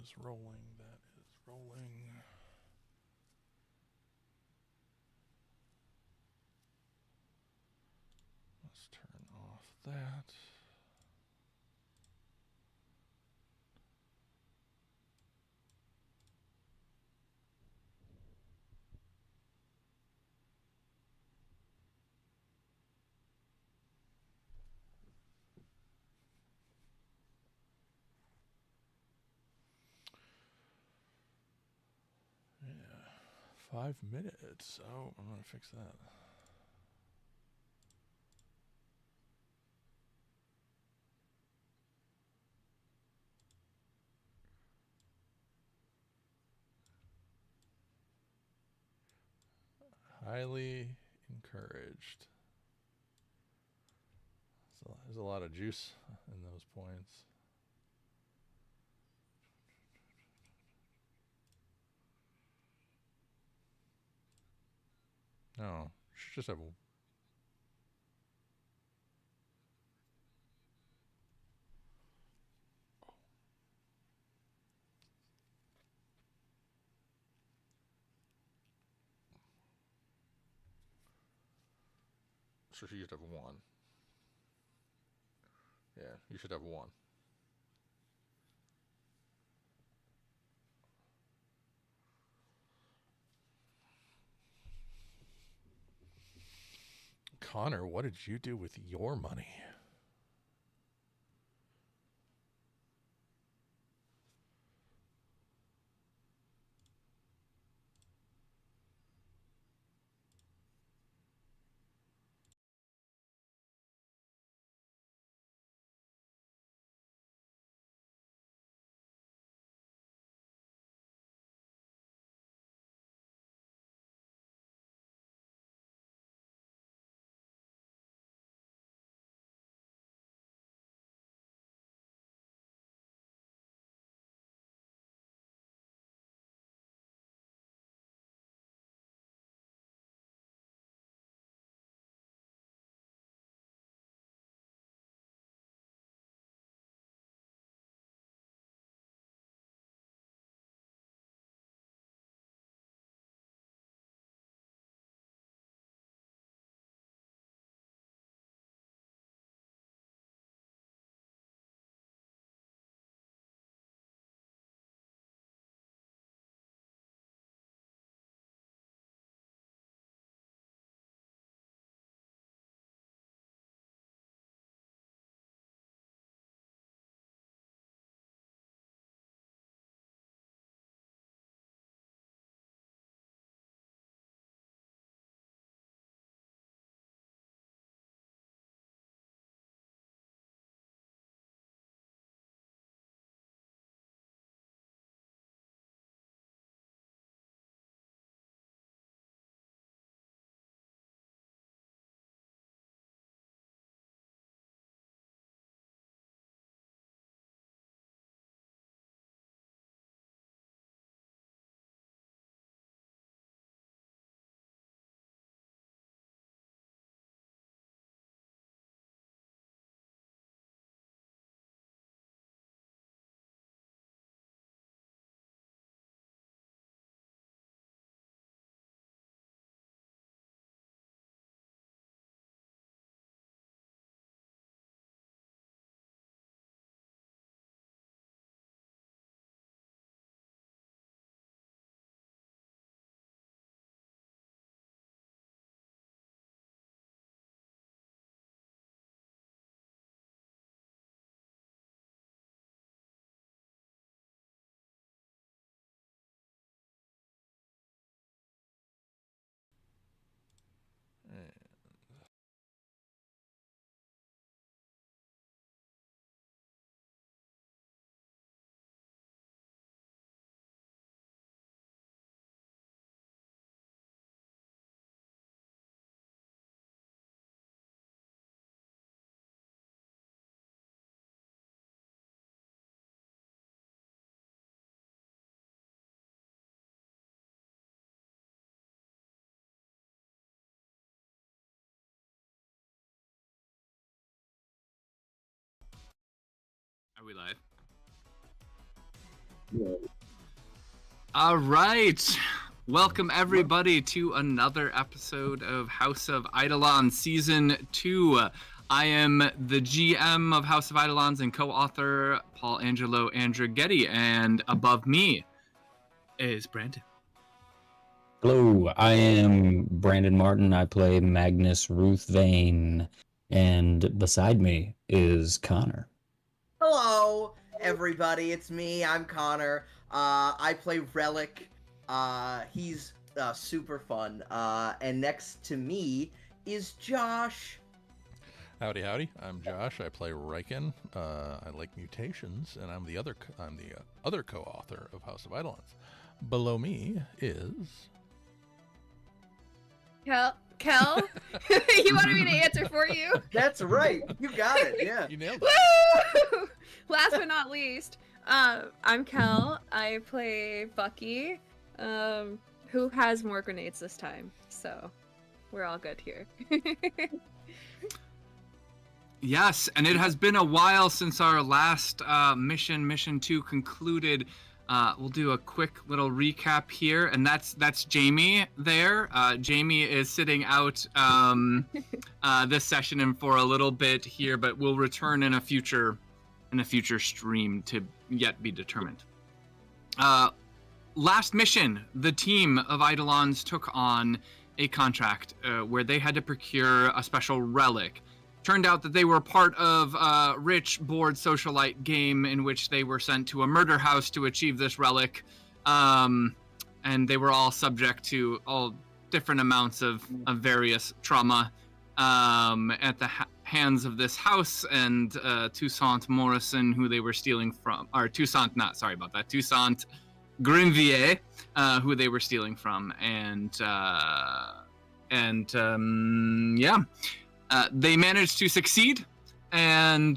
is rolling. That is rolling. Let's turn off that. Yeah, 5 minutes. Oh, I'm gonna fix that. Highly encouraged. So there's a lot of juice in those points. No, you should just have. So you should have one. Yeah, you should have one. Connor, what did you do with your money? Are we live? All right. Welcome, everybody, to another episode of House of Eidolon Season 2. I am the GM of House of Eidolons and co-author Paul Angelo Andrighetti, and above me is Brandon. Hello, I am Brandon Martin. I play Magnus Ruthvane, and beside me is Connor. Hello, everybody. It's me. I'm Connor. I play Relic. He's super fun. And next to me is Josh. Howdy, howdy. I'm Josh. I play Riken. I like mutations, and I'm the other co-author of House of Eidolons. Below me is Kel? You wanted me to answer for you? That's right. You got it. Yeah. you nailed it. Woo! Last but not least, I'm Kel. I play Bucky, who has more grenades this time, so we're all good here. Yes, and it has been a while since our last Mission 2 concluded. We'll do a quick little recap here, and that's Jamie there. Jamie is sitting out this session and for a little bit here, but will return in a future stream to yet be determined. Last mission, the team of Eidolons took on a contract where they had to procure a special relic. Turned out that they were part of a rich board socialite game in which they were sent to a murder house to achieve this relic. And they were all subject to all different amounts of various trauma at the hands of this house and Toussaint Morrison, who they were stealing from, or Toussaint Grinvier, who they were stealing from. They managed to succeed and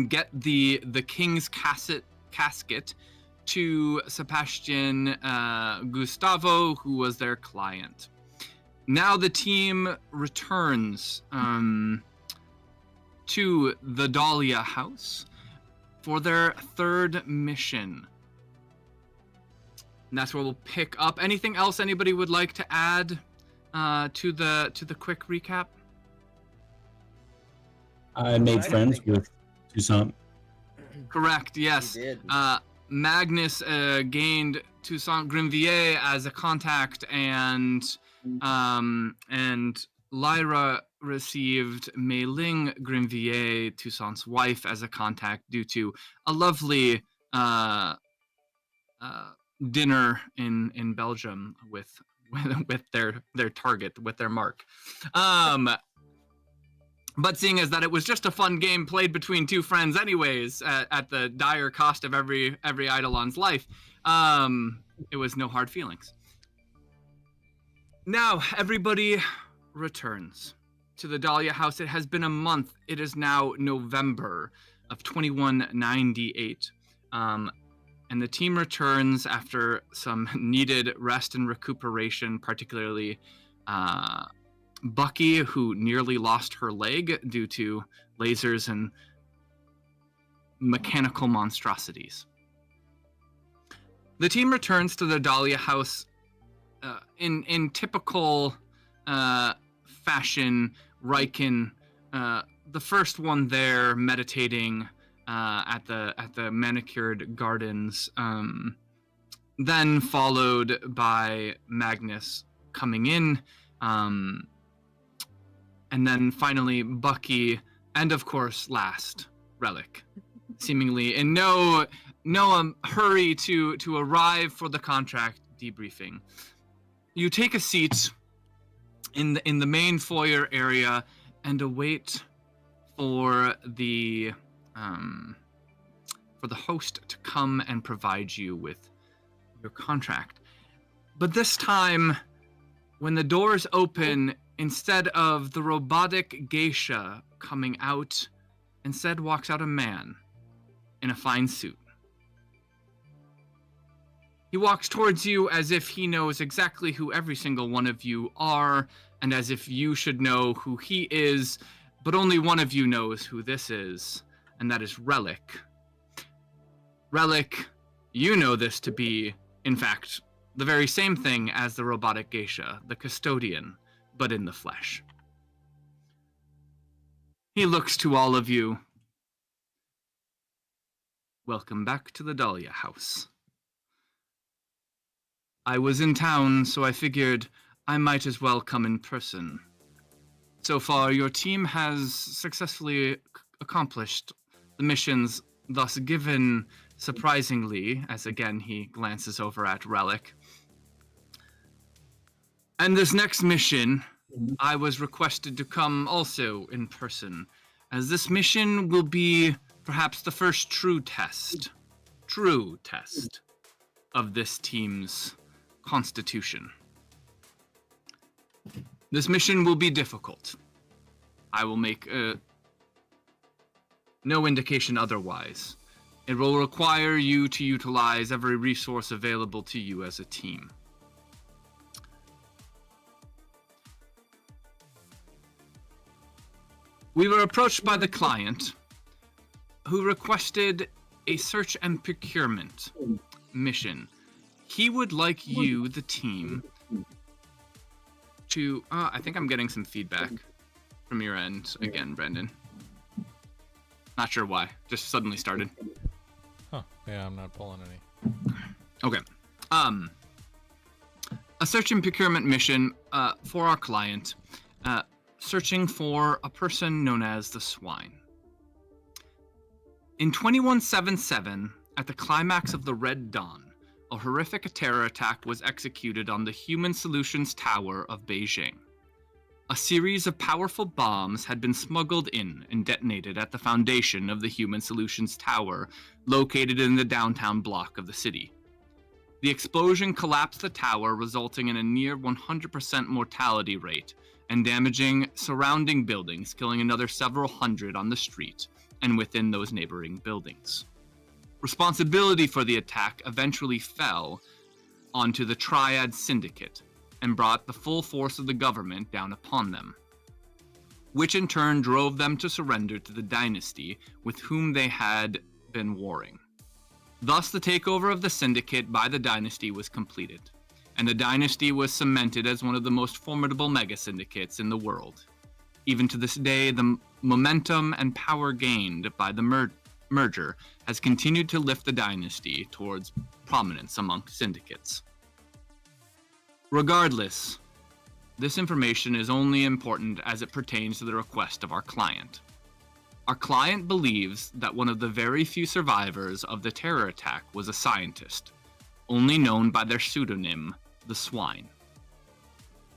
get the king's casket to Sebastian Gustavo, who was their client. Now the team returns to the Dahlia house for their third mission. And that's where we'll pick up. Anything else anybody would like to add to the quick recap? I made friends with Toussaint. Correct, yes. You did. Magnus gained Toussaint Grinvier as a contact, and Lyra received Mei Ling Grinvier, Toussaint's wife, as a contact due to a lovely dinner in Belgium with their target, with their mark. But seeing as that it was just a fun game played between two friends anyways, at the dire cost of every Eidolon's life, it was no hard feelings. Now everybody returns to the Dahlia house. It has been a month. It is now November of 2198. And the team returns after some needed rest and recuperation, particularly Bucky, who nearly lost her leg due to lasers and mechanical monstrosities. The team returns to the Dahlia house in typical fashion. Riken, the first one there, meditating at the manicured gardens, then followed by Magnus coming in, and then finally Bucky, and of course last, Relic, seemingly in no hurry to arrive for the contract debriefing. You take a seat in the main foyer area and await for the host to come and provide you with your contract. But this time, when the doors open, instead of the robotic geisha coming out, instead walks out a man in a fine suit. He walks towards you as if he knows exactly who every single one of you are, and as if you should know who he is, but only one of you knows who this is, and that is Relic. Relic, you know this to be, in fact, the very same thing as the robotic geisha, the custodian, but in the flesh. He looks to all of you. Welcome back to the Dahlia House. I was in town, so I figured I might as well come in person. So far, your team has successfully accomplished the missions thus given, surprisingly, as again he glances over at Relic. And this next mission, I was requested to come also in person, as this mission will be perhaps the first true test of this team's constitution. This mission will be difficult. I will make no indication otherwise. It will require you to utilize every resource available to you as a team. We were approached by the client, who requested a search and procurement mission. He would like you, the team, to... I think I'm getting some feedback from your end again, Brendan. Not sure why. Just suddenly started. Huh. Yeah, I'm not pulling any. Okay. A search and procurement mission for our client, searching for a person known as the Swine. In 2177, at the climax of the Red Dawn, a horrific terror attack was executed on the Human Solutions Tower of Beijing. A series of powerful bombs had been smuggled in and detonated at the foundation of the Human Solutions Tower, located in the downtown block of the city. The explosion collapsed the tower, resulting in a near 100% mortality rate and damaging surrounding buildings, killing another several hundred on the street and within those neighboring buildings. Responsibility for the attack eventually fell onto the Triad Syndicate and brought the full force of the government down upon them, which in turn drove them to surrender to the dynasty with whom they had been warring. Thus, the takeover of the Syndicate by the dynasty was completed, and the dynasty was cemented as one of the most formidable mega-syndicates in the world. Even to this day, the momentum and power gained by the merger has continued to lift the dynasty towards prominence among syndicates. Regardless, this information is only important as it pertains to the request of our client. Our client believes that one of the very few survivors of the terror attack was a scientist, only known by their pseudonym, the Swine.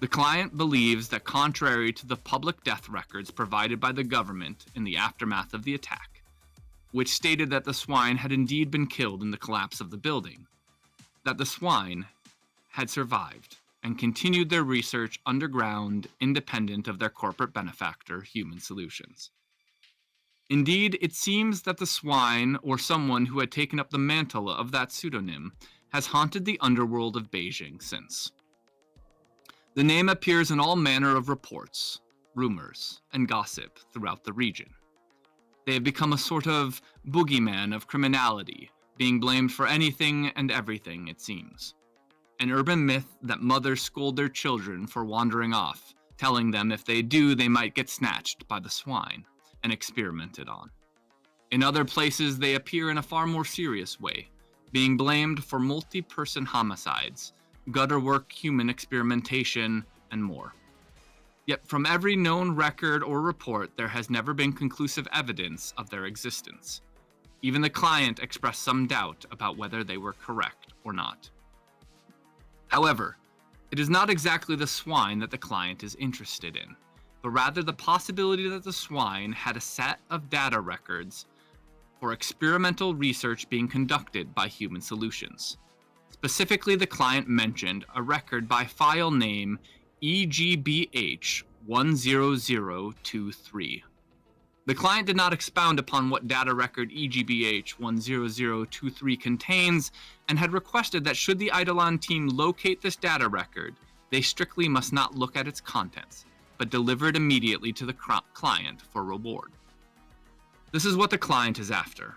The client believes that contrary to the public death records provided by the government in the aftermath of the attack, which stated that the Swine had indeed been killed in the collapse of the building, that the Swine had survived and continued their research underground, independent of their corporate benefactor, Human Solutions. Indeed, it seems that the Swine, or someone who had taken up the mantle of that pseudonym, has haunted the underworld of Beijing since. The name appears in all manner of reports, rumors, and gossip throughout the region. They have become a sort of boogeyman of criminality, being blamed for anything and everything, it seems. An urban myth that mothers scold their children for wandering off, telling them if they do, they might get snatched by the Swine and experimented on. In other places, they appear in a far more serious way, being blamed for multi-person homicides, gutter work, human experimentation, and more. Yet from every known record or report, there has never been conclusive evidence of their existence. Even the client expressed some doubt about whether they were correct or not. However, it is not exactly the Swine that the client is interested in, but rather the possibility that the Swine had a set of data records for experimental research being conducted by Human Solutions. Specifically, the client mentioned a record by file name EGBH 10023. The client did not expound upon what data record EGBH 10023 contains, and had requested that should the Eidolon team locate this data record, they strictly must not look at its contents, but deliver it immediately to the client for reward. This is what the client is after.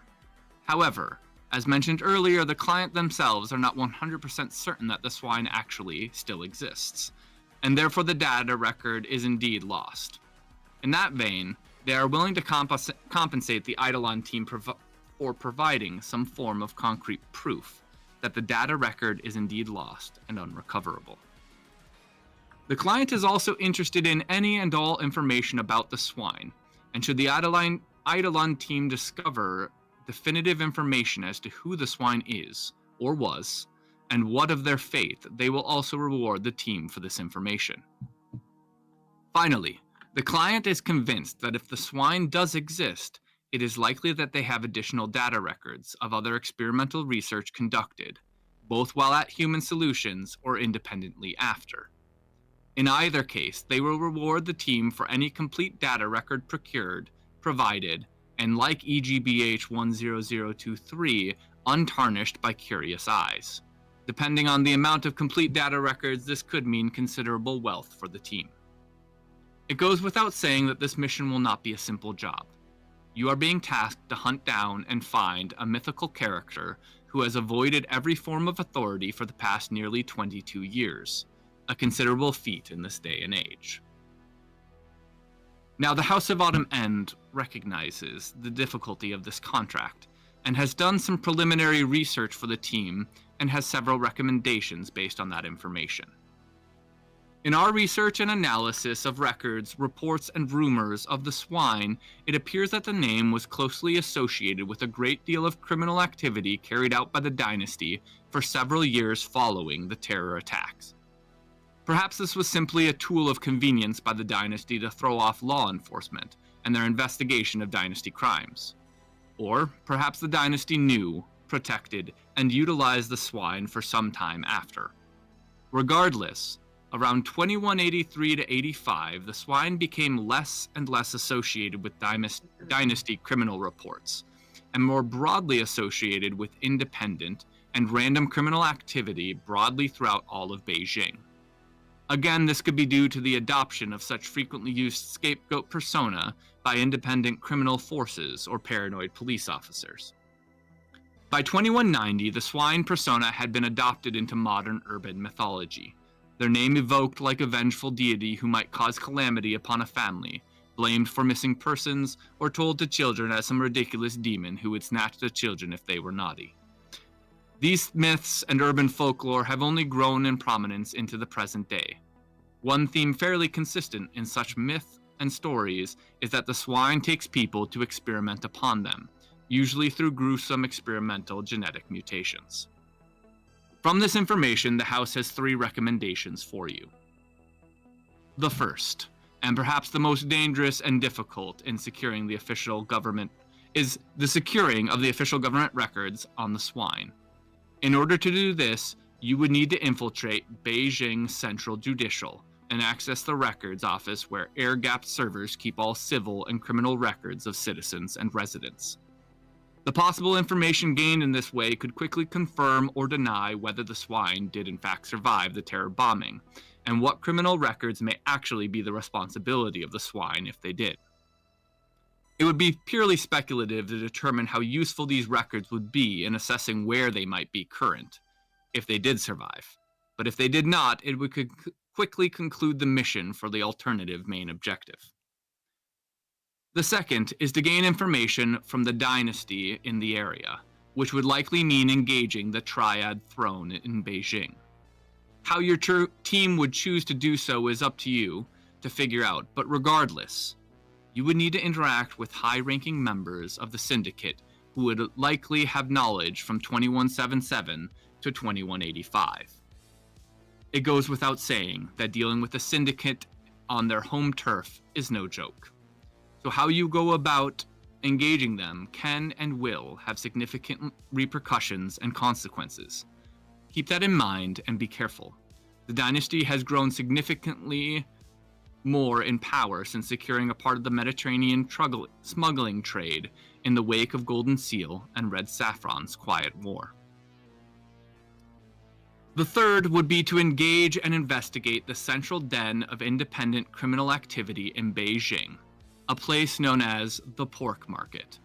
However, As mentioned earlier, the client themselves are not 100% certain that the swine actually still exists, and therefore the data record is indeed lost. In that vein, they are willing to compensate the Eidolon team for providing some form of concrete proof that the data record is indeed lost and unrecoverable. The client is also interested in any and all information about the swine, and should the Eidolon team discover definitive information as to who the swine is, or was, and what of their fate, they will also reward the team for this information. Finally, the client is convinced that if the swine does exist, it is likely that they have additional data records of other experimental research conducted, both while at Human Solutions or independently after. In either case, they will reward the team for any complete data record procured, provided, and like EGBH 10023, untarnished by curious eyes. Depending on the amount of complete data records, this could mean considerable wealth for the team. It goes without saying that this mission will not be a simple job. You are being tasked to hunt down and find a mythical character who has avoided every form of authority for the past nearly 22 years, a considerable feat in this day and age. Now, the House of Autumn End recognizes the difficulty of this contract and has done some preliminary research for the team and has several recommendations based on that information. In our research and analysis of records, reports, and rumors of the swine, it appears that the name was closely associated with a great deal of criminal activity carried out by the dynasty for several years following the terror attacks. Perhaps this was simply a tool of convenience by the dynasty to throw off law enforcement and their investigation of dynasty crimes. Or perhaps the dynasty knew, protected, and utilized the swine for some time after. Regardless, around 2183 to 85, the swine became less and less associated with dynasty criminal reports, and more broadly associated with independent and random criminal activity broadly throughout all of Beijing. Again, this could be due to the adoption of such frequently used scapegoat persona by independent criminal forces or paranoid police officers. By 2190, the swine persona had been adopted into modern urban mythology, their name evoked like a vengeful deity who might cause calamity upon a family, blamed for missing persons, or told to children as some ridiculous demon who would snatch the children if they were naughty. These myths and urban folklore have only grown in prominence into the present day. One theme fairly consistent in such myth and stories is that the swine takes people to experiment upon them, usually through gruesome experimental genetic mutations. From this information, the House has 3 recommendations for you. The first, and perhaps the most dangerous and difficult in securing the official government, is the securing of the official government records on the swine. In order to do this, you would need to infiltrate Beijing Central Judicial and access the records office where air-gapped servers keep all civil and criminal records of citizens and residents. The possible information gained in this way could quickly confirm or deny whether the swine did in fact survive the terror bombing, and what criminal records may actually be the responsibility of the swine if they did. It would be purely speculative to determine how useful these records would be in assessing where they might be current, if they did survive. But if they did not, it would quickly conclude the mission for the alternative main objective. The second is to gain information from the dynasty in the area, which would likely mean engaging the Triad throne in Beijing. How your team would choose to do so is up to you to figure out, but regardless, you would need to interact with high-ranking members of the syndicate who would likely have knowledge from 2177 to 2185. It goes without saying that dealing with the syndicate on their home turf is no joke. So how you go about engaging them can and will have significant repercussions and consequences. Keep that in mind and be careful. The dynasty has grown significantly more in power since securing a part of the Mediterranean smuggling trade in the wake of Golden Seal and Red Saffron's Quiet War. The third would be to engage and investigate the central den of independent criminal activity in Beijing, a place known as the Pork Market.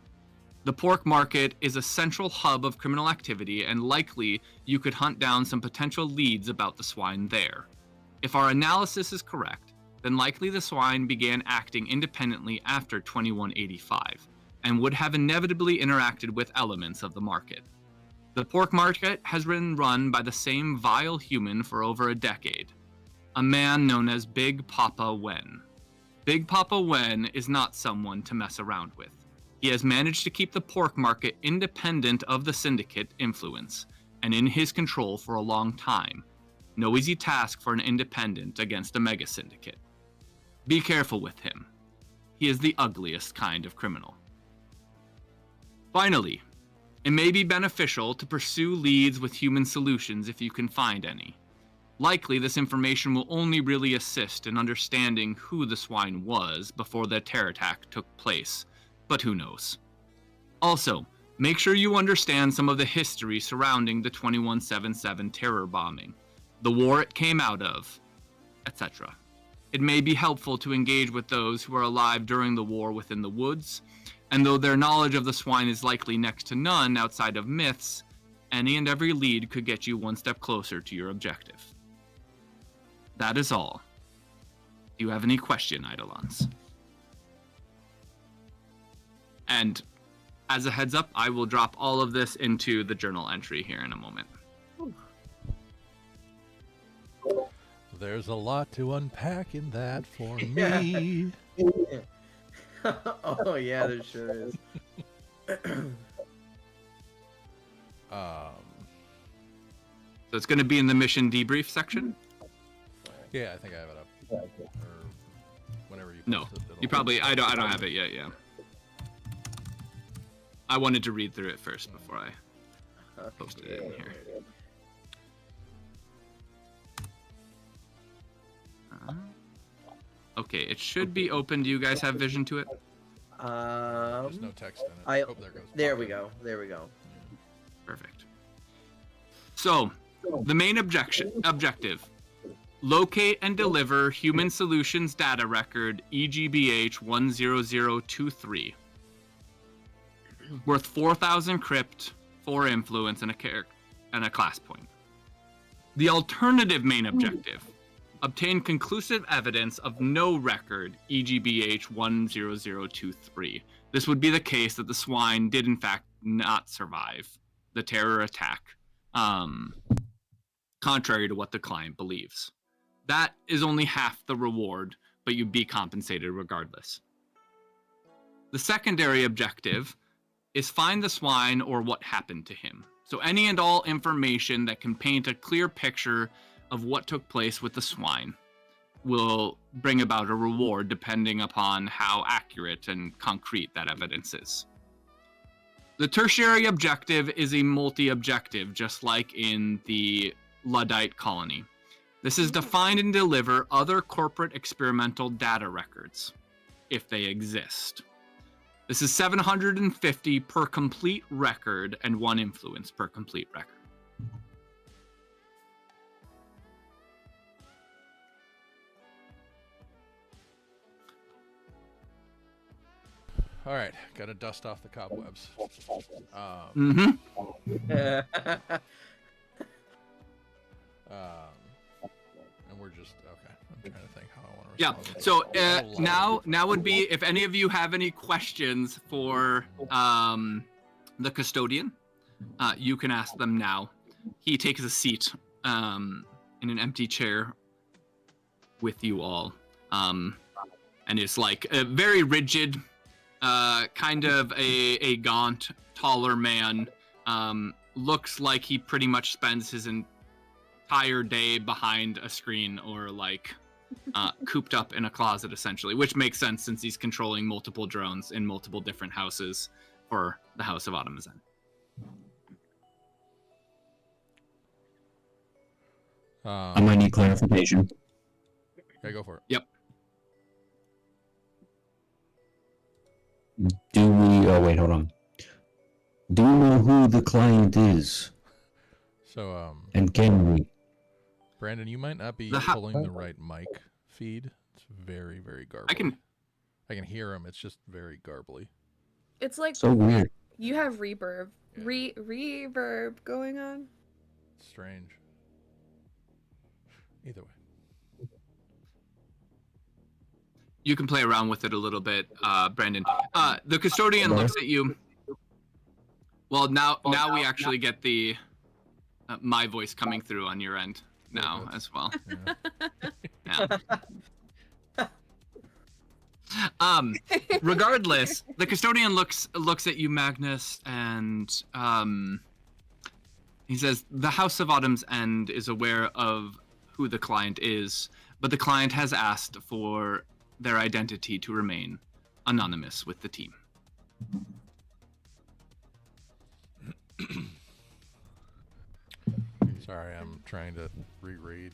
The pork market is a central hub of criminal activity, and likely you could hunt down some potential leads about the swine there. If our analysis is correct, then likely the swine began acting independently after 2185, and would have inevitably interacted with elements of the market. The pork market has been run by the same vile human for over a decade, a man known as Big Papa Wen. Big Papa Wen is not someone to mess around with. He has managed to keep the pork market independent of the syndicate influence and in his control for a long time. No easy task for an independent against a mega syndicate. Be careful with him. He is the ugliest kind of criminal. Finally, it may be beneficial to pursue leads with human solutions if you can find any. Likely, this information will only really assist in understanding who the swine was before the terror attack took place, but who knows. Also, make sure you understand some of the history surrounding the 2177 terror bombing, the war it came out of, etc. It may be helpful to engage with those who are alive during the war within the woods, and though their knowledge of the swine is likely next to none outside of myths, any and every lead could get you one step closer to your objective. That is all. Do you have any question, Eidolons? And as a heads up, I will drop all of this into the journal entry here in a moment. There's a lot to unpack in that for Yeah. me. Oh yeah, there sure is. So it's going to be in the mission debrief section? Yeah, I think I have it up. Or whenever you No, post it, it'll- you probably, I don't have it yet, yeah. I wanted to read through it first before I posted it in here. Okay, it should be open. Do you guys have vision to it? There's no text in it. I- Oh, there it goes. There we go. There we go. Perfect. So, the main objective. Locate and deliver Human Solutions Data Record EGBH 10023. Worth 4,000 crypt, 4 influence, and a class point. The alternative main objective. Obtain conclusive evidence of no record EGBH 10023. This would be the case that the swine did in fact not survive the terror attack, contrary to what the client believes. That is only half the reward, but you'd be compensated regardless. The secondary objective is find the swine or what happened to him. So any and all information that can paint a clear picture of what took place with the swine will bring about a reward depending upon how accurate and concrete that evidence is. The tertiary objective is a multi-objective, just like in the Luddite colony. This is to find and deliver other corporate experimental data records, if they exist. This is 750 per complete record and 1 influence per complete record. All right, gotta dust off the cobwebs. Mm-hmm. And we're just okay. I'm trying to think how I want to Yeah. respond. So now would be if any of you have any questions for the custodian, you can ask them now. He takes a seat in an empty chair with you all, and is like a very rigid, kind of a gaunt, taller man. Looks like he pretty much spends his entire day behind a screen or like cooped up in a closet, essentially, which makes sense since he's controlling multiple drones in multiple different houses for the House of Automazan. I might need clarification. Okay, go for it. Yep. Do we... Oh, wait, hold on. Do we know who the client is? So, And can we? Brandon, you might not be The ho- pulling the right mic feed. It's very, very garbly. I can I can hear him. It's just very garbly. It's like So weird. You have reverb. Reverb going on. Strange. Either way. You can play around with it a little bit, Brandon. The custodian looks at you. Well, now we actually get the my voice coming through on your end now as well. Yeah. Regardless, the custodian looks at you, Magnus, and he says, the House of Autumn's End is aware of who the client is, but the client has asked for their identity to remain anonymous with the team. Sorry, I'm trying to reread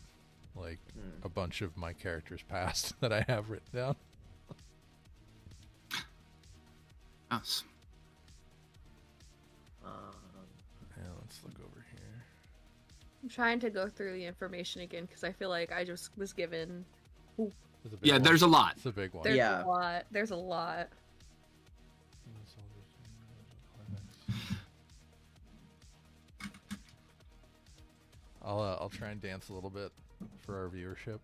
like a bunch of my character's past that I have written down. Yes. Yeah, let's look over here. I'm trying to go through the information again because I feel like I just was given. Yeah, there's a lot. It's a big one. There's Yeah. a lot. There's a lot. I'll try and dance a little bit for our viewership.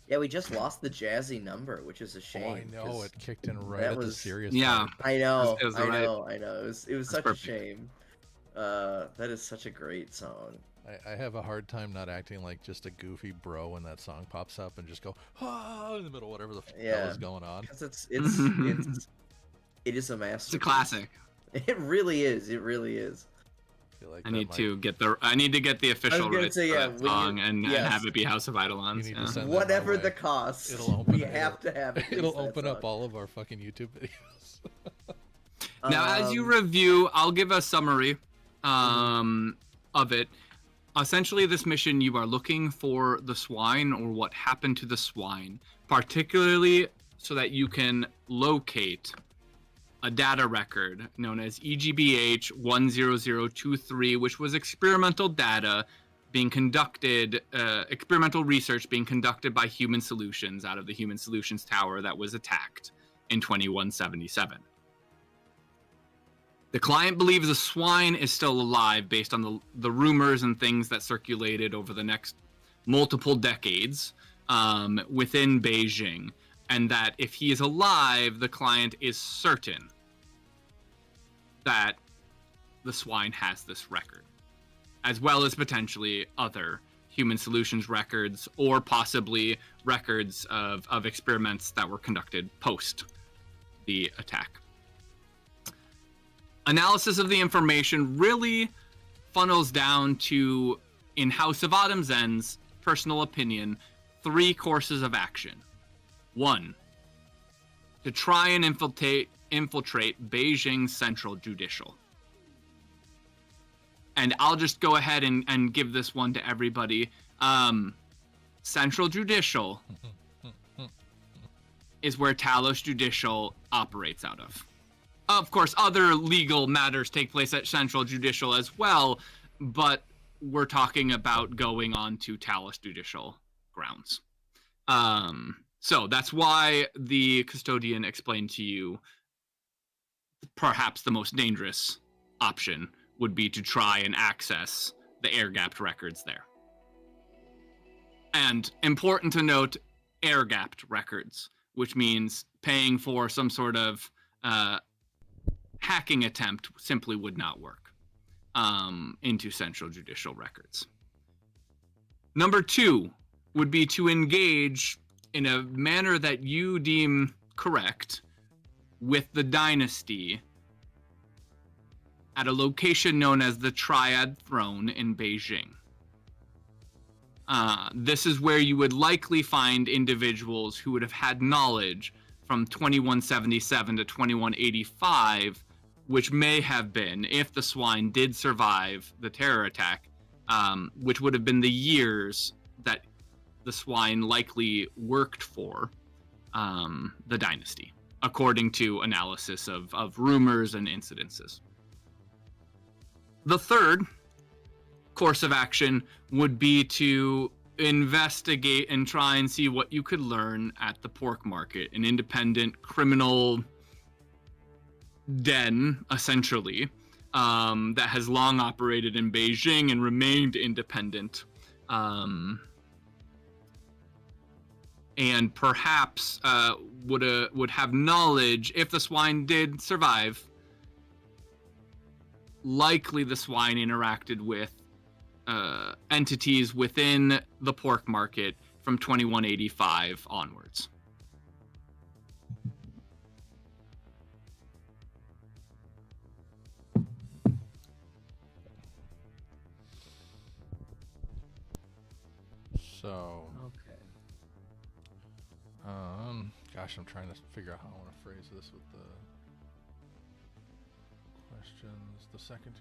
Yeah, we just lost the jazzy number, which is a shame. Oh, I know 'cause it kicked in right that at the was- serious Yeah. part. I know, It was I alright. know, I know. It was such perfect. a shame. That is such a great song. I have a hard time not acting like just a goofy bro when that song pops up and just go ah in the middle, whatever the hell Yeah. is going on. Because it is a masterpiece. It's a classic. It really is. It really is. I feel like I that need might- to get the official gonna rights say, for yeah, that when you- song and yes. have it be House of You Eidolons. need to Yeah. send that my Whatever way. the cost, It'll open- we have to have it. It'll open up all of our fucking YouTube videos. Now, as you review, I'll give a summary of it. Essentially, this mission, you are looking for the swine or what happened to the swine, particularly so that you can locate a data record known as EGBH 10023, which was experimental data being conducted, experimental research being conducted by Human Solutions out of the Human Solutions Tower that was attacked in 2177. The client believes a swine is still alive based on the rumors and things that circulated over the next multiple decades within Beijing, and that if he is alive, the client is certain that the swine has this record, as well as potentially other Human Solutions records or possibly records of experiments that were conducted post the attack. Analysis of the information really funnels down to, in House of Autumn's End's personal opinion, 3 courses of action. 1, to try and infiltrate Beijing's central judicial. And I'll just go ahead and give this one to everybody. Central judicial is where Talos Judicial operates out of. Of course, other legal matters take place at Central Judicial as well, but we're talking about going on to Talos Judicial grounds. So that's why the custodian explained to you perhaps the most dangerous option would be to try and access the air-gapped records there. And important to note, air-gapped records, which means paying for some sort of hacking attempt simply would not work into Central Judicial records. Number 2 would be to engage in a manner that you deem correct with the dynasty at a location known as the Triad Throne in Beijing. This is where you would likely find individuals who would have had knowledge from 2177 to 2185, which may have been, if the swine did survive the terror attack, which would have been the years that the swine likely worked for the dynasty, according to analysis of rumors and incidences. The third course of action would be to investigate and try and see what you could learn at the pork market, an independent criminal den, essentially, that has long operated in Beijing and remained independent. And perhaps would have knowledge if the swine did survive. Likely the swine interacted with entities within the pork market from 2185 onwards. So, Okay. gosh, I'm trying to figure out how I want to phrase this with the questions. The second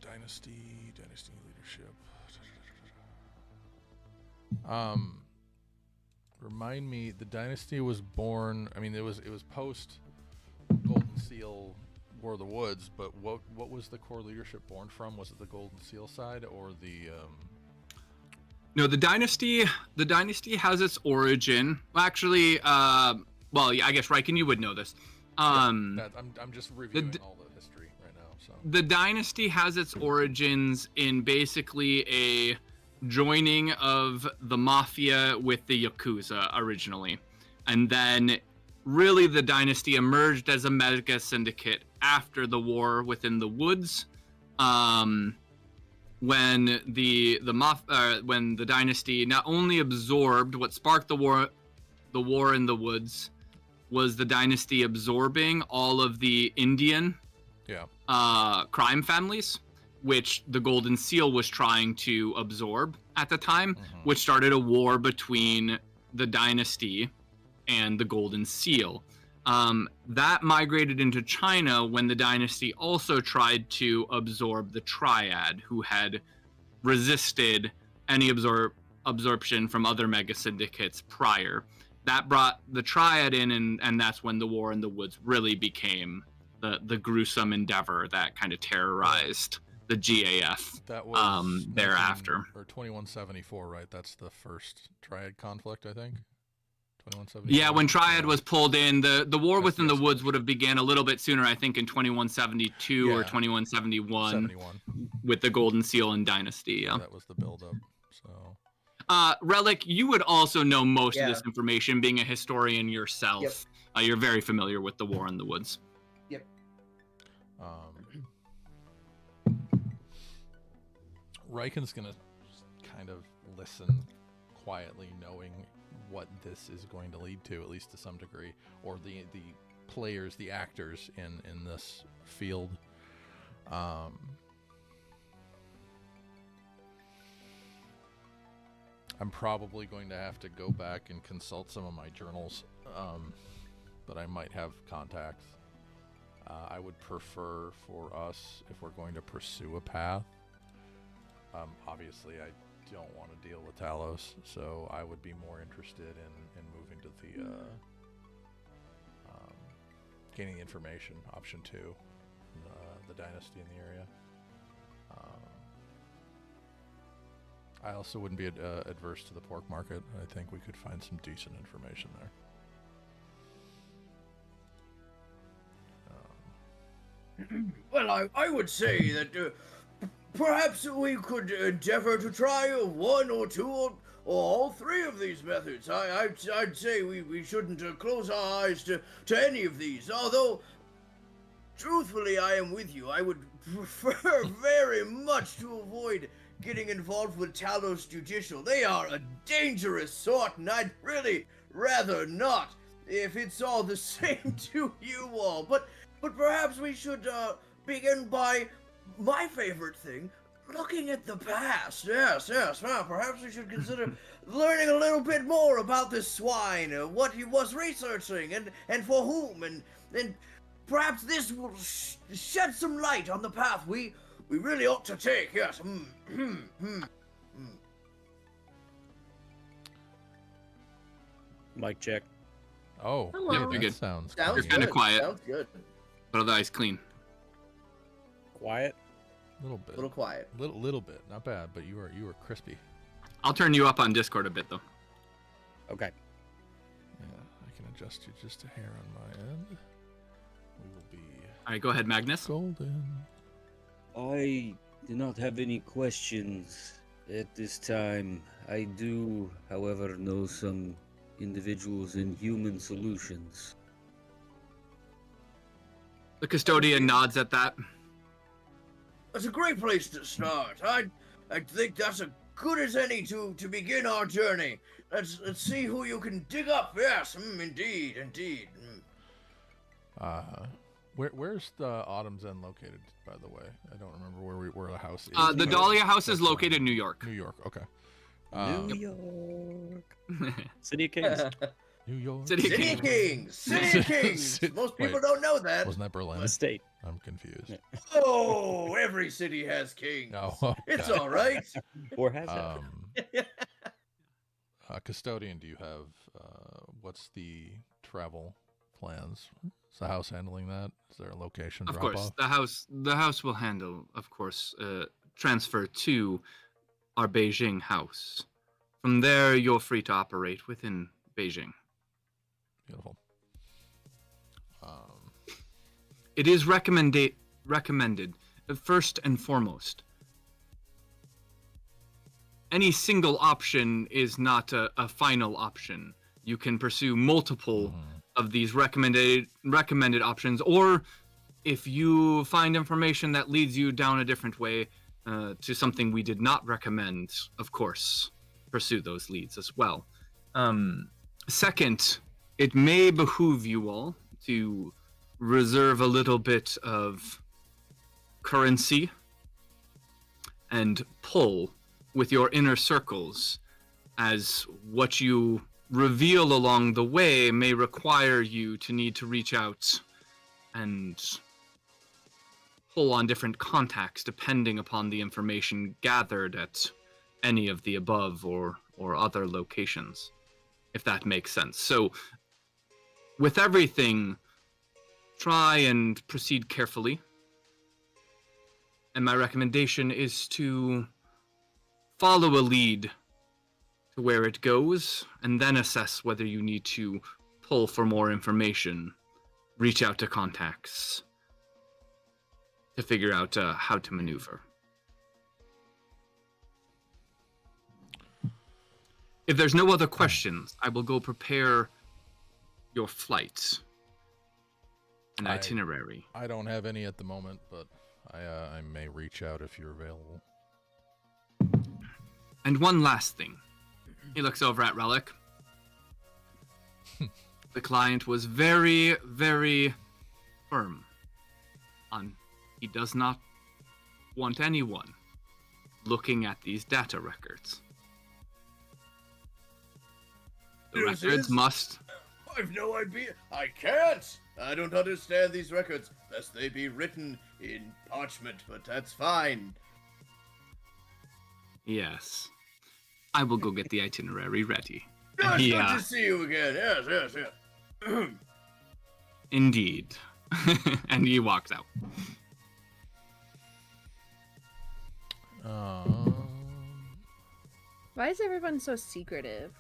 dynasty leadership. Remind me, the dynasty was born. I mean, it was post Golden Seal, War of the Woods. But what was the core leadership born from? Was it the Golden Seal side or the? No, the dynasty has its origin. Well, actually, well, yeah, I guess Riken, you would know this. I'm just reviewing all the history right now. So the dynasty has its origins in basically a joining of the mafia with the Yakuza originally, and then really the dynasty emerged as a mega syndicate after the war within the woods. When the dynasty not only absorbed what sparked the war in the woods, was the dynasty absorbing all of the Indian crime families, which the Golden Seal was trying to absorb at the time, which started a war between the dynasty and the Golden Seal. That migrated into China when the dynasty also tried to absorb the Triad, who had resisted any absorption from other mega syndicates prior. That brought the Triad in, and that's when the War in the Woods really became the gruesome endeavor that kind of terrorized the GAF. That was thereafter. Or 2174, right? That's the first Triad conflict, I think. 2174. Yeah, when Triad was pulled in, the war within the woods would have began a little bit sooner, I think, in 2172 or 2171 with the Golden Seal and Dynasty. Yeah, that was the buildup. So, Relic, you would also know most of this information, being a historian yourself. Yep. You're very familiar with the War in the Woods. Yep. Riken's gonna kind of listen quietly, knowing what this is going to lead to, at least to some degree, or the players, the actors in this field. I'm probably going to have to go back and consult some of my journals, but I might have contacts. I would prefer for us, if we're going to pursue a path, obviously I don't want to deal with Talos, so I would be more interested in moving to the gaining information, option 2, the dynasty in the area. I also wouldn't be adverse to the pork market. I think we could find some decent information there. Well, I would say that perhaps we could endeavor to try one or two or all three of these methods. I'd say we shouldn't close our eyes to any of these, although, truthfully, I am with you. I would prefer very much to avoid getting involved with Talos Judicial. They are a dangerous sort, and I'd really rather not, if it's all the same to you all. But perhaps we should begin by my favorite thing, looking at the past. Yes. Well, perhaps we should consider learning a little bit more about this swine, what he was researching, and for whom, and perhaps this will shed some light on the path we really ought to take. Yes. Mic check. Oh, Hello. yeah, You're that good. sounds Sounds great. kinda good. quiet. Sounds good. But otherwise clean. Quiet. A little bit. A little quiet. Little bit. Not bad, but you were crispy. I'll turn you up on Discord a bit, though. Okay. Yeah, I can adjust you just a hair on my end. We will be All right, go ahead, Magnus. golden. I do not have any questions at this time. I do, however, know some individuals in Human Solutions. The custodian nods at that. That's a great place to start. I think that's as good as any to begin our journey. Let's see who you can dig up. Yes, indeed. Where's the Autumn's End located, by the way? I don't remember where the house is. The Dahlia House is That's located in New York. New York, okay. New York. City of Kings. New York. City of City of Kings. Kings. City of Kings. Most people don't know that. Wasn't that Berlin? The state. I'm confused. Yeah. Oh, every city has kings. Oh, It's okay. all right. Or has it? Custodian, do you have what's the travel plans? Is the house handling that? Is there a location Of drop course, off? the house will handle, of course, transfer to our Beijing house. From there, you're free to operate within Beijing. Beautiful. It is recommended, first and foremost. Any single option is not a final option. You can pursue multiple of these recommended options, or if you find information that leads you down a different way to something we did not recommend, of course, pursue those leads as well. Second, it may behoove you all to reserve a little bit of currency and pull with your inner circles, as what you reveal along the way may require you to need to reach out and pull on different contacts depending upon the information gathered at any of the above or other locations, if that makes sense. So with everything, try and proceed carefully. And my recommendation is to follow a lead to where it goes, and then assess whether you need to pull for more information, reach out to contacts to figure out how to maneuver. If there's no other questions, I will go prepare your flight, an itinerary. I don't have any at the moment, but I may reach out if you're available. And one last thing. He looks over at Relic. The client was very, very firm on he does not want anyone looking at these data records. The This records is- must... I've no idea. I can't. I don't understand these records, lest they be written in parchment, but that's fine. Yes. I will go get the itinerary ready. Yes, He, good to see you again. Yes. Indeed. And he walks out. Why is everyone so secretive?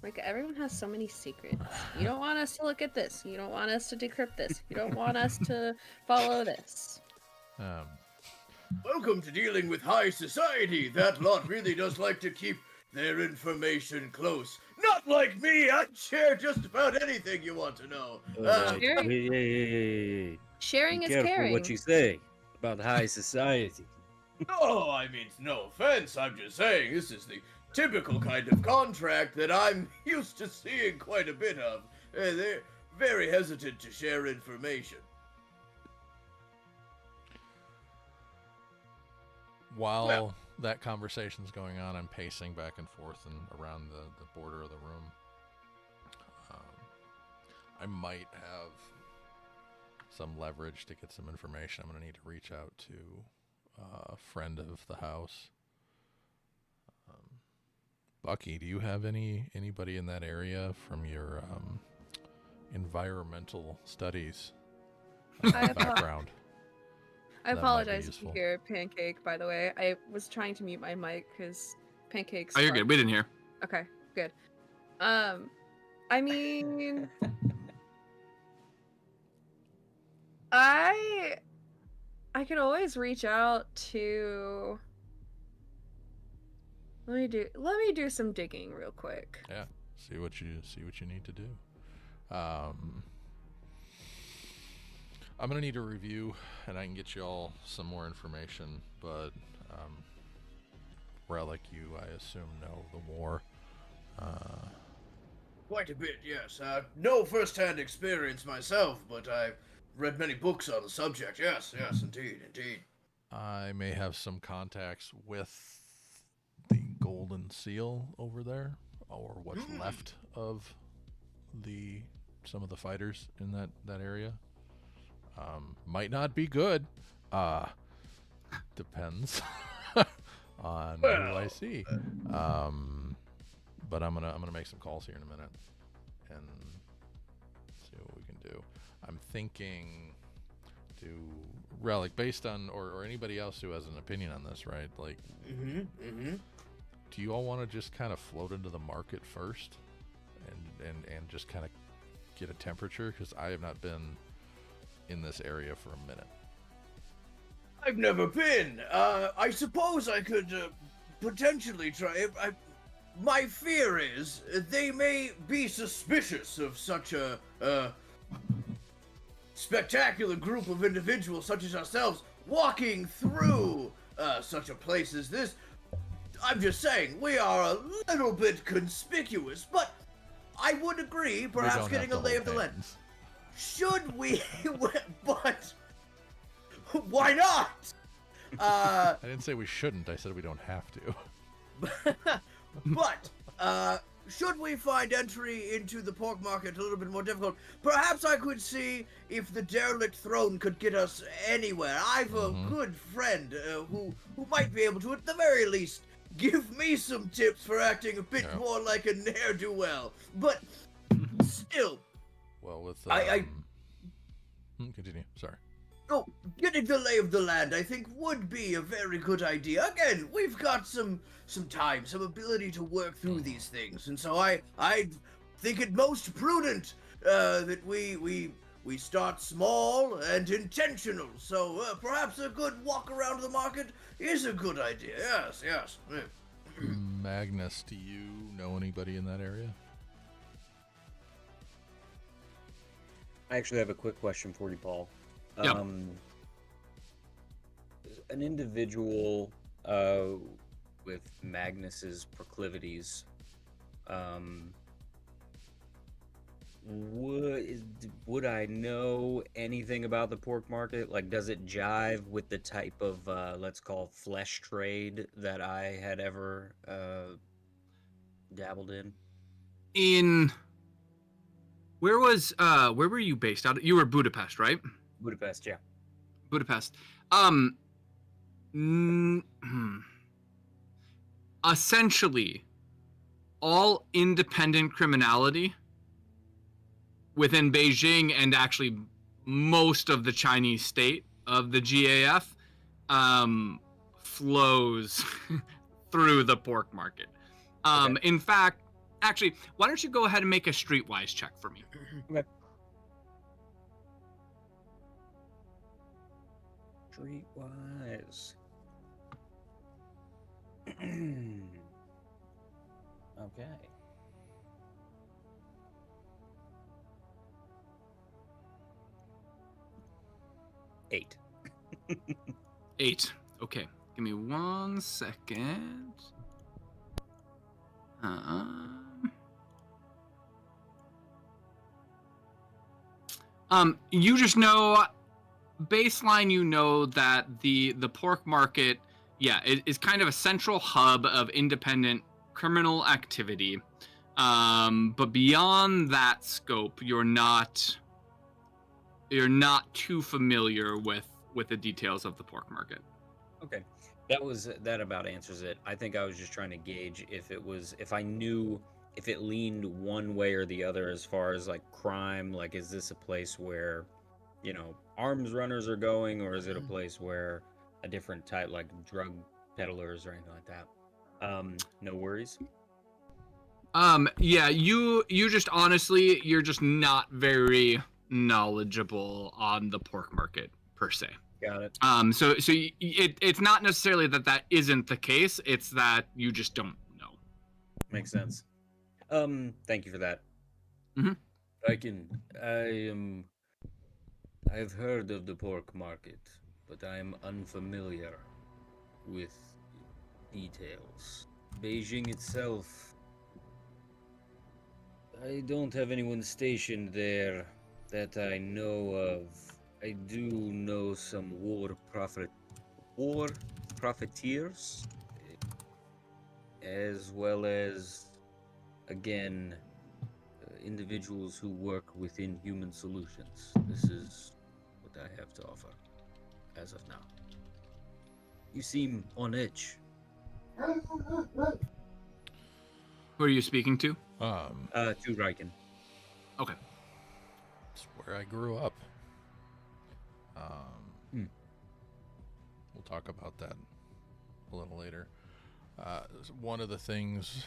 Like, everyone has so many secrets. You don't want us to look at this. You don't want us to decrypt this. You don't want us to follow this. Welcome to dealing with high society. That lot really does like to keep their information close. Not like me. I'd share just about anything you want to know. Sharing- Hey. Sharing Be is careful caring. what you say about high society. Oh, I mean, no offense. I'm just saying this is the typical kind of contract that I'm used to seeing quite a bit of. They're very hesitant to share information. While that conversation's going on, I'm pacing back and forth and around the border of the room. I might have some leverage to get some information. I'm going to need to reach out to a friend of the house. Bucky, do you have anybody in that area from your environmental studies background? I That might be apologize if you useful. hear Pancake, by the way. I was trying to mute my mic because Pancake's... Oh, you're good. We didn't hear. Okay, good. I mean, I can always reach out to. Let me do some digging real quick. Yeah, see what you need to do. I'm gonna need a review, and I can get you all some more information. But Relic, you I assume know the war. Quite a bit, yes. No first-hand experience myself, but I've read many books on the subject. Yes, indeed. I may have some contacts with the Golden Seal over there, or what's left of some of the fighters in that area. Might not be good. Depends on who I see. But I'm gonna make some calls here in a minute and see what we can do. I'm thinking to Relic, based on or anybody else who has an opinion on this, right? Like, do you all want to just kind of float into the market first, and just kind of get a temperature? Because I have not been in this area for a minute. I've never been. I suppose I could potentially try. My fear is they may be suspicious of such a spectacular group of individuals such as ourselves walking through such a place as this. I'm just saying, we are a little bit conspicuous, but I would agree, perhaps getting a lay of the land. Should we? But why not? I didn't say we shouldn't. I said we don't have to. But should we find entry into the pork market a little bit more difficult, perhaps I could see if the derelict throne could get us anywhere. I've a good friend who might be able to, at the very least, give me some tips for acting a bit more like a ne'er-do-well. But still, well, with continue. Sorry. Oh, getting the lay of the land, I think, would be a very good idea. Again, we've got some time, some ability to work through these things, and so I think it most prudent that we start small and intentional. So perhaps a good walk around the market is a good idea. Yes. Magnus, do you know anybody in that area? I actually have a quick question for you, Paul. Yep. An individual with Magnus's proclivities, would I know anything about the pork market? Like, does it jive with the type of let's call flesh trade that I had ever dabbled in? Where were you based out? You were Budapest, right? Budapest, yeah. Budapest. Essentially, all independent criminality within Beijing and actually most of the Chinese state of the GAF flows through the pork market. Okay. In fact, actually, why don't you go ahead and make a streetwise check for me? Okay. Streetwise. Okay. Eight. 8. Okay, give me 1 second. You just know, baseline, you know that the pork market, is kind of a central hub of independent criminal activity. But beyond that scope, you're not too familiar with the details of the pork market. Okay. That about answers it. I think I was just trying to gauge if I knew if it leaned one way or the other as far as like crime, like is this a place where, arms runners are going, or is it a place where a different type, like drug peddlers or anything like that? No worries. Yeah, you just honestly, you're just not very knowledgeable on the pork market per se. Got it. It's not necessarily that isn't the case. It's that you just don't know. Makes sense. Thank you for that. Mhm. I've heard of the pork market, but I am unfamiliar with details. Beijing itself, I don't have anyone stationed there that I know of. I do know some war profiteers, as well as, again, individuals who work within Human Solutions. This is what I have to offer as of now. You seem on edge. Who are you speaking to? To Riken. Okay. It's where I grew up. We'll talk about that a little later. One of the things...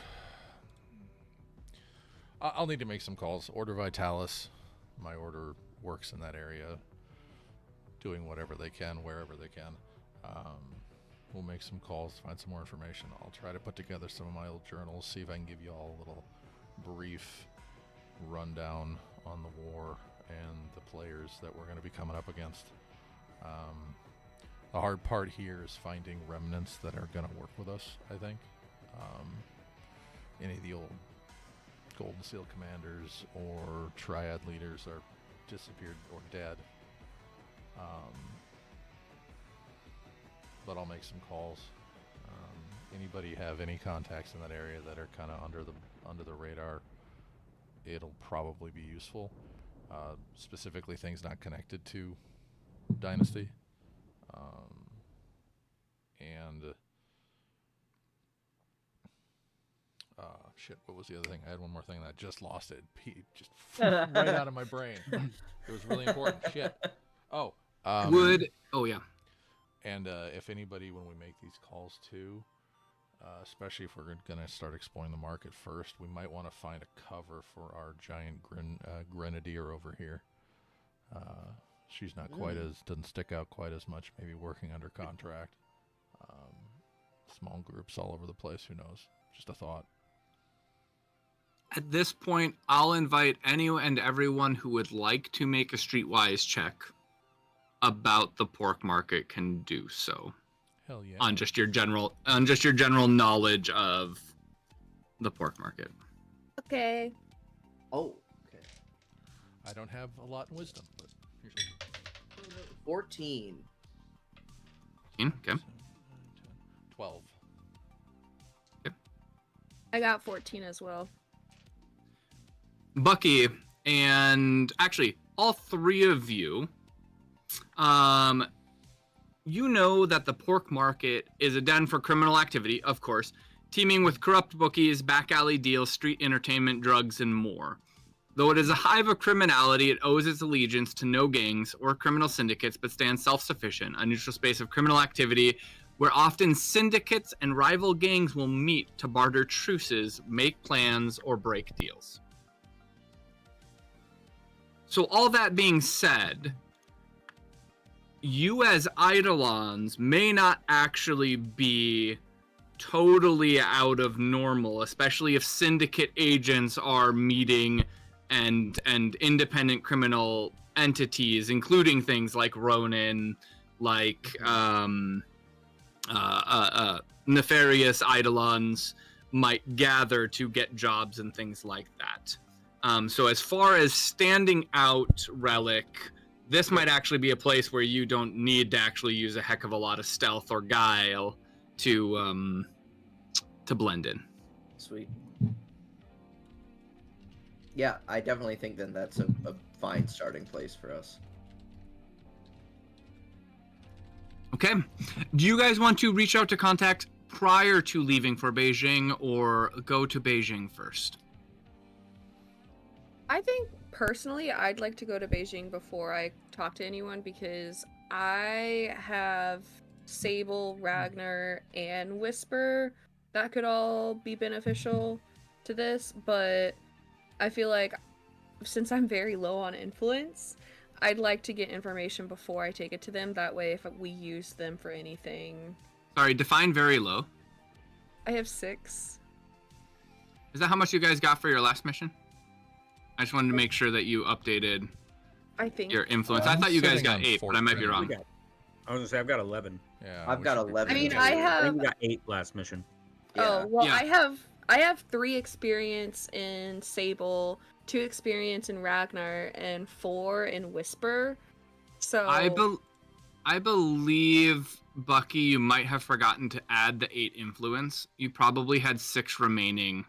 I'll need to make some calls. Order Vitalis. My order works in that area, doing whatever they can, wherever they can. We'll make some calls, find some more information. I'll try to put together some of my old journals, see if I can give you all a little brief rundown on the war and the players that we're going to be coming up against. The hard part here is finding remnants that are going to work with us, I think. Any of the old Golden Seal commanders or Triad leaders are disappeared or dead. But I'll make some calls. Anybody have any contacts in that area that are kind of under the radar? It'll probably be useful. Specifically, things not connected to Dynasty. Shit, what was the other thing? I had one more thing that I just lost it. Just right out of my brain. It was really important. Shit. Oh. Yeah. And if anybody, when we make these calls too, especially if we're going to start exploring the market first, we might want to find a cover for our giant grenadier over here. She's not quite doesn't stick out quite as much, maybe working under contract. Small groups all over the place, who knows? Just a thought. At this point, I'll invite any and everyone who would like to make a streetwise check about the pork market can do so. Hell yeah. On just your general knowledge of the pork market. Okay. Oh, okay. I don't have a lot in wisdom, but here's 14. Okay. 12. I got 14 as well. Bucky, and actually all three of you, you know that the pork market is a den for criminal activity, of course, teeming with corrupt bookies, back alley deals, street entertainment, drugs, and more. Though it is a hive of criminality, it owes its allegiance to no gangs or criminal syndicates, but stands self-sufficient, a neutral space of criminal activity where often syndicates and rival gangs will meet to barter truces, make plans, or break deals. So all that being said, you as Eidolons may not actually be totally out of normal, especially if syndicate agents are meeting and independent criminal entities, including things like Ronin, like nefarious Eidolons might gather to get jobs and things like that. So as far as standing out, Relic, this might actually be a place where you don't need to actually use a heck of a lot of stealth or guile to blend in. Sweet. Yeah, I definitely think then that's a fine starting place for us. Okay. Do you guys want to reach out to contact prior to leaving for Beijing, or go to Beijing first? I think personally I'd like to go to Beijing before I talk to anyone, because I have Sable, Ragnar, and Whisper that could all be beneficial. to this, but I feel like since I'm very low on influence, I'd like to get information before I take it to them. That way, if we use them for anything... Sorry, define very low. I have 6. Is that how much you guys got for your last mission? I just wanted to make sure that you updated I think. your influence. I I'm thought you guys sitting got on 8, but I might be 14. wrong. I was gonna say I've got 11. Yeah, I've we got should be 11. I mean, pretty I good. I think have... we got 8 last mission. Oh, well, Yeah. I have 3 experience in Sable, 2 experience in Ragnar, and 4 in Whisper. So I believe, Bucky, you might have forgotten to add the 8 influence. You probably had 6 remaining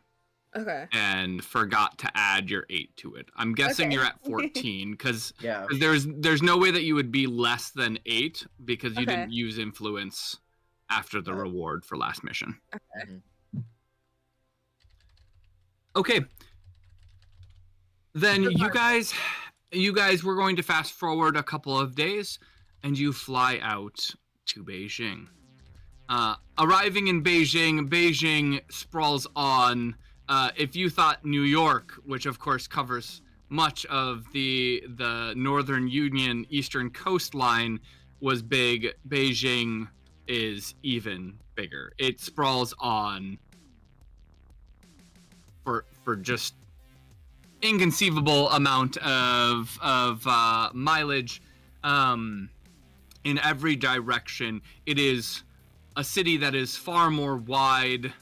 okay. and forgot to add your 8 to it. I'm guessing Okay. you're at 14 because Yeah. there's no way that you would be less than 8 because you Okay. didn't use influence after the reward for last mission. Okay. Then you guys were going to fast forward a couple of days and you fly out to Beijing. Arriving in Beijing, Beijing sprawls on. If you thought New York, which of course covers much of the Northern Union Eastern coastline, was big, Beijing is even bigger. It sprawls on for just inconceivable amount of mileage in every direction. It is a city that is far more wide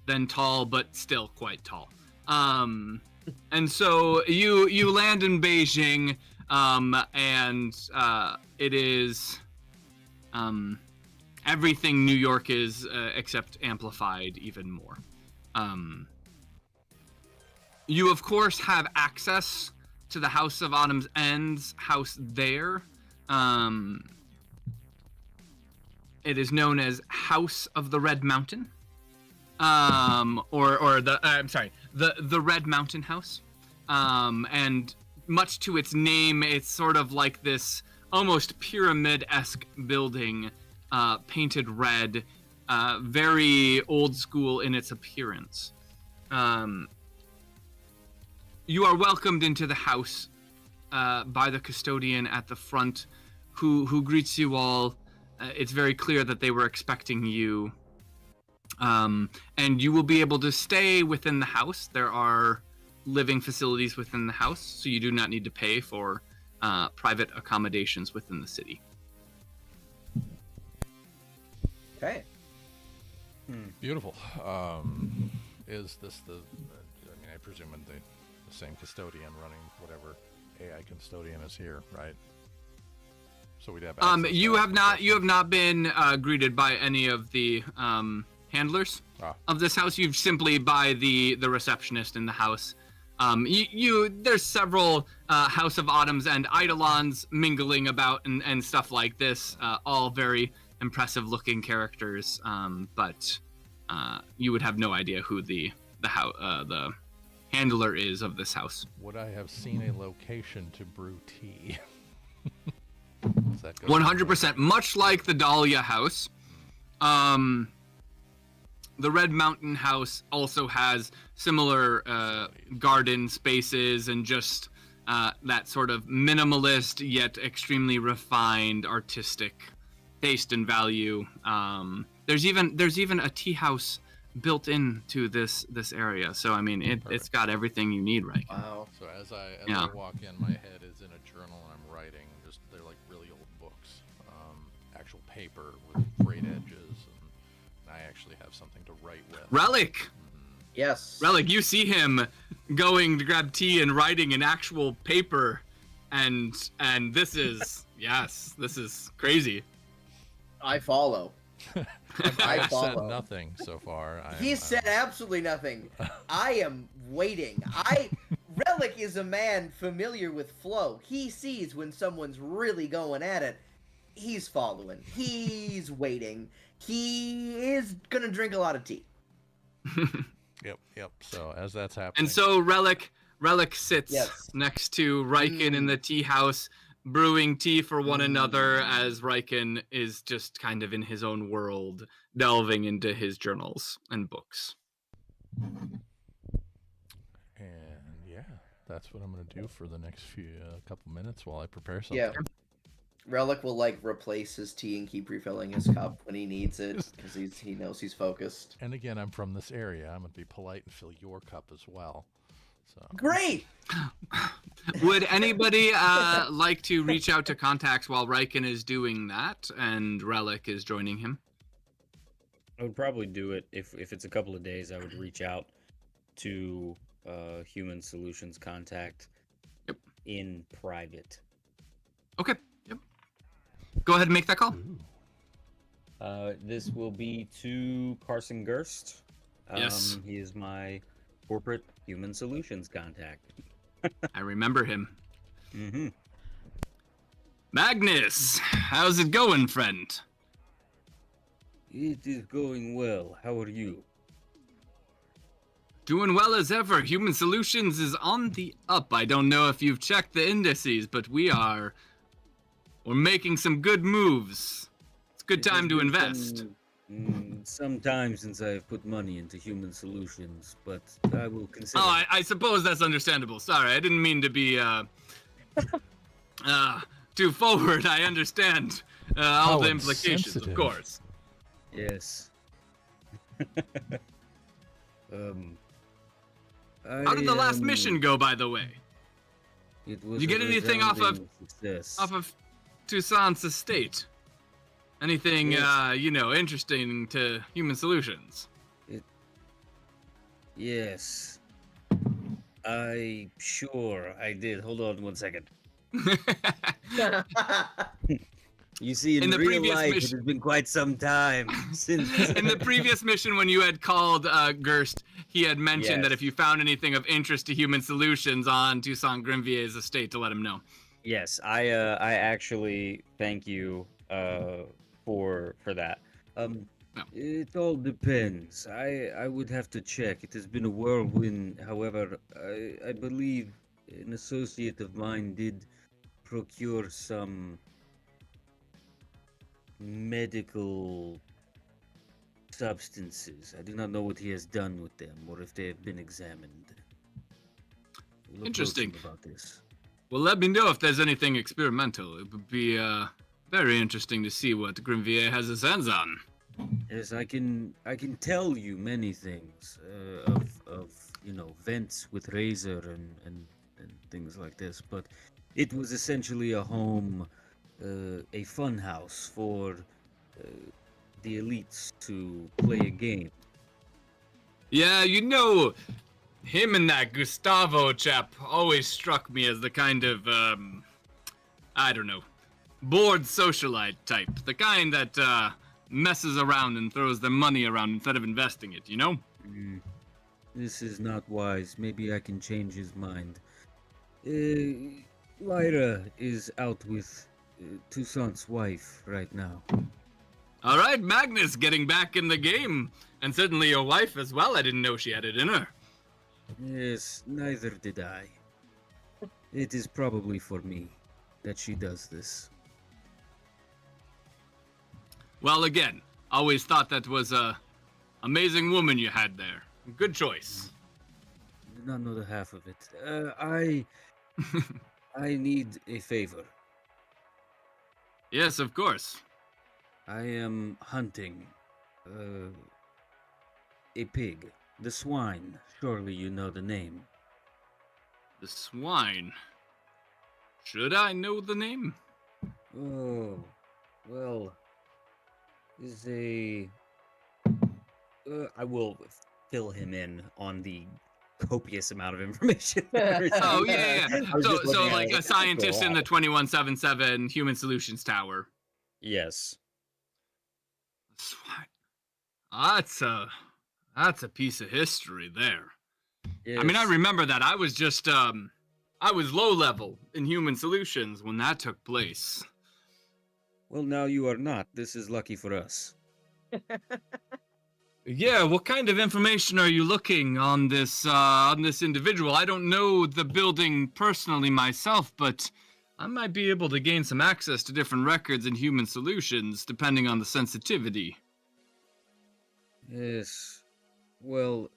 than tall, but still quite tall. And so you land in Beijing, and it is everything New York is, except amplified even more. You, of course, have access to the House of Autumn's End's house there. It is known as House of the Red Mountain. Or the Red Mountain House. And much to its name, it's sort of like this almost pyramid-esque building, painted red, very old school in its appearance. You are welcomed into the house by the custodian at the front, who greets you all. It's very clear that they were expecting you. And you will be able to stay within the house. There are living facilities within the house, so you do not need to pay for private accommodations within the city. Okay. Beautiful. Is this the? I mean, I presume the same custodian running whatever AI custodian is here, right? So we'd have. You have not been greeted by any of the handlers of this house. You've simply by the receptionist in the house. There's several House of Autumn's and Eidolons mingling about and stuff like this, all very impressive looking characters, but you would have no idea who the handler is of this house. Would I have seen a location to brew tea? 100%, much like the Dahlia house. The Red Mountain house also has similar garden spaces and just that sort of minimalist yet extremely refined artistic taste and value. There's even a tea house built into this area, so I mean it's got everything you need, right? Wow. So as I Yeah. walk in, my head is in a journal and I'm writing. Just they're like really old books, actual paper with frayed edges, and I actually have something to write with. Relic, Yes. Relic, you see him going to grab tea and writing in actual paper, and this is this is crazy. I follow. I I've said follow. nothing so far. He said absolutely nothing. I am waiting. Relic is a man familiar with flow. He sees when someone's really going at it. He's following. He's waiting. He is gonna drink a lot of tea. Yep. So as that's happening, And so Relic sits Yes. next to Riken in the tea house, brewing tea for one another as Riken is just kind of in his own world, delving into his journals and books. that's what I'm gonna do for the next few couple minutes while I prepare something. Yeah. Relic will like replace his tea and keep refilling his cup when he needs it because he knows he's focused. And again, I'm from this area. I'm gonna be polite and fill your cup as well. So Great. Would anybody like to reach out to contacts while Riken is doing that and Relic is joining him? I would probably do it if it's a couple of days. I would reach out to Human Solutions contact in private. Okay. Yep. Go ahead and make that call. This will be to Carson Gerst. Yes. He is my corporate Human Solutions contact. I remember him. Mm-hmm. Magnus, how's it going, friend? It is going well. How are you? Doing well as ever. Human Solutions is on the up. I don't know if you've checked the indices, but we're making some good moves. It's a good time to invest. Some time since I've put money into Human Solutions, but I will consider. Oh, I suppose that's understandable. Sorry, I didn't mean to be too forward. I understand all the implications, of course. Yes. How did the last mission go, by the way? It was Did you get anything off of success. Toussaint's estate? Anything, interesting to Human Solutions? Yes. Sure I did. Hold on one second. You see, in the real previous life, mission- it has been quite some time since. In the previous mission, when you had called Gerst, he had mentioned that Yes. if you found anything of interest to Human Solutions on Toussaint Grimvier's estate, to let him know. Yes, I actually thank you for that. It all depends. I would have to check. It has been a whirlwind. However, I believe an associate of mine did procure some medical substances. I do not know what he has done with them or if they have been examined. We'll approach Interesting. him about this. Well, let me know if there's anything experimental. It would be very interesting to see what Grimvier has his hands on. Yes, I can tell you many things of vents with razor and things like this, but it was essentially a home, a fun house for the elites to play a game. Yeah, him and that Gustavo chap always struck me as the kind of, bored socialite type. The kind that messes around and throws their money around instead of investing it, you know? This is not wise. Maybe I can change his mind. Lyra is out with Toussaint's wife right now. All right, Magnus, getting back in the game. And certainly your wife as well. I didn't know she had it in her. Yes, neither did I. It is probably for me that she does this. Well, again, always thought that was a amazing woman you had there. Good choice. I do not know the half of it. I need a favor. Yes, of course. I am hunting a pig. The swine. Surely you know the name. The swine. Should I know the name? Oh, well, is a. I will fill him in on the copious amount of information. Oh, yeah. I was So, just looking at like it. a scientist in the 2177 Human Solutions Tower. Yes. Swine. That's a piece of history there. Yes. I mean, I remember that. I was just, I was low level in Human Solutions when that took place. Well, now you are not. This is lucky for us. Yeah, what kind of information are you looking on this individual? I don't know the building personally myself, but I might be able to gain some access to different records in Human Solutions, depending on the sensitivity. Yes. Well,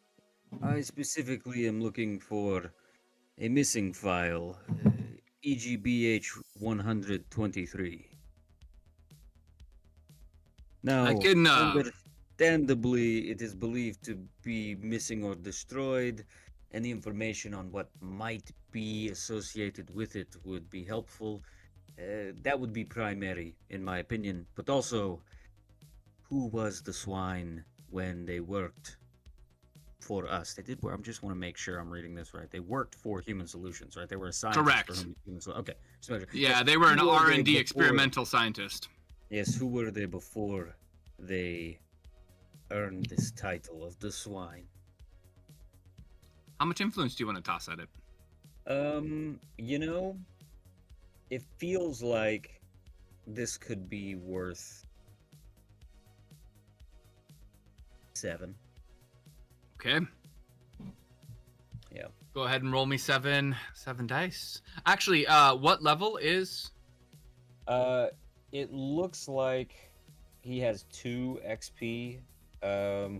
I specifically am looking for a missing file, EGBH 123. Now, I can, understandably, it is believed to be missing or destroyed. Any information on what might be associated with it would be helpful. That would be primary, in my opinion. But also, who was the swine when they worked for us? They did. I just want to make sure I'm reading this right. They worked for Human Solutions, right? They were a scientist Correct. for Human Solutions. Okay. Just make sure. Yeah, Yes, they were an who they R&D before- experimental scientist. Yes, who were they before they earned this title of the swine? How much influence do you want to toss at it? You know, it feels like this could be worth 7. Okay. Yeah. Go ahead and roll me 7 dice. Actually, what level is? It looks like he has 2 XP.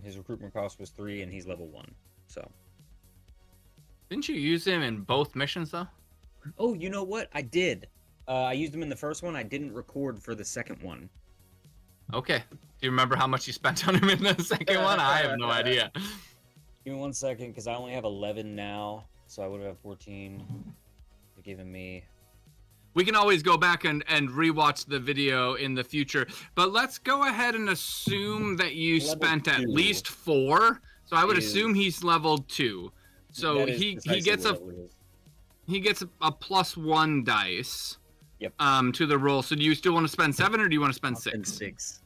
His recruitment cost was 3, and he's level 1. So. Didn't you use him in both missions though? Oh, you know what? I did. I used him in the first one. I didn't record for the second one. Okay. Do you remember how much you spent on him in the second one? I have no idea. Give me 1 second, because I only have 11 now, so I would have 14. They're giving me. We can always go back and rewatch the video in the future, but let's go ahead and assume that you Level spent at 2 least 4. So I would is- assume he's level 2. So That is he precisely gets a what it is. he gets a +1 dice. Yep. To the roll. So do you still want to spend 7 or do you want to spend I'll spend 6? 6.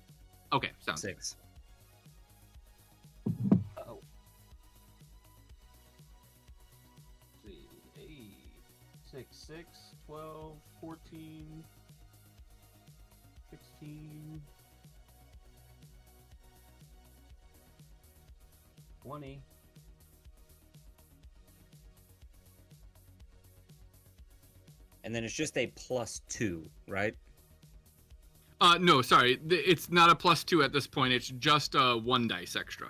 Okay, sounds 6. Oh. 8, 6, 12, 14, 16, 20. And then it's just a +2, right? No, sorry. It's not a +2 at this point. It's just 1 dice extra.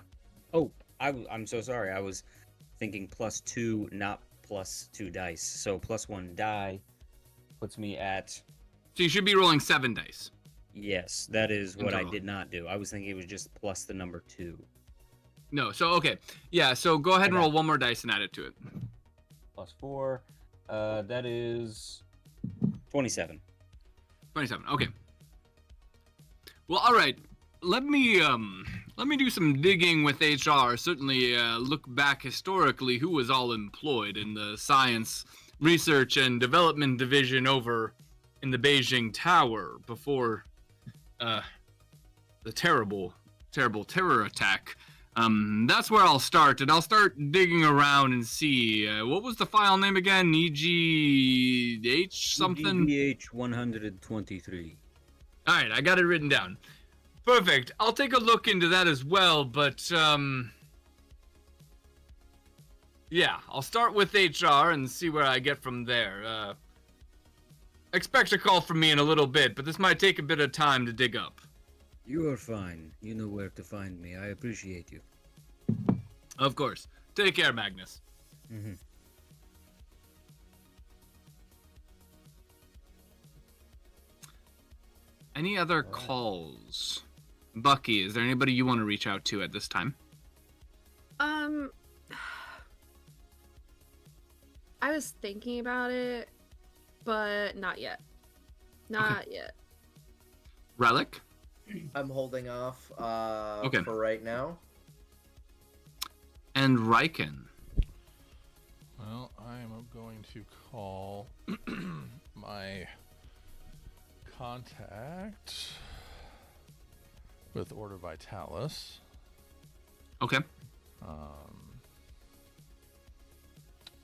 Oh, I'm so sorry. I was thinking +2, not +2 dice. So +1 die puts me at. So you should be rolling 7 dice. Yes, that is In what I total. did not do. I was thinking it was just plus the number 2. No, so okay. Yeah, so go ahead and Okay. roll 1 more dice and add it to it. +4. That is 27. 27. Okay. Well, all right. Let me do some digging with HR. Certainly look back historically who was all employed in the science research and development division over in the Beijing Tower before the terrible terror attack. That's where I'll start, and I'll start digging around and see what was the file name again? EGH something. EGBH 123. All right, I got it written down. Perfect. I'll take a look into that as well, but yeah, I'll start with HR and see where I get from there. Expect a call from me in a little bit, but this might take a bit of time to dig up. You are fine. You know where to find me. I appreciate you. Of course. Take care, Magnus. Mm-hmm. Any other calls? Bucky, is there anybody you want to reach out to at this time? I was thinking about it, but not yet. Not yet. Relic? I'm holding off Okay. for right now. And Riken? Well, I am going to call my contact with Order Vitalis. Okay.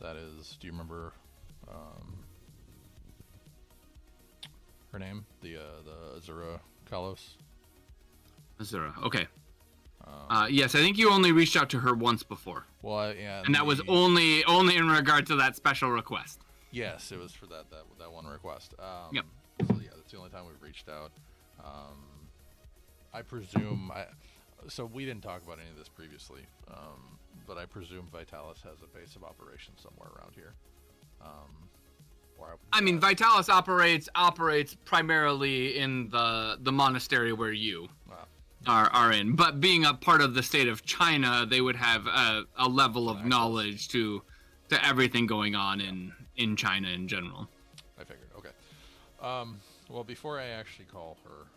That is, do you remember her name? The Azura Kalos? Azura. Okay. Yes, I think you only reached out to her once before. Well, yeah. And that was only in regard to that special request. Yes, it was for that one request. Yep. So yeah, that's the only time we've reached out. I presume so we didn't talk about any of this previously, but I presume Vitalis has a base of operations somewhere around here. Or I mean, Vitalis operates primarily in the monastery where you are in, but being a part of the state of China, they would have a level of knowledge to everything going on in China in general. I figured. Okay. Well, before I actually call her,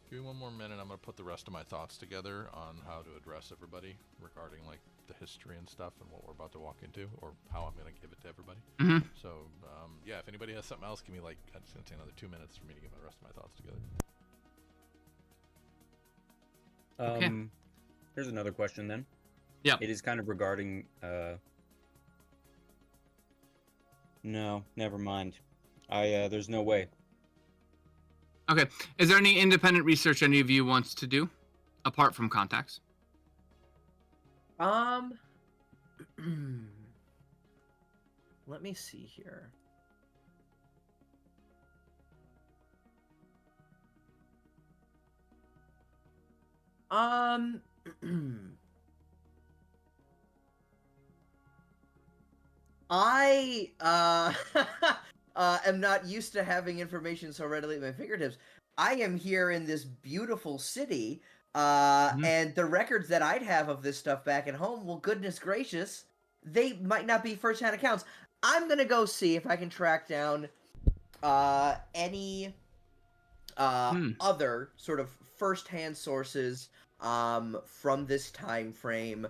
give me one more minute. I'm going to put the rest of my thoughts together on how to address everybody regarding like the history and stuff and what we're about to walk into, or how I'm going to give it to everybody. Mm-hmm. So, yeah, if anybody has something else, give me like, it's going to take another 2 minutes for me to get the rest of my thoughts together. Okay. Here's another question then. Yeah. It is kind of regarding. No, never mind. There's no way. Okay. Is there any independent research any of you wants to do, apart from contacts? Let me see here. I am not used to having information so readily at my fingertips. I am here in this beautiful city, and the records that I'd have of this stuff back at home, well, goodness gracious, they might not be first-hand accounts. I'm gonna go see if I can track down any other sort of first-hand sources from this time frame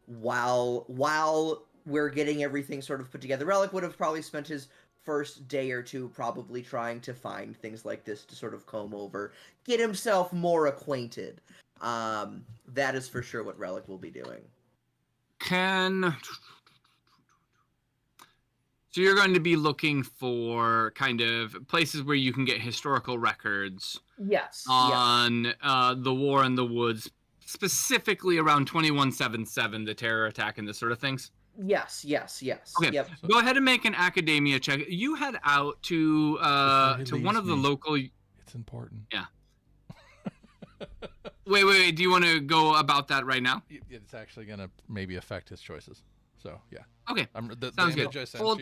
while we're getting everything sort of put together. Relic would have probably spent his first day or two probably trying to find things like this to sort of comb over, get himself more acquainted. That is for sure what Relic will be doing. So you're going to be looking for kind of places where you can get historical records. Yes. On the War in the Woods, specifically around 2177, the terror attack and this sort of things. Yes. Okay. Yep. Go ahead and make an academia check. You head out to one of the local. It's important. Yeah. Wait. Do you want to go about that right now? It's actually going to maybe affect his choices. So, yeah. Okay. The Sounds image good. I sent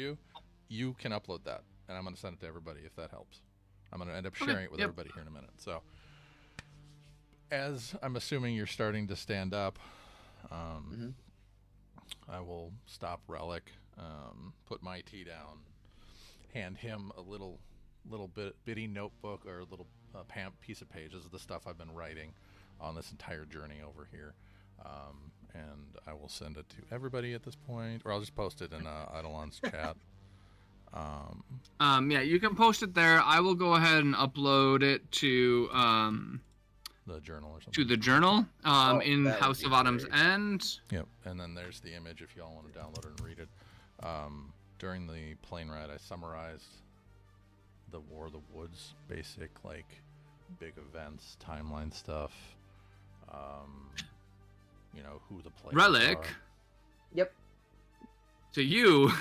you can upload that, and I'm going to send it to everybody if that helps. I'm going to end up sharing it with everybody here in a minute. So, as I'm assuming you're starting to stand up, I will stop Relic, put my tea down, hand him a little bitty notebook or a little piece of pages of the stuff I've been writing on this entire journey over here. And I will send it to everybody at this point, or I'll just post it in Eidolon's chat. Yeah, you can post it there. I will go ahead and upload it to the journal or something. To the journal in House of Autumn's End. Yep, and then there's the image if y'all want to download it and read it. During the plane ride, I summarized the War of the Woods, basic like big events, timeline stuff. You know who the players Relic. are. Yep. To you.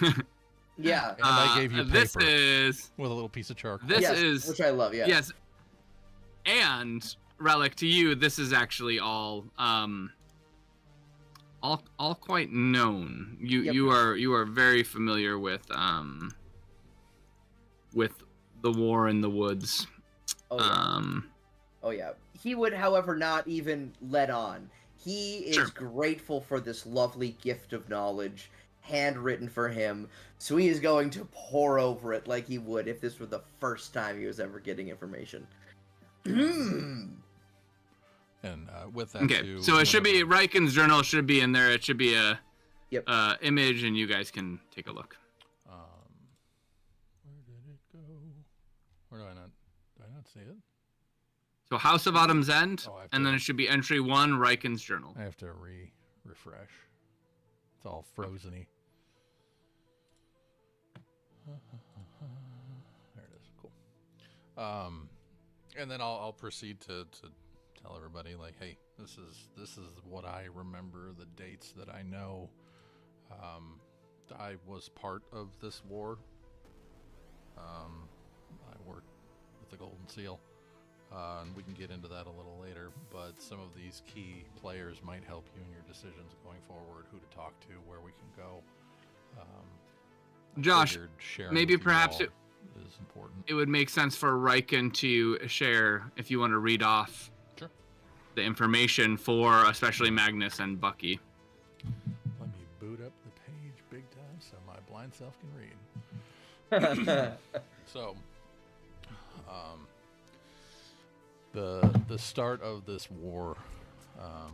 Yeah. And I gave you paper this is with a little piece of charcoal. This yes, is which I love. Yeah. Yes. And Relic, to you, this is actually all quite known. You are very familiar with the War in the Woods. Oh yeah. He would, however, not even let on. He is grateful for this lovely gift of knowledge, handwritten for him, so he is going to pour over it like he would if this were the first time he was ever getting information. And with that, okay, so it should be Riken's journal should be in there. It should be a image, and you guys can take a look. Where did it go? Where do I not see it? So House of Autumn's End, and then it should be entry 1, Riken's journal. I have to refresh. It's all frozen-y. There it is. Cool. And then I'll proceed to tell everybody, like, hey, this is what I remember, the dates that I know. I was part of this war. I worked with the Golden Seal. and we can get into that a little later, but some of these key players might help you in your decisions going forward, who to talk to, where we can go. I Josh, figured sharing maybe with you perhaps all it- is important. It would make sense for Riken to share if you want to read off Sure. the information for especially Magnus and Bucky. Let me boot up the page big time so my blind self can read. So, the start of this war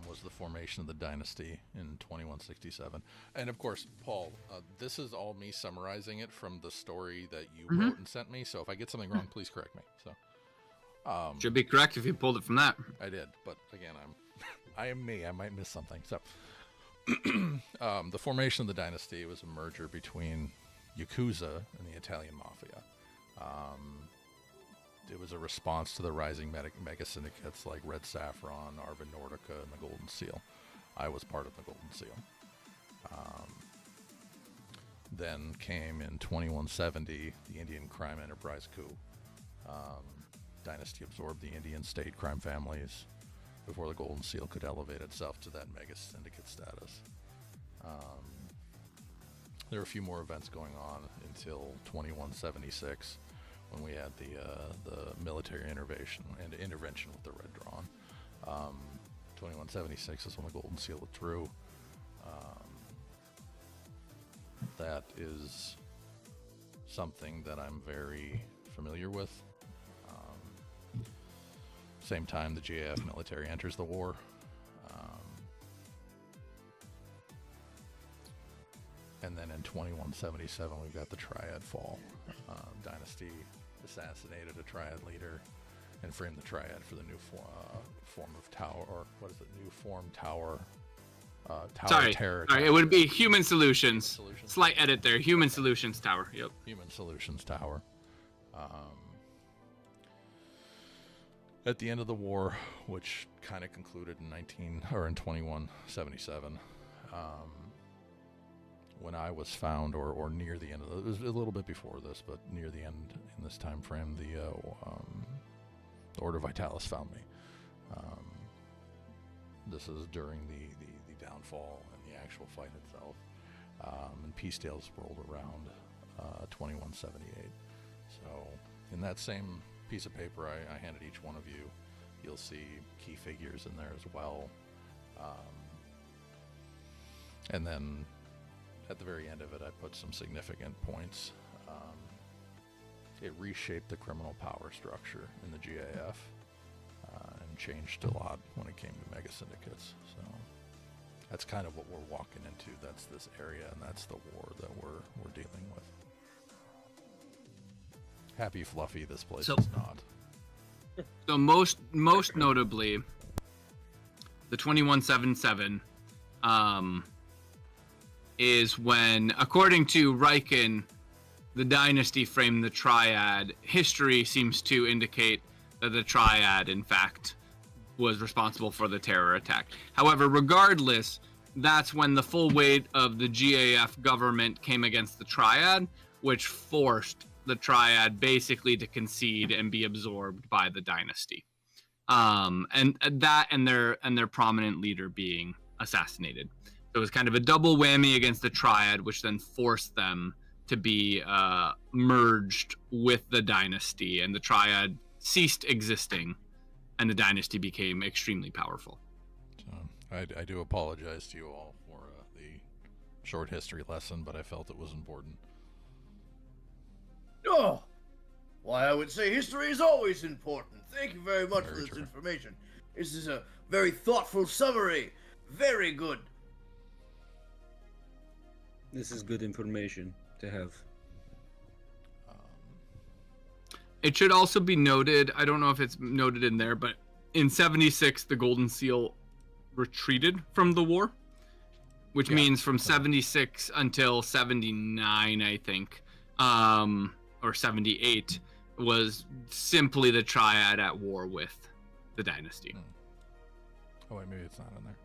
was the formation of the dynasty in 2167, and of course, Paul, this is all me summarizing it from the story that you wrote and sent me. So if I get something wrong, please correct me. So, Should be correct if you pulled it from that. I did, but again, I am me. I might miss something. So, the formation of the dynasty was a merger between Yakuza and the Italian mafia. It was a response to the rising mega syndicates like Red Saffron, Arvin Nordica, and the Golden Seal. I was part of the Golden Seal. Then came in 2170 the Indian crime enterprise coup. Dynasty absorbed the Indian state crime families before the Golden Seal could elevate itself to that mega syndicate status. There were a few more events going on until 2176, when we had the military intervention with the Red Dawn. 2176 is when the Golden Seal withdrew. That is something that I'm very familiar with. Same time, the GAF military enters the war. And then in 2177, we've got the Triad fall. Dynasty assassinated a Triad leader and framed the Triad for the new form of tower, or what is it? New form tower. Tower terror. Sorry, it would be Human Solutions. Solutions. Slight edit there. Human Solutions Tower. Yep. Human Solutions Tower. At the end of the war, which kind of concluded in 2177, when I was found, or near the end of it was a little bit before this, but near the end in this time frame, the Order Vitalis found me. This is during the downfall and the actual fight itself, and peace deals rolled around 2178. So in that same piece of paper I handed each one of you, you'll see key figures in there as well, and then at the very end of it I put some significant points. It reshaped the criminal power structure in the GAF, and changed a lot when it came to mega syndicates. So that's kind of what we're walking into. That's this area, and that's the war that we're dealing with. Happy fluffy, this place is not. So most notably, the 2177 is when, according to Riken, the dynasty framed the Triad. History seems to indicate that the Triad, in fact, was responsible for the terror attack. However, regardless, that's when the full weight of the GAF government came against the Triad, which forced the Triad basically to concede and be absorbed by the dynasty. And their prominent leader being assassinated. So it was kind of a double whammy against the Triad, which then forced them to be merged with the dynasty, and the Triad ceased existing, and the dynasty became extremely powerful. So I do apologize to you all for the short history lesson, but I felt it was important. Oh, why, I would say history is always important. Thank you very much for this true. information. This is a very thoughtful summary. Very good. This is good information to have. It should also be noted, I don't know if it's noted in there, but in 76, the Golden Seal retreated from the war, which means from 76 until 79, I think, or 78, was simply the Triad at war with the dynasty. Oh wait, maybe it's not in there.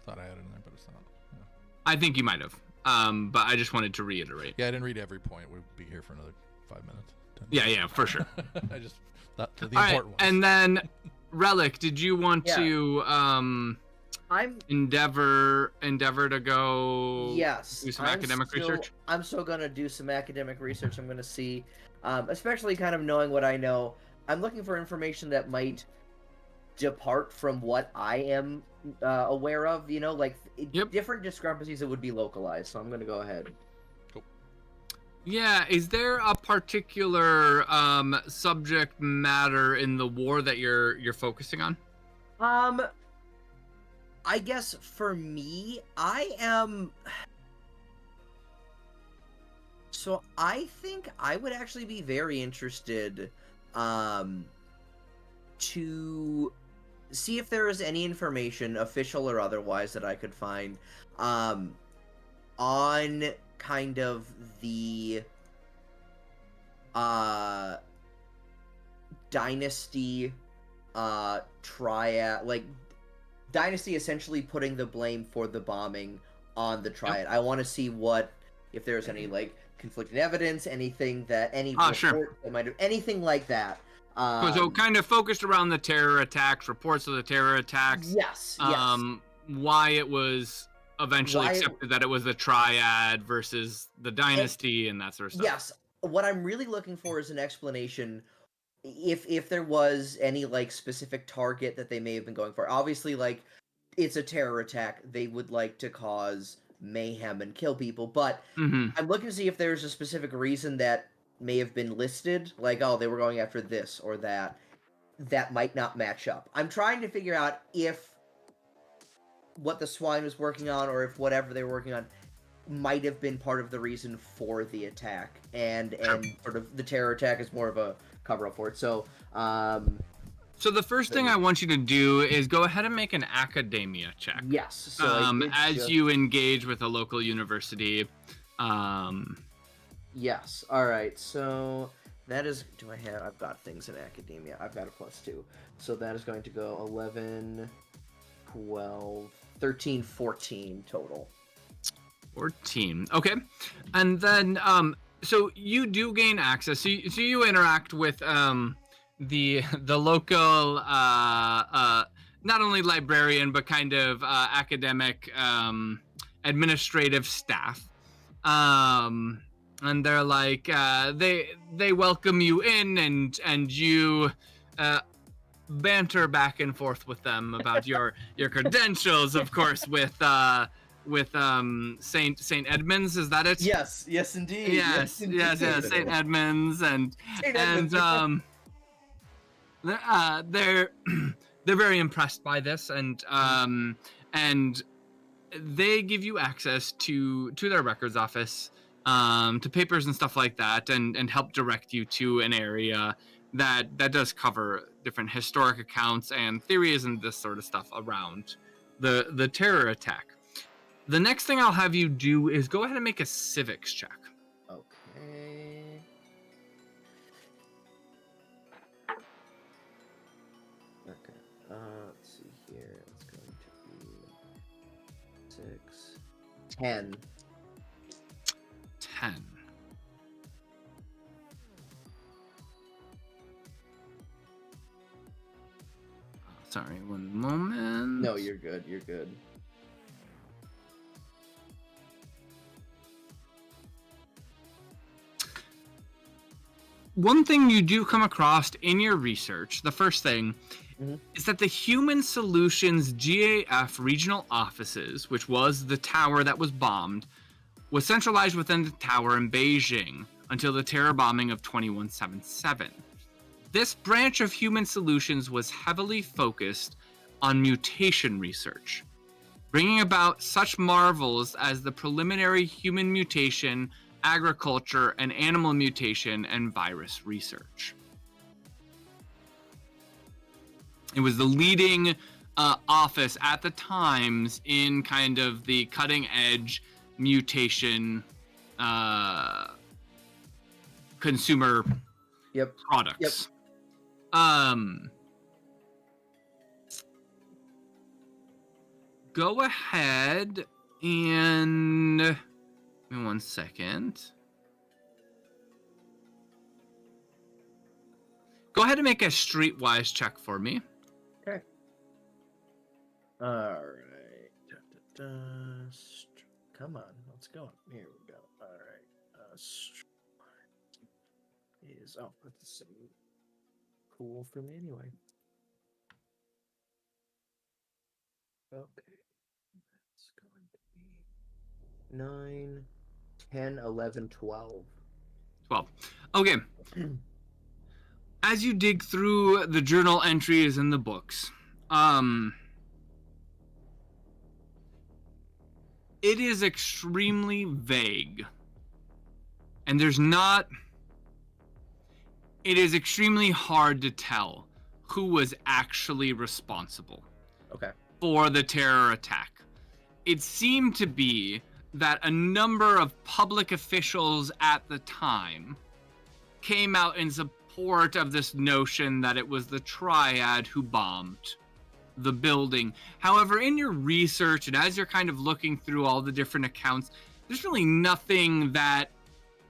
Thought I had it in there, but it's not. Yeah. I think you might have, but I just wanted to reiterate. Yeah, I didn't read every point. We'd be here for another 5 minutes. 10 Yeah, for sure. I just thought the All right, important ones. and then Relic, did you want Yeah. to I'm endeavor to go yes. do some I'm academic still- research? I'm still gonna do some academic research. I'm gonna see, especially kind of knowing what I know. I'm looking for information that might depart from what I am aware of. You know, like Yep. different discrepancies that would be localized. So I'm gonna go ahead. Yeah, is there a particular subject matter in the war that you're focusing on? I guess for me, I am. So I think I would actually be very interested to see if there is any information, official or otherwise, that I could find on kind of the dynasty triad, like dynasty essentially putting the blame for the bombing on the triad. I want to see if there's any like conflicting evidence, anything that any report Sure. that might have anything like that. So kind of focused around the terror attacks, reports of the terror attacks. Yes. Why it was eventually Why it- accepted that it was the triad versus the dynasty and that sort of stuff. Yes. What I'm really looking for is an explanation if there was any like specific target that they may have been going for. Obviously, like it's a terror attack, they would like to cause mayhem and kill people, but Mm-hmm. I'm looking to see if there's a specific reason that may have been listed, like, oh, they were going after this or that might not match up. I'm trying to figure out if what the swine was working on, or if whatever they were working on might have been part of the reason for the attack, and sort of the terror attack is more of a cover up for it. So So the first thing I want you to do is go ahead and make an academia check. yes, so I did As just- you engage with a local university. Yes. All right. So that is. I've got things in academia. I've got a +2. So that is going to go 11, 12, 13, 14 total. 14. Okay. And then so you do gain access. So you interact with the local not only librarian but kind of academic administrative staff. And they're like they welcome you in, and you banter back and forth with them about your credentials, of course, with Saint Edmunds. Is that it? Yes. Yes, indeed. Yes. Saint Edmunds, and Saint Edmunds. they're very impressed by this, and they give you access to their records office, to papers and stuff like that, and help direct you to an area that does cover different historic accounts and theories and this sort of stuff around the terror attack. The next thing I'll have you do is go ahead and make a civics check. Okay. Okay. Let's see here. It's going to be 6, 10. 10. Sorry, one moment. No, you're good. You're good. One thing you do come across in your research, the first thing, Mhm. is that the Human Solutions GAF regional offices, which was the tower that was bombed, was centralized within the tower in Beijing until the terror bombing of 2177. This branch of Human Solutions was heavily focused on mutation research, bringing about such marvels as the preliminary human mutation, agriculture, and animal mutation, and virus research. It was the leading office at the times in kind of the cutting edge mutation consumer products. Go ahead and give me one second. Go ahead and make a streetwise check for me. Okay. All right. Come on, let's go. Here we go. All right. Is that's cool for me anyway. Okay. That's going to be 9, 10, 11, 12. 12. Okay. As you dig through the journal entries and the books, it is extremely vague. And it is extremely hard to tell who was actually responsible for the terror attack. It seemed to be that a number of public officials at the time came out in support of this notion that it was the Triad who bombed the building. However, in your research and as you're kind of looking through all the different accounts, there's really nothing that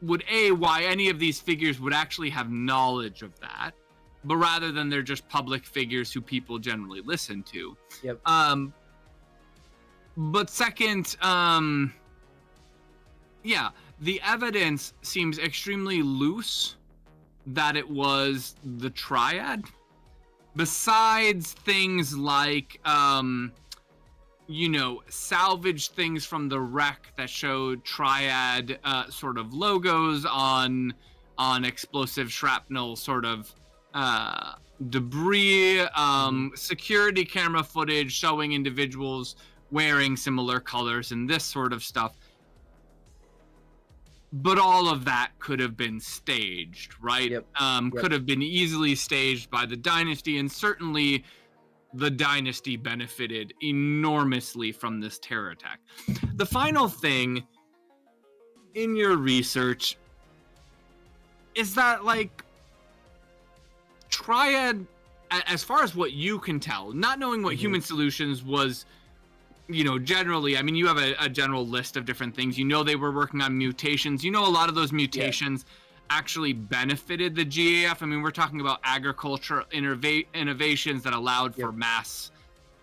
would why any of these figures would actually have knowledge of that, but rather than they're just public figures who people generally listen to. Yep. But second, the evidence seems extremely loose that it was the Triad. Besides things like, salvaged things from the wreck that showed Triad sort of logos on explosive shrapnel sort of debris, security camera footage showing individuals wearing similar colors and this sort of stuff. But all of that could have been staged, right? Yep. Could have been easily staged by the Dynasty, and certainly the Dynasty benefited enormously from this terror attack. The final thing in your research is that, Triad, as far as what you can tell, not knowing what Human Solutions was, generally, I mean, you have a general list of different things. They were working on mutations. A lot of those mutations actually benefited the GAF. I mean, we're talking about agricultural innovations that allowed for mass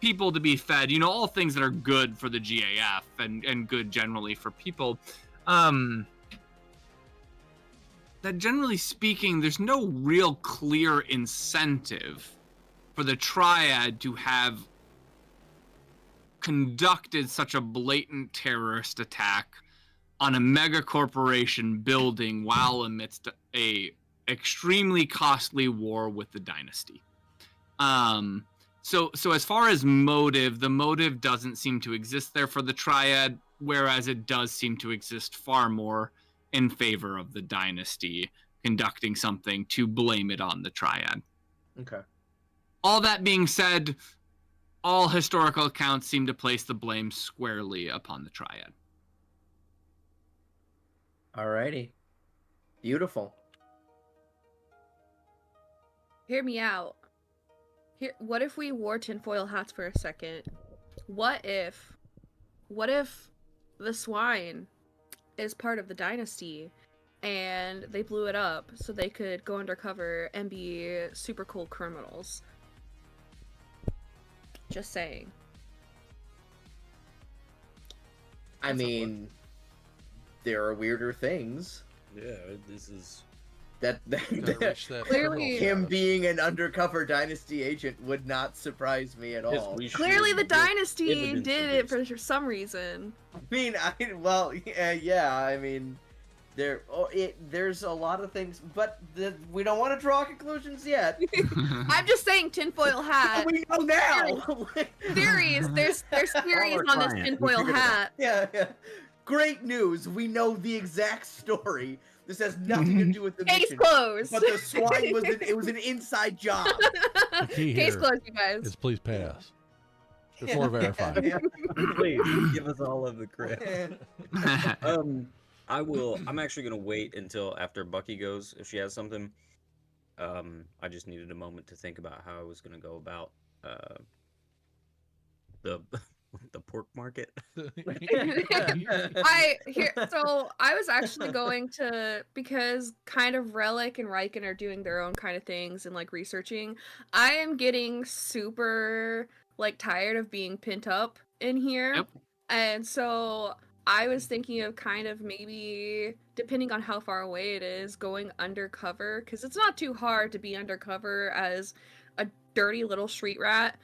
people to be fed, all things that are good for the GAF and good generally for people. That generally speaking, there's no real clear incentive for the Triad to have conducted such a blatant terrorist attack on a mega corporation building while amidst a extremely costly war with the Dynasty. So as far as motive, the motive doesn't seem to exist there for the Triad, whereas it does seem to exist far more in favor of the Dynasty conducting something to blame it on the Triad. Okay. All that being said, all historical accounts seem to place the blame squarely upon the Triad. Alrighty. Beautiful. Hear me out. What if we wore tinfoil hats for a second? What if the swine is part of the Dynasty and they blew it up so they could go undercover and be super cool criminals? Just saying. I mean, there are weirder things. Yeah, this is... Gotta reach that Clearly- kernel. Him being an undercover Dynasty agent would not surprise me at all. Clearly the Dynasty evidence did of it this. for some reason. I mean, I mean, there's a lot of things, but we don't want to draw conclusions yet. I'm just saying tinfoil hat. We know now. Theories. There's theories on this tinfoil hat. Yeah. Great news. We know the exact story. This has nothing to do with the Case mission. closed. But the swine was an inside job. The key Case here closed, you guys. is please pass before verifying. Yeah. Please give us all of the credit. I'm actually gonna wait until after Bucky goes if she has something. I just needed a moment to think about how I was gonna go about the The pork market. So I was actually going to, because kind of Relic and Riken are doing their own kind of things and like researching. I am getting super like tired of being pent up in here. Yep. And so I was thinking of kind of maybe, depending on how far away it is, going undercover, because it's not too hard to be undercover as a dirty little street rat.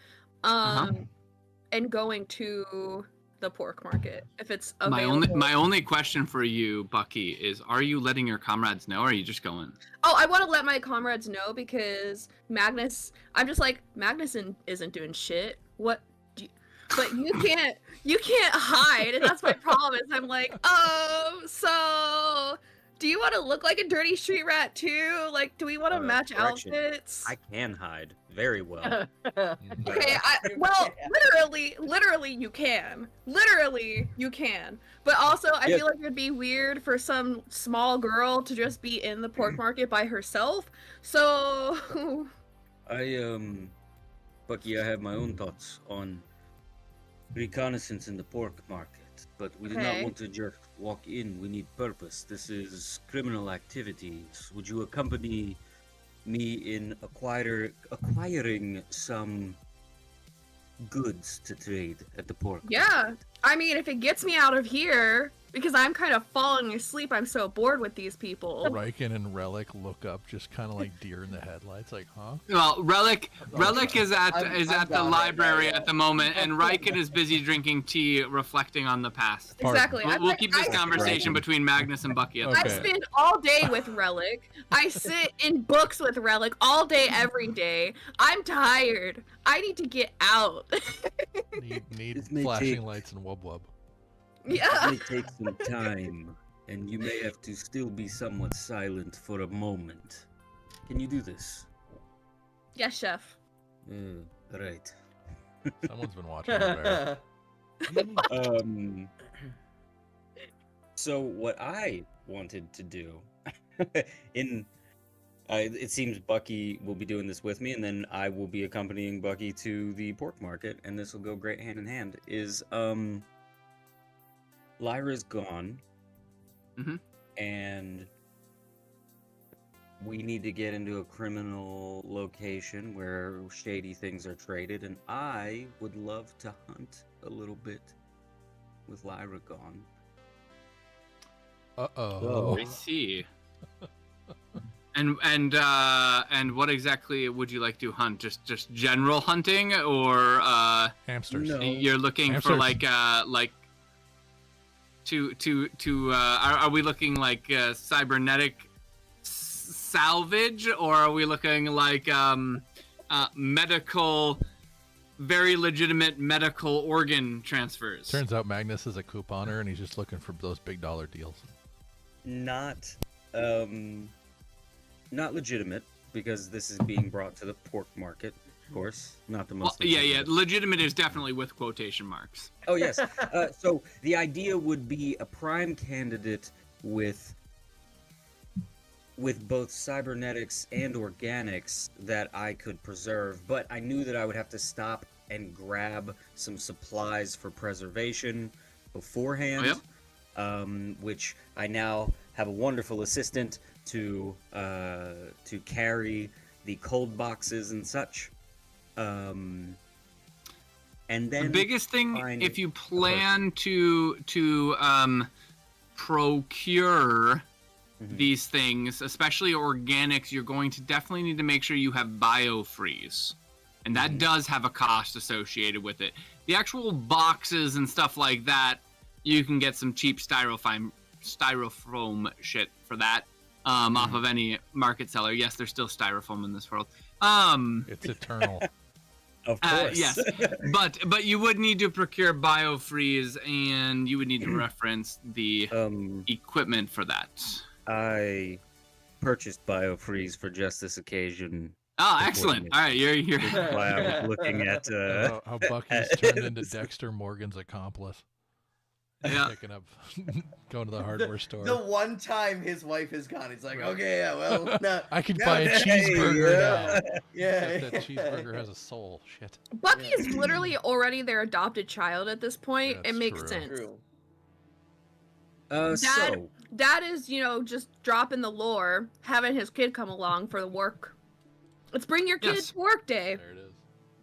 And going to the pork market if it's available. My only question for you, Bucky, is: are you letting your comrades know, or are you just going? Oh, I want to let my comrades know because Magnus. I'm just like Magnus isn't doing shit. What? But you can't hide, and that's my problem. Is I'm like, so do you want to look like a dirty street rat too? Like, do we want to match correction. outfits? I can hide very well. Okay, literally you can. Literally you can. But also I feel like it'd be weird for some small girl to just be in the pork market by herself. So Bucky, I have my own thoughts on reconnaissance in the pork market, but we do not Okay. want to just walk in. We need purpose. This is criminal activities. Would you accompany me in acquiring some goods to trade at the pork? yeah. I mean, if it gets me out of here, because I'm kind of falling asleep, I'm so bored with these people. Riken and Relic look up, just kind of like deer in the headlights, like, huh? Well, Relic is at I'm the gone right now, library yeah. at the moment, and Riken is busy drinking tea, reflecting on the past. Exactly. We'll keep this conversation between Magnus and Bucky. At the Okay. I spend all day with Relic. I sit in books with Relic all day, every day. I'm tired. I need to get out. Need This may flashing take- lights and wub wub. Yeah. It may take some time, and you may have to still be somewhat silent for a moment. Can you do this? Yes, chef. Right. Someone's been watching over there. So what I wanted to do, it seems Bucky will be doing this with me, and then I will be accompanying Bucky to the pork market, and this will go great hand in hand. Is Lyra's gone, and we need to get into a criminal location where shady things are traded, and I would love to hunt a little bit with Lyra gone. Uh-oh. I see. And what exactly would you like to hunt? Just general hunting, or Hamsters. No. you're looking for Hamsters. are we looking like cybernetic salvage, or are we looking like medical, very legitimate medical organ transfers? Turns out Magnus is a couponer, and he's just looking for those big dollar deals. Not legitimate, because this is being brought to the pork market, of course. Not the Well, most. yeah, legitimate. legitimate is definitely with quotation marks. Oh yes. So the idea would be a prime candidate with both cybernetics and organics that I could preserve, but I knew that I would have to stop and grab some supplies for preservation beforehand, which I now have a wonderful assistant to carry the cold boxes and such. And then The biggest thing, find if you a plan to procure these things, especially organics, you're going to definitely need to make sure you have biofreeze, and that does have a cost associated with it. The actual boxes and stuff like that, you can get some cheap styrofoam shit for that off of any market seller. Yes, there's still styrofoam in this world. It's eternal. Of course. Yes, but you would need to procure biofreeze, and you would need to reference the equipment for that. I purchased biofreeze for just this occasion. Oh, excellent! All right, you're. That's why I was looking at. How Bucky's turned into Dexter Morgan's accomplice. Yeah. Picking up, going to the hardware store. The one time his wife is gone, he's like, okay, yeah, well, no, I can no, buy a no, cheeseburger now. Yeah. Except that cheeseburger has a soul. Shit. Bucky is literally already their adopted child at this point. That's It makes true. sense. True. So Dad is, just dropping the lore, having his kid come along for the work. Let's bring your kid Yes. to work day. There it is.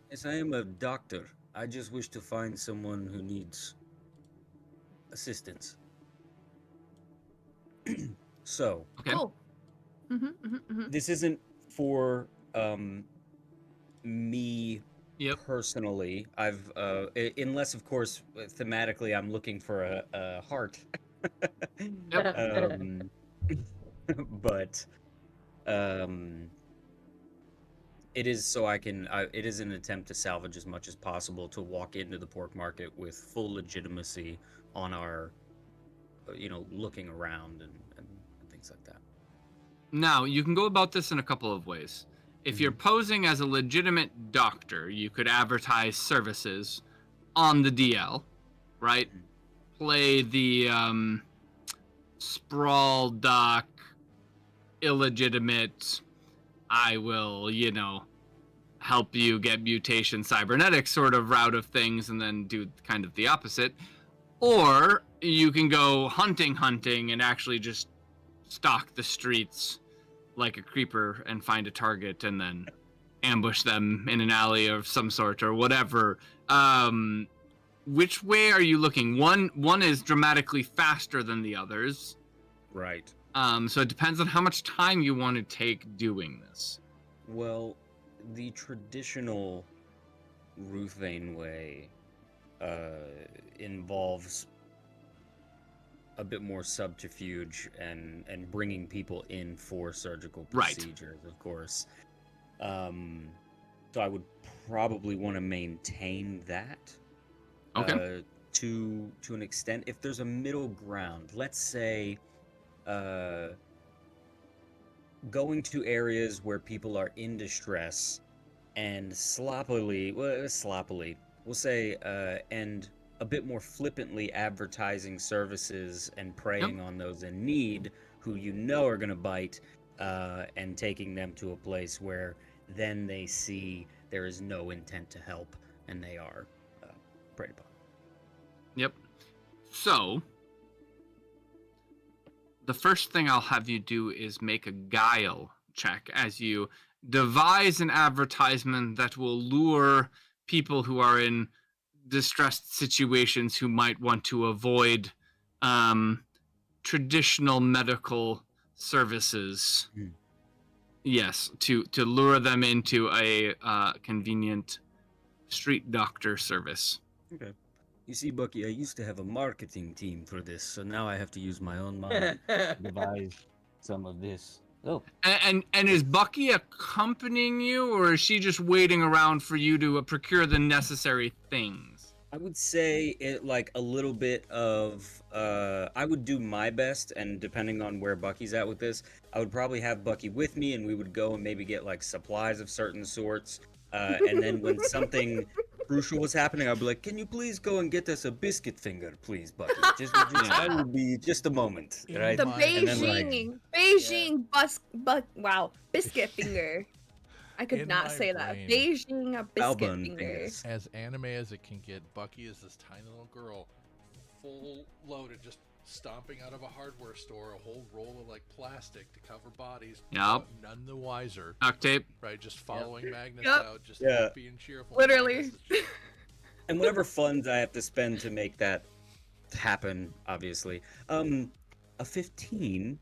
yes, I am a doctor. I just wish to find someone who needs assistance. So Okay. Cool. this isn't for me Yep. personally. I've unless of course thematically I'm looking for a heart. um, but it is so I can. It is an attempt to salvage as much as possible to walk into the pork market with full legitimacy on our, looking around and things like that. Now, you can go about this in a couple of ways. If you're posing as a legitimate doctor, you could advertise services on the DL, right? Play the sprawl doc, illegitimate, I will, help you get mutation cybernetic sort of route of things and then do kind of the opposite. Or you can go hunting and actually just stalk the streets like a creeper and find a target and then ambush them in an alley of some sort or whatever. Which way are you looking? One is dramatically faster than the others. Right. So it depends on how much time you want to take doing this. Well, the traditional Ruthven way involves a bit more subterfuge and bringing people in for surgical Right. procedures, of course. So I would probably want to maintain that. Okay. To an extent, if there's a middle ground, let's say, going to areas where people are in distress and sloppily, we'll say, and a bit more flippantly advertising services and preying on those in need who are going to bite, and taking them to a place where then they see there is no intent to help and they are preyed upon. Yep. So, the first thing I'll have you do is make a guile check as you devise an advertisement that will lure people who are in distressed situations who might want to avoid traditional medical services. Yes, to lure them into a convenient street doctor service. Okay. You see, Bucky, I used to have a marketing team for this, so now I have to use my own mind to devise some of this. Oh. And is Bucky accompanying you, or is she just waiting around for you to procure the necessary things? I would say it like a little bit of I would do my best, and depending on where Bucky's at with this, I would probably have Bucky with me and we would go and maybe get like supplies of certain sorts, and then when something crucial was happening, I'd be like, can you please go and get us a biscuit finger, please, Bucky? Just that would be just a moment, right? The And then, like, biscuit finger. I could In not my say that. brain, Beijing a biscuit Albon finger. fingers. As anime as it can get, Bucky is this tiny little girl, full loaded, just stomping out of a hardware store, a whole roll of like plastic to cover bodies. Yep. None the wiser. Duct tape. Right, just following Magnus Yep. out, just Yeah. happy and cheerful. Literally. Magnus is just- And whatever funds I have to spend to make that happen, obviously. A 15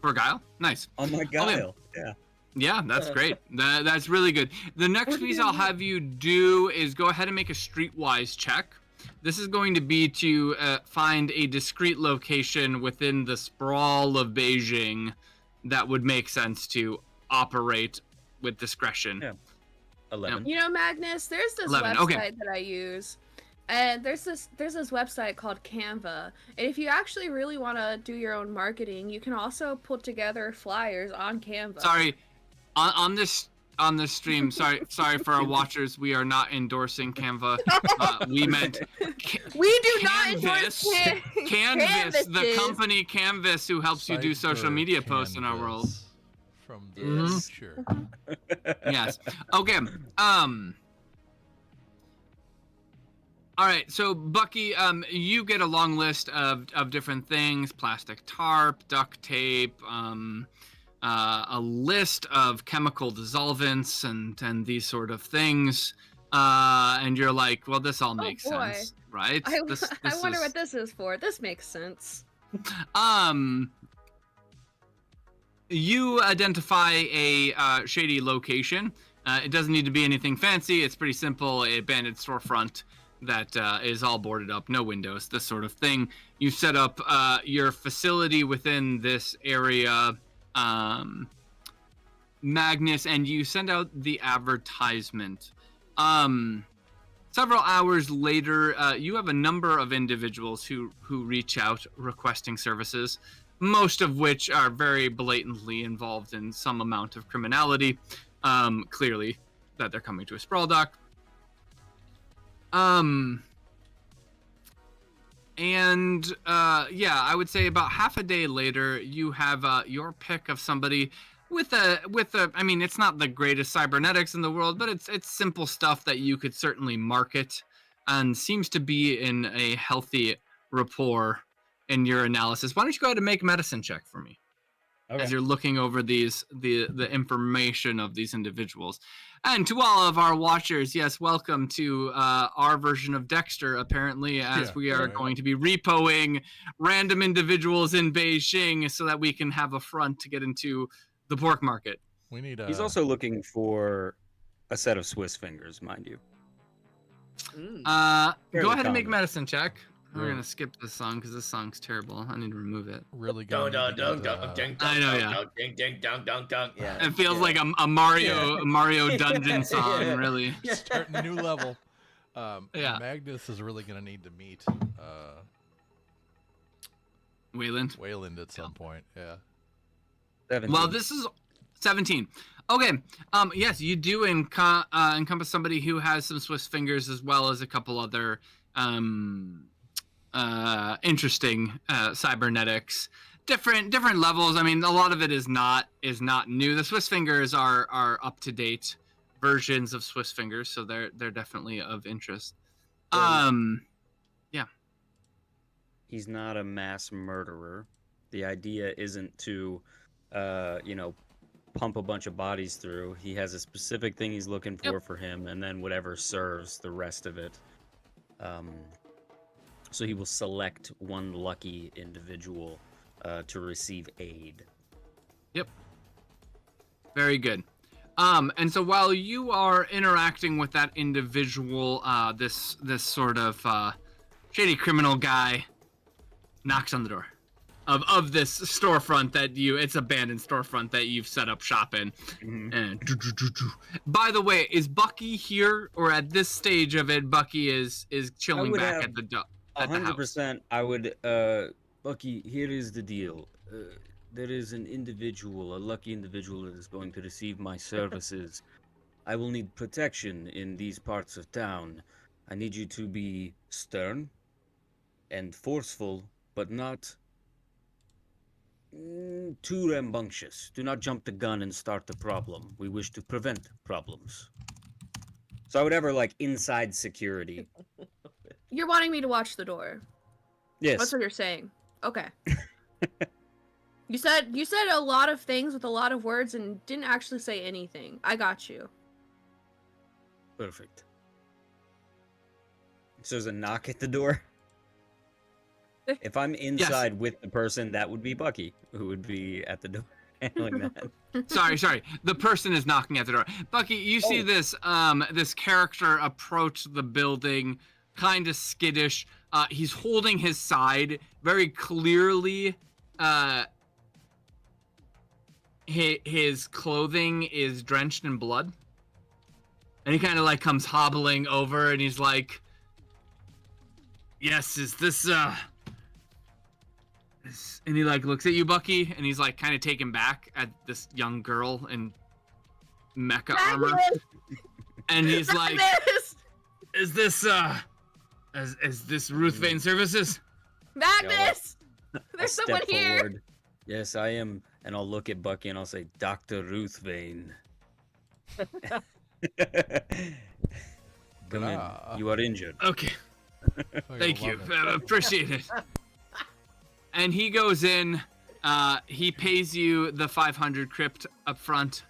For guile? Nice. on my guile. Yeah. Yeah, that's great. That's really good. The next piece I'll have you do is go ahead and make a streetwise check. This is going to be to find a discrete location within the sprawl of Beijing that would make sense to operate with discretion. Yeah. 11. Magnus, there's this 11, website okay. that I use. And there's this website called Canva. And if you actually really want to do your own marketing, you can also put together flyers on Canva. Sorry, on this on the stream. Sorry for our watchers. We are not endorsing Canva. We meant We do not Canvas. endorse Canvas, the canvases. company Canvas, who helps you do social Cyber media posts in our world. canvas from the Mhm. future. Yes. Okay. All right. So Bucky, you get a long list of different things: plastic tarp, duct tape, a list of chemical dissolvents, and these sort of things. And you're like, well, this all makes boy. sense, right? I This wonder is- what this is for. This makes sense. You identify a shady location. It doesn't need to be anything fancy. It's pretty simple. A abandoned storefront that is all boarded up, no windows, this sort of thing. You set up your facility within this area, Magnus, and you send out the advertisement. Several hours later, you have a number of individuals who reach out requesting services, most of which are very blatantly involved in some amount of criminality. Clearly that they're coming to a sprawl dock. I would say about half a day later, you have your pick of somebody with a. I mean, it's not the greatest cybernetics in the world, but it's simple stuff that you could certainly market, and seems to be in a healthy rapport in your analysis. Why don't you go ahead and make a medicine check for me? As you're looking over the information of these individuals. And to all of our watchers, yes, welcome to our version of Dexter, apparently, as we are going to be repoing random individuals in Beijing so that we can have a front to get into the pork market. We need He's also looking for a set of Swiss fingers, mind you. Go Fairly ahead and make a common. medicine check. We're Really? going to skip this song because this song's terrible. I need to remove it. really Dun good. dun dun dun dun I know, dun yeah. dun ding ding dun dun dun. Yeah. It feels Yeah. like a Mario dungeon song, Yeah. really. Starting a new level. Yeah. Magnus is really going to need to meet Wayland. Wayland at some point. Yeah. 17. Well, this is 17. Okay. Yes, you do encompass somebody who has some Swiss fingers as well as a couple other interesting cybernetics. Different levels. I mean, a lot of it is not new. The Swiss fingers are up to date versions of Swiss fingers, so they're definitely of interest. He's not a mass murderer. The idea isn't to, pump a bunch of bodies through. He has a specific thing he's looking for him, and then whatever serves the rest of it. So he will select one lucky individual to receive aid. Yep. Very good. And so while you are interacting with that individual, this sort of shady criminal guy knocks on the door of this storefront it's abandoned storefront that you've set up shop in. And by the way, is Bucky here, or at this stage of it, Bucky is chilling would back have at the house? 100%. I would, Bucky, here is the deal. There is an individual, a lucky individual that is going to receive my services. I will need protection in these parts of town. I need you to be stern and forceful, but not too rambunctious. Do not jump the gun and start the problem. We wish to prevent problems. So I would ever inside security. You're wanting me to watch the door. Yes. That's what you're saying. Okay. You said a lot of things with a lot of words and didn't actually say anything. I got you. Perfect. So there's a knock at the door. If I'm inside with the person, that would be Bucky, who would be at the door handling that. Sorry. The person is knocking at the door. Bucky, you see this character approach the building, kind of skittish. He's holding his side very clearly. His clothing is drenched in blood, and he kind of comes hobbling over, and he's like, "Yes, is this And he looks at you, Bucky, and he's kind of taken back at this young girl, and mecha armor, Magnus! and he's like, Magnus! "Is this is this Ruth Vane Services?" Magnus! I'll There's step someone here. forward. Yes, I am, and I'll look at Bucky and I'll say, Dr. Ruth Vane. Come in. You are injured. Okay, Fucking thank you, love it. appreciate it. And he goes in. He pays you the 500 crypt up front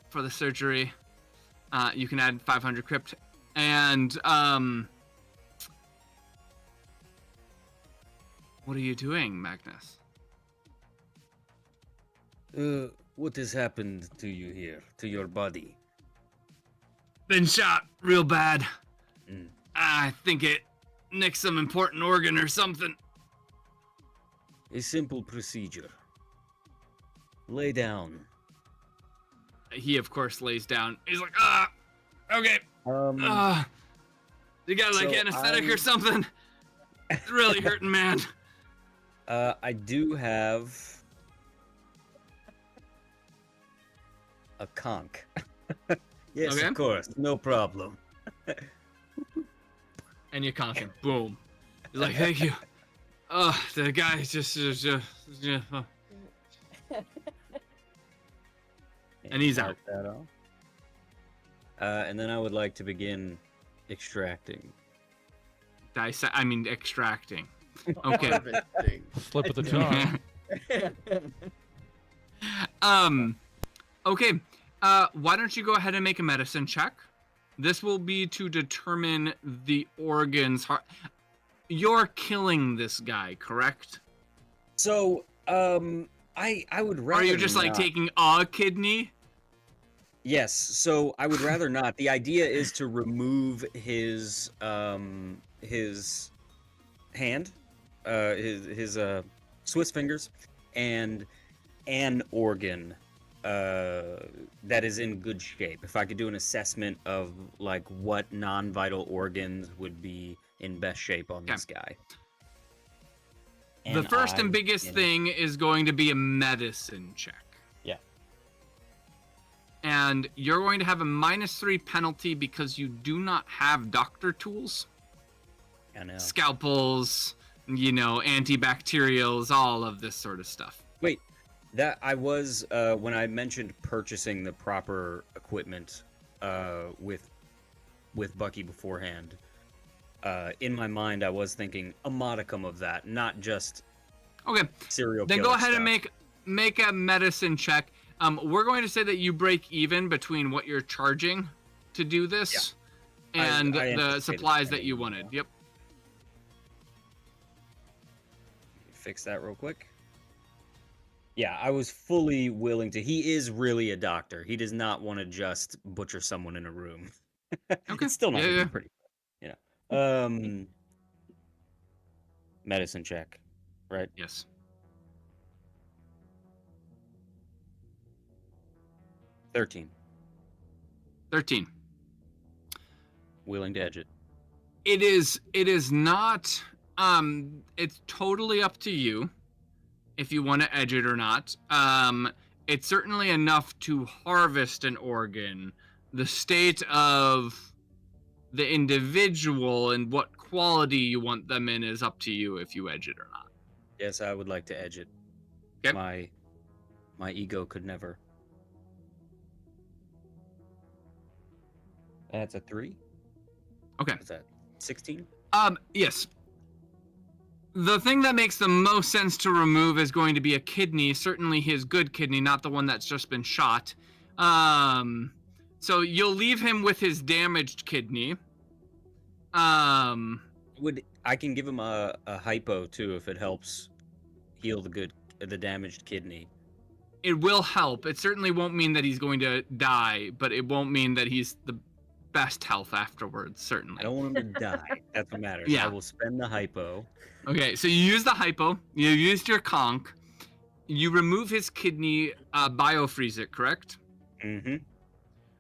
for the surgery. You can add 500 crypt, and what are you doing, Magnus? What has happened to you here, to your body? Been shot real bad. Mm. I think it nicked some important organ or something. A simple procedure. Lay down. He, of course, lays down. He's like, okay. You got like So anesthetic or I'm- something? It's really hurting, man. I do have a conch. Yes, Okay. of course, no problem. And you conk him. Boom. He's like, thank you. Oh, the guy just And he's out. That off. And then I would like to begin extracting. extracting. Okay. Harvesting. Slip of the tongue. Okay. Why don't you go ahead and make a medicine check? This will be to determine the organ's heart. You're killing this guy, correct? So, I would Or rather. are you just like not. taking a kidney? Yes. So I would rather not. The idea is to remove his hand, his Swiss fingers, and an organ that is in good shape. If I could do an assessment of like what non-vital organs would be in best shape on this guy. The first and biggest you know, thing is going to be a medicine check. Yeah. And you're going to have a -3 penalty because you do not have doctor tools. I know. Scalpels, antibacterials, all of this sort of stuff. Wait, that I was when I mentioned purchasing the proper equipment with Bucky beforehand. In my mind, I was thinking a modicum of that, not just Okay, serial. then killer go ahead and stuff. make a medicine check. We're going to say that you break even between what you're charging to do this and I the anticipated supplies that spending you more. wanted. Yep. Fix that real quick. Yeah, I was fully willing to. He is really a doctor. He does not want to just butcher someone in a room. Okay. It's still not Yeah, gonna yeah. be pretty. Medicine check, right? Yes. 13. 13. Willing to edge it. It is not it's totally up to you if you want to edge it or not. It's certainly enough to harvest an organ. The state of the individual and what quality you want them in is up to you if you edge it or not. Yes, I would like to edge it. Yep. My ego could never. That's a 3. Okay. What's that? 16? Yes. The thing that makes the most sense to remove is going to be a kidney, certainly his good kidney, not the one that's just been shot. So you'll leave him with his damaged kidney. I can give him a hypo too if it helps heal the damaged kidney. It will help. It certainly won't mean that he's going to die, but it won't mean that he's the best health afterwards, certainly. I don't want him to die. That's what matters. Yeah. I will spend the hypo. Okay, so you use the hypo, you used your conch, you remove his kidney, biofreeze it, correct? Mm-hmm.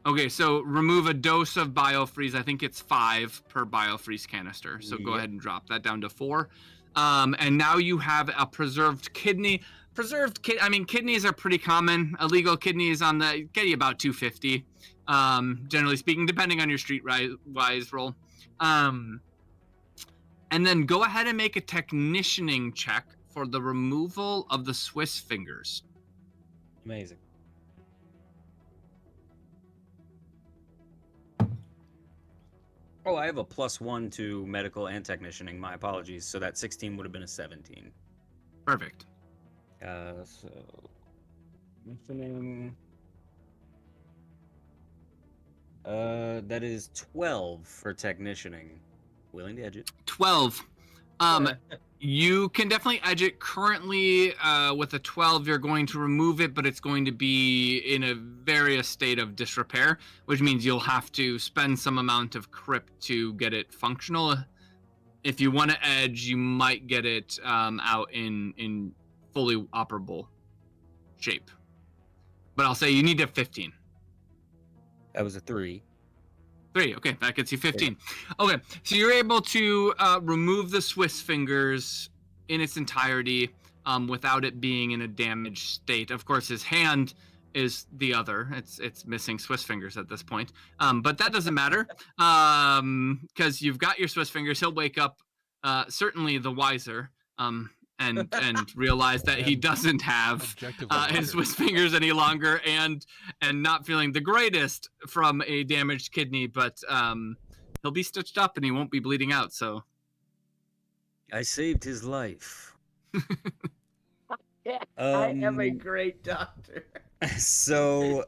Okay, so remove a dose of biofreeze. I think it's 5 per biofreeze canister. So go Yep. ahead and drop that down to 4. And now you have a preserved kidney. preserved kidneys are pretty common. Illegal kidneys get you about 250, generally speaking, depending on your streetwise roll. And then go ahead and make a technicianing check for the removal of the Swiss fingers. Amazing. Oh, I have a +1 to medical and technicianing. My apologies. So that 16 would have been a 17. Perfect. So mentioning. That is 12 for technicianing. Willing to edge it. 12. You can definitely edge it. Currently, with a 12, you're going to remove it, but it's going to be in a various state of disrepair, which means you'll have to spend some amount of crypt to get it functional. If you want to edge, you might get it out in fully operable shape. But I'll say you need to have 15. That was a 3. 3, okay, that gets you 15. Okay, so you're able to remove the Swiss fingers in its entirety without it being in a damaged state. Of course, his hand is the other. It's missing Swiss fingers at this point. But that doesn't matter because you've got your Swiss fingers. He'll wake up certainly the wiser and realize that he doesn't have his Swiss fingers any longer and not feeling the greatest from a damaged kidney, but he'll be stitched up and he won't be bleeding out, so. I saved his life. I am a great doctor. So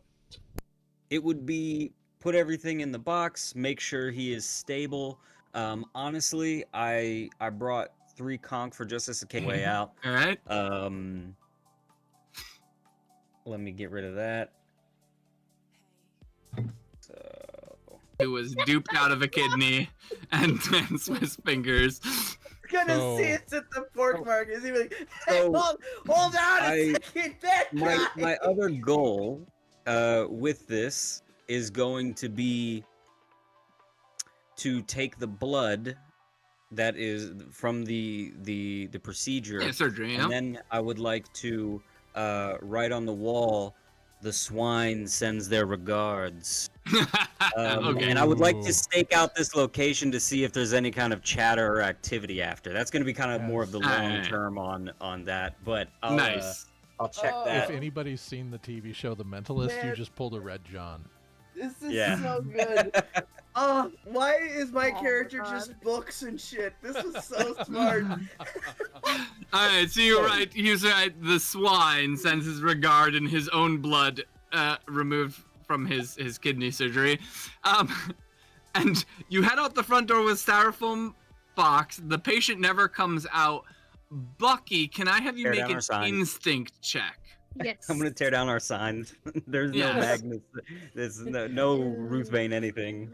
it would be put everything in the box, make sure he is stable. Honestly, I brought 3 conch for just as a way out. All right. Let me get rid of that. So It was duped out of a kidney and Swiss fingers. Gonna see it's at the pork market. He's like, hey, So, hold on a second, that guy. my other goal with this is going to be to take the blood that is from the procedure, Surgery, and then I would like to write on the wall, "The swine sends their regards." Okay. And I would like to stake out this location to see if there's any kind of chatter or activity after. That's going to be kind of more of the long term on that, but I'll, Nice. I'll check Oh. that. If anybody's seen the TV show The Mentalist, you Man. just pulled a Red John. This is Yeah. so good. Oh, why is my Oh, character God. just books and shit? This is so smart. All right, so you're right. He's right. The swine sends his regard and his own blood removed from his kidney surgery. And you head out the front door with styrofoam box. The patient never comes out. Bucky, can I have you Tear make down an our sign. instinct check? Yes. I'm gonna tear down our signs. There's no Yes. Magnus. There's no Ruth Vane anything.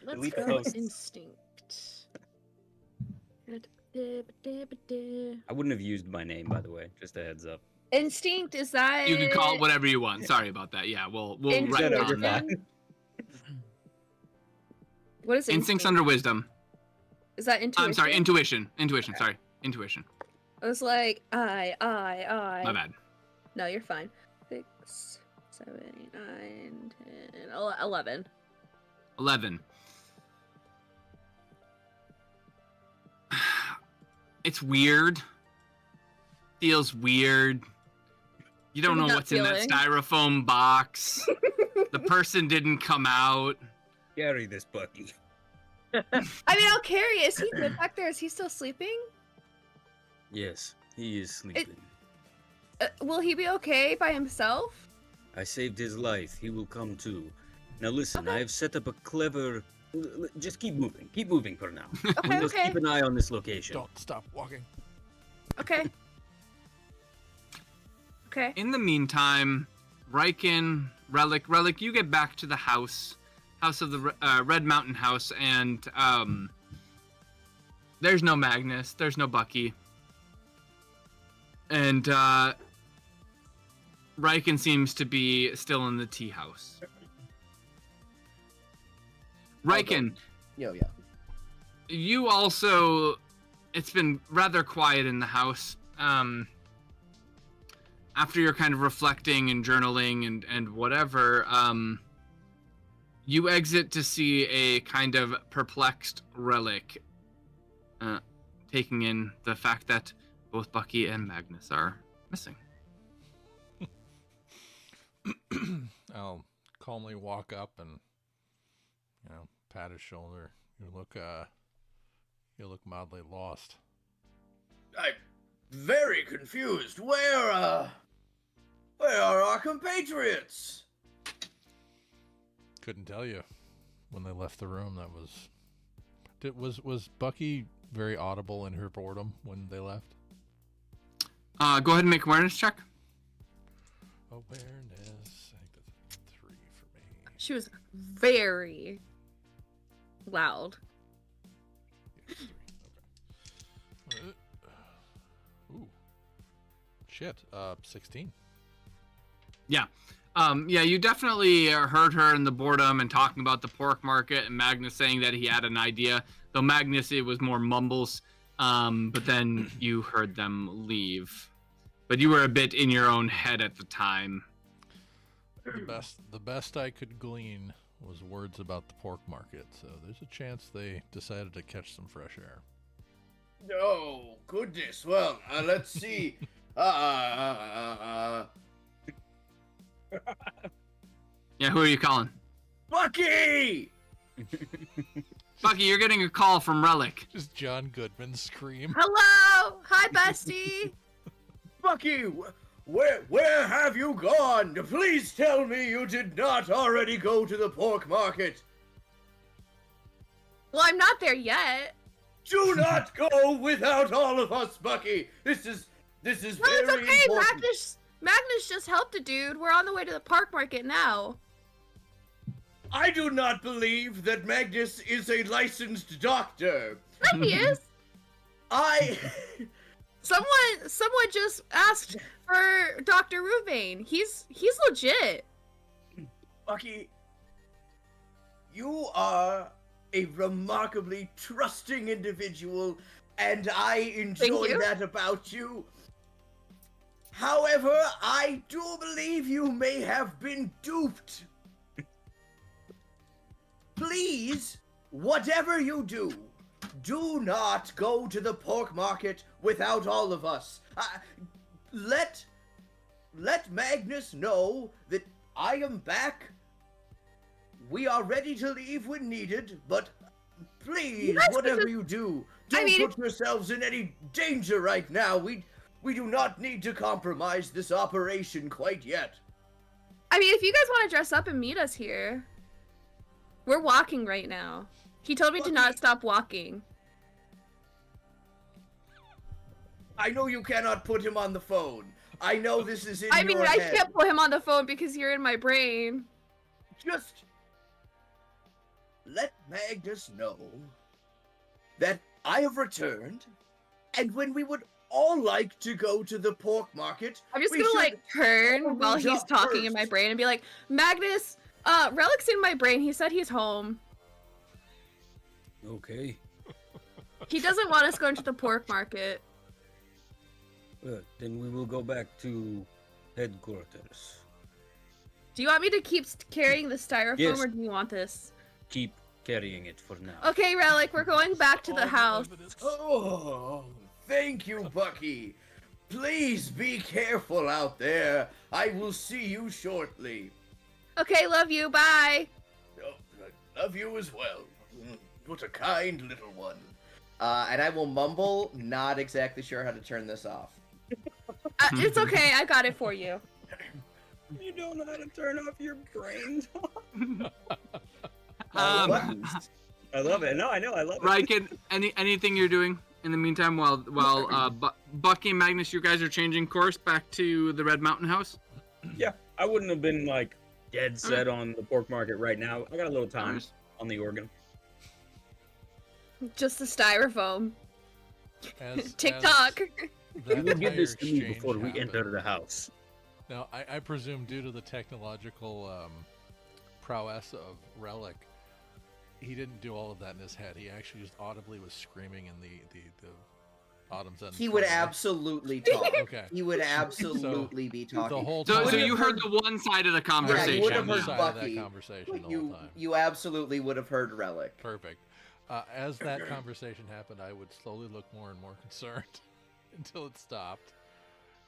Let's Delete go posts. instinct. I wouldn't have used my name, by the way. Just a heads up. Instinct, is that? You can call it whatever you want. Sorry about that. Yeah, we'll write Intuition. it You're down. fine. What is Instincts instinct? under wisdom. Is that intuition? I'm sorry, intuition. Intuition. Sorry, intuition. I was like, I. My bad. No, you're fine. 6, 7, 8, 9, 10, 11. 11. It's weird. Feels weird. You don't know Gut what's in that feeling. styrofoam box. The person didn't come out. Carry this, Bucky. I mean, I'll carry it. Is he good back there? Is he still sleeping? Yes, he is sleeping. Will he be okay by himself? I saved his life. He will come too. Now listen, I have set up a clever. Just keep moving for now. Okay, Just okay. keep an eye on this location. Don't stop walking. Okay. Okay. In the meantime, Riken, Relic, you get back to the house of the Red Mountain House, and there's no Magnus, there's no Bucky, and Riken seems to be still in the tea house. Riken, Yo, yeah. you also, it's been rather quiet in the house. after you're kind of reflecting and journaling and whatever, you exit to see a kind of perplexed Relic, taking in the fact that both Bucky and Magnus are missing. I'll calmly walk up and, pat his shoulder. You look mildly lost. I'm very confused. Where are our compatriots? Couldn't tell you when they left the room. Was Bucky very audible in her boredom when they left? Go ahead and make awareness check. Awareness. I think that's 3 for me. She was very loud. Yeah, 3. Okay. Ooh. Shit. 16. Yeah, you definitely heard her in the boredom and talking about the pork market, and Magnus saying that he had an idea. Though Magnus, it was more mumbles. But then you heard them leave. But you were a bit in your own head at the time. The best I could glean was words about the pork market, so there's a chance they decided to catch some fresh air. Oh, goodness. Well, let's see. Yeah, who are you calling? Bucky! Bucky, you're getting a call from Relic. Just John Goodman scream. Hello! Hi, bestie! Bucky, where have you gone? Please tell me you did not already go to the pork market. Well, I'm not there yet. Do not go without all of us, Bucky. This is No, very it's okay. important. Magnus just helped a dude. We're on the way to the park market now. I do not believe that Magnus is a licensed doctor. Yeah, he is. Someone just asked for Dr. Ruvain. He's legit. Bucky, you are a remarkably trusting individual, and I enjoy you. that about you. However, I do believe you may have been duped. Please, whatever you do not go to the pork market without all of us. Let Magnus know that I am back. We are ready to leave when needed, but please, whatever you do, don't put yourselves in any danger right now. We do not need to compromise this operation quite yet. I mean, if you guys want to dress up and meet us here, we're walking right now. He told me to not stop walking. I know you cannot put him on the phone. I know this is in your head. I can't put him on the phone because you're in my brain. Just let Magnus know that I have returned, and when we would all like to go to the pork market, I'm just gonna turn while he's talking in my brain and be like, Magnus, Relic's in my brain. He said he's home. Okay. He doesn't want us going to the pork market. Then we will go back to headquarters. Do you want me to keep carrying the styrofoam, Yes. or do you want this? Keep carrying it for now. Okay, Relic, we're going back to the house. Oh, thank you, Bucky. Please be careful out there. I will see you shortly. Okay, love you. Bye. Oh, I love you as well. What a kind little one. And I will mumble, not exactly sure how to turn this off. It's okay. I got it for you. You don't know how to turn off your brain. Um, I love it. No, I know. I love it. Riken, anything you're doing in the meantime while Bucky and Magnus, you guys are changing course back to the Red Mountain House? Yeah, I wouldn't have been like dead set on the pork market right now. I got a little time on the organ. Just the styrofoam. As TikTok. that You will give this entire to me exchange before we happened- enter the house. Now, I presume due to the technological prowess of Relic, he didn't do all of that in his head. He actually just audibly was screaming in the Autumn's ending. He would absolutely talk. Okay. He would absolutely be talking. The whole So, time. so you heard the one side of the Yeah, conversation. you would have One heard side of Bucky. that conversation the You whole time. you absolutely would have heard Relic. Perfect. As that conversation happened, I would slowly look more and more concerned until it stopped.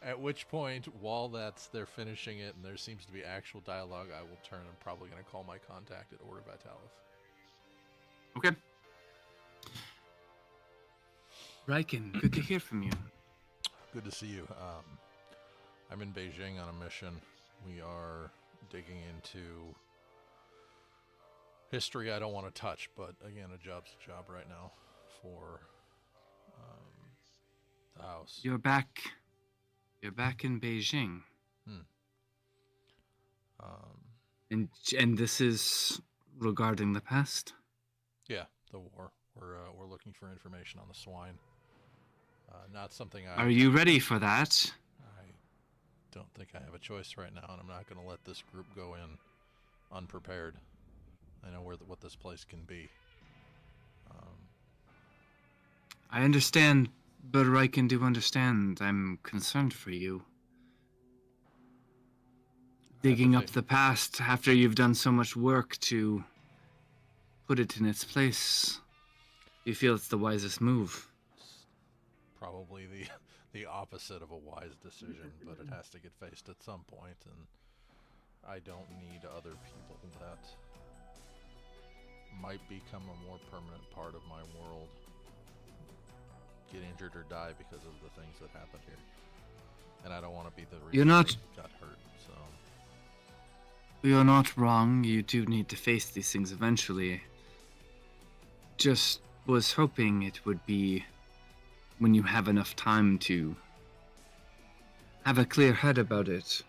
At which point, while they're finishing it and there seems to be actual dialogue, I will turn. I'm probably going to call my contact at Order Vitalis. Okay. Riken, good to hear from you. Good to see you. I'm in Beijing on a mission. We are digging into history I don't want to touch, but again, a job's a job right now for the house. You're back in Beijing. And this is regarding the past? Yeah, the war. We're looking for information on the swine. Not something Are you ready for that? I don't think I have a choice right now, and I'm not going to let this group go in unprepared. I know what this place can be. I understand, but Riken do understand. I'm concerned for you. Digging up the past after you've done so much work to put it in its place. You feel it's the wisest move? Probably the opposite of a wise decision, but it has to get faced at some point, and I don't need other people that might become a more permanent part of my world get injured or die because of the things that happened here. And I don't want to be the reason they got hurt, so... You're not wrong. You do need to face these things eventually. Just was hoping it would be when you have enough time to have a clear head about it.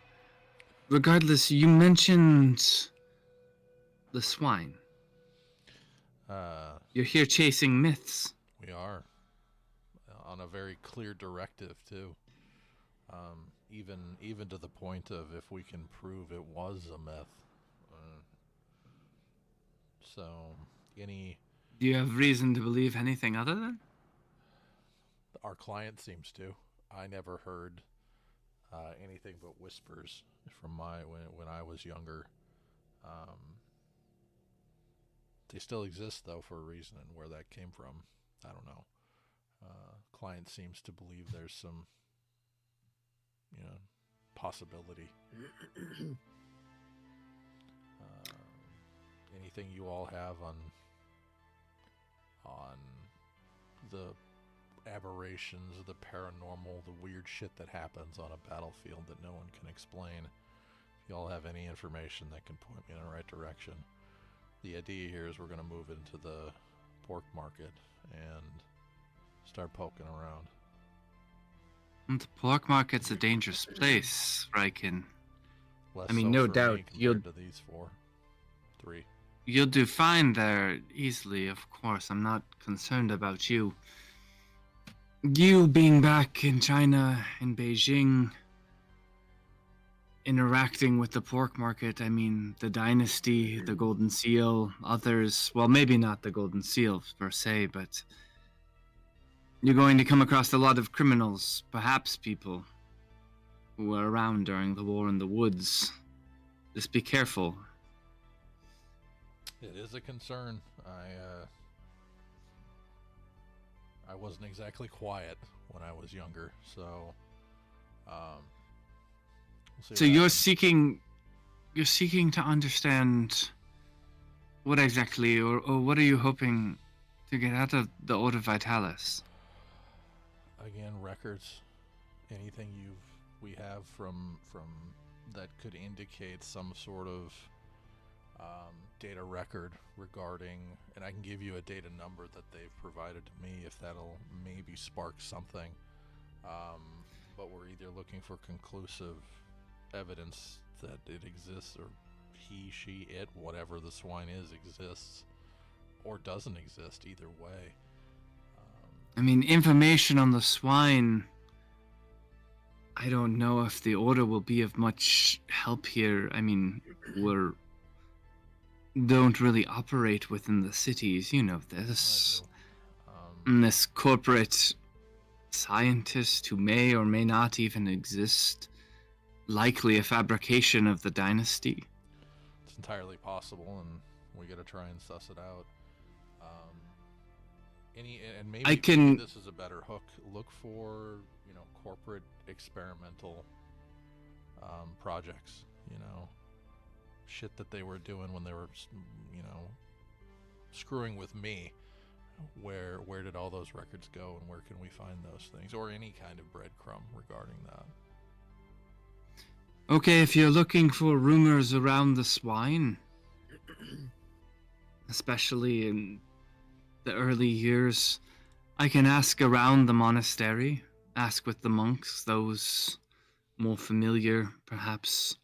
Regardless, you mentioned the swine. You're here chasing myths. We are. On a very clear directive, too. Even to the point of if we can prove it was a myth. So, Do you have reason to believe anything other than? Our client seems to. I never heard anything but whispers from when I was younger. They still exist, though, for a reason, and where that came from, I don't know. Client seems to believe there's some, possibility. Anything you all have on the aberrations, the paranormal, the weird shit that happens on a battlefield that no one can explain. If you all have any information that can point me in the right direction. The idea here is we're going to move into the pork market and start poking around. The pork market's a dangerous place, Riken. Less I mean, so no for doubt, me compared to these 3. You'll do fine there easily, of course. I'm not concerned about you. You being back in China, in Beijing, interacting with the pork market, I mean, the Dynasty, the Golden Seal, others, well, maybe not the Golden Seal per se, but you're going to come across a lot of criminals, perhaps people who were around during the war in the woods. Just be careful. It is a concern. I wasn't exactly quiet when I was younger, so we'll see So what you're happens. seeking to understand what exactly, or what are you hoping to get out of the Order Vitalis? Again, records, anything we have from that could indicate some sort of data record regarding, and I can give you a data number that they've provided to me if that'll maybe spark something. But we're either looking for conclusive evidence that it exists, or he, she, it, whatever the swine is, exists, or doesn't exist. Either way. I mean, information on the swine, I don't know if the Order will be of much help here. I mean, don't really operate within the cities, you know this. I do. This corporate scientist who may or may not even exist. Likely a fabrication of the dynasty. It's entirely possible, and we gotta try and suss it out. And maybe maybe this is a better hook. Look for, corporate experimental projects. Shit that they were doing when they were, screwing with me. Where did all those records go, and where can we find those things, or any kind of breadcrumb regarding that? Okay, if you're looking for rumors around the swine, especially in the early years, I can ask around the monastery, ask with the monks, those more familiar, perhaps.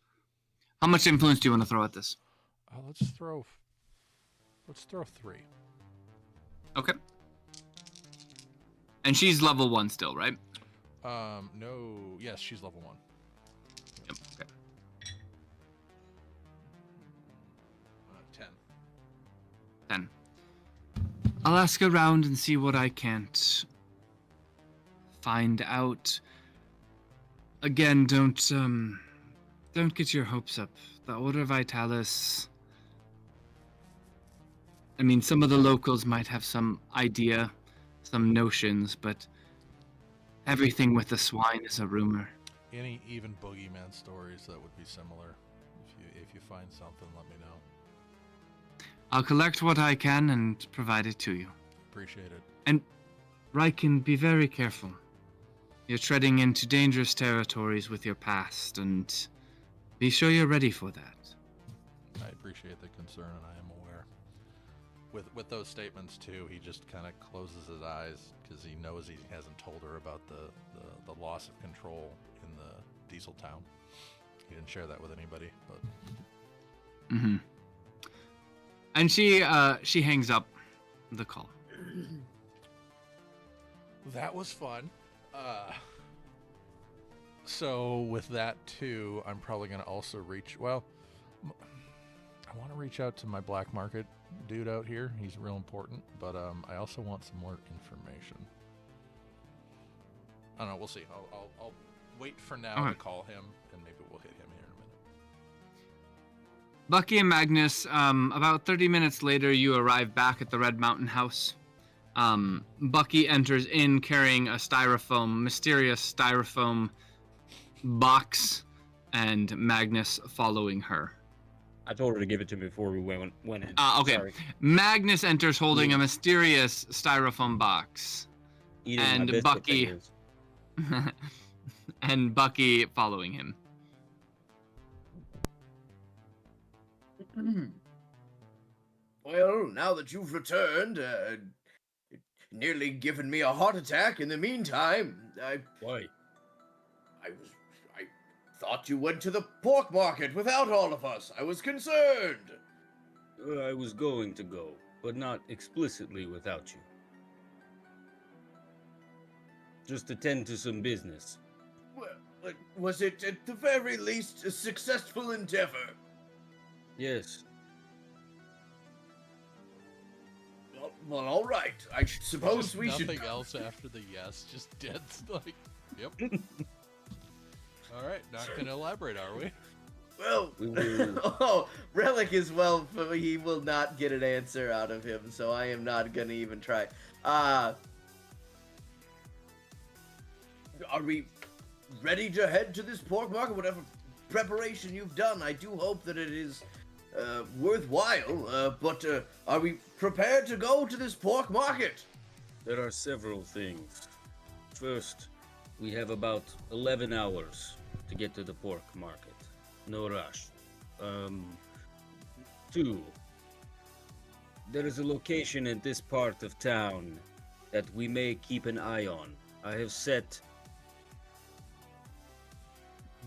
How much influence do you want to throw at this? Let's throw 3. Okay. And she's level 1 still, right? No. Yes, she's level 1. Yep. Okay. 10. 10. I'll ask around and see what I can't find out. Again, don't get your hopes up. The Order Vitalis. I mean, some of the locals might have some idea, some notions, but everything with the swine is a rumor. Even boogeyman stories that would be similar. If you find something, let me know. I'll collect what I can and provide it to you. Appreciate it. And Riken, be very careful. You're treading into dangerous territories with your past, and be sure you're ready for that. I appreciate the concern, and I am aware. With those statements too, he just kind of closes his eyes because he knows he hasn't told her about the loss of control in the Diesel town. He didn't share that with anybody, but. Mm-hmm. And she hangs up the call. That was fun. So with that too, I'm probably gonna also reach. Well, I want to reach out to my black market dude out here. He's real important, but I also want some more information. I don't know. We'll see. I'll wait for now to call him, and maybe we'll hit him here in a minute. Bucky and Magnus, about 30 minutes later, you arrive back at the Red Mountain House. Bucky enters in carrying a mysterious styrofoam box, and Magnus following her. I told her to give it to me before we went in. Okay. Sorry. Magnus enters holding a mysterious styrofoam box. Eating and my Bucky potatoes. and Bucky following him. Well, now that you've returned, nearly given me a heart attack in the meantime. Why? I thought you went to the pork market without all of us. I was concerned. I was going to go, but not explicitly without you. Just attend to some business. Well, was it at the very least a successful endeavor? Yes. Well, all right. I suppose Just we should. nothing else after the yes. Just dead. Like, yep. All right, not gonna elaborate, are we? Well, Oh, Relic is he will not get an answer out of him, so I am not gonna even try. are we ready to head to this pork market? Whatever preparation you've done, I do hope that it is worthwhile. But are we prepared to go to this pork market? There are several things. First, we have about 11 hours to get to the pork market. No rush. 2. There is a location in this part of town that we may keep an eye on. I have set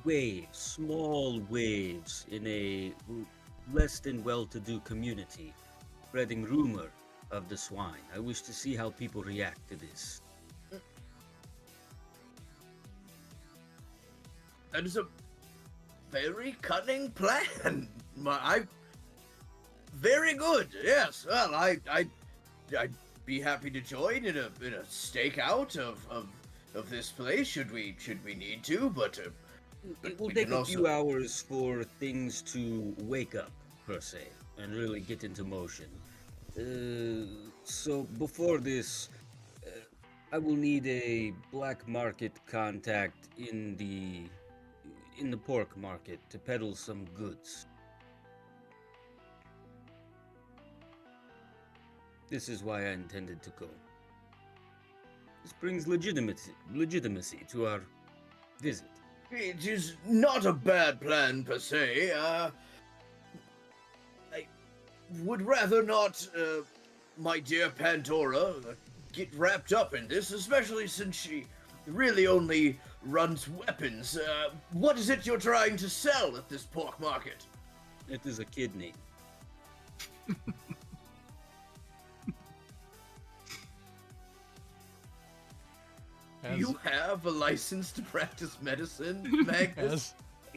waves, small waves, in a less than well-to-do community, spreading rumor of the swine. I wish to see how people react to this. That is a very cunning plan. Very good. Yes. Well, I'd be happy to join in a stakeout of this place should we need to, but It will we take can a also- few hours for things to wake up, per se, and really get into motion. So before this, I will need a black market contact in the pork market to peddle some goods. This is why I intended to go. This brings legitimacy to our visit. It is not a bad plan per se. I would rather not, my dear Pandora, get wrapped up in this, especially since she really only runs weapons. What is it you're trying to sell at this pork market? It is a kidney. Do you have a license to practice medicine, Magnus?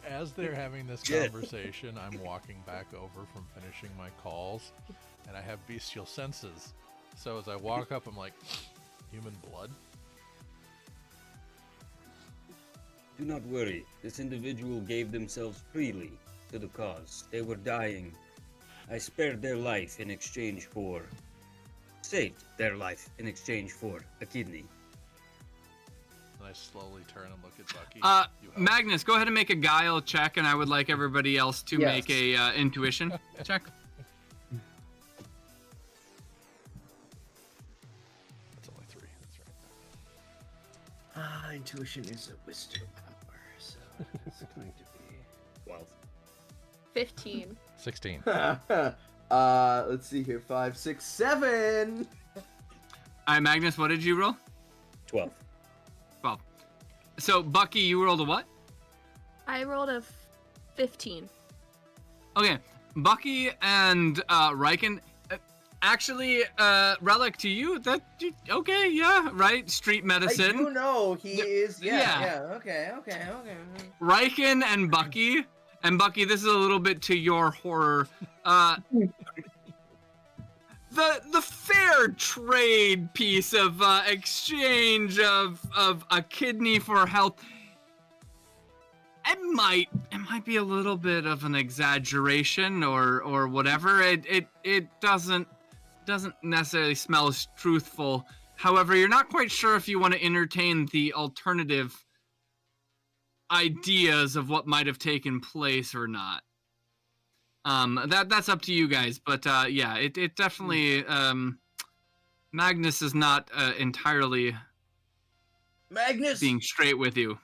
As they're having this Yeah. conversation, I'm walking back over from finishing my calls, and I have bestial senses. So as I walk up, I'm like, human blood? Do not worry. This individual gave themselves freely to the cause. They were dying. I spared their life in exchange for... saved their life in exchange for a kidney. And I slowly turn and look at Bucky. You help. Magnus, go ahead and make a guile check, and I would like everybody else to Yes. make a intuition check. That's only 3. That's right. Intuition is a wisdom power, so it's going to be 12. 15. 16. Let's see here. 5, 6, 7. All right, Magnus, what did you roll? 12. 12. So, Bucky, you rolled a what? I rolled a 15. Okay, Bucky and Riken. Actually, Relic, to you, okay, yeah, right? Street I medicine. do know he is. yeah. Yeah. Okay. Riken and Bucky. And Bucky, this is a little bit to your horror. The fair trade piece of exchange of a kidney for health. It might be a little bit of an exaggeration or whatever. It doesn't necessarily smell as truthful. However, you're not quite sure if you want to entertain the alternative ideas of what might have taken place or not. That's up to you guys, but yeah, it definitely Magnus is not entirely Magnus. being straight with you.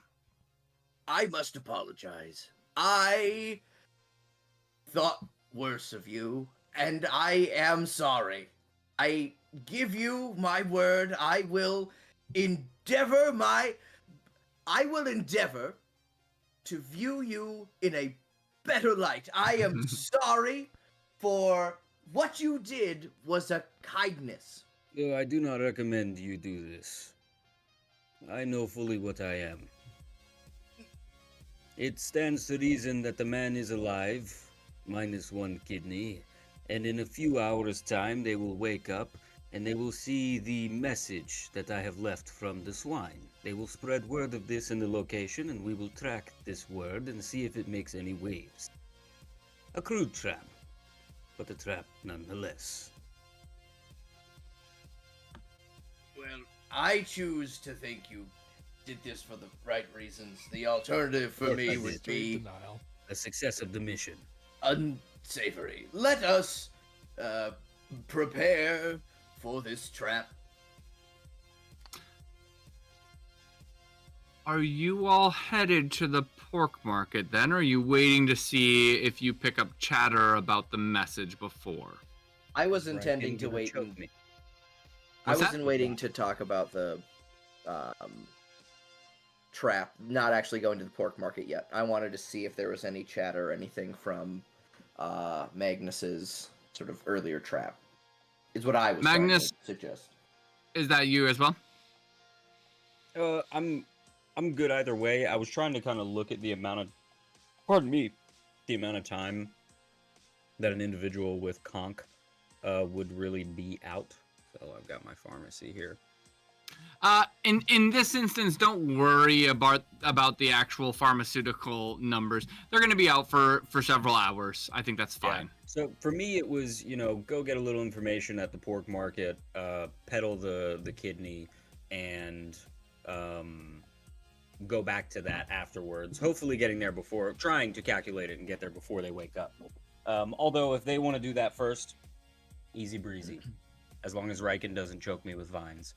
I must apologize. I thought worse of you, and I am sorry. I give you my word. I will endeavor to view you in a better light. I am sorry for what you did was a kindness. No, I do not recommend you do this. I know fully what I am. It stands to reason that the man is alive, minus 1 kidney, and in a few hours' time they will wake up and they will see the message that I have left from the swine. They will spread word of this in the location, and we will track this word and see if it makes any waves. A crude trap, but a trap nonetheless. Well, I choose to think you did this for the right reasons. The alternative for Yes, me I would did. be Denial. A success of the mission. unsavory. Let us prepare for this trap. Are you all headed to the pork market then, or are you waiting to see if you pick up chatter about the message before? I was Right, intending and to you wait. choke me. I What's that? wasn't waiting to talk about the trap, not actually going to the pork market yet. I wanted to see if there was any chatter or anything from Magnus's sort of earlier trap. Is what I was Magnus- trying to suggest. Is that you as well? I'm good either way. I was trying to kind of look at the amount of, pardon me, the amount of time that an individual with conch would really be out. So I've got my pharmacy here. In this instance, don't worry about the actual pharmaceutical numbers. They're going to be out for several hours. I think that's fine. Yeah. So for me, it was, go get a little information at the pork market, peddle the kidney, and go back to that afterwards. Hopefully trying to calculate it and get there before they wake up. Although if they want to do that first, easy breezy. As long as Riken doesn't choke me with vines.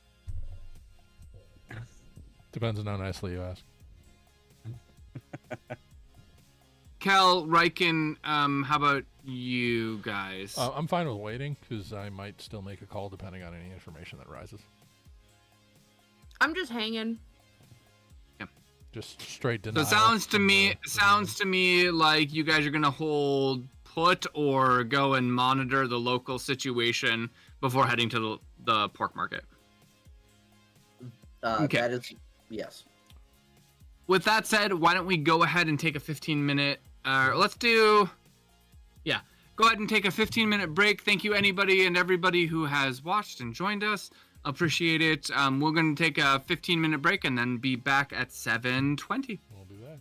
Depends on how nicely you ask. Cal, Riken, how about you guys? I'm fine with waiting because I might still make a call depending on any information that rises. I'm just hanging. Just straight So denial. it sounds to me like you guys are gonna hold put or go and monitor the local situation before heading to the pork market. Okay. That is, yes. With that said, why don't we go ahead and take a 15-minute, go ahead and take a 15-minute break. Thank you anybody and everybody who has watched and joined us. Appreciate it. We're going to take a 15-minute break and then be back at 7:20. We'll be back.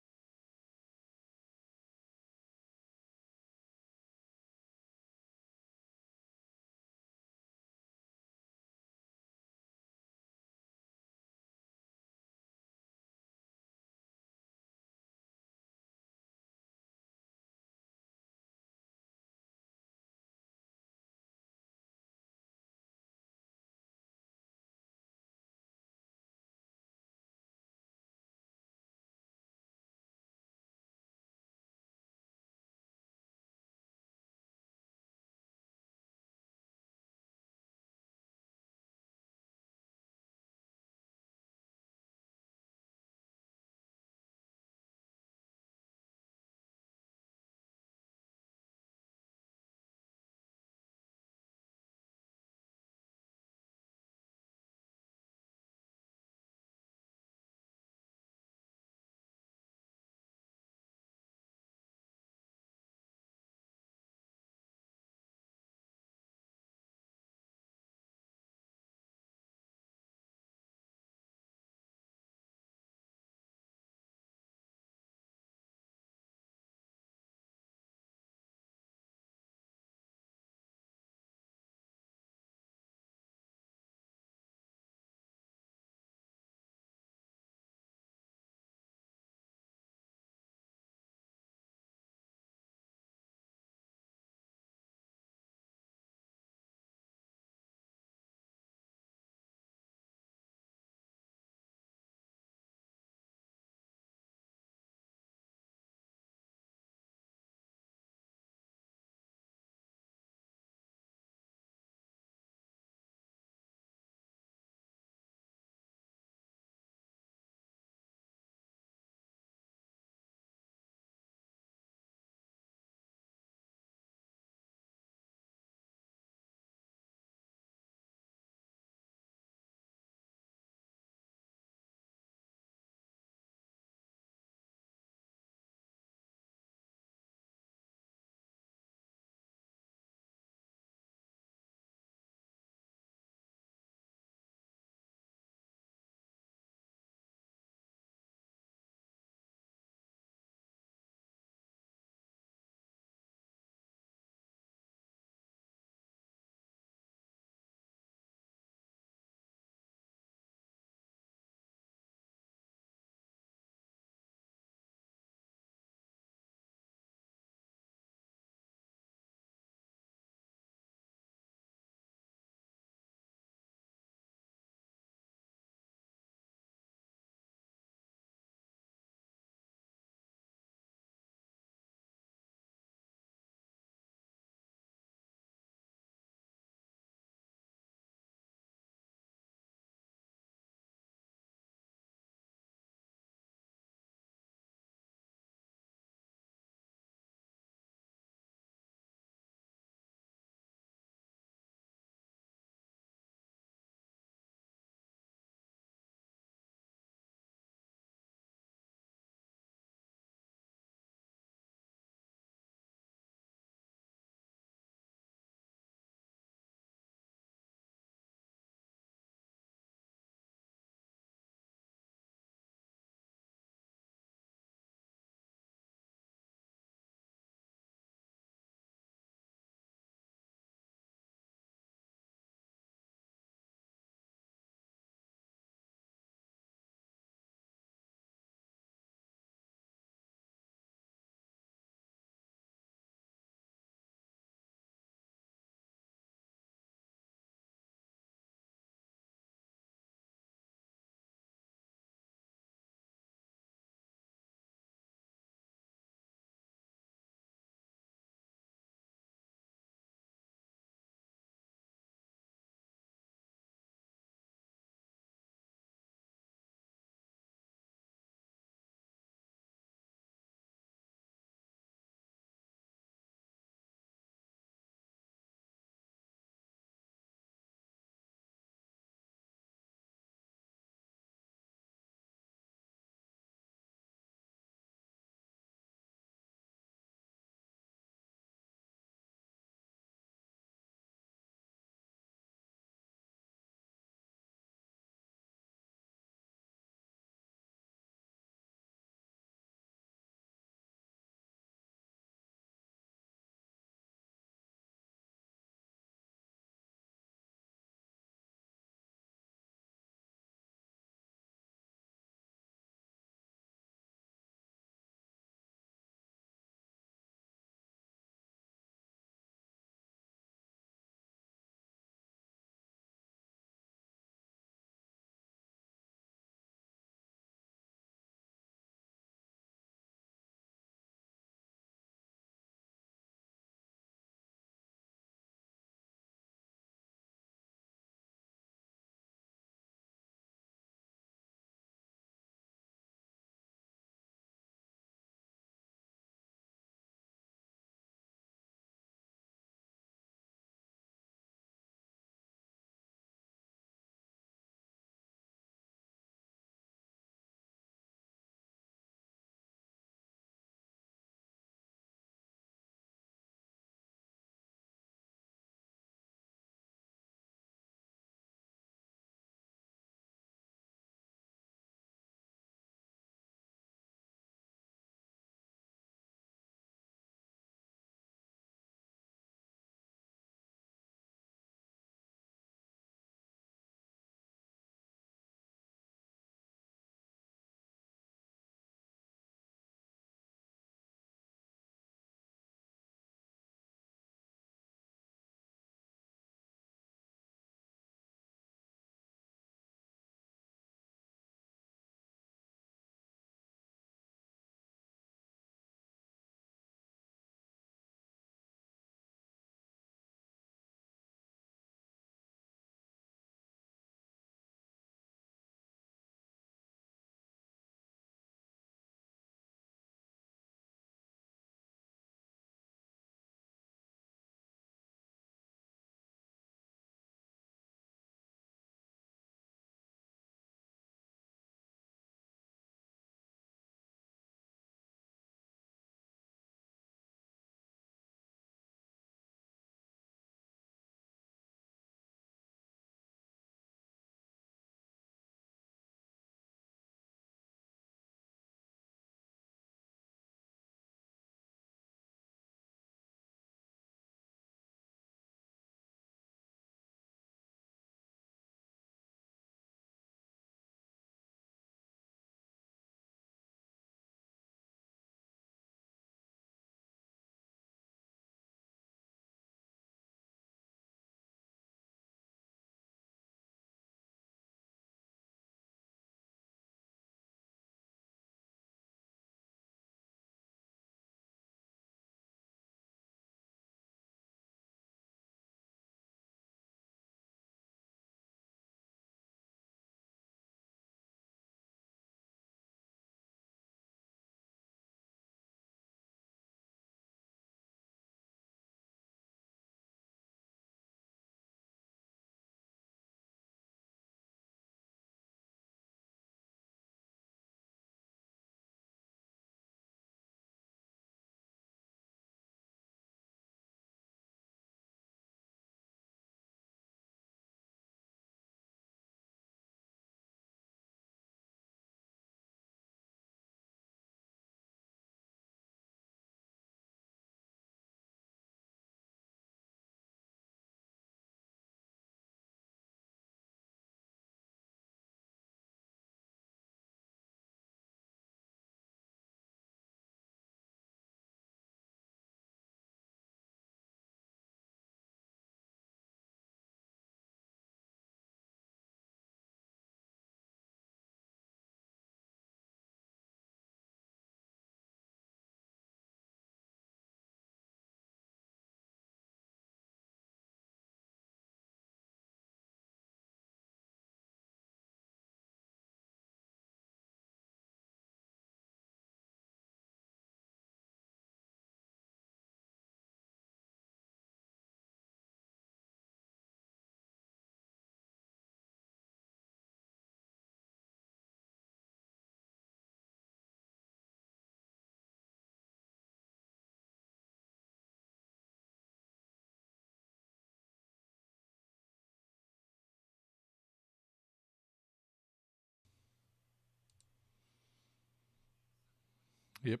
Yep.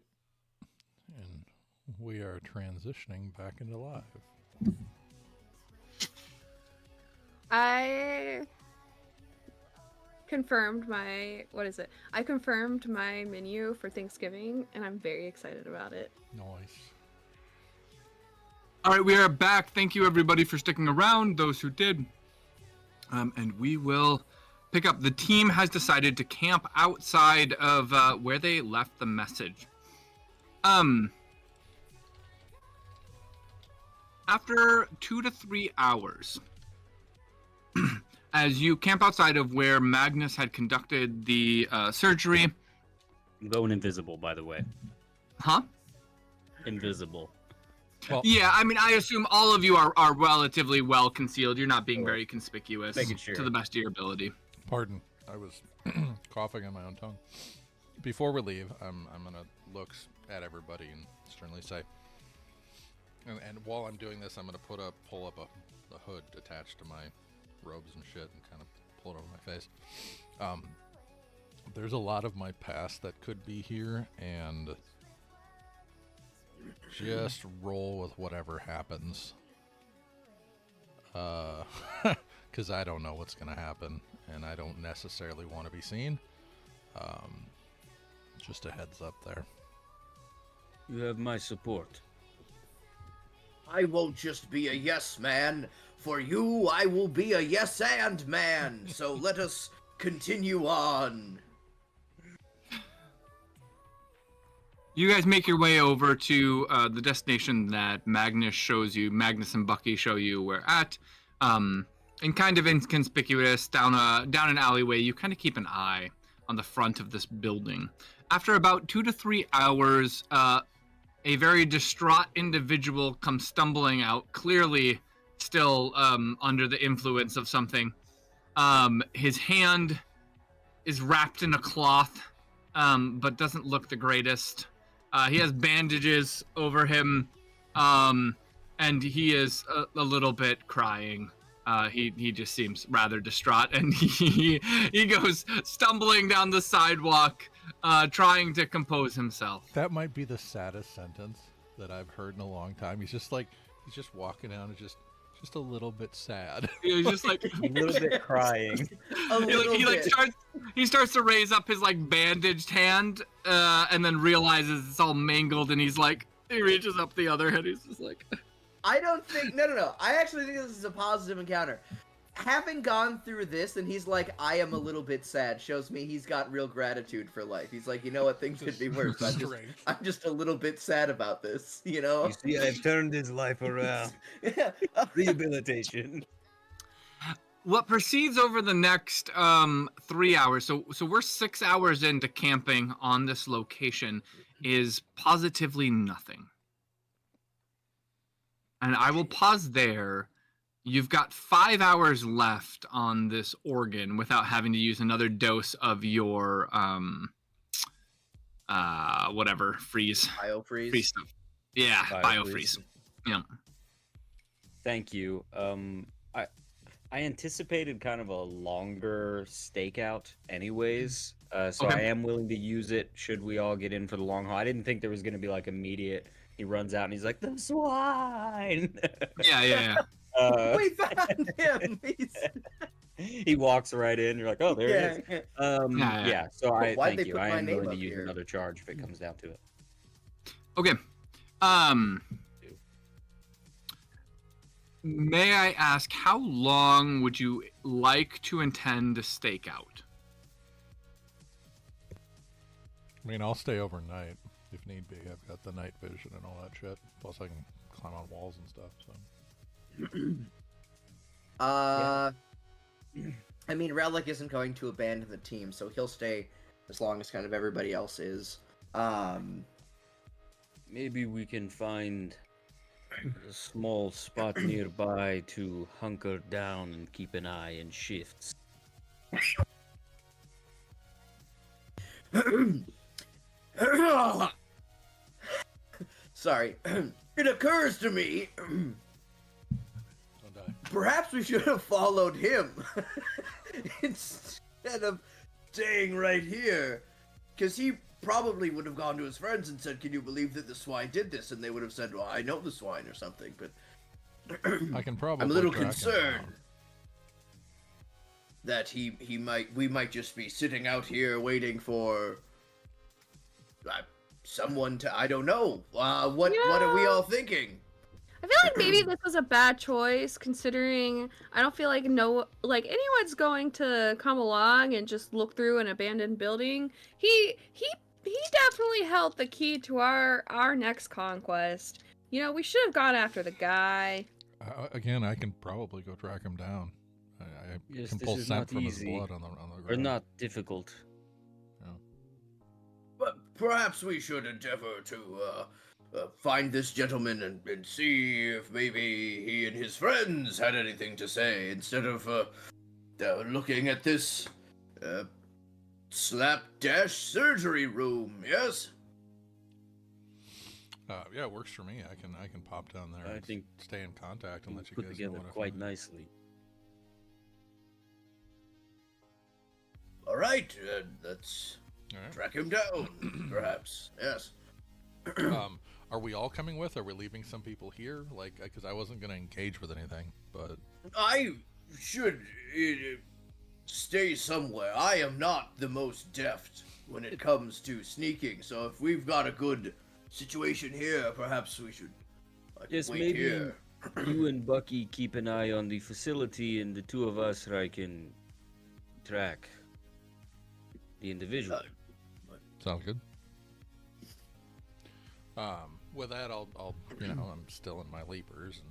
And we are transitioning back into live. I confirmed my I confirmed my menu for Thanksgiving, and I'm very excited about it. Nice. All right, we are back. Thank you, everybody, for sticking around, those who did. And we will pick up. The team has decided to camp outside of where they left the message. After 2 to 3 hours, as you camp outside of where Magnus had conducted the surgery. I'm going invisible, by the way. Huh? Invisible. Well, Yeah, I mean, I assume all of you are relatively well concealed. You're not being very conspicuous Making sure. to the best of your ability. pardon. I was coughing on my own tongue. Before we leave, I'm gonna look at everybody and sternly say, and while I'm doing this, I'm gonna pull up a hood attached to my robes and shit and kind of pull it over my face. There's a lot of my past that could be here, and just roll with whatever happens. Because I don't know what's gonna happen, and I don't necessarily want to be seen. Just a heads up there. You have my support. I won't just be a yes man. For you, I will be a yes and man. So let us continue on. You guys make your way over to the destination that Magnus and Bucky show you we're at. And kind of inconspicuous down an alleyway, you kind of keep an eye on the front of this building. After about 2 to 3 hours, a very distraught individual comes stumbling out, clearly still under the influence of something. His hand is wrapped in a cloth, but doesn't look the greatest. He has bandages over him, and he is a little bit crying. He just seems rather distraught, and he goes stumbling down the sidewalk, trying to compose himself. That might be the saddest sentence that I've heard in a long time. He's just walking down and just a little bit sad. He's just like A little bit crying. He starts to raise up his like bandaged hand, and then realizes it's all mangled, and he reaches up the other hand. He's just like, I don't think. No. I actually think this is a positive encounter. Having gone through this, and he's like, I am a little bit sad, shows me he's got real gratitude for life. He's like, you know what, things could be worse. I'm just a little bit sad about this, you know? You see, I've turned his life around. Yeah. Rehabilitation. what proceeds over the next 3 hours. So we're 6 hours into camping on this location. Is positively nothing. And I will pause there. You've got 5 hours left on this organ without having to use another dose of your whatever freeze stuff. Yeah, biofreeze. Yeah. Thank you. I anticipated kind of a longer stakeout anyways, so Okay. I am willing to use it should we all get in for the long haul. I didn't think there was going to be like immediate. He runs out and he's like, the swine. Yeah. We found him. He walks right in. You're like, oh, there it is. Yeah. So I Why'd thank they you. put I my am name willing to up use here? another charge if it comes down to it. Okay. May I ask, how long would you like to intend to stake out? I mean, I'll stay overnight if need be. I've got the night vision and all that shit. Plus, I can climb on walls and stuff. So. I mean, Relic isn't going to abandon the team, so he'll stay as long as kind of everybody else is. Maybe we can find a small spot nearby to hunker down and keep an eye in shifts. Sorry. It occurs to me, Don't die. perhaps we should have followed him instead of staying right here. because he probably would have gone to his friends and said, "Can you believe that the swine did this?" And they would have said, "Well, I know the swine" or something. But I can probably. I'm a little track him concerned down. that we might just be sitting out here waiting for someone to, I don't know. What are we all thinking? I feel like maybe this was a bad choice, considering I don't feel like anyone's going to come along and just look through an abandoned building. He definitely held the key to our next conquest. You know, we should have gone after the guy. Again, I can probably go track him down. I Yes, can this pull is scent not from his easy. blood on the ground. Or not difficult. But perhaps we should endeavor to find this gentleman and see if maybe he and his friends had anything to say, instead of looking at this slapdash surgery room. Yes. Yeah, it works for me. I can pop down there. I and think stay in contact and let you Put guys know together what I quite find. nicely. All right, let's All right. track him down, perhaps. Yes. Are we all coming with? Are we leaving some people here? Like, because I wasn't going to engage with anything, but I should stay somewhere. I am not the most deft when it comes to sneaking, so if we've got a good situation here, perhaps we should Yes, wait maybe here. you and Bucky keep an eye on the facility, and the two of us can track the individual. sounds good. With that, I'll I'm still in my leapers, and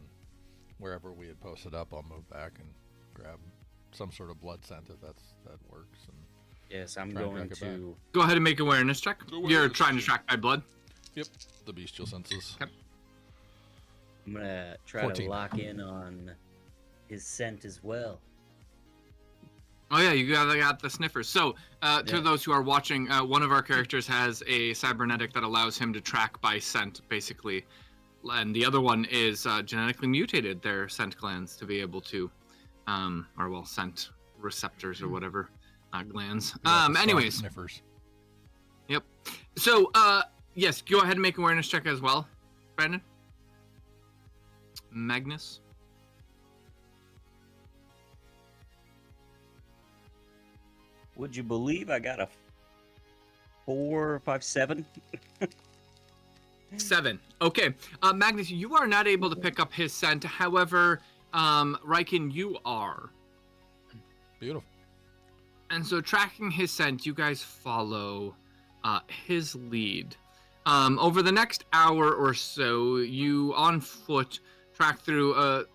wherever we had posted up, I'll move back and grab some sort of blood scent if that works. And Yes, I'm Try and going track it back. to. Go ahead and make an awareness check. Awareness You're trying to check. track by blood. yep, the bestial senses. Okay. I'm gonna try 14. to lock in on his scent as well. Oh yeah, you got the sniffers. So, to Yeah. those who are watching, one of our characters has a cybernetic that allows him to track by scent, basically, and the other one is genetically mutated their scent glands to be able to, scent receptors or whatever, glands. We got the strong Anyways, sniffers. yep. So, yes, go ahead and make an awareness check as well, Brandon. Magnus. Would you believe I got a 4, 5, 7? 7. Okay. Magnus, you are not able to pick up his scent. However, Riken, you are. Beautiful. And so tracking his scent, you guys follow his lead. Over the next hour or so, you on foot track through a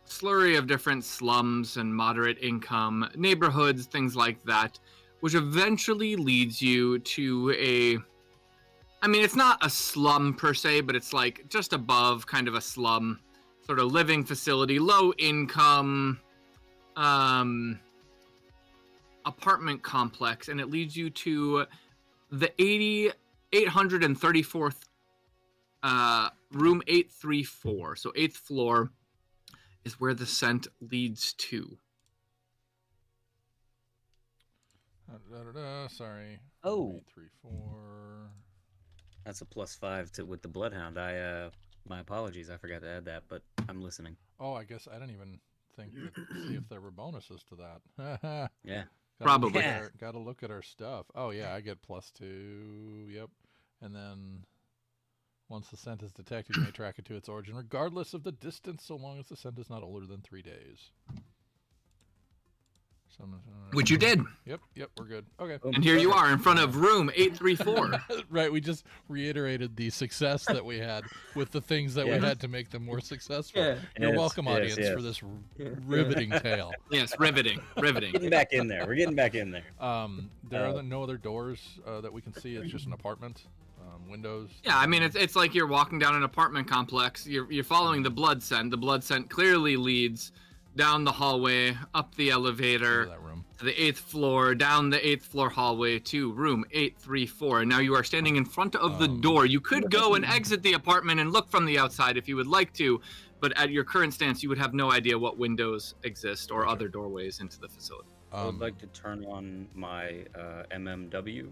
slurry of different slums and moderate income neighborhoods, things like that, which eventually leads you to it's not a slum per se, but it's like just above kind of a slum sort of living facility, low income apartment complex, and it leads you to the 834th room 834. So 8th floor is where the scent leads to. Sorry. Oh. 834. That's a +5 with the bloodhound. My apologies, I forgot to add that, but I'm listening. Oh, I guess I didn't even think to see if there were bonuses to that. Yeah. Probably. Gotta look at our stuff. Oh yeah, I get +2. Yep. And then once the scent is detected, you may track it to its origin, regardless of the distance, so long as the scent is not older than 3 days. Which you did. Yep, we're good. Okay. And here you are in front of room 834. Right, we just reiterated the success that we had with the things that we Yeah. had to make them more successful. Yeah. You're Yes, welcome, yes, audience, yes. for this riveting tale. Yes, riveting. Getting back in there. We're getting back in there. There are no other doors that we can see. It's just an apartment. Windows. Yeah, I mean, it's like you're walking down an apartment complex. You're following the blood scent. The blood scent clearly leads down the hallway, up the elevator, That room. to the 8th floor, down the 8th floor hallway to room 834. And now you are standing in front of the door. You could go and exit the apartment and look from the outside if you would like to, but at your current stance, you would have no idea what windows exist or other doorways into the facility. I would like to turn on my MMW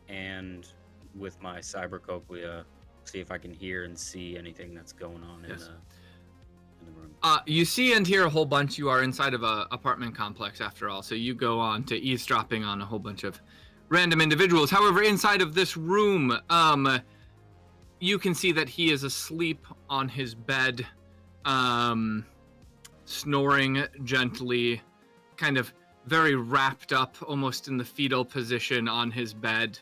and with my cybercochlea, see if I can hear and see anything that's going on in the room. You see and hear a whole bunch. You are inside of a apartment complex after all, so you go on to eavesdropping on a whole bunch of random individuals. However, inside of this room, you can see that he is asleep on his bed, snoring gently, kind of very wrapped up, almost in the fetal position on his bed,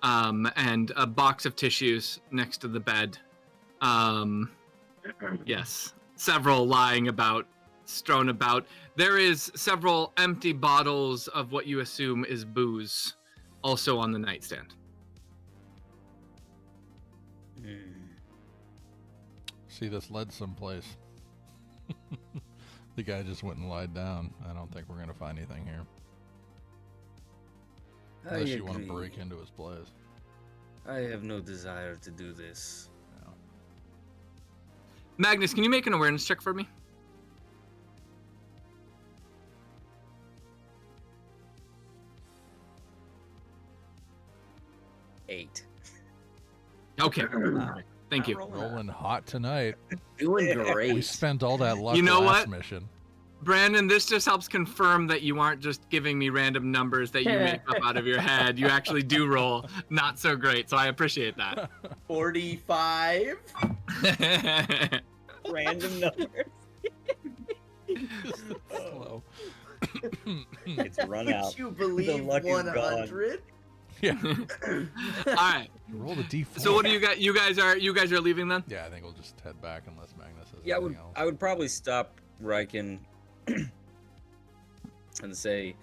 and a box of tissues next to the bed. Yes, several lying about, strewn about. There is several empty bottles of what you assume is booze also on the nightstand. See, this led someplace. The guy just went and lied down. I don't think we're going to find anything here. Unless you want to break into his place. I have no desire to do this. No. Magnus, can you make an awareness check for me? Eight. Okay. Thank you. Rolling hot tonight. Doing We great. spent all that luck You know last what? mission. Brandon, this just helps confirm that you aren't just giving me random numbers that you make up out of your head. You actually do roll not so great, so I appreciate that. 45. Random numbers. Slow. It's run Would out. you believe luck is gone. 100? Yeah. All right. You rolled a D4. So what do you got? You guys are leaving then? Yeah, I think we'll just head back unless Magnus has Yeah, anything else. I would probably stop Riken and say,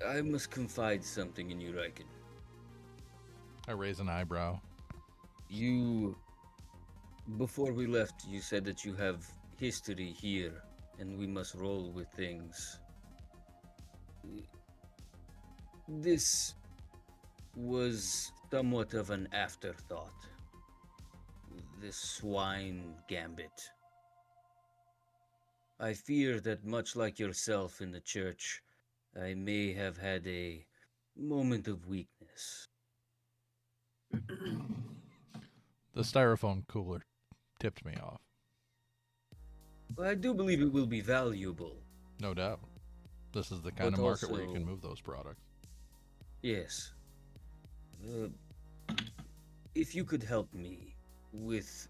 I must confide something in you, Riken. I raise an eyebrow. You, before we left, you said that you have history here, and we must roll with things. This was somewhat of an afterthought. This swine gambit. I fear that much like yourself in the church, I may have had a moment of weakness. The styrofoam cooler tipped me off. But I do believe it will be valuable. No doubt. This is the kind But of market where you also- can move those products. Yes. If you could help me with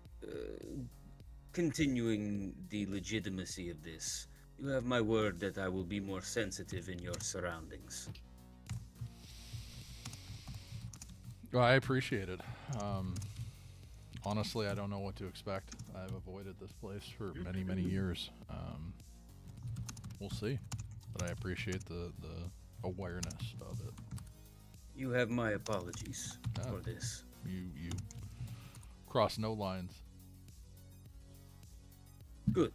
continuing the legitimacy of this, you have my word that I will be more sensitive in your surroundings. Well, I appreciate it. Honestly, I don't know what to expect. I've avoided this place for many, many years. We'll see. But I appreciate the awareness of it. You have my apologies Yeah. for this. You cross no lines. Good.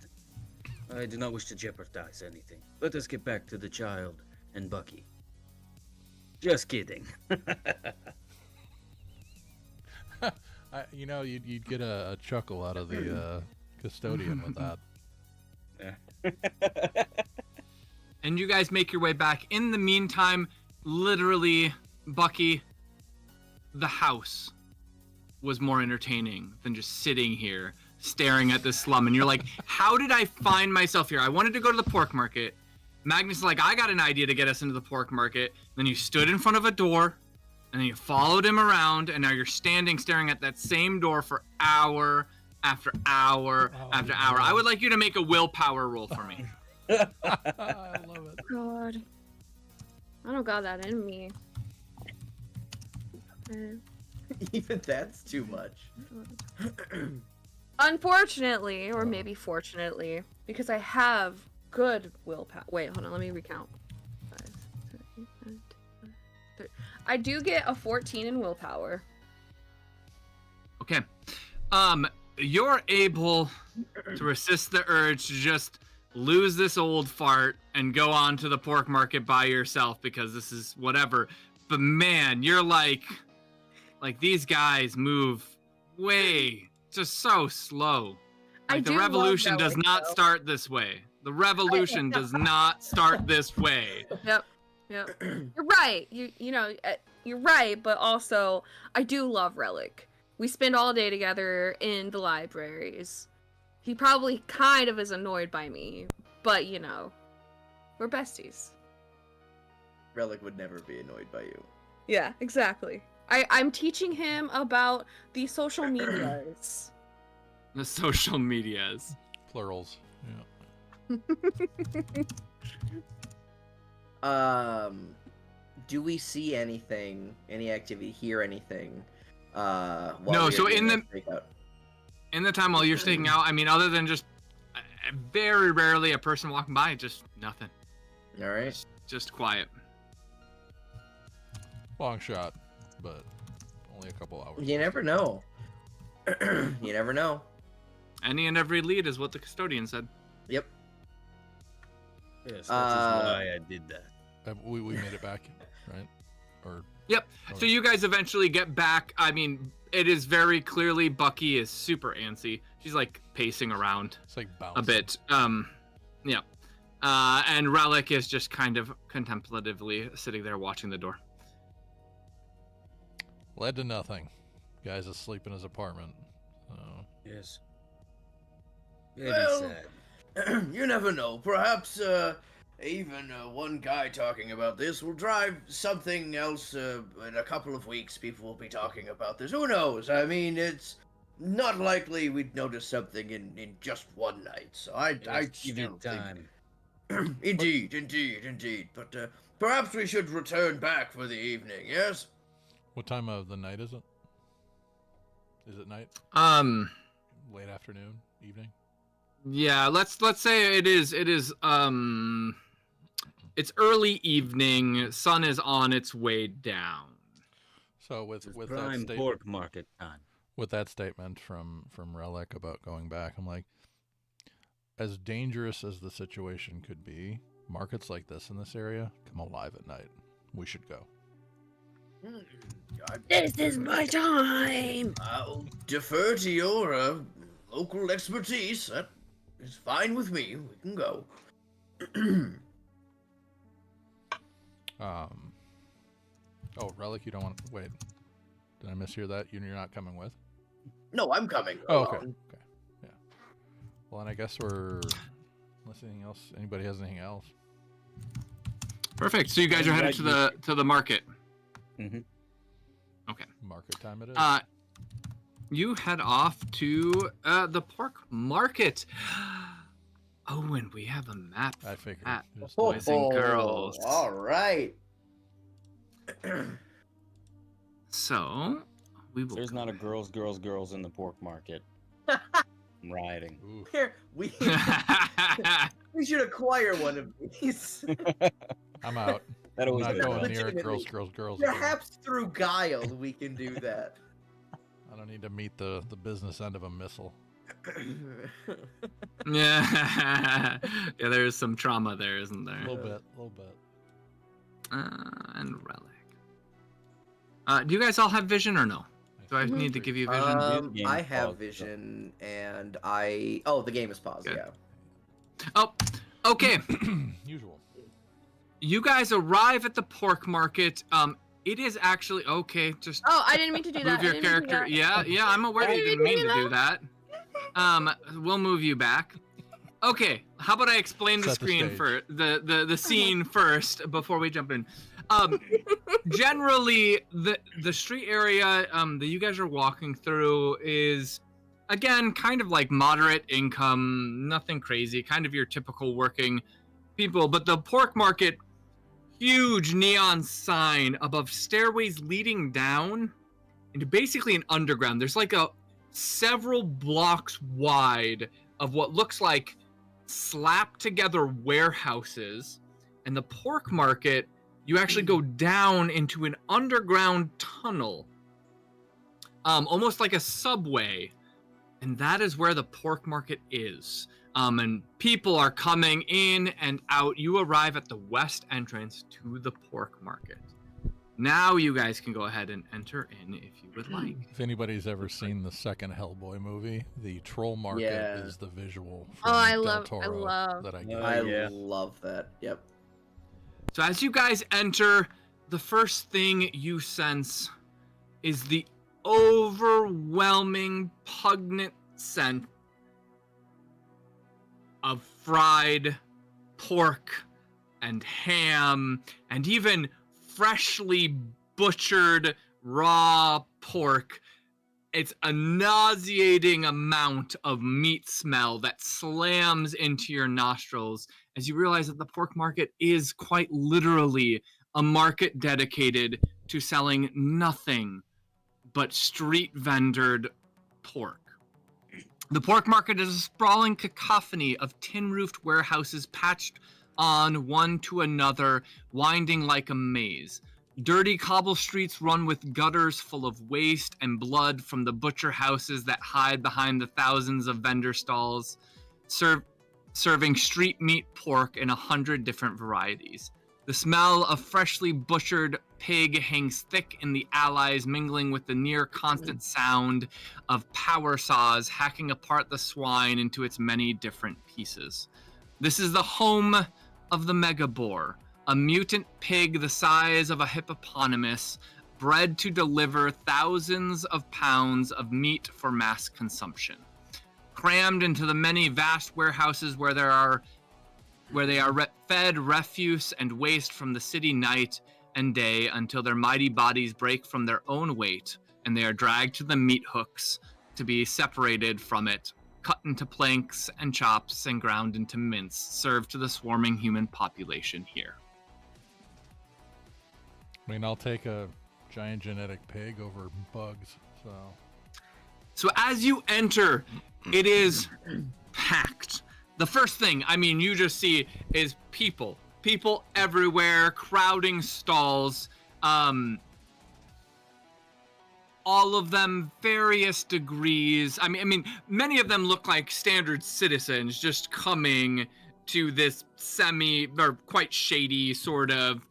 I do not wish to jeopardize anything. Let us get back to the child and Bucky. Just kidding. You'd get a chuckle out of the custodian with that. And you guys make your way back. In the meantime, literally, Bucky, the house was more entertaining than just sitting here staring at this slum. And you're like, how did I find myself here? I wanted to go to the pork market. Magnus is like, I got an idea to get us into the pork market. Then you stood in front of a door, and then you followed him around, and now you're standing staring at that same door for hour after hour after hour. I would like you to make a willpower roll for me. I love it. God. I don't got that in me. Even that's too much. Unfortunately, or maybe fortunately, because I have good willpower. Wait, hold on, let me recount. 5, 6, 7, 8, 9, 10, 11, 12. I do get a 14 in willpower. Okay. You're able to resist the urge to just lose this old fart and go on to the pork market by yourself because this is whatever. But man, you're like these guys move way just so slow. Like the do love revolution that does way, not though. start this way. The revolution does not start this way. Yep. You're right. You know, you're right, but also I do love Relic. We spend all day together in the libraries. He probably kind of is annoyed by me, but you know, we're besties. Relic would never be annoyed by you. Yeah, exactly. I'm teaching him about the social medias. The social medias. Plurals. Yeah. Do we see anything, any activity, hear anything? No, while so we are in doing the- this stakeout? In the time while you're staking out, I mean, other than just very rarely a person walking by, just nothing. All right. Just quiet. Long shot, but only a couple hours. You never know. You never know. Any and every lead is what the custodian said. Yep. Yes, that is why I did that. We made it back, right? Or Yep. okay. So you guys eventually get back. I mean, it is very clearly Bucky is super antsy. She's like pacing around It's like bouncing. a bit. Yeah. And Relic is just kind of contemplatively sitting there watching the door. Led to nothing. Guy's asleep in his apartment. Yes. Very Well, sad. You never know. Perhaps even one guy talking about this will drive something else. In a couple of weeks, people will be talking about this. Who knows? I mean, it's not likely we'd notice something in just one night. So I Yes, give still it time. think... Indeed. But perhaps we should return back for the evening. Yes. What time of the night is it? Is it night? Late afternoon? Evening? Yeah, let's say it is it's early evening, sun is on its way down. So with It's that prime statement, pork market time. with that statement from Relic about going back, I'm like, as dangerous as the situation could be, markets like this in this area come alive at night. We should go. This is my time. I'll defer to your local expertise. That is fine with me. We can go. Oh, Relic, you don't want to wait. Did I mishear that? You're not coming with? No, I'm coming. Oh, okay. along. Okay. Yeah. Well, then I guess we're. Unless anything else, anybody has anything else? Perfect. So you guys are headed to the market. Mm-hmm. Okay. Market time it is. You head off to the pork market. Oh, and we have a map. I figured. Ah. Just- Boys and girls. All right. So we will. There's not a girls in the pork market. I'm riding. Ooh. Here we should acquire one of these. I'm out. That I'm always not goes going on. near it. Girls. again. Perhaps through guile we can do that. I don't need to meet the business end of a missile. Yeah. Yeah, there's some trauma there, isn't A there? little bit. And relic. Do you guys all have vision or no? Do I need to give you vision? The game I is have paused, so- vision, and the game is paused. Good. Yeah. Oh, okay. Usual. You guys arrive at the pork market. It is actually okay. Just Oh, I didn't mean to do that. move your character. Yeah, I'm aware that you didn't mean to do that. We'll move you back. Okay, how about I explain the Set the screen stage. for the scene first before we jump in. Generally, the street area that you guys are walking through is, again, kind of like moderate income, nothing crazy, kind of your typical working people. But the pork market, huge neon sign above stairways leading down into basically an underground. There's like several blocks wide of what looks like slapped together warehouses, and the pork market, you actually go down into an underground tunnel, almost like a subway, and that is where the pork market is. And people are coming in and out. You arrive at the west entrance to the pork market. Now you guys can go ahead and enter in if you would like. If anybody's ever seen the second Hellboy movie, the troll market Yeah. is the visual. Oh, From I Del love- I Toro love- that I get. I yeah. love that. Yep. So as you guys enter, the first thing you sense is the overwhelming, pungent scent of fried pork and ham and even freshly butchered raw pork. It's a nauseating amount of meat smell that slams into your nostrils as you realize that the pork market is quite literally a market dedicated to selling nothing but street vendored pork. The pork market is a sprawling cacophony of tin-roofed warehouses patched on one to another, winding like a maze. Dirty cobble streets run with gutters full of waste and blood from the butcher houses that hide behind the thousands of vendor stalls, serving street meat pork in 100 different varieties. The smell of freshly butchered pig hangs thick in the alleys, mingling with the near constant sound of power saws hacking apart the swine into its many different pieces. This is the home of the mega boar, a mutant pig the size of a hippopotamus, bred to deliver thousands of pounds of meat for mass consumption. Crammed into the many vast warehouses where they are fed refuse and waste from the city night and day until their mighty bodies break from their own weight and they are dragged to the meat hooks to be separated from it, cut into planks and chops and ground into mince, served to the swarming human population here. I mean, I'll take a giant genetic pig over bugs, so... So as you enter, it is packed. The first thing, I mean, you just see is people everywhere, crowding stalls, all of them various degrees. I mean, many of them look like standard citizens just coming to this or quite shady sort of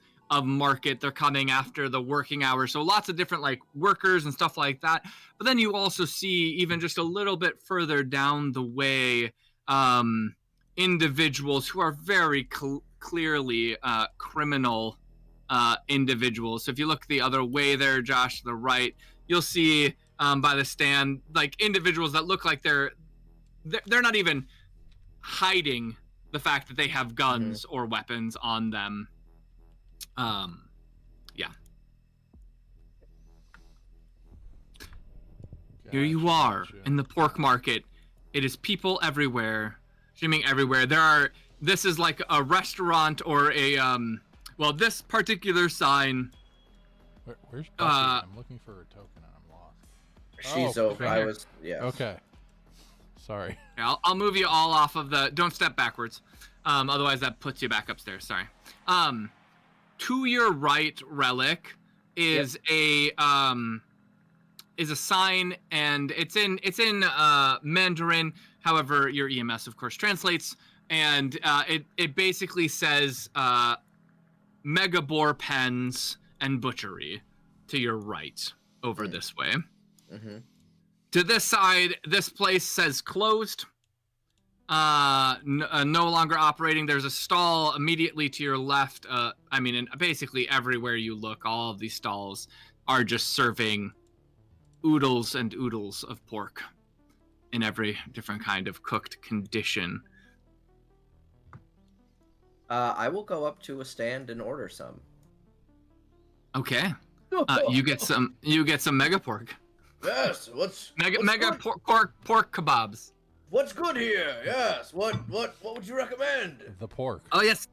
market. They're coming after the working hours. So lots of different like workers and stuff like that. But then you also see even just a little bit further down the way, individuals who are very clearly criminal individuals. So if you look the other way there, Josh, to the right, you'll see by the stand like individuals that look like they're not even hiding the fact that they have guns or weapons on them. Yeah. Here you are in the pork market. It is people everywhere, streaming everywhere. This is like a restaurant or a, this particular sign. Where's Bucky? I'm looking for a token and I'm lost. She's over. right here. Yeah. Okay. Sorry. Yeah, I'll move you all off of don't step backwards. Otherwise that puts you back upstairs. Sorry. To your right, Relic, is a sign, and it's in Mandarin. However, your EMS of course translates, and it basically says Mega Boar Pens and Butchery to your right over this way. Mm-hmm. To this side, this place says closed. No longer operating. There's a stall immediately to your left. And basically everywhere you look, all of these stalls are just serving oodles and oodles of pork in every different kind of cooked condition. I will go up to a stand and order some. Okay. You get some mega pork. Yes. What's pork kebabs. What's good here? Yes. What would you recommend? The pork. Oh yes,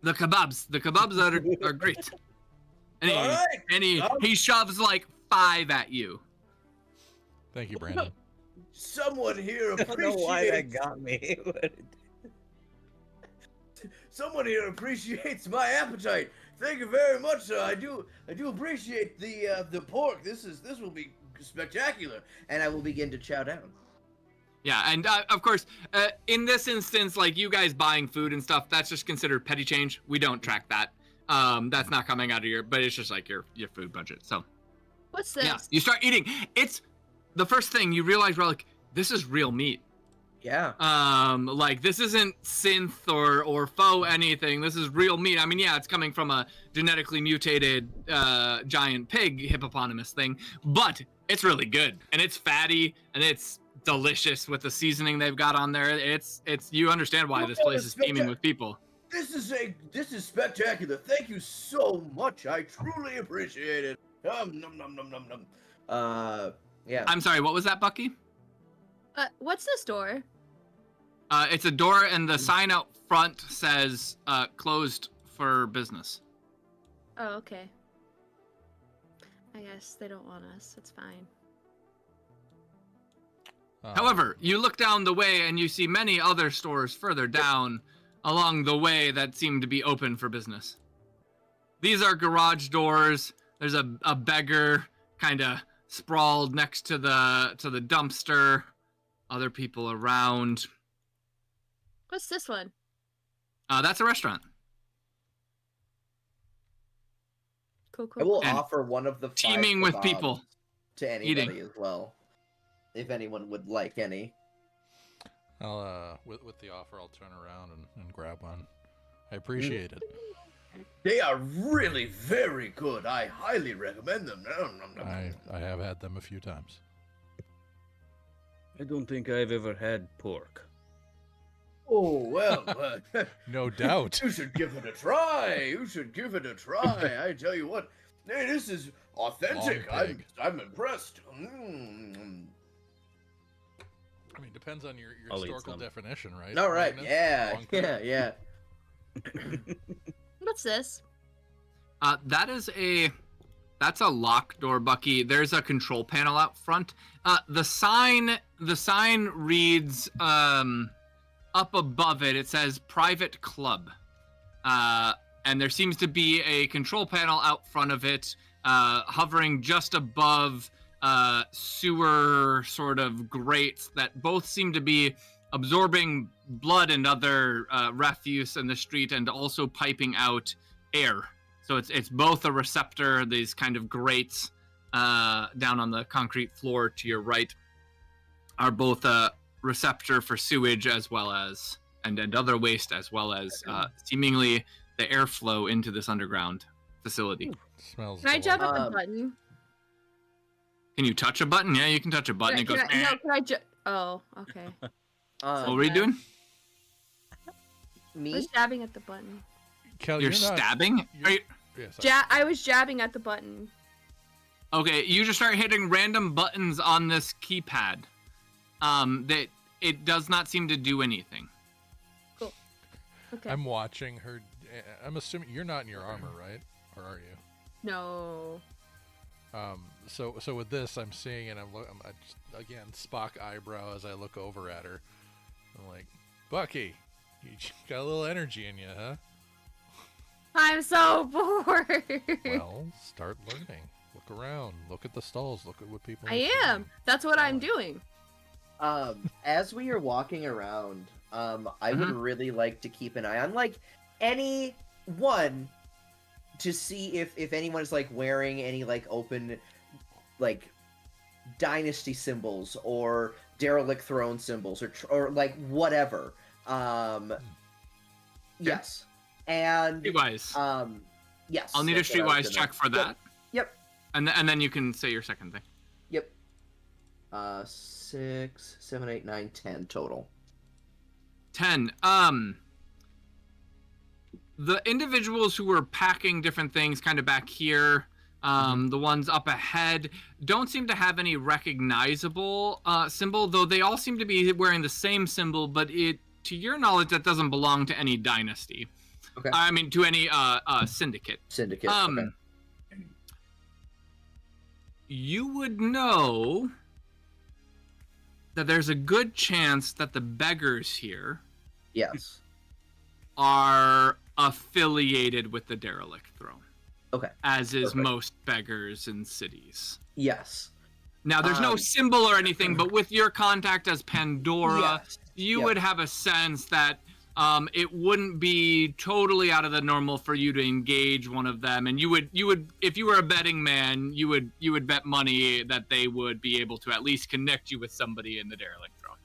the kebabs. The kebabs are great. And he shoves like 5 at you. Thank you, Brandon. Someone here I don't know why that appreciates. got me. But... Someone here appreciates my appetite. Thank you very much, sir. I do appreciate the pork. This will be spectacular. And I will begin to chow down. Yeah, and of course, in this instance, like you guys buying food and stuff, that's just considered petty change. We don't track that. That's not coming out of but it's just like your food budget. So, What's this? yeah, you start eating. It's the first thing you realize, Relic, this is real meat. Yeah. Like this isn't synth or faux anything. This is real meat. I mean, yeah, it's coming from a genetically mutated giant pig hippopotamus thing, but it's really good and it's fatty and it's delicious with the seasoning they've got on there. It's you understand why this place is teeming with people. This is spectacular. Thank you so much. I truly appreciate it. Nom nom nom nom nom. Yeah. I'm sorry, what was that, Bucky? What's this door? It's a door, and the sign out front says closed for business. Oh, okay. I guess they don't want us. It's fine. However, you look down the way and you see many other stores further down along the way that seem to be open for business. These are garage doors. There's a beggar kind of sprawled next to the dumpster. Other people around. What's this one? That's a restaurant. Cool. I will And offer one of the 5 teeming with kebabs people to anybody eating. as well, if anyone would like any. I'll with the offer, I'll turn around and grab one. I appreciate it. They are really very good. I highly recommend them. Nom nom nom. I have had them a few times. I don't think I've ever had pork. Oh well. No doubt. You should give it a try. You should give it a try. I tell you what. Hey, this is authentic. Long pig. I'm impressed. I mean, depends on your I'll eat historical some. definition, right? All right. Magnus? Yeah. Long pig? Yeah. What's this? That's a lock door, Bucky. There's a control panel out front. The sign reads up above it. It says private club. And there seems to be a control panel out front of it, hovering just above sewer sort of grates that both seem to be absorbing blood and other refuse in the street and also piping out air. So it's both a receptor, these kind of grates down on the concrete floor to your right are both a receptor for sewage as well as and other waste, as well as seemingly the airflow into this underground facility. Smells. Can I jump at the Um, button? Can you touch a button? Yeah, you can touch a button. It goes. No, can I Oh, okay. What were you doing? I Me? was jabbing at the button. Kel, You're not- stabbing? you're- Are you- yeah, sorry. I was jabbing at the button. Okay, you just start hitting random buttons on this keypad. That it does not seem to do anything. Cool. Okay. I'm watching her. I'm assuming you're not in your armor, right? Or are you? No. So with this, I'm seeing, and I just, again, Spock eyebrow as I look over at her. I'm like, Bucky, you got a little energy in you, huh? I'm so bored. Well, start learning. Look around. Look at the stalls. Look at what people. I am. That's what I'm doing. As we are walking around, I would really like to keep an eye on, like, anyone to see if anyone's, like, wearing any, like, open, like, dynasty symbols or derelict throne symbols or like, whatever. Yes. And, Streetwise. yes. I'll need a that's what I was streetwise gonna- check for that. Yep. And then you can say your second thing. Yep. 6, 7, 8, 9, 10 total. 10. The individuals who were packing different things kind of back here, the ones up ahead, don't seem to have any recognizable symbol, though they all seem to be wearing the same symbol, but to your knowledge, that doesn't belong to any dynasty. Okay. I mean, to any syndicate. Syndicate. Okay. You would know that there's a good chance that the beggars here Yes. are affiliated with the derelict throne. Okay. As is Perfect. most beggars in cities. Yes. Now, there's no symbol or anything, but with your contact as Pandora, Yes. you Yep. would have a sense that it wouldn't be totally out of the normal for you to engage one of them, and you would, if you were a betting man, you would bet money that they would be able to at least connect you with somebody in the derelict throne.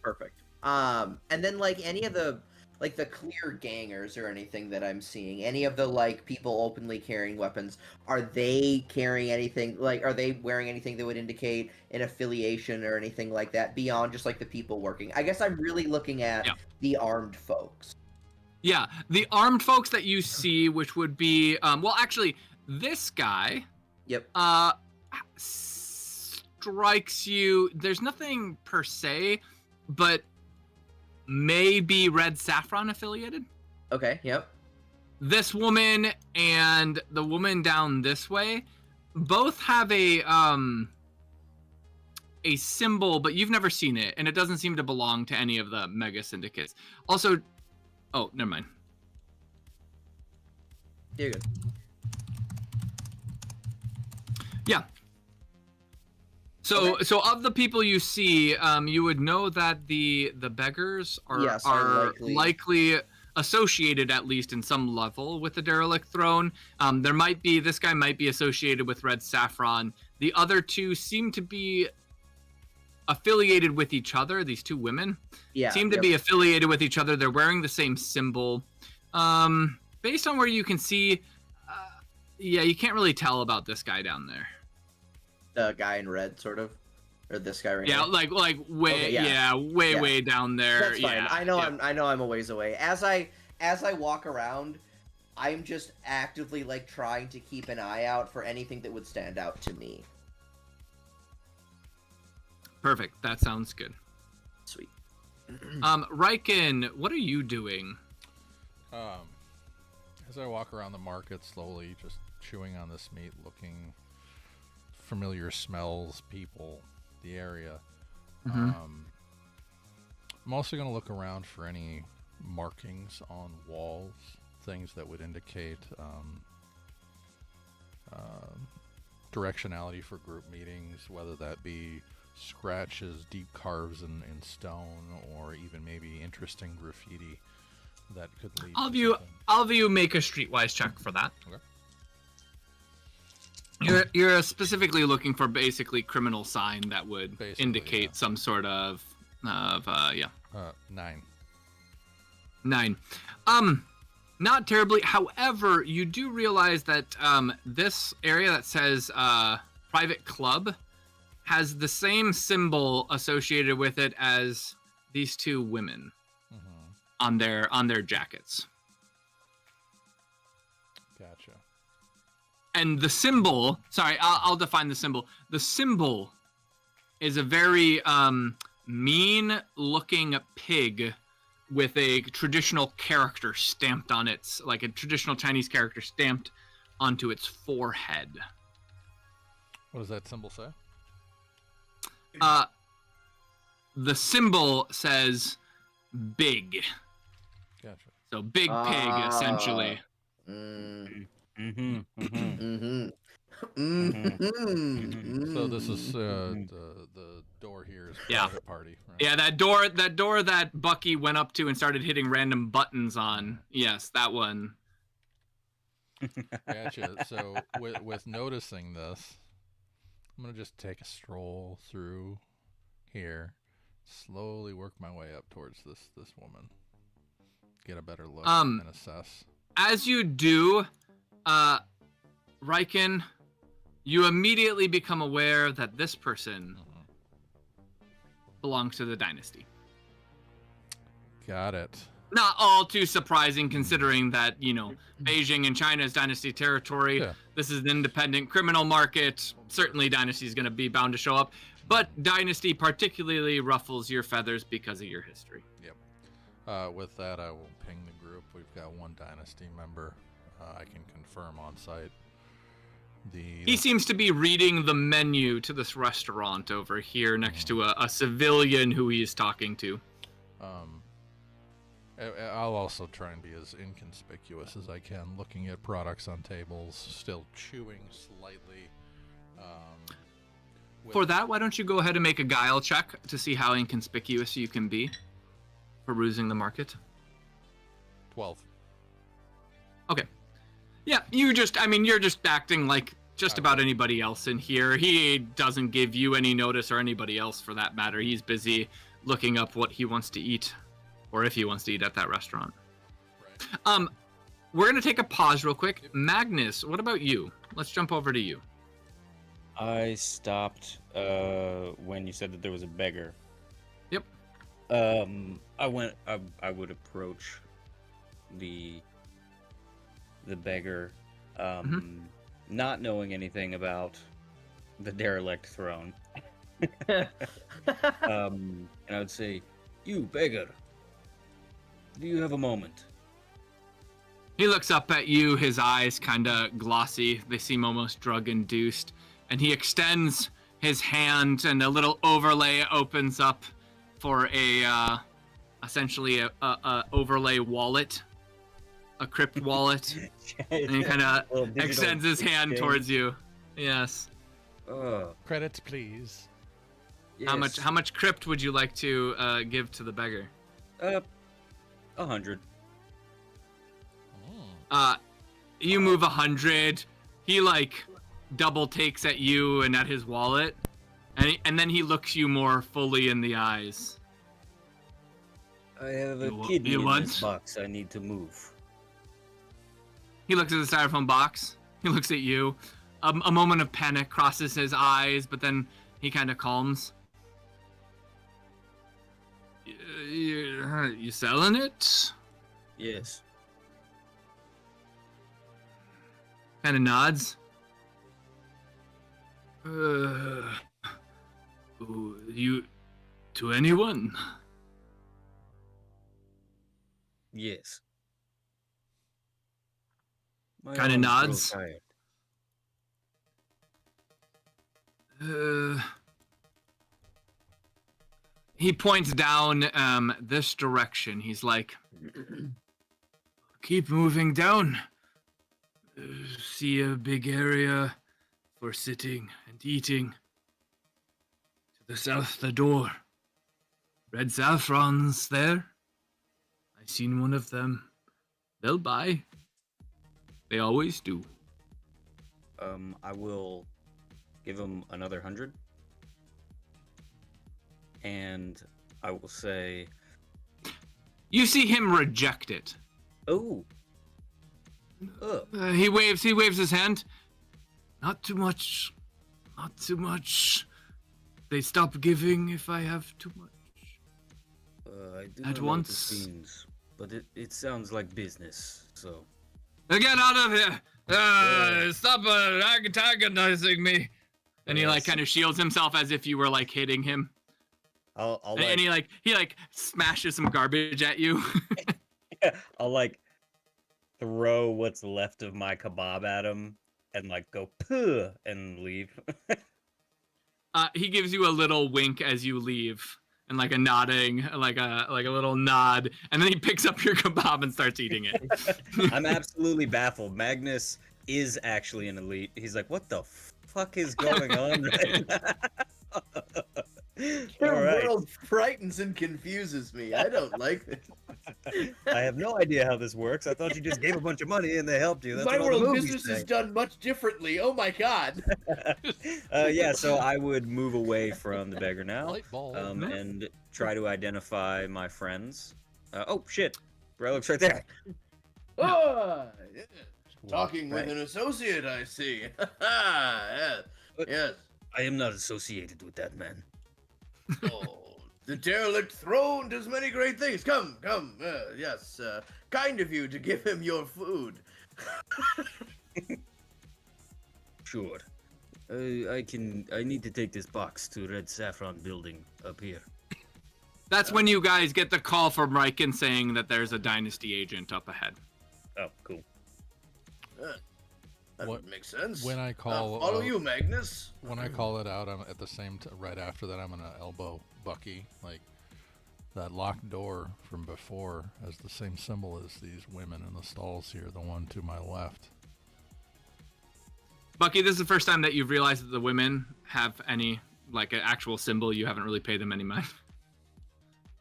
Perfect. And then like any of the like the clear gangers or anything that I'm seeing, any of the like people openly carrying weapons, are they carrying anything like are they wearing anything that would indicate an affiliation or anything like that beyond just like the people working? I guess I'm really looking at the armed folks. Yeah, the armed folks that you see, which would be well, actually, this guy. Yep. Strikes you. There's nothing per se, but maybe Red Saffron affiliated. Okay. Yep. This woman and the woman down this way both have a symbol, but you've never seen it, and it doesn't seem to belong to any of the mega syndicates. Also, oh, never mind. You're good. Yeah. So, Okay. so of the people you see, you would know that the beggars are Yes, are likely associated at least in some level with the derelict throne. This guy might be associated with Red Saffron. The other two seem to be affiliated with each other. These two women seem to be affiliated with each other. They're wearing the same symbol. Based on where you can see, you can't really tell about this guy down there. The guy in red, sort of, or this guy right now. Like way, okay, way down there. That's fine. Yeah, I know I'm a ways away. As I walk around, I'm just actively like trying to keep an eye out for anything that would stand out to me. Perfect. That sounds good. Sweet. Riken, what are you doing? As I walk around the market slowly, just chewing on this meat, looking familiar smells, people, the area. Mm-hmm. I'm also going to look around for any markings on walls, things that would indicate directionality for group meetings, whether that be scratches, deep carves in stone, or even maybe interesting graffiti that could lead to something. I'll have you make a streetwise check for that. Okay. You're specifically looking for basically criminal sign that would indicate some sort of 9. 9. Not terribly. However, you do realize that this area that says private club has the same symbol associated with it as these two women on their jackets. Gotcha. And the symbol, I'll define the symbol. The symbol is a very mean-looking pig with a traditional character stamped on its, like a traditional Chinese character stamped onto its forehead. What does that symbol say? The symbol says big. Gotcha. So big pig, essentially. So this is the door here is private party, right? Yeah, that door that Bucky went up to and started hitting random buttons on. Yes, that one. Gotcha. So with noticing this, I'm gonna just take a stroll through here, slowly work my way up towards this woman, get a better look and assess. As you do, Riken, you immediately become aware that this person belongs to the dynasty. Got it. Not all too surprising, considering that, Beijing and China is dynasty territory. Yeah. This is an independent criminal market. Certainly dynasty is going to be bound to show up. But dynasty particularly ruffles your feathers because of your history. Yep. With that, I will ping the group. We've got one dynasty member. I can confirm on site. He seems to be reading the menu to this restaurant over here next to a civilian who he is talking to. I'll also try and be as inconspicuous as I can, looking at products on tables, still chewing slightly. For that, why don't you go ahead and make a guile check to see how inconspicuous you can be, perusing the market. 12. Okay. Yeah, you're just acting like just about anybody else in here. He doesn't give you any notice, or anybody else for that matter. He's busy looking up what he wants to eat, or if he wants to eat at that restaurant. Right. We're gonna take a pause real quick. Magnus, what about you? Let's jump over to you. I stopped when you said that there was a beggar. Yep. I would approach the beggar, not knowing anything about the derelict throne. And I would say, "You beggar, do you have a moment?" He looks up at you, his eyes kind of glossy. They seem almost drug-induced. And he extends his hand, and a little overlay opens up for essentially a overlay wallet, a crypt wallet. And he kind of extends his hand towards you. Yes. Credits, please. Yes. How much crypt would you like to give to the beggar? 100. You move 100. He like double takes at you and at his wallet, and then he looks you more fully in the eyes. I have a You kidney in want? this box I need to move. He looks at the styrofoam box. He looks at you. A moment of panic crosses his eyes, but then he kind of calms. You selling it? Yes. Kind of nods. You to anyone? Yes. My Kinda arms grow nods. tired. He points down this direction. He's like, keep moving down. See a big area for sitting and eating. To the south, the door. Red saffron's there. I seen one of them. They'll buy. They always do. I will give him another 100. And I will say, You see him reject it. oh. He waves his hand. Not too much. Not too much. They stop giving if I have too much. I do At not know what this once. means, but it sounds like business, so. Get out of here! Stop antagonizing me! And he like Yes. kind of shields himself as if you were like hitting him. I'll And he like smashes some garbage at you. I'll like throw what's left of my kebab at him and like go puh and leave. He gives you a little wink as you leave, and like a nodding, like a little nod, and then he picks up your kebab and starts eating it. I'm absolutely baffled. Magnus is actually an elite. He's like, what the fuck is going on right now? Your All right. world frightens and confuses me. I don't like this. I have no idea how this works. I thought you just gave a bunch of money and they helped you. That's My what all the world movies business say. is done much differently. Oh my god. Yeah, so I would move away from the beggar now, Light bulb. and try to identify my friends. Oh shit, Relic's right there. Ah, yeah. Talking Right. with an associate, I see. Yes. But- Yes. I am not associated with that man. Oh, the derelict throne does many great things. Come. Yes. Kind of you to give him your food. Sure. I need to take this box to Red Saffron building up here. That's when you guys get the call from Riken saying that there's a Dynasty agent up ahead. Oh, cool. That What- would make sense. when I call, follow you, Magnus. When I call it out, I'm at the same right after that. I'm gonna elbow Bucky. Like that locked door from before has the same symbol as these women in the stalls here. The one to my left. Bucky, this is the first time that you've realized that the women have any, like, an actual symbol. You haven't really paid them any mind.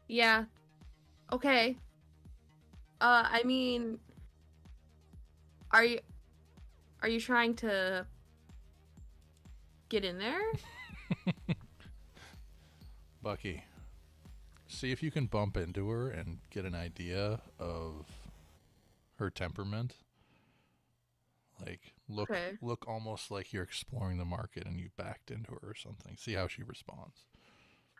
Yeah. Okay. I mean, are you trying to get in there? Bucky, see if you can bump into her and get an idea of her temperament. Like, look almost like you're exploring the market and you backed into her or something. See how she responds.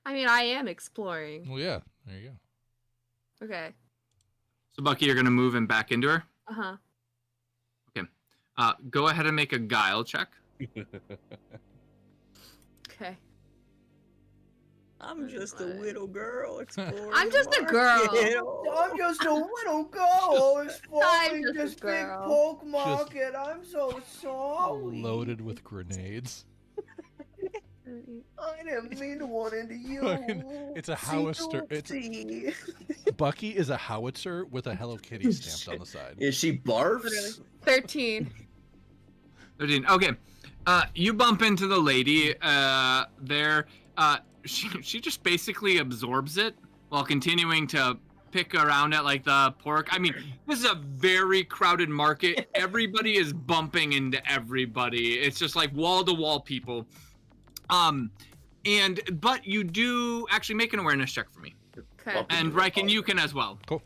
I mean, I am exploring. Well, yeah, there you go. Okay. So, Bucky, you're going to move and back into her? Uh-huh. Okay. Go ahead and make a guile check. Okay. I'm just a little girl exploring. I'm just a the girl. market. I'm just a little girl exploring just a this big girl. poke market. I'm so sorry. Loaded with grenades. I didn't mean to run into you. It's a howitzer. Bucky is a howitzer with a Hello Kitty stamped on the side. Is she barfs? Literally. 13. 13. Okay. You bump into the lady there. She just basically absorbs it while continuing to pick around at like the pork. I mean, this is a very crowded market. Everybody is bumping into everybody. It's just like wall to wall people. But you do actually make an awareness check for me. Okay. And Riken, you can as well. Cool.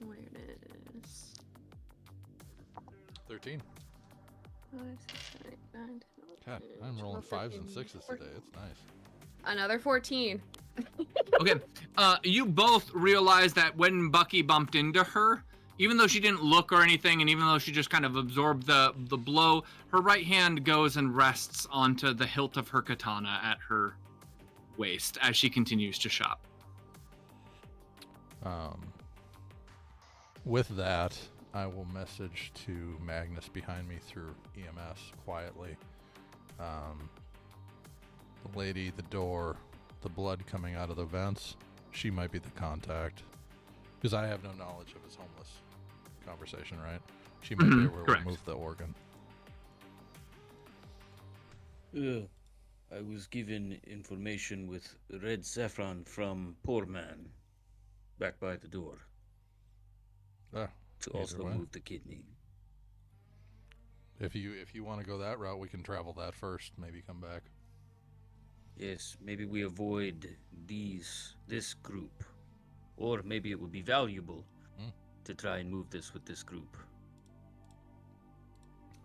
Awareness. 13. 5, 6, 7, 8, 9, 10, God, I'm rolling 5s and 6s today. It's nice. Another 14. Okay. You both realize that when Bucky bumped into her, even though she didn't look or anything, and even though she just kind of absorbed the blow, her right hand goes and rests onto the hilt of her katana at her waist as she continues to shop. With that, I will message to Magnus behind me through EMS quietly. The lady, the door, the blood coming out of the vents, she might be the contact. Because I have no knowledge of his homeless conversation, right? She might be able to remove the organ. I was given information with red saffron from Poor Man back by the door Ah, to either also way. move the kidney. If you want to go that route, we can travel that first. Maybe come back. Yes, maybe we avoid this group. Or maybe it would be valuable to try and move this with this group.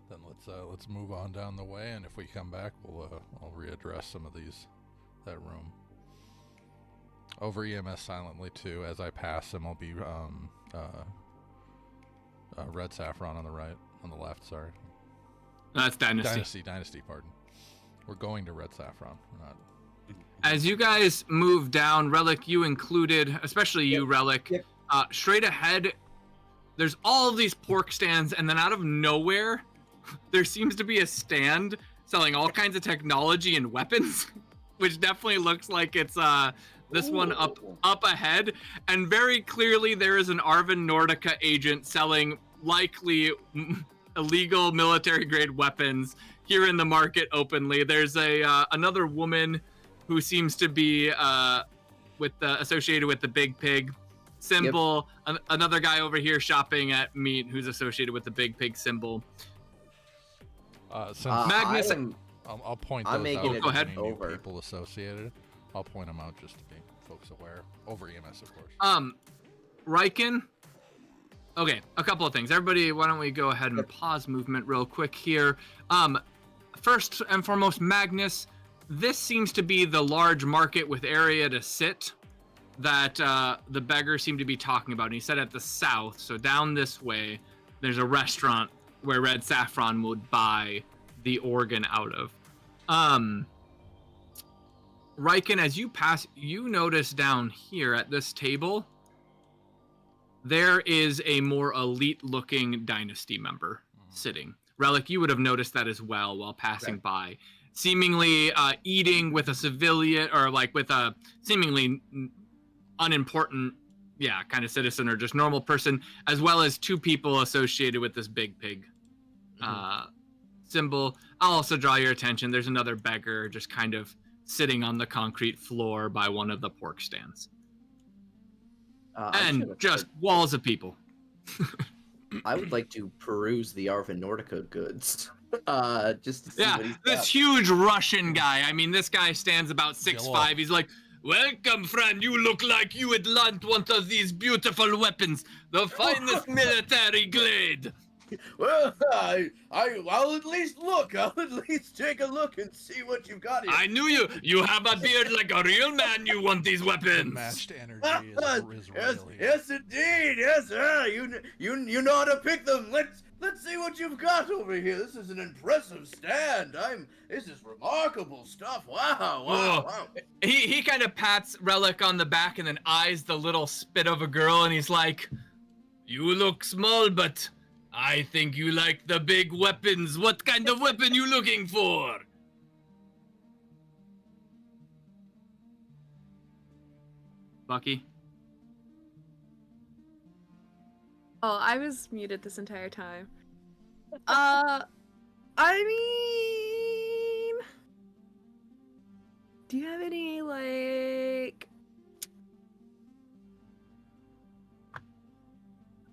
Then let's move on down the way, and if we come back, I'll readdress some of that room. Over EMS silently too. As I pass him, I'll be red saffron on the left. Sorry. That's Dynasty. Dynasty. Pardon. We're going to red saffron. We're not. As you guys move down, Relic, you included, especially you, Relic, Yep. Straight ahead, there's all of these pork stands, and then out of nowhere, there seems to be a stand selling all kinds of technology and weapons, which definitely looks like it's this one up ahead. And very clearly, there is an Arvin Nordica agent selling likely illegal military-grade weapons here in the market openly. There's another woman who seems to be associated with the Big Pig symbol. Yep. Another guy over here shopping at meat who's associated with the Big Pig symbol. Magnus, I'll point those I'm making out. it Go ahead. Any new over. people associated. I'll point them out just to be folks aware. Over EMS, of course. Riken. Okay, a couple of things. Everybody, why don't we go ahead and pause movement real quick here. First and foremost, Magnus, this seems to be the large market with area to sit that the beggars seem to be talking about. And he said at the south, so down this way, there's a restaurant where Red Saffron would buy the organ out of. Riken, as you pass, you notice down here at this table, there is a more elite-looking Dynasty member sitting. Relic, you would have noticed that as well while passing by. Seemingly eating with a civilian, or like with a seemingly unimportant, kind of citizen or just normal person, as well as two people associated with this Big Pig symbol. I'll also draw your attention. There's another beggar just kind of sitting on the concrete floor by one of the pork stands. And just walls of people. I would like to peruse the Arvin Nordica goods. just to see Yeah, what he's this got. huge Russian guy. I mean, this guy stands about 6'5". Yellow. He's like, "Welcome, friend. You look like you would want one of these beautiful weapons, the finest military glade." Well, I'll at least look. I'll at least take a look and see what you've got here. I knew you. You have a beard like a real man. You want these The weapons. matched energy is Yes, real here. yes, indeed. Yes, you know how to pick them. Let's see what you've got over here. This is an impressive stand. This is remarkable stuff. Wow, Oh. wow. He kind of pats Relic on the back and then eyes the little spit of a girl, and he's like, "You look small, but I think you like the big weapons. What kind of weapon you looking for?" Bucky? Oh, I was muted this entire time. I mean, do you have any like?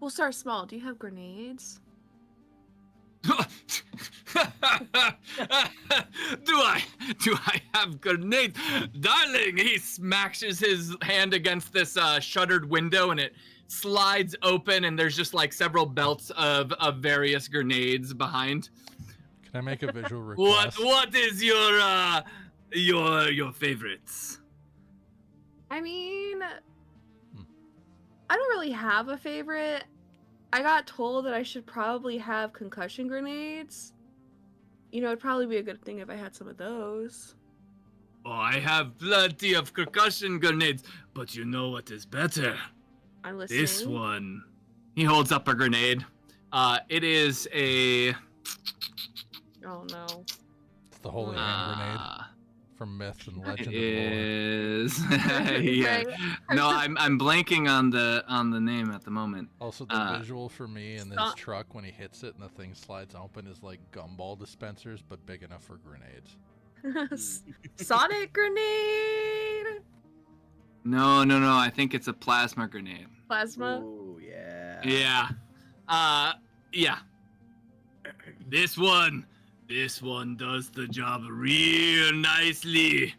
We'll start small. Do you have grenades? Do I have grenades? Darling, he smashes his hand against this shuttered window and it slides open and there's just like several belts of various grenades behind. Can I make a visual request? What is your favorites? I mean, I don't really have a favorite. I got told that I should probably have concussion grenades. You know, it'd probably be a good thing if I had some of those. Oh, I have plenty of concussion grenades, but you know what is better? I'm listening. This one. He holds up a grenade. It is a... Oh no. It's the holy hand grenade from myth and legend It and lore. is... yeah. No, I'm blanking on the name at the moment. Also, the visual for me in this Stop. truck when he hits it and the thing slides open is like gumball dispensers, but big enough for grenades. Sonic grenade. No. I think it's a plasma grenade. Plasma. Ooh, yeah. Yeah. Yeah. This one does the job real nicely.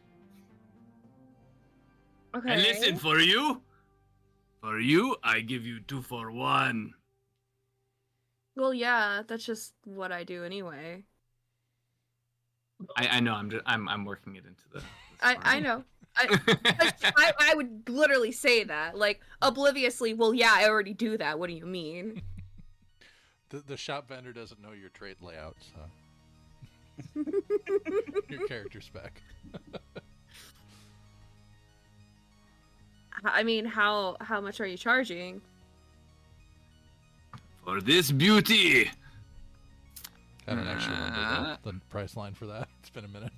Okay. And listen, for you, I give you 2 for 1. Well, yeah, that's just what I do anyway. I know. I'm working it into the. I know. I would literally say that, like, obliviously. Well, yeah, I already do that. What do you mean? The shop vendor doesn't know your trait layout, so your character spec. I mean, how much are you charging? For this beauty. I don't actually remember the price line for that. It's been a minute.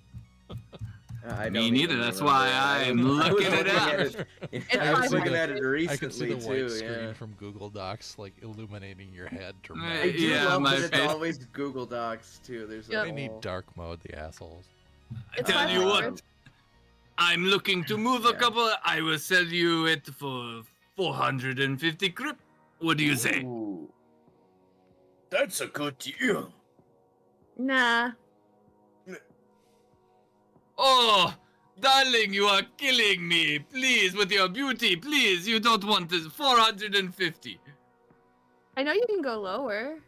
I Me don't neither, even that's remember. why I'm I was looking it looking up. at it- It's I was fine. looking at it I can recently see the white too. screen Yeah. from Google Docs like illuminating your head I dramatically. do Yeah, love my that it's face. always Google Docs too. There's a Yep. They need whole- dark mode, the assholes. I tell you what, I'm looking to move a Yeah. couple. I will sell you it for 450 crypt. What do you say? Ooh. That's a good deal. Nah. Oh, darling, you are killing me. Please, with your beauty, please. You don't want this. 450. I know you can go lower.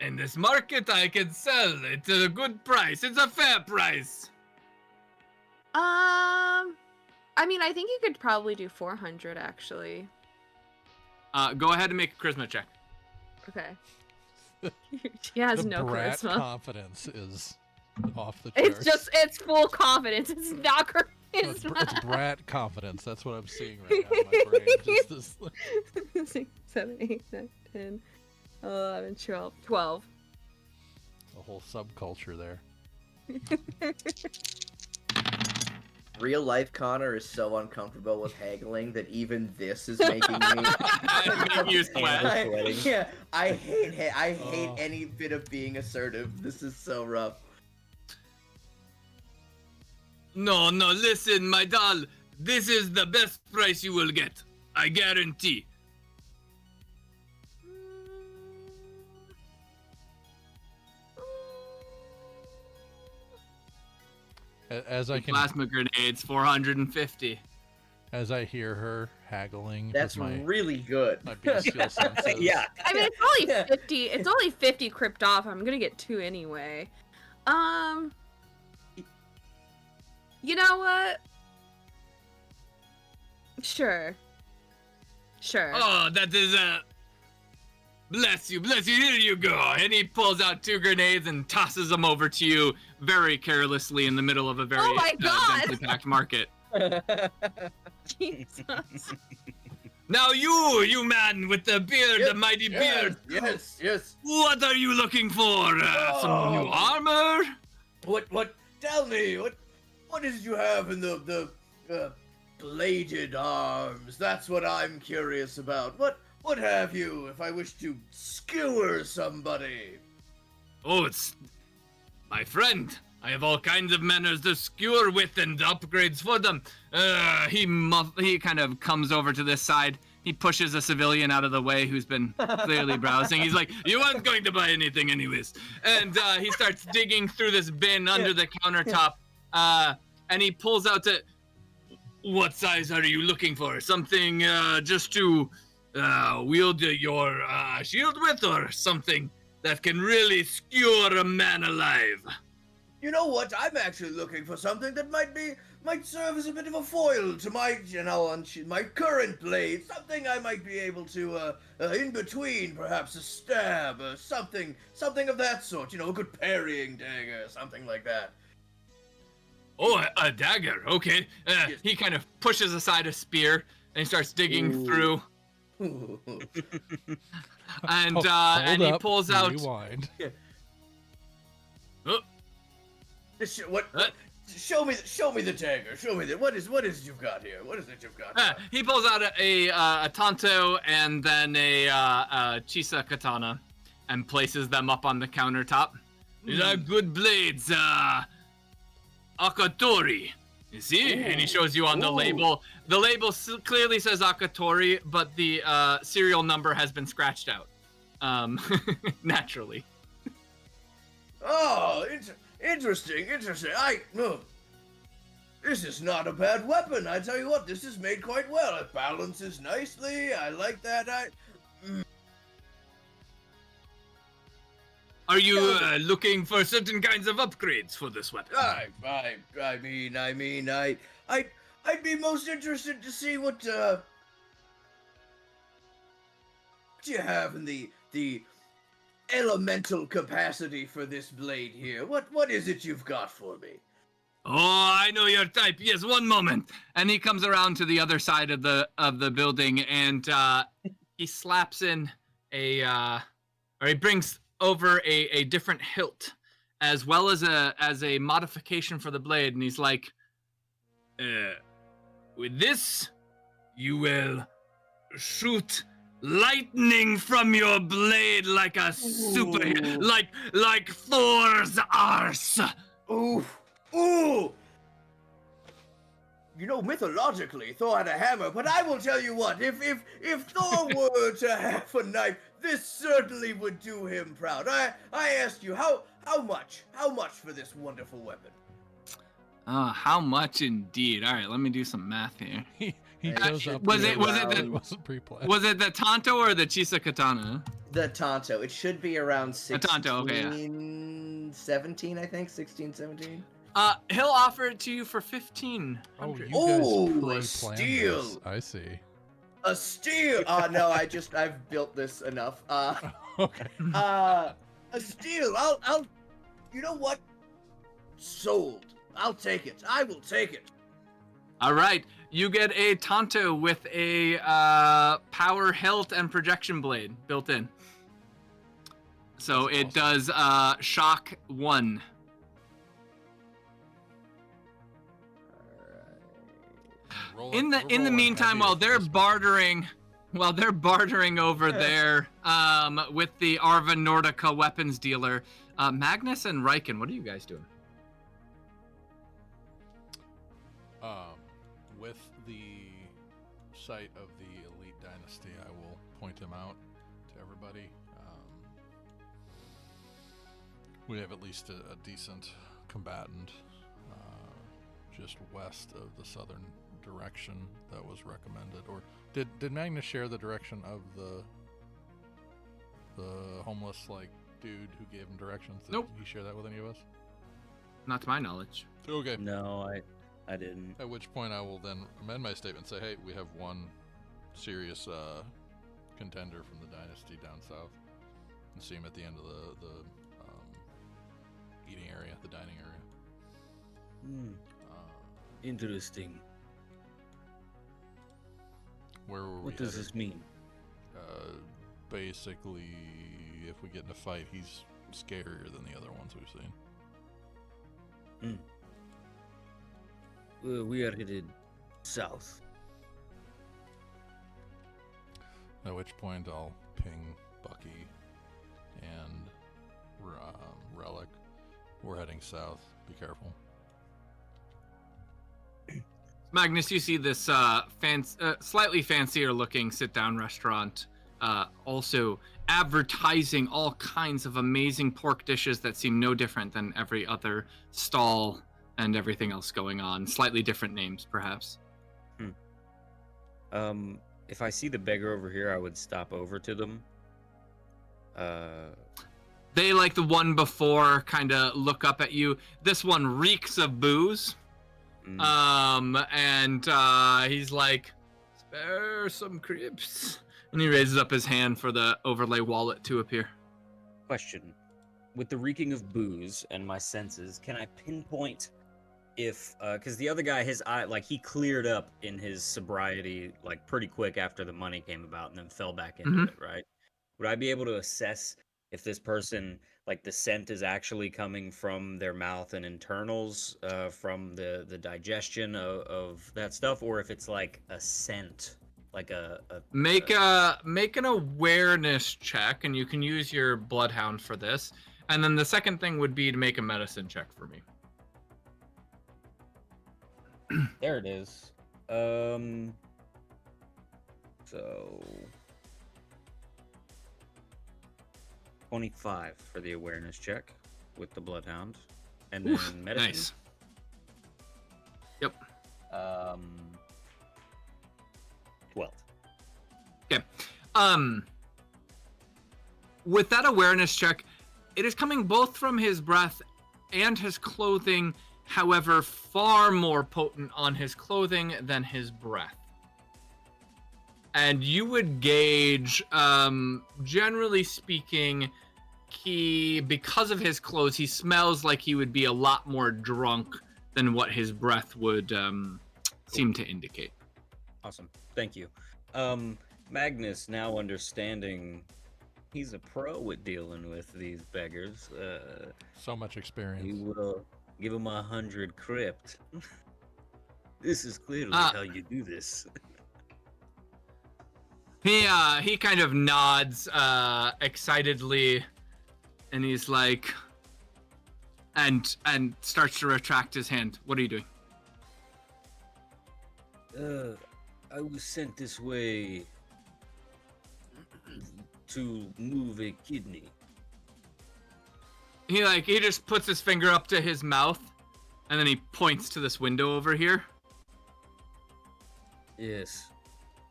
In this market, I can sell it at a good price. It's a fair price. I mean, I think you could probably do 400 actually. Go ahead and make a charisma check. Okay. She has The no brat charisma. confidence is off the charts. It's full confidence. It's not No, it's, charisma. it's brat confidence. That's what I'm seeing right now in my brain. Just this, 6, 7, 8, 9, 10, 11, 12. a whole subculture there. Real life Connor is so uncomfortable with haggling that even this is making me. You sweat. I hate Oh. any bit of being assertive. This is so rough. No, listen, my doll. This is the best price you will get. I guarantee. As I can, Plasma grenades, 450. as I hear her haggling That's with really good. my bestial senses. Yeah. I mean, it's only 50. It's only 50 crypt off. I'm gonna get 2 anyway. You know what? Sure. Oh, that is bless you, here you go. And he pulls out 2 grenades and tosses them over to you very carelessly in the middle of a very Oh my God. densely packed market. Jesus. Now you man with the beard, the mighty beard. Yes. What are you looking for? Some new armor? What? Tell me, what is it you have in the bladed arms? That's what I'm curious about. What have you if I wish to skewer somebody? Oh, it's my friend. I have all kinds of manners to skewer with and upgrades for them. He kind of comes over to this side. He pushes a civilian out of the way who's been clearly browsing. He's like, you weren't going to buy anything anyways. And he starts digging through this bin under the countertop. And he pulls out what size are you looking for? Something just to wield your shield with, or something that can really skewer a man alive? You know what? I'm actually looking for something that might serve as a bit of a foil to my, my current blade. Something I might be able to, in between, perhaps a stab, something of that sort. A good parrying dagger, something like that. Oh, a dagger. Okay. Yes. He kind of pushes aside a spear and he starts digging through. And Hold he up, pulls out. Rewind. Oh, What? Show me the dagger. Show me what is it you've got here? What is it you've got? Here? he pulls out a tanto and then a chisa katana, and places them up on the countertop. These are good blades. Akatori. You see? Ooh. And he shows you on the Ooh. label. The label clearly says Akatori, but the serial number has been scratched out. Naturally. Oh, interesting. This is not a bad weapon. I tell you what, this is made quite well. It balances nicely. I like that. Are you looking for certain kinds of upgrades for this weapon? I mean, I'd be most interested to see what you have in the elemental capacity for this blade here. What is it you've got for me? Oh, I know your type. Yes, one moment. And he comes around to the other side of the building, and he slaps in or he brings over a different hilt, as well as a modification for the blade, and he's like, with this, you will shoot lightning from your blade like a superhero, like Thor's arse. Ooh. Mythologically, Thor had a hammer, but I will tell you what, if Thor were to have a knife, this certainly would do him proud. I asked you, how much for this wonderful weapon? How much indeed? All right, let me do some math here. He shows up. Was it it wasn't pre-planned. Was it the tanto or the chisa katana? The Tonto. It should be around 16, Tonto, okay, yeah. 17, I think. 16, 17. He'll offer it to you for 15. Oh, you Oh, guys a pre-planned steal. this. I see. A steal! No, I've built this enough. Okay. A steal! I'll... You know what? Sold. I'll take it. I will take it. All right, you get a tanto with a power hilt and projection blade built in. So That's it awesome. does shock 1. In the meantime, while they're bartering over there with the Arva Nordica weapons dealer, Magnus and Riken, what are you guys doing? With the site of the elite dynasty, I will point him out to everybody. We have at least a decent combatant just west of the southern direction that was recommended. Or did Magnus share the direction of the homeless like dude who gave him directions? Did Nope. he share that with any of us? Not to my knowledge. Okay. No, I didn't. At which point I will then amend my statement and say, hey, we have one serious contender from the dynasty down south, and see him at the end of the eating area, the dining area. Interesting. Where were we What does headed? this mean? Basically, if we get in a fight, he's scarier than the other ones we've seen. We are headed south. At which point I'll ping Bucky and Relic. We're heading south. Be careful. Magnus, you see this slightly fancier looking sit-down restaurant, also advertising all kinds of amazing pork dishes that seem no different than every other stall and everything else going on. Slightly different names, perhaps. If I see the beggar over here, I would stop over to them. They, like the one before, kind of look up at you. This one reeks of booze. And he's like, spare some crips. And he raises up his hand for the overlay wallet to appear. Question. With the reeking of booze and my senses, can I pinpoint if, because the other guy, his eye, like, he cleared up in his sobriety, like, pretty quick after the money came about and then fell back into it, right? Would I be able to assess if this person, like, the scent is actually coming from their mouth and internals, from the digestion of that stuff, or if it's, like, a scent, like Make an awareness check, and you can use your bloodhound for this. And then the second thing would be to make a medicine check for me. There it is. So 25 for the awareness check with the bloodhound, and then medicine. Nice. Yep. 12. Okay. With that awareness check, it is coming both from his breath and his clothing, however, far more potent on his clothing than his breath. And you would gauge, generally speaking, because of his clothes, he smells like he would be a lot more drunk than what his breath would seem to indicate. Awesome. Thank you. Magnus, now understanding he's a pro at dealing with these beggars, So much he experience. will give him 100 crypt. This is clearly how you do this. He kind of nods excitedly, and he's like, and starts to retract his hand. What are you doing? I was sent this way to move a kidney. He just puts his finger up to his mouth, and then he points to this window over here. Yes.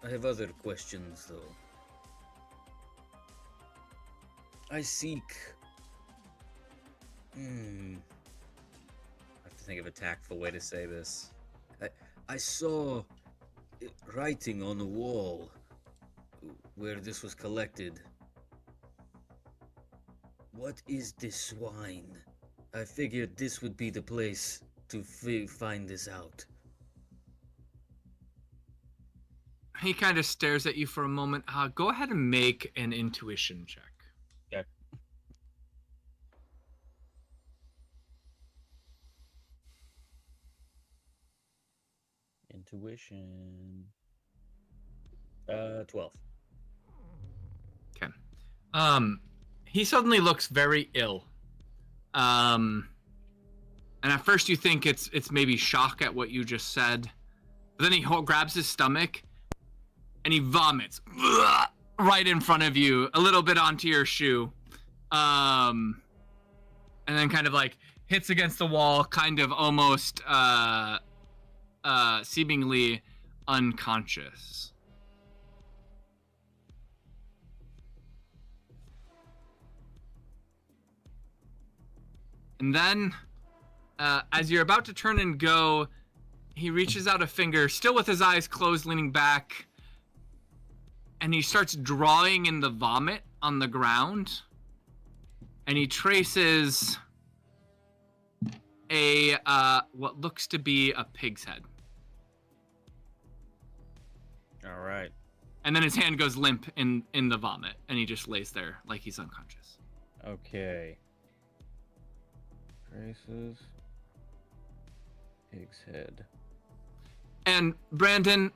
I have other questions, though. I seek... I have to think of a tactful way to say this. I saw writing on the wall where this was collected. What is this swine? I figured this would be the place to find this out. He kind of stares at you for a moment. Go ahead and make an intuition check. Okay. Intuition. 12. Okay. He suddenly looks very ill. And at first you think it's maybe shock at what you just said. But then he grabs his stomach and he vomits right in front of you, a little bit onto your shoe. And then kind of like hits against the wall, kind of almost seemingly unconscious. And then, as you're about to turn and go, he reaches out a finger, still with his eyes closed, leaning back, and he starts drawing in the vomit on the ground. And he traces a what looks to be a pig's head. All right. And then his hand goes limp in the vomit, and he just lays there like he's unconscious. Okay. Traces. Pig's head. And Brandon,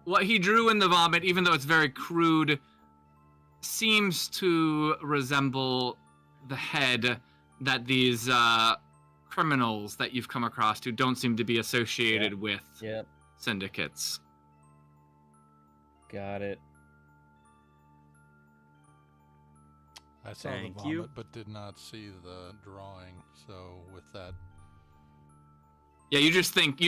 what he drew in the vomit, even though it's very crude, seems to resemble the head that these criminals that you've come across who don't seem to be associated with syndicates. Got it. I saw the vomit, but did not see the drawing. So with that, yeah, you just think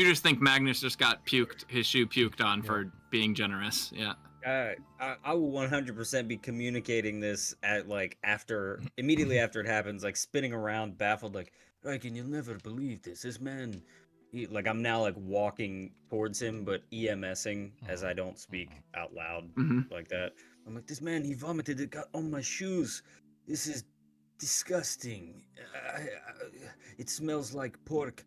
Magnus just got his shoe puked on for being generous. Yeah. I will 100% be communicating this at immediately after it happens, like spinning around, baffled, like, Riken, you'll never believe this. This man, I'm now like walking towards him, but EMSing as I don't speak out loud like that. I'm like, this man, he vomited, it got on my shoes. This is disgusting. It smells like pork.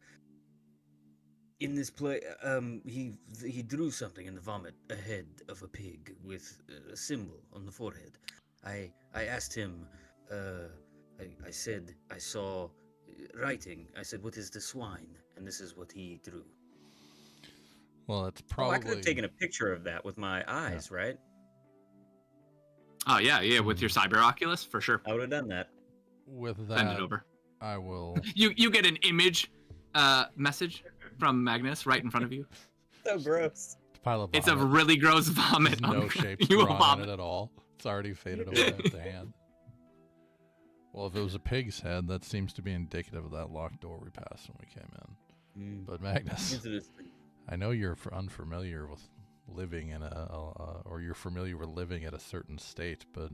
In this play, he drew something in the vomit, a head of a pig with a symbol on the forehead. I asked him, I said I saw writing. I said, what is the swine? And this is what he drew. Well, it's probably... I could have taken a picture of that with my eyes, right? Oh, yeah, with your cyber Oculus, for sure. I would have done that. With that, send it over. I will... You get an image message from Magnus right in front of you. So gross. It's a really gross vomit. There's no shape drawn in it at all. It's already faded away with the hand. Well, if it was a pig's head, that seems to be indicative of that locked door we passed when we came in. But Magnus, I know you're unfamiliar with living in or you're familiar with living at a certain state, but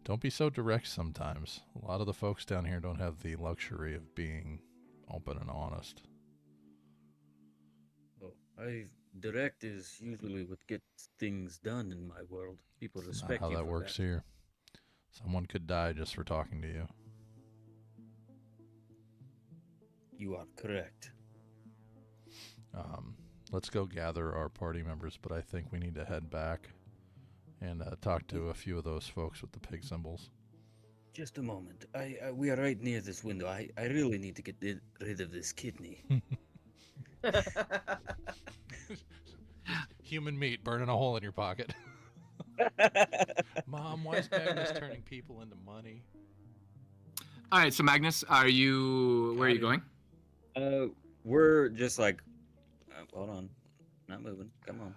don't be so direct sometimes. A lot of the folks down here don't have the luxury of being open and honest. Direct is usually what gets things done in my world. People respect Not how you that for works here. Someone could die just for talking to you. You are correct. Let's go gather our party members, but I think we need to head back and talk to a few of those folks with the pig symbols. Just a moment. We are right near this window. I really need to get rid of this kidney. Human meat burning a hole in your pocket. Mom, why is Magnus turning people into money? All right, so Magnus, where are you going? We're just like, hold on, not moving. Come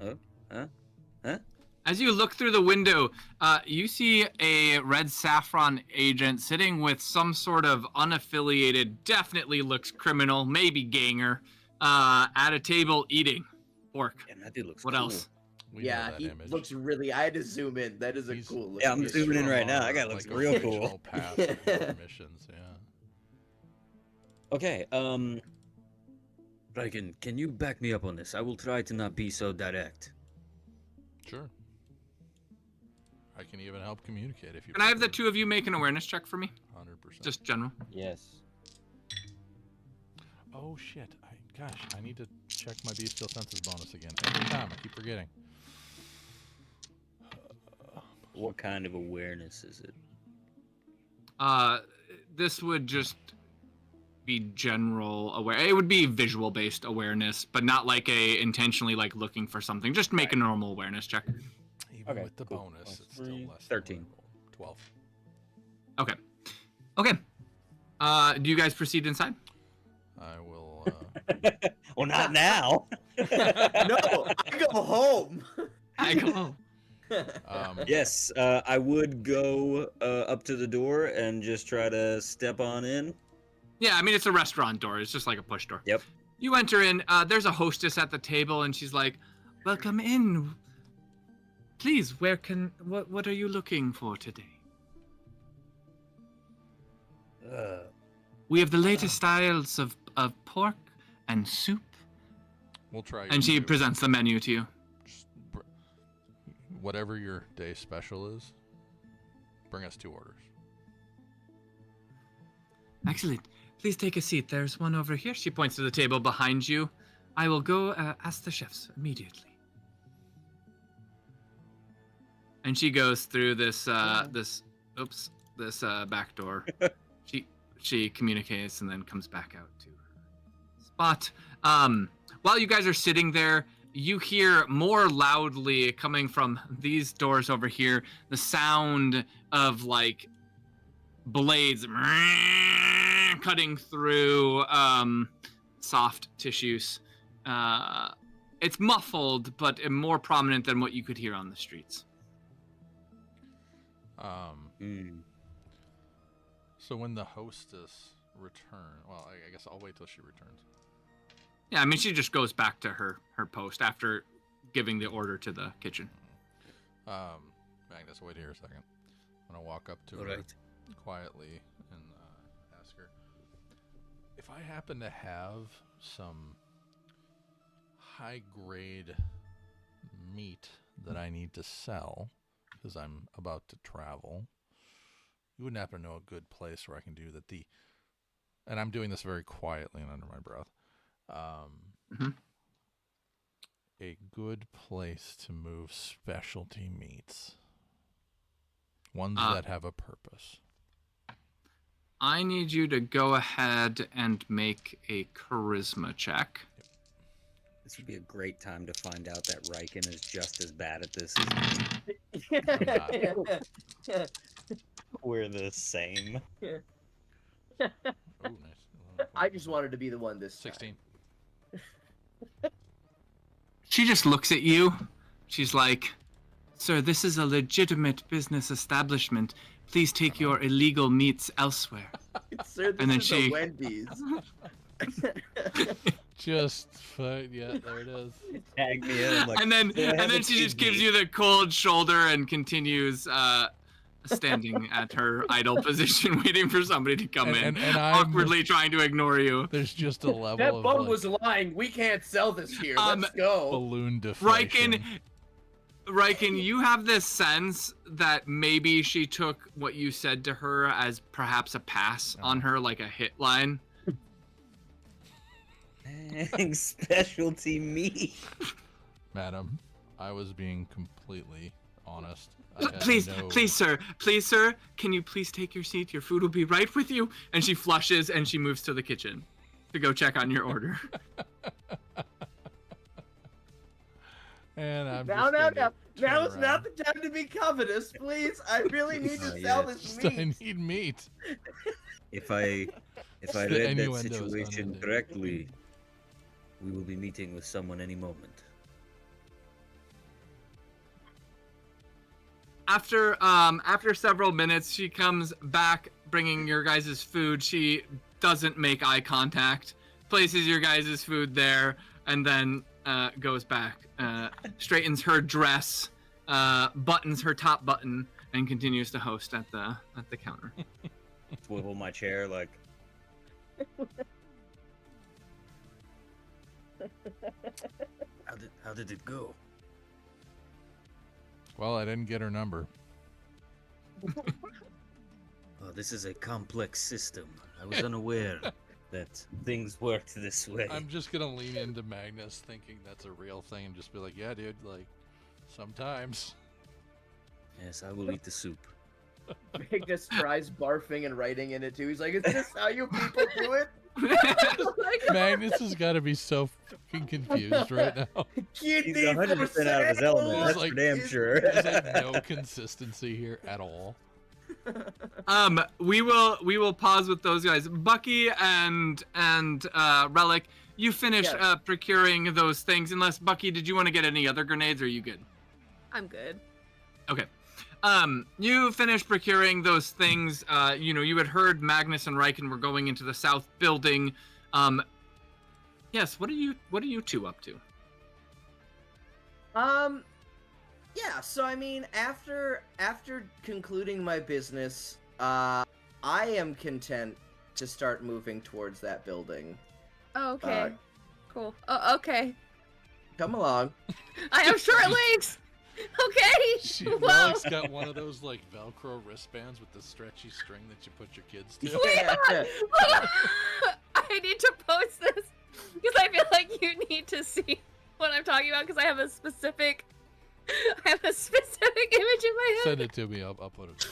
on. Huh? As you look through the window, you see a red saffron agent sitting with some sort of unaffiliated, definitely looks criminal, maybe ganger, at a table eating pork. Yeah, that dude looks what cool. else? Yeah, he looks really... I had to zoom in. That is a cool look. Yeah, I'm zooming in right now. I got looks real cool. Path missions, yeah. Okay, Riken, can you back me up on this? I will try to not be so direct. Sure. I can even help communicate if you... Can I have the two of you make an awareness check for me? 100%. Just general. Yes. Oh, shit. Gosh, I need to check my bestial senses bonus again. Every time, I keep forgetting. What kind of awareness is it? This would just be general aware. It would be visual-based awareness, but not like a intentionally like looking for something. Just make a normal awareness check. Even with the bonus, it's still less 13. 12. Okay. Do you guys proceed inside? I will... Well, not now. No, I go home. I go home. Yes, I would go up to the door and just try to step on in. Yeah, I mean, it's a restaurant door. It's just like a push door. Yep. You enter in. There's a hostess at the table, and she's like, "Welcome in. Please, what are you looking for today?" We have the latest styles of pork and soup. We'll try. And she soup. presents the menu to you. Just whatever your day special is, bring us 2 orders. Excellent. Please take a seat. There's one over here. She points to the table behind you. I will go ask the chefs immediately. And she goes through this back door. She communicates and then comes back out to her spot. While you guys are sitting there, you hear more loudly coming from these doors over here the sound of like blades cutting through soft tissues. It's muffled, but more prominent than what you could hear on the streets. So when the hostess I guess I'll wait till she returns. Yeah, I mean, she just goes back to her post after giving the order to the kitchen. Magnus, wait here a second. I'm gonna walk up to her quietly and ask her if I happen to have some high-grade meat that I need to sell because I'm about to travel. You wouldn't happen to know a good place where I can do that. And I'm doing this very quietly and under my breath. A good place to move specialty meats. Ones that have a purpose. I need you to go ahead and make a charisma check. This would be a great time to find out that Riken is just as bad at this as me. We're the same. Oh, nice. I just wanted to be the one this 16. She just looks at you. She's like, "Sir, this is a legitimate business establishment. Please take your illegal meats elsewhere." Sir, this And then is she- a Wendy's. Yeah, there it is. Tag me in. I'm like, and then "Yeah, she just excuse gives me." you the cold shoulder and continues standing at her idle position, waiting for somebody to come in, And I'm awkwardly trying to ignore you. There's just a level That of bum like, was lying. We can't sell this here. Let's go. balloon deflation. Riken, you have this sense that maybe she took what you said to her as perhaps a pass on her, like a hit line. Specialty meat. Madam, I was being completely honest. Please, sir, can you please take your seat? Your food will be right with you. And she flushes and she moves to the kitchen to go check on your order. And I'm Now is around. not the time to be covetous, please. I really need to sell this I meat. need meat. If I The read that innuendo is situation unending. correctly, we will be meeting with someone any moment. After several minutes, she comes back bringing your guys' food. She doesn't make eye contact, places your guys' food there, and then goes back, straightens her dress, buttons her top button, and continues to host at the counter. Swivel my chair like. How did it go? Well, I didn't get her number. Oh, this is a complex system. I was unaware that things worked this way. I'm just gonna lean into Magnus thinking that's a real thing and just be like, yeah, dude, like, sometimes. Yes, I will eat the soup. Magnus tries barfing and writing in it too. He's like, "Is this how you people do it?" Magnus has got to be so fucking confused right now. He's 100% out of his element. He's That's like- for damn sure. There's like no consistency here at all. We will pause with those guys. Bucky and Relic, you finished Yes. procuring those things. Unless Bucky, did you want to get any other grenades? Or are you good? I'm good. Okay. You finished procuring those things. You had heard Magnus and Riken were going into the south building. Yes. What are you two up to? Yeah, so I mean, after concluding my business, I am content to start moving towards that building. Oh, okay. Cool. Oh, okay. Come along. I have short legs. Okay. Whoa. Relic's got one of those like Velcro wristbands with the stretchy string that you put your kids to. Wait on. I need to post this because I feel like you need to see what I'm talking about because I have a specific image in my head. Send it to me. I'll put it.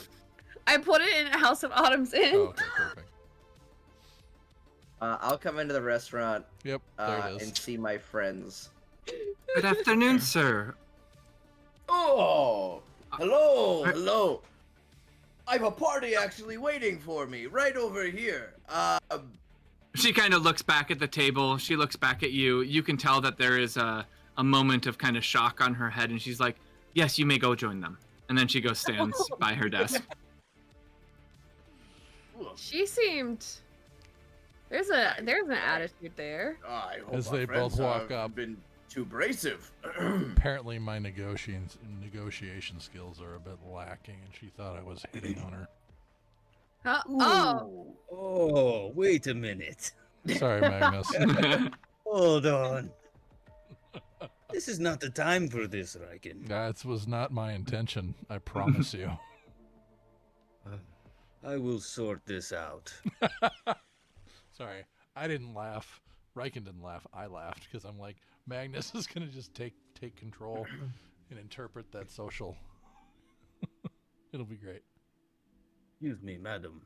I put it in House of Autumn's Inn. Oh, okay, perfect. I'll come into the restaurant Yep, there it is. and see my friends. Good afternoon, sir. Oh, hello. I have a party actually waiting for me right over here. She kind of looks back at the table. She looks back at you. You can tell that there is a moment of kind of shock on her head, and she's like, "Yes, you may go join them." And then she goes stands by her desk. She seemed. There's an attitude there. I hope As my they friends both walk have up. been too abrasive. Apparently, my negotiation skills are a bit lacking, and she thought I was hitting on her. Oh. Oh, wait a minute. Sorry, Magnus. Hold on. This is not the time for this, Riken. That was not my intention. I promise you. I will sort this out. Sorry, I didn't laugh. Riken didn't laugh. I laughed because I'm like, Magnus is gonna just take control and interpret that social. It'll be great. Excuse me, madam.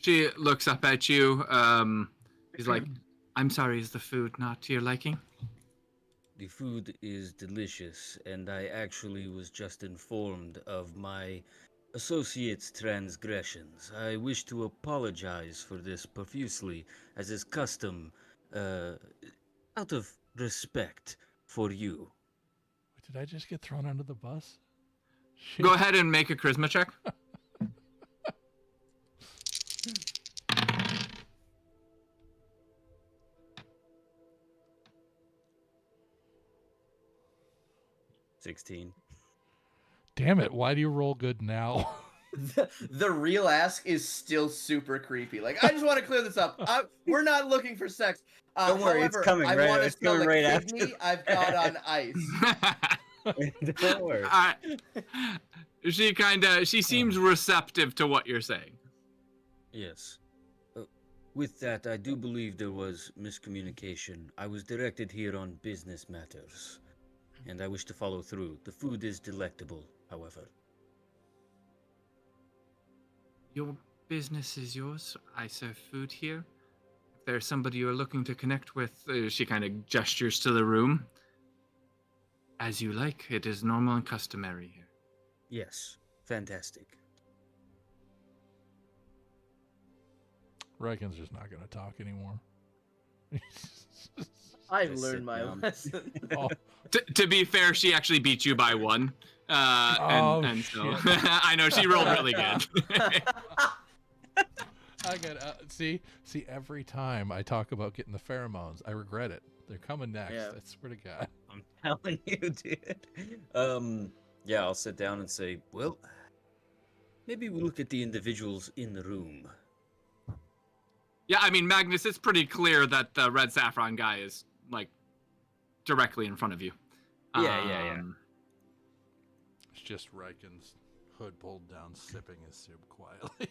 She looks up at you. She's like, "I'm sorry, is the food not to your liking?" The food is delicious, and I actually was just informed of my associate's transgressions. I wish to apologize for this profusely, as is custom, out of respect for you. Did I just get thrown under the bus? Shit. Go ahead and make a charisma check. $16. Damn it! Why do you roll good now? The real ask is still super creepy. Like, I just want to clear this up. We're not looking for sex. Don't worry, it's however, coming, I right? want to It's smell coming the right after. kidney I've got on ice. Don't worry. She seems receptive to what you're saying. Yes. With that, I do believe there was miscommunication. I was directed here on business matters, and I wish to follow through. The food is delectable, however. Your business is yours. I serve food here. If there's somebody you're looking to connect with, she kind of gestures to the room. As you like. It is normal and customary here. Yes. Fantastic. Riken's just not gonna talk anymore. I've Just learned sit my down. lesson. Oh, To be fair, she actually beat you by one. And so shit. I know she rolled really good. I got see every time I talk about getting the pheromones, I regret it. They're coming next. Yeah. I swear to God. I'm telling you, dude. Yeah, I'll sit down and say, well, maybe we look at the individuals in the room. Yeah, I mean, Magnus, it's pretty clear that the red saffron guy is like directly in front of you. Yeah. It's just Riken's hood pulled down, sipping his soup quietly.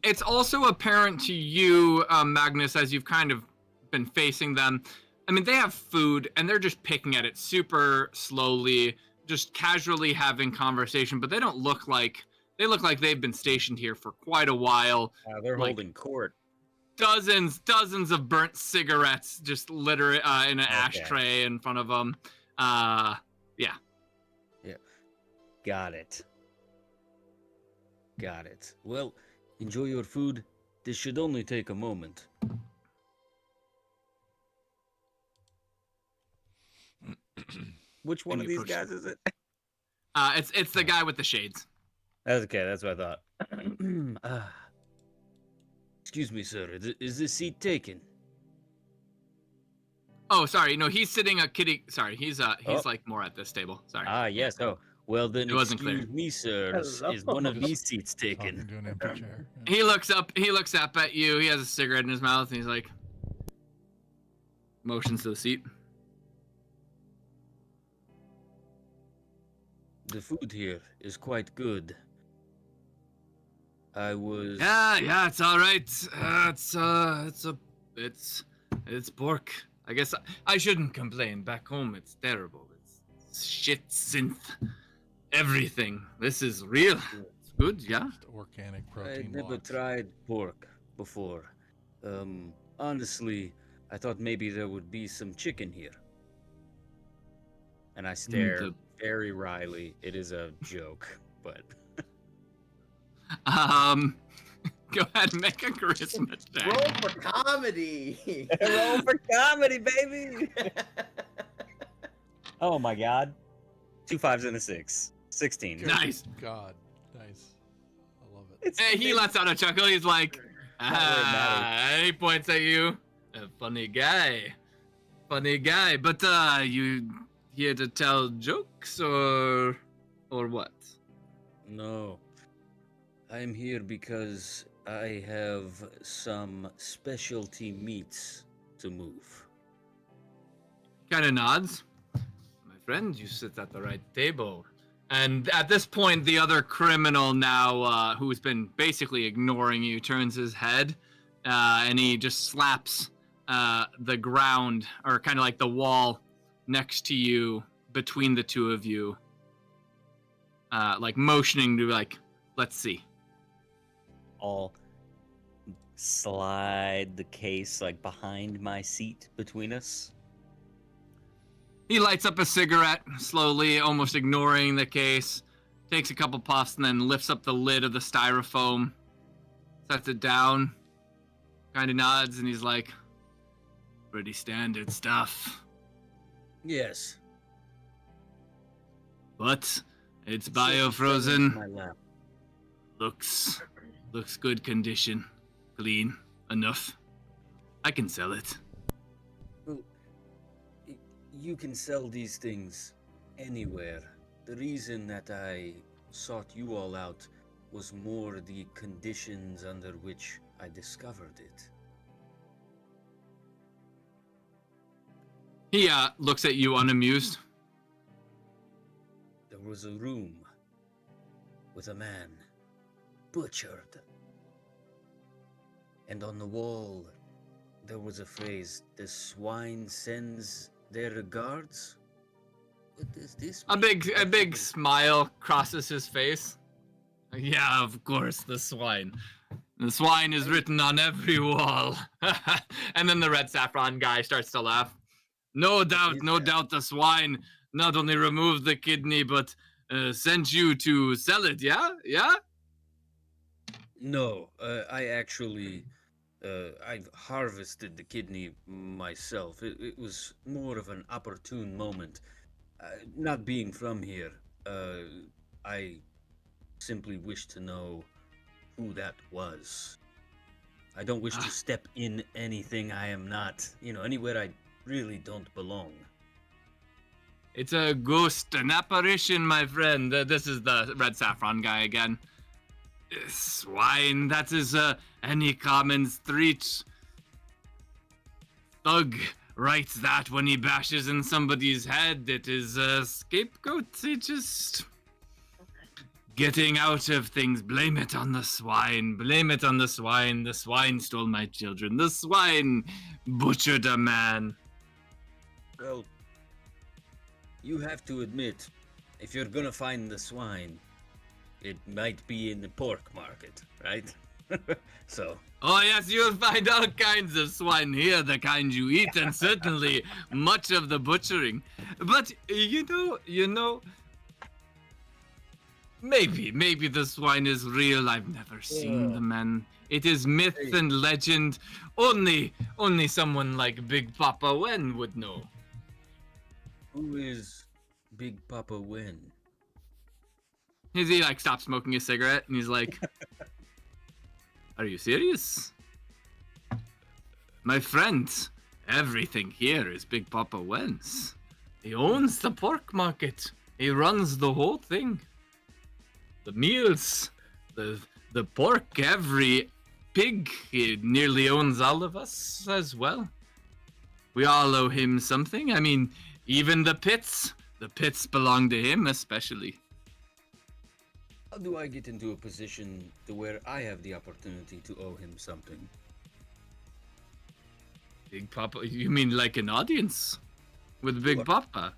It's also apparent to you, Magnus, as you've kind of been facing them. I mean, they have food, and they're just picking at it super slowly, just casually having conversation, but they don't look like... They look like they've been stationed here for quite a while. They're Like- holding court. Dozens of burnt cigarettes just litter in an ashtray in front of them. Yeah. Got it. Well, enjoy your food. This should only take a moment. Which one And of you these push- guys is it? It's the guy with the shades. Okay, that's what I thought. Excuse me, sir. Is this seat taken? Oh, sorry. No, he's sitting a kitty. Sorry, he's Oh. like more at this table. Sorry. Ah, yes. Oh, well then, It wasn't excuse clear. me, sir. Hello. Is one of Just these seats Talking taken? to an empty chair. Yeah. He looks up. He looks up at you. He has a cigarette in his mouth, and he's like, motions to the seat. The food here is quite good. I was. Yeah, it's all right. It's pork. I guess I shouldn't complain. Back home, it's terrible. It's shit, synth, everything. This is real. It's good, yeah. Just organic I protein. never blocks. tried pork before. Honestly, I thought maybe there would be some chicken here. And I stare the- very wryly. It is a joke, but Go ahead and make a charisma check. Roll for comedy. Roll for comedy, baby. Oh my god. 2 5s and a 6. 16. Good Nice. God, nice. I love it. Hey, he lets out a chuckle. He's like, Maddie. he points at you. A funny guy. But you here to tell jokes or what? no. I am here because I have some specialty meats to move. Kind of nods. My friend, you sit at the right table. And at this point, the other criminal now, who's been basically ignoring you, turns his head, and he just slaps the ground, or kind of like the wall next to you, between the two of you, like motioning to like, let's see. I'll slide the case like behind my seat between us. He lights up a cigarette slowly, almost ignoring the case, takes a couple puffs, and then lifts up the lid of the styrofoam, sets it down, kind of nods, and he's like, pretty standard stuff. Yes. But it's Sit biofrozen. in my lap. Looks good condition. Clean enough. I can sell it. You can sell these things anywhere. The reason that I sought you all out was more the conditions under which I discovered it. He looks at you unamused. There was a room with a man butchered. And on the wall, there was a phrase, "The swine sends their regards." What does this A mean? big smile crosses his face. Yeah, of course, the swine. The swine is written on every wall. And then the red saffron guy starts to laugh. No doubt the swine not only removed the kidney, but sent you to sell it, yeah? Yeah? No, I actually, I've harvested the kidney myself. It was more of an opportune moment. Not being from here, I simply wish to know who that was. I don't wish to step in anything I am not, anywhere I really don't belong. It's a ghost, an apparition, my friend. This is the red saffron guy again. Swine, that is any common street thug writes that when he bashes in somebody's head. It is a scapegoat. It just getting out of things. Blame it on the swine. Blame it on the swine. The swine stole my children. The swine butchered a man. Well, you have to admit, if you're gonna find the swine, it might be in the pork market, right? So. Oh yes, you'll find all kinds of swine here, the kind you eat, and certainly much of the butchering. But you know, maybe the swine is real. I've never seen the man. It is myth and legend. Only someone like Big Papa Wen would know. Who is Big Papa Wen? He like stops smoking a cigarette and he's like, "Are you serious? My friend, everything here is Big Papa Wen's. He owns the pork market. He runs the whole thing. The meals, the pork, every pig. He nearly owns all of us as well. We all owe him something. I mean, even the pits. The pits belong to him especially. How do I get into a position to where I have the opportunity to owe him something? Big Papa, you mean like an audience with Big Papa?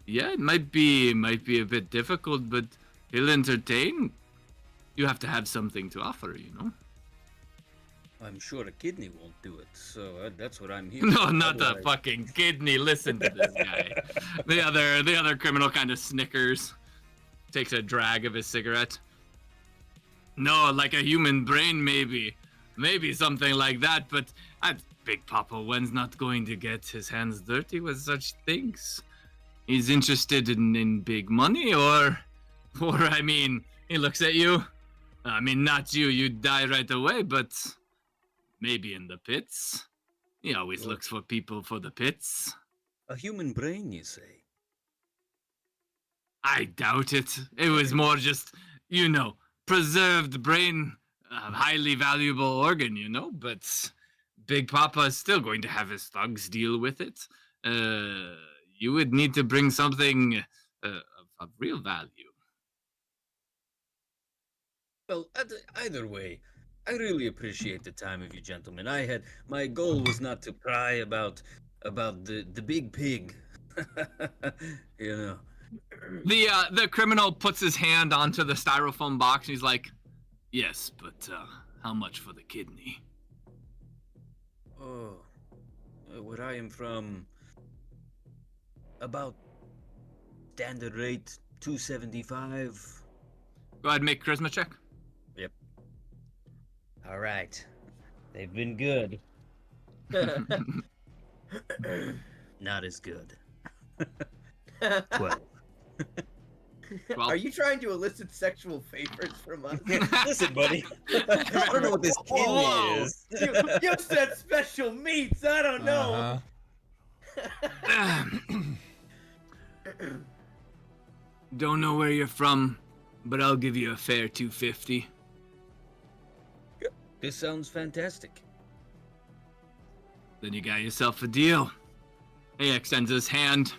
Yeah, it might be a bit difficult, but he'll entertain. You have to have something to offer, you know. I'm sure a kidney won't do it, so that's what I'm here. No, for. not the Otherwise- fucking kidney. Listen to this guy. The other criminal kind of snickers, takes a drag of his cigarette. No, like a human brain, maybe something like that. But Big Papa Wen's not going to get his hands dirty with such things. He's interested in big money, or I mean, he looks at you. I mean, not you. You die right away, but. Maybe in the pits. He always looks for people for the pits. A human brain, you say? I doubt it. It was more just, preserved brain, a highly valuable organ, but Big Papa is still going to have his thugs deal with it. You would need to bring something of real value. Well, either way, I really appreciate the time of you gentlemen. My goal was not to pry about the big pig. You know. The criminal puts his hand onto the styrofoam box and he's like, yes, but how much for the kidney? Oh, where I am from, about standard rate 275. Go ahead and make a charisma check. Yep. All right. They've been good. Not as good. 12. Well, Are you trying to elicit sexual favors from us? Listen, buddy. I don't know what this kidney Whoa. is. you said special meats. I don't know. don't know where you're from, but I'll give you a fair 250. This sounds fantastic. Then you got yourself a deal. He extends his hand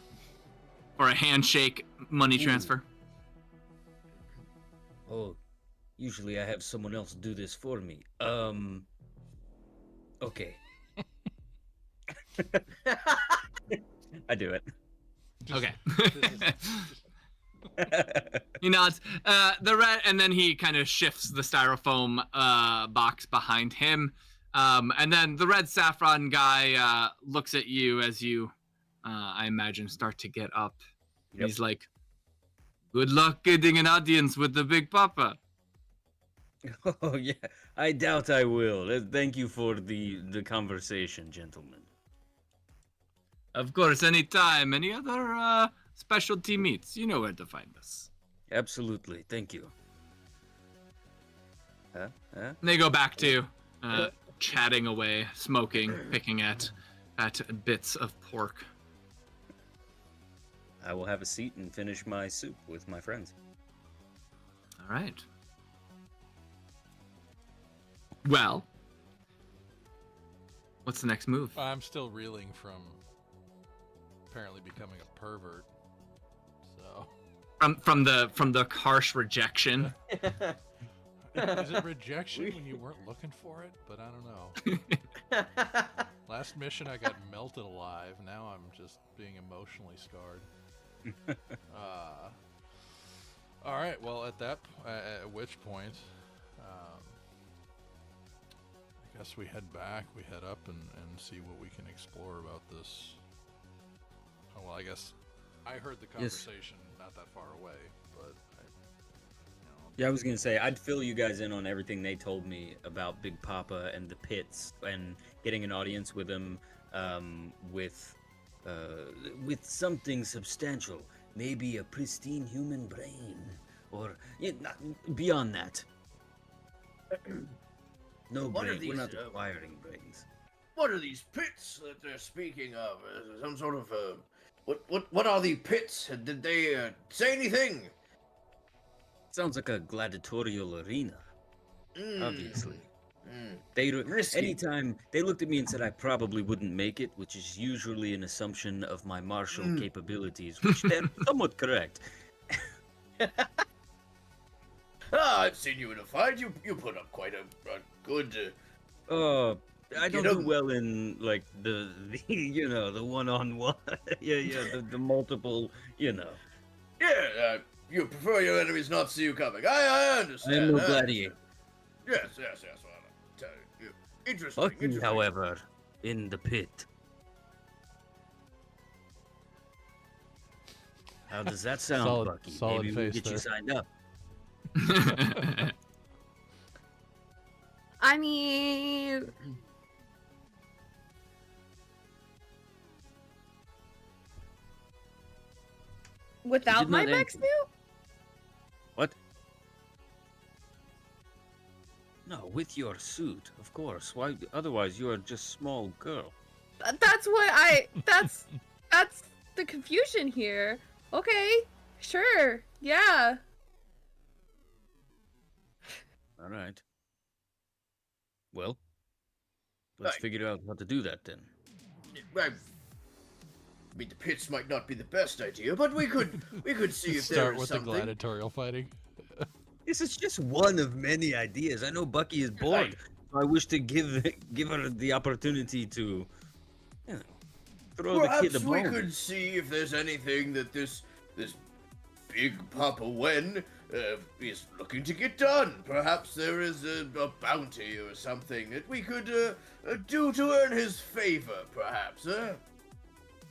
for a handshake money transfer. Oh, usually I have someone else do this for me. Okay. I do it. Okay. He nods. The red, and then he kind of shifts the styrofoam box behind him. And then the red saffron guy looks at you as you, I imagine, start to get up. Yep. He's like, good luck getting an audience with the Big Papa. Oh, yeah. I doubt I will. Thank you for the conversation, gentlemen. Of course, anytime. Any other specialty meats, you know where to find us. Absolutely. Thank you. Huh? And they go back to chatting away, smoking, picking at bits of pork. I will have a seat and finish my soup with my friends. All right. Well, what's the next move? I'm still reeling from apparently becoming a pervert. So From the harsh rejection. is it rejection when you weren't looking for it? But I don't know. Last mission I got melted alive. Now I'm just being emotionally scarred. All right. Well, at which point, I guess we head back. We head up and see what we can explore about this. Oh, well, I guess I heard the conversation not that far away, but Yeah, I was gonna say I'd fill you guys in on everything they told me about Big Papa and the pits and getting an audience with him, with something substantial, maybe a pristine human brain, or beyond that. No What are brain. We're these, not acquiring brains. What are these pits that they're speaking of? Some sort of what are the pits? Did they say anything? Sounds like a gladiatorial arena. Obviously. Risky. Anytime they looked at me and said I probably wouldn't make it, which is usually an assumption of my martial capabilities, which they're somewhat correct. I've seen you in a fight. You put up quite a good. I don't Get do 'em. well in like the the one-on-one. the multiple, Yeah, you prefer your enemies not see you coming. I I understand. am no I gladiator. understand. Yes. Well, I'll tell you. Interesting. Bucky, Interesting. however, in the pit. How does that sound, Solid- Bucky? solid Maybe we'll face get you there. signed up. I mean, without did my not mech answer. suit? What? No, with your suit, of course. Why? Otherwise, you are just small girl. That's what I. That's the confusion here. Okay, sure, yeah. All right. Well, let's Right. figure out how to do that then. I mean, the pits might not be the best idea, but we could see if there Start is with something. the gladiatorial fighting. This is just one of many ideas. I know Bucky is bored, so I wish to give her the opportunity to, throw the kid Perhaps a we bone. could see if there's anything that this big Papa Wen is looking to get done. Perhaps there is a bounty or something that we could do to earn his favor. Perhaps,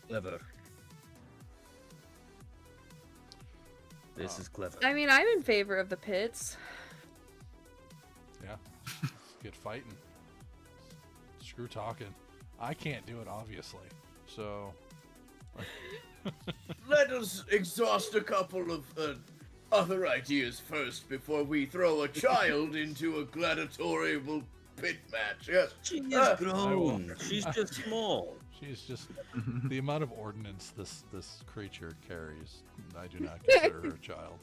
Clever. This is clever. I mean, I'm in favor of the pits. Yeah. Get fighting. Screw talking. I can't do it, obviously. So. Let us exhaust a couple of other ideas first before we throw a child into a gladiatorial pit match. Yes. She is I grown. won't. She's just small. She's just the amount of ordnance this creature carries. I do not consider her a child.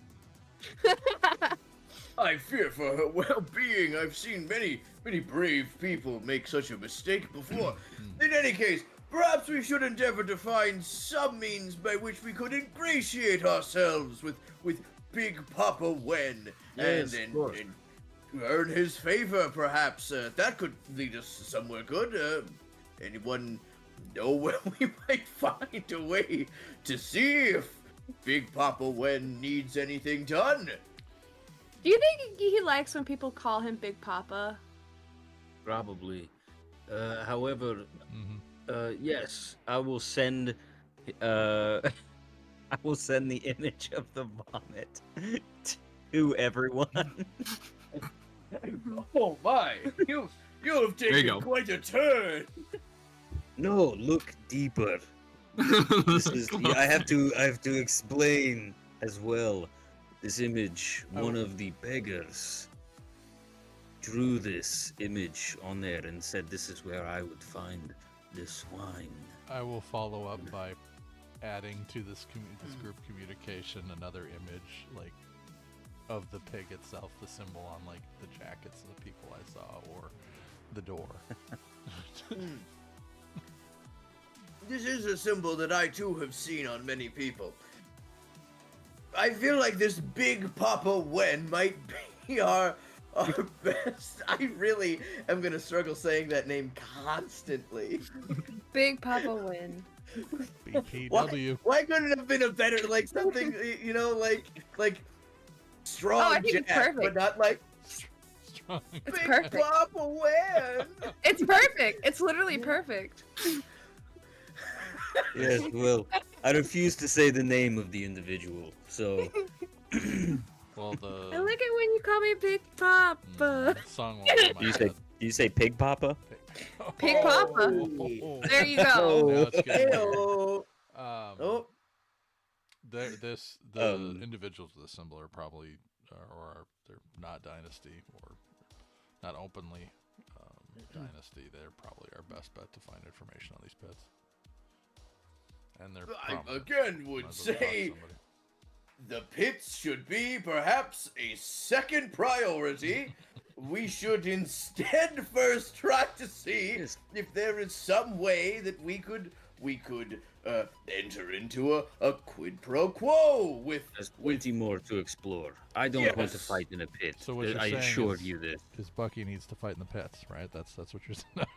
I fear for her well-being. I've seen many brave people make such a mistake before. In any case, perhaps we should endeavor to find some means by which we could ingratiate ourselves with Big Papa Wen Yes, and of course. earn his favor. Perhaps that could lead us somewhere good. Anyone know where we might find a way to see if Big Papa Wen needs anything done? Do you think he likes when people call him Big Papa? Probably. However, Mm-hmm. yes, I will send. I will send the image of the vomit to everyone. Oh my! You have There you taken go. quite a turn. No, look deeper. This is. I have to explain as well. This image. One of the beggars drew this image on there and said, "This is where I would find the swine." I will follow up by adding to this group communication another image, like, of the pig itself, the symbol on, like, the jackets of the people I saw, or the door. This is a symbol that I too have seen on many people. I feel like this Big Papa Wen might be our best. I really am gonna struggle saying that name constantly. Big Papa Win. BPW. Why couldn't it have been a better, like, something, like strong Oh, I think it's Jack, perfect. but not like Strong. It's Big perfect. Papa Wen? It's perfect. It's literally perfect. Yes, well, I refuse to say the name of the individual, so. Well, I like it when you call me Big Papa. song will be in my Do you say head. do you say Pig Papa? Pig Papa. There you go. Now it's getting weird. Heyo. Um, the individuals of the symbol are probably, or they're not dynasty, or not openly dynasty, they're probably our best bet to find information on these pits. And they're I prominent. again Might would as well talk to say somebody. the pits should be perhaps a second priority. We should instead first try to see Yes. if there is some way that we could enter into a quid pro quo with There's plenty more to explore. I don't want to Yes. fight in a pit. So what you're I saying assure is- you this. Because Bucky needs to fight in the pits, right? That's what you're saying.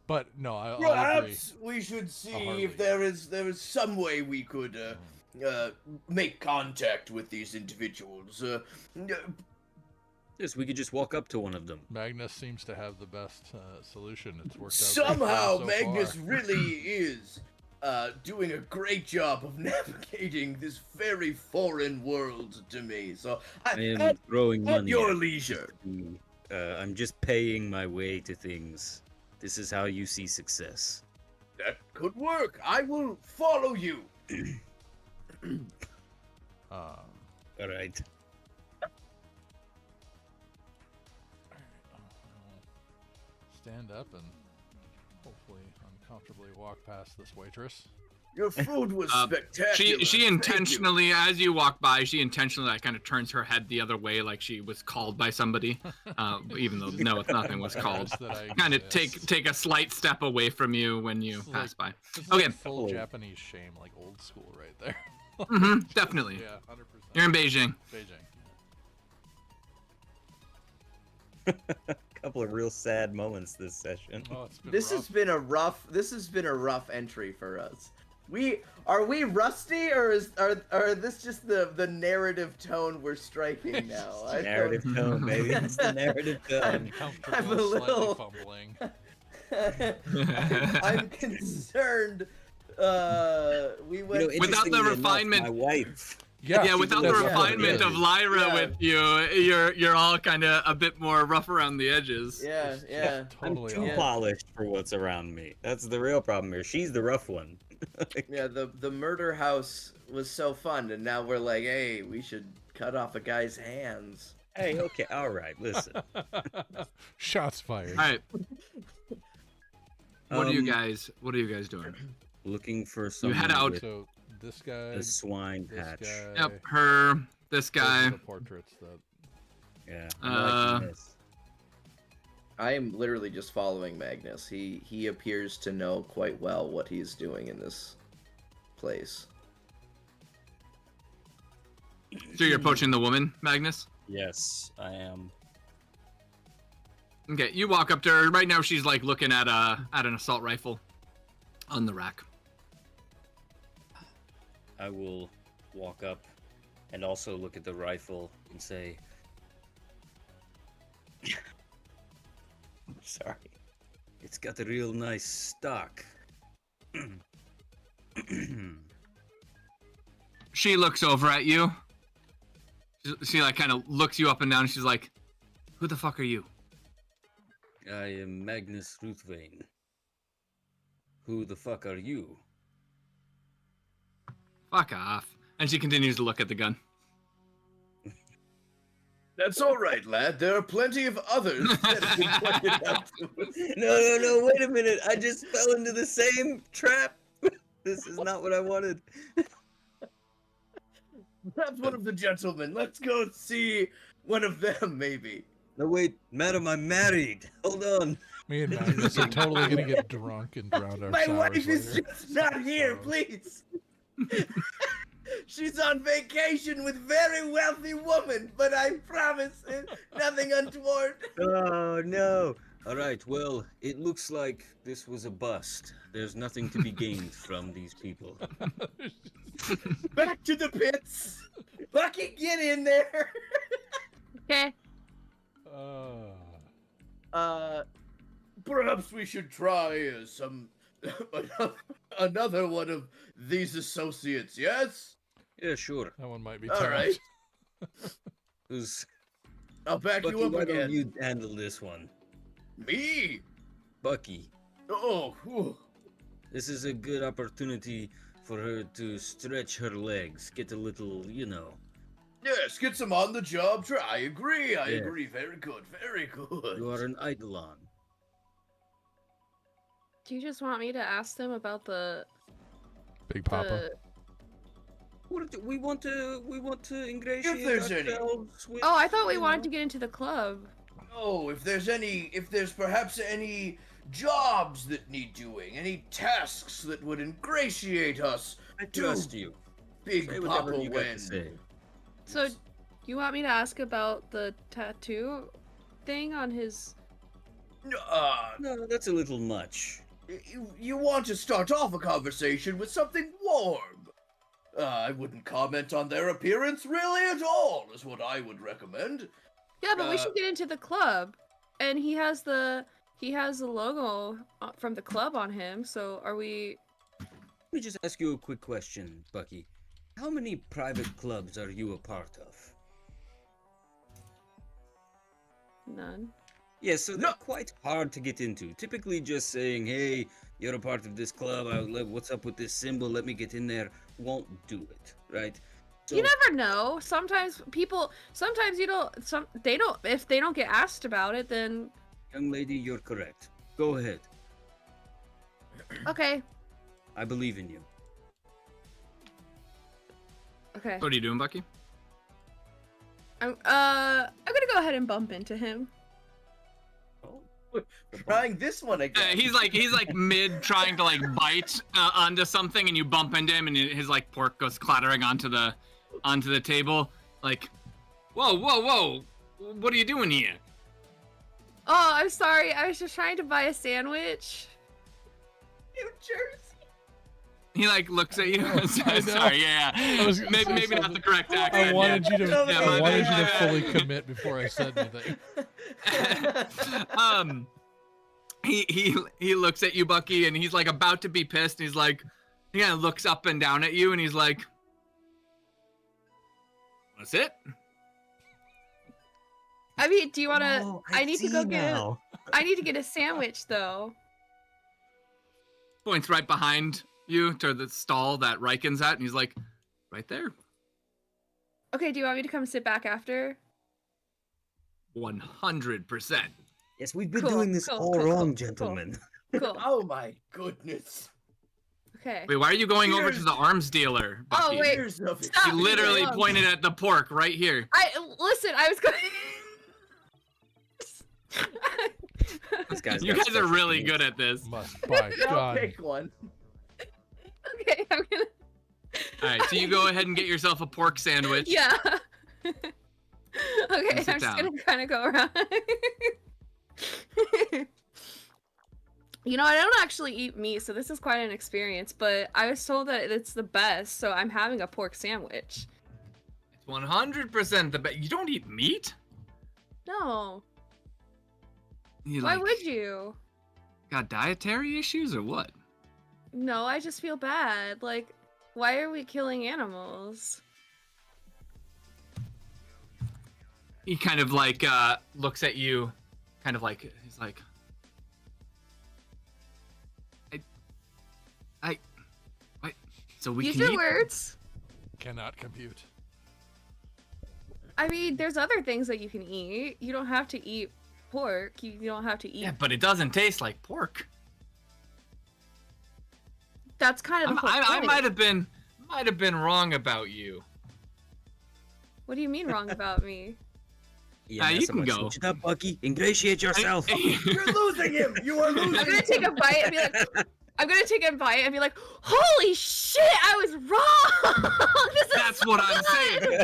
But no, I'll agree. perhaps we should see hardly. if there is some way we could make contact with these individuals. Yes, we could just walk up to one of them. Magnus seems to have the best solution. It's worked out great for him Somehow so Magnus far. really is doing a great job of navigating this very foreign world to me. So I am at throwing money. your at leisure. you. I'm just paying my way to things. This is how you see success. That could work. I will follow you. All right. Stand up and hopefully uncomfortably walk past this waitress. Your food was spectacular. She Thank you. intentionally, as you walk by, she intentionally like kind of turns her head the other way, like she was called by somebody, even though no, nothing was called. That I Kind of exist. take a slight step away from you when you It's pass by. This is Okay. like full Oh. Japanese shame, like old school right there. Definitely. Yeah, 100%. You're in Beijing. Beijing. Couple of real sad moments this session. Oh, it's been This rough. has been a rough entry for us. Are we rusty, or are this just the narrative tone we're striking now? I don't- Narrative tone, baby. It's the narrative tone. Uncomfortable, I'm a little- slightly fumbling. I'm concerned. We went. Without the interestingly enough, refinement- my wife. Yeah, without the that's what it refinement of is. Lyra Yeah. with you, you're all kind of a bit more rough around the edges. Yeah, yeah. Totally I'm too off. polished for what's around me. That's the real problem here. She's the rough one. Yeah, the murder house was so fun, and now we're like, hey, we should cut off a guy's hands. Hey, okay, all right. Listen. Shots fired. All right. What are you Um, guys doing? Looking for You someone head out. with So this guy, a swine this patch. guy, Yep, her, this those are guy. the portraits that Yeah. Uh, I'm liking this. I am literally just following Magnus. He appears to know quite well what he's doing in this place. So you're approaching the woman, Magnus? Yes, I am. Okay, you walk up to her. Right now, she's like looking at an assault rifle on the rack. I will walk up and also look at the rifle and say, sorry, it's got a real nice stock. She looks over at you. She like kind of looks you up and down. And she's like, "Who the fuck are you?" I am Magnus Ruthvein. Who the fuck are you? Fuck off. And she continues to look at the gun. That's all right, lad. There are plenty of others that have been pointed out to us. No, wait a minute. I just fell into the same trap. This is not what I wanted. Perhaps one of the gentlemen. Let's go see one of them, maybe. No, wait, madam, I'm married. Hold on. me and Magnus are totally gonna get drunk and drown our My sorrows wife is later. just not here, So- please. She's on vacation with very wealthy woman, but I promise nothing untoward. Oh, no. All right, well, it looks like this was a bust. There's nothing to be gained from these people. Back to the pits. Bucky, get in there. Okay. Perhaps we should try another one of these associates. Yes. Yeah, sure. that one might be All tough. right. Who's I'll back Bucky? you up Why don't again. you handle this one, Me? Bucky? Oh, whew. This is a good opportunity for her to stretch her legs, get a little, Yes, get some on the job try. I agree. I Yeah. agree. Very good. Very good. You are an Eidolon. Do you just want me to ask them about the Big Papa. We want to ingratiate there's any. ourselves with. Oh, I thought we you wanted know. to get into the club. Oh, if there's perhaps any jobs that need doing, any tasks that would ingratiate us, I trust you. Big Say Papa whatever you got to Wen. say. So, you want me to ask about the tattoo thing on his? No, that's a little much. You want to start off a conversation with something warm. I wouldn't comment on their appearance really at all, is what I would recommend. Yeah, but we should get into the club, and he has the logo from the club on him. So are we? Let me just ask you a quick question, Bucky. How many private clubs are you a part of? None. Yeah, so they're quite hard to get into. Typically just saying, hey, you're a part of this club, what's up with this symbol, let me get in there, won't do it, right? So, You never know. Sometimes if they don't get asked about it, then young lady, you're correct. Go ahead. okay. I believe in you. Okay. What are you doing, Bucky? I'm gonna go ahead and bump into him. Trying this one again. He's like mid trying to like bite onto something, and you bump into him, and his like pork goes clattering onto the table. Like, whoa, what are you doing here? Oh, I'm sorry. I was just trying to buy a sandwich. New Jersey. He like looks at you. I know. Sorry, yeah. I was gonna say maybe not something. the correct accent. I wanted you to. Yeah, I my wanted bad, you my to bad. fully commit before I said anything. He looks at you, Bucky, and he's like about to be pissed. He's like, he kind of looks up and down at you, and he's like, "That's it." I mean, do you want to? Oh, I need to go see get. now. I need to get a sandwich though. Points right behind you to the stall that Riken's at, and he's like, "Right there." Okay. Do you want me to come sit back after? 100%. Yes, we've been Cool, doing this cool, all cool, wrong, cool, gentlemen. Cool. Oh my goodness. Okay. Wait, why are you going over to the arms dealer, Bucky? Oh, wait. Years of it. Stop. He literally Wait, pointed at the pork right here. Listen. I was going. This guy's You got guys are special really needs. good at this. Must by I'll God. pick one. Okay. I'm gonna. All right, so you go ahead and get yourself a pork sandwich. Yeah. Okay. I'm sit just down. gonna kind of go around. You know, I don't actually eat meat, so this is quite an experience, but I was told that it's the best, so I'm having a pork sandwich. It's 100% the best. You don't eat meat? No. You Why like, would you? got dietary issues or what? No, I just feel bad. Like, why are we killing animals? He kind of like looks at you, kind of like he's like, what? So we Use can your eat. words. Cannot compute. I mean, there's other things that you can eat. You don't have to eat pork. You don't have to eat. Yeah, but it doesn't taste like pork. That's kind of the whole I point. might have been wrong about you. What do you mean wrong about me? Yeah, you that's can much. go. Switch it up, Bucky. Ingratiate yourself. You're losing him. You are losing I'm gonna him. take a bite and be like, holy shit, I was wrong. This is That's what I'm saying.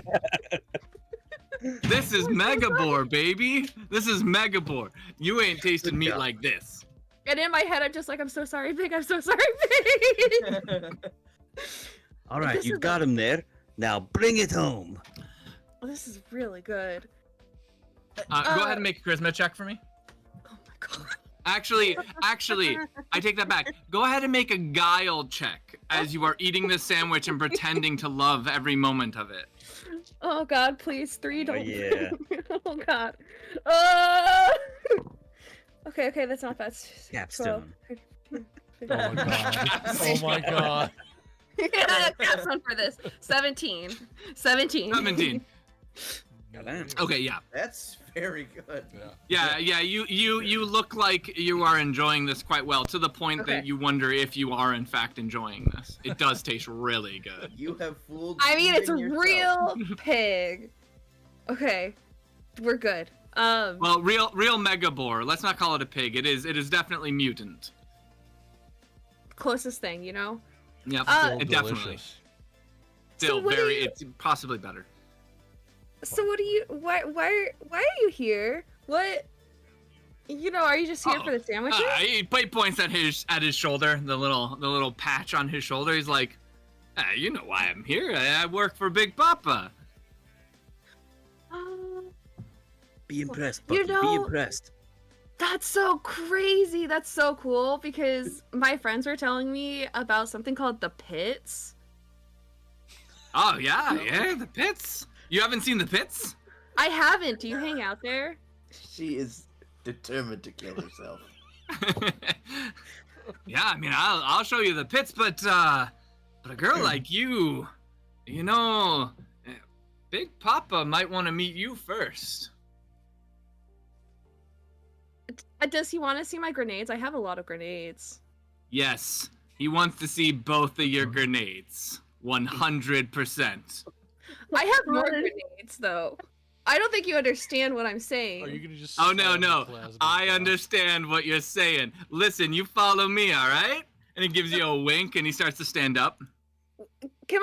This is Megabore, baby. This is Megabore. You ain't tasting Good meat job. like this. And in my head, I'm just like, I'm so sorry, Pig. I'm so sorry, Pig. All right, This you is got him there. Now bring it home. Well, this is really good. Go ahead and make a charisma check for me. Oh my god. Actually, I take that back. Go ahead and make a guile check as you are eating this sandwich and pretending to love every moment of it. Oh god, please, 3 don't. yeah. Oh god. Okay, that's not bad. Capstone. Oh my God. Oh my God. Capstone for this. 17. 17. Goddamn. Okay, yeah. That's very good. Yeah, you look like you are enjoying this quite well, to the point Okay. that you wonder if you are in fact enjoying this. It does taste really good. You have fooled. I mean, it's even yourself. real pig. Okay, we're good. Well, real mega boar. Let's not call it a pig. It is definitely mutant. Closest thing, you know. Yep, Still it definitely. delicious. Still what do very. you- It's possibly better. So what do you? Why are you here? What? You know, are you just here Oh, for the sandwiches? He points at his shoulder, the little patch on his shoulder. He's like, you know why I'm here. I work for Big Papa. Be impressed, You Bucky. Be know- impressed. That's so crazy. That's so cool because my friends were telling me about something called the pits. Oh yeah, the pits. You haven't seen the pits? I haven't. Do you hang out there? She is determined to kill herself. Yeah, I mean, I'll show you the pits, but a girl like you, you know, Big Papa might want to meet you first. Does he want to see my grenades? I have a lot of grenades. Yes, he wants to see both of your grenades. 100%. I have more grenades though. I don't think you understand what I'm saying. Are you gonna just? Oh no, slam the no. plasma I down? understand what you're saying. Listen, you follow me, all right? And he gives you a wink and he starts to stand up. Can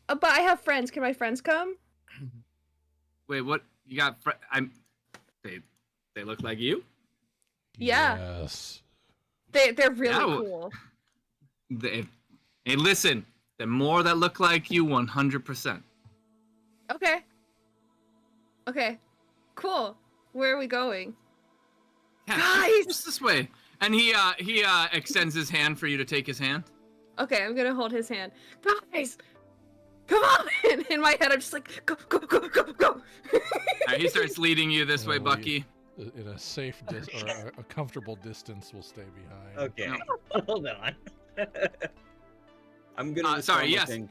but I have friends. Can my friends come? Wait, what? You got they look like you? Yeah. Yes. They're really Yeah, well- cool. Hey, listen. The more that look like you, 100%. Okay. Cool. Where are we going? Yeah, Guys! just this way. And he extends his hand for you to take his hand. Okay, I'm gonna hold his hand. Guys, come on! In my head, I'm just like, go. All right, he starts leading you this way, we- Bucky. In a safe or a comfortable distance, we'll stay behind. Okay, hold on. I'm gonna. Sorry, respond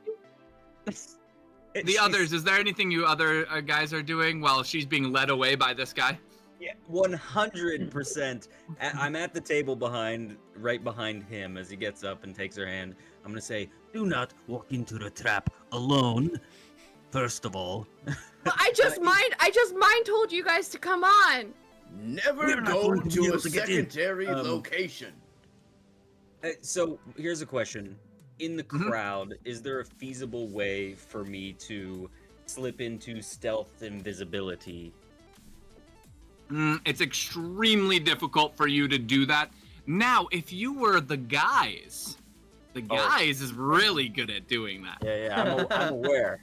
yes. with The others, is there anything you other guys are doing while she's being led away by this guy? Yeah, 100%. I'm at the table right behind him as he gets up and takes her hand. I'm gonna say, "Do not walk into the trap alone. First of all." But I just mind told you guys to come on. Never We're not go going to be to a able to get in. secondary location. So here's a question: in the Mhm. crowd, is there a feasible way for me to slip into stealth invisibility? It's extremely difficult for you to do that. Now, if you were the guys is really good at doing that. Yeah, I'm aware.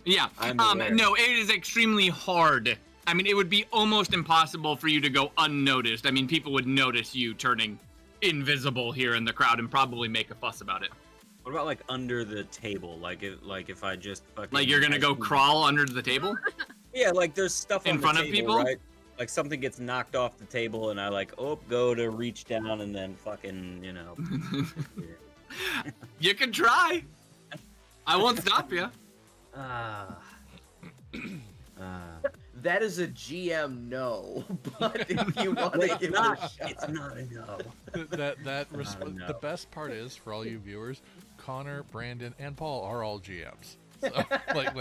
Yeah. I'm aware. No, it is extremely hard. I mean, it would be almost impossible for you to go unnoticed. I mean, people would notice you turning invisible here in the crowd and probably make a fuss about it. What about like under the table? Like if I just fucking Like you're gonna go crawl under the table? Yeah, like there's stuff In on front the of table, people? right? Like something gets knocked off the table, and I like go to reach down, and then fucking You can try. I won't stop you. That is a GM no, but if you want to It's give not. it a shot. It's not a no. The no. best part is for all you viewers, Connor, Brandon, and Paul are all GMs. So, like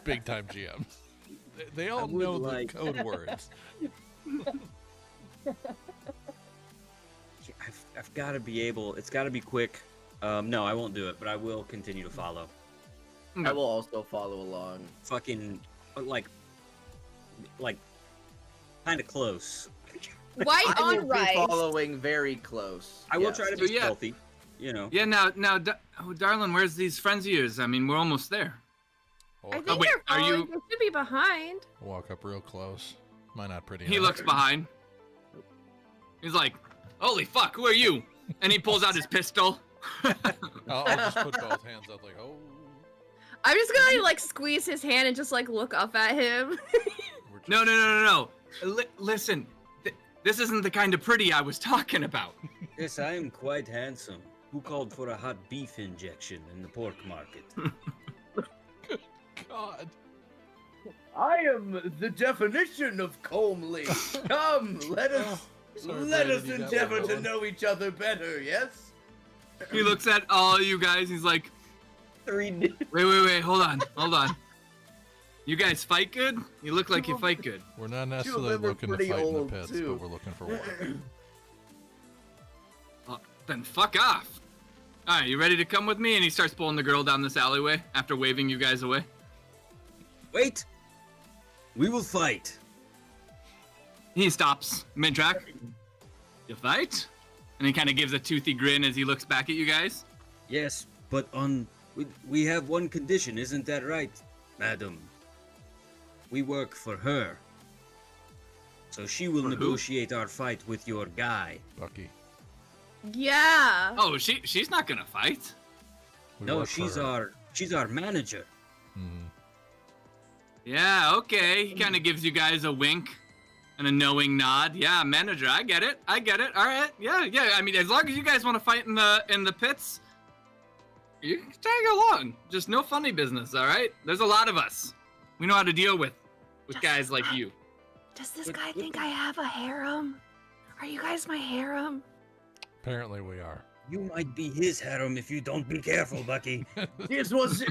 big time GMs. They all would know like- the code words. I've got to be able. It's got to be quick. No, I won't do it, but I will continue to follow. I will also follow along. Fucking like kind of close. White I will on be rice. following very close. I will yes. try to So, be yeah. stealthy. You know. Yeah, now, darling, where's these friends of yours? I mean, we're almost there. I Walk, think wait, they're are following. you- They should be behind. walk up real close. Am I not pretty? He enough? looks behind. He's like, holy fuck, who are you? And he pulls out his pistol. I'll just put both hands up, like, oh. I'm just gonna like squeeze his hand and just like look up at him. We're just- No. Listen, this isn't the kind of pretty I was talking about. Yes, I am quite handsome. Who called for a hot beef injection in the pork market? God. I am the definition of comely. Come, let us endeavor to know each other better, yes? He looks at all you guys. He's like, wait, hold on. You guys fight good? You look like you fight good. We're not necessarily looking to fight in the pits, but we're looking for water. Then fuck off. All right, you ready to come with me? And he starts pulling the girl down this alleyway after waving you guys away. Wait! We will fight. He stops mid-track. You fight? And he kind of gives a toothy grin as he looks back at you guys. Yes, but we have one condition, isn't that right, madam? We work for her. So she will negotiate our fight with your guy. Bucky. Yeah. Oh, she's not gonna fight. No, she's our manager. Mm-hmm. Yeah, okay. He kind of gives you guys a wink and a knowing nod. Yeah, manager, I get it. All right. Yeah. I mean, as long as you guys want to fight in the pits, you can tag along. Just no funny business, all right? There's a lot of us. We know how to deal with guys like you. Does this guy think I have a harem? Are you guys my harem? Apparently we are. You might be his harem if you don't be careful, Bucky. This was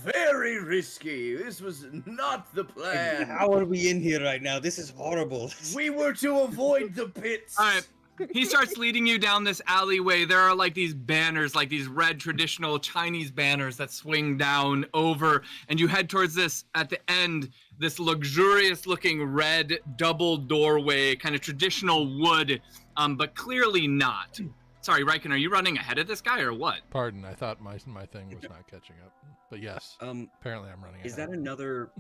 very risky. This was not the plan. How are we in here right now? This is horrible. We were to avoid the pits. All right. He starts leading you down this alleyway. There are like these banners, like these red traditional Chinese banners that swing down over, and you head towards this, at the end, this luxurious looking red double doorway, kind of traditional wood, but clearly not. Sorry, Riken, are you running ahead of this guy or what? Pardon, I thought my thing was not catching up. But yes, apparently I'm running ahead. Is that another,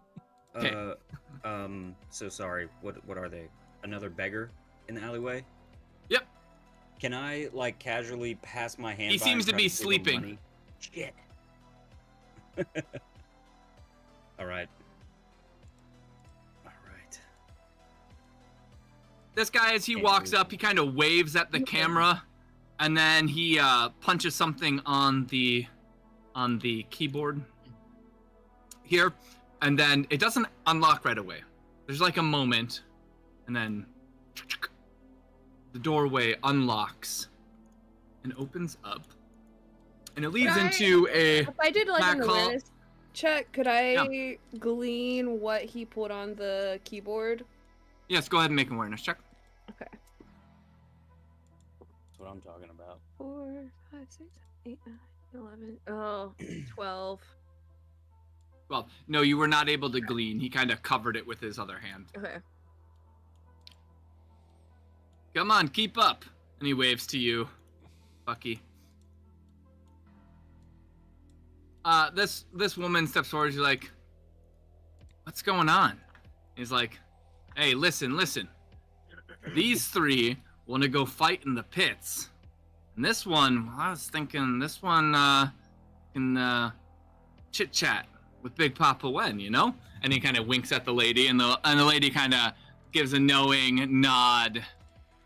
so sorry, what are they? Another beggar in the alleyway? Yep. Can I, like, casually pass my hand He by seems and to try be give him sleeping. money? Shit. All right. This guy, as he walks up, he kind of waves at the camera, and then he punches something on the keyboard here, and then it doesn't unlock right away. There's like a moment, and then the doorway unlocks and opens up, and it leads into a. If I did like an black hall. awareness check, could I glean what he put on the keyboard? Yes, go ahead and make an awareness check. Okay. That's what I'm talking about. 4, 5, 6, 8, 9, 11. Oh, 12. Well, no, you were not able to glean. He kind of covered it with his other hand. Okay. Come on, keep up. And he waves to you, Bucky. This woman steps forward. She's like, "What's going on?" He's like, "Hey, listen. These three want to go fight in the pits. And this one, I was thinking this one can chit-chat with Big Papa Wen, you know?" And he kind of winks at the lady, and the lady kind of gives a knowing nod.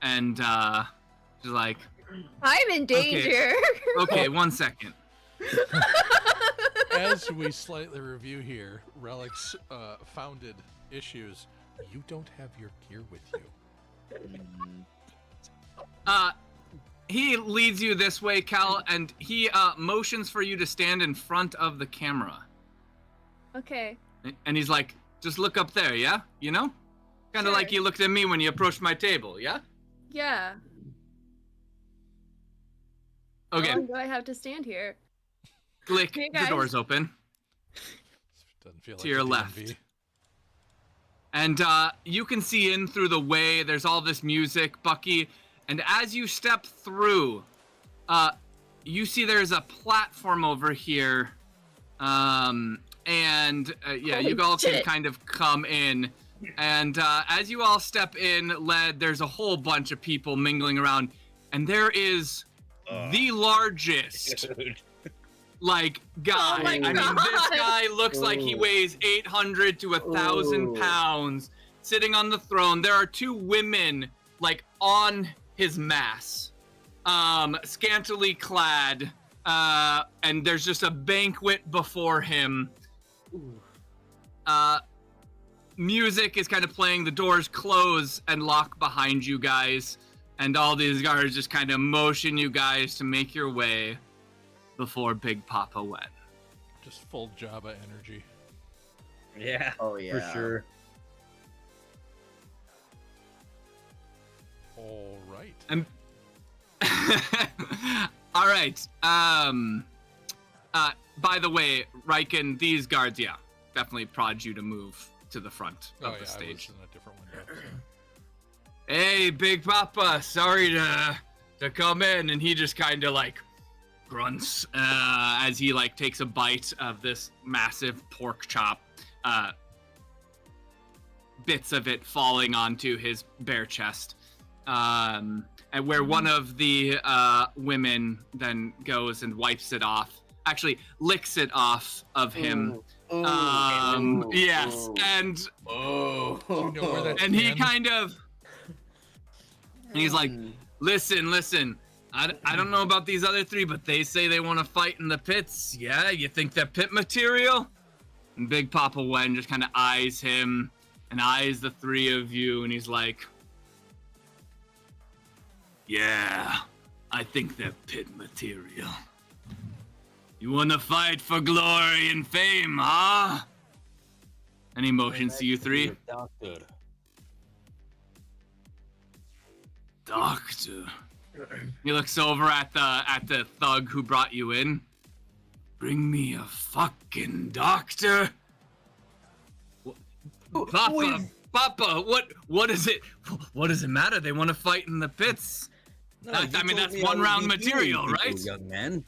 And she's like, I'm in danger. Okay, 1 second. As we slightly review here, Relic's founded issues, you don't have your gear with you. He leads you this way, Cal, and he motions for you to stand in front of the camera. Okay. And he's like, just look up there, yeah? You know? Kind of Sure. like you looked at me when you approached my table, yeah? Yeah. Okay, How long do I have to stand here? click, Hey, the guys. door's open. Doesn't feel To like your a left. DMV. And you can see in through the way, there's all this music, Bucky. And as you step through, you see there's a platform over here. Yeah, Holy you all can shit. kind of come in. And as you all step in, there's a whole bunch of people mingling around. And there is the largest, like, guy. Oh my I mean, this God. guy looks like he weighs 800 to 1,000 pounds, sitting on the throne. There are two women, like, on his mass, scantily clad, and there's just a banquet before him. music is kind of playing, the doors close and lock behind you guys, and all these guards just kind of motion you guys to make your way before Big Papa Wen. Just full Jabba energy. Yeah. Oh, yeah. For sure. All right. All right. By the way, Riken, these guards, yeah, definitely prod you to move to the front of the stage. I was in a different window. So. Hey, Big Papa, sorry to come in, and he just kind of like grunts as he like takes a bite of this massive pork chop, bits of it falling onto his bare chest, and where one of the women then goes and wipes it off, actually licks it off of him. Yes, and Do you know where that's and he been? kind of, he's like, listen, I don't know about these other three, but they say they want to fight in the pits. Yeah, you think they're pit material? And Big Papa Wen just kind of eyes him and eyes the three of you, and he's like, yeah, I think they're pit material. You want to fight for glory and fame, huh? And he motions to you three. Doctor. Doctor. He looks over at the thug who brought you in. Bring me a fucking doctor. Papa, what is it? What does it matter? They want to fight in the pits. No, I you mean, told that's me I one would round be healing material, people, right? young man.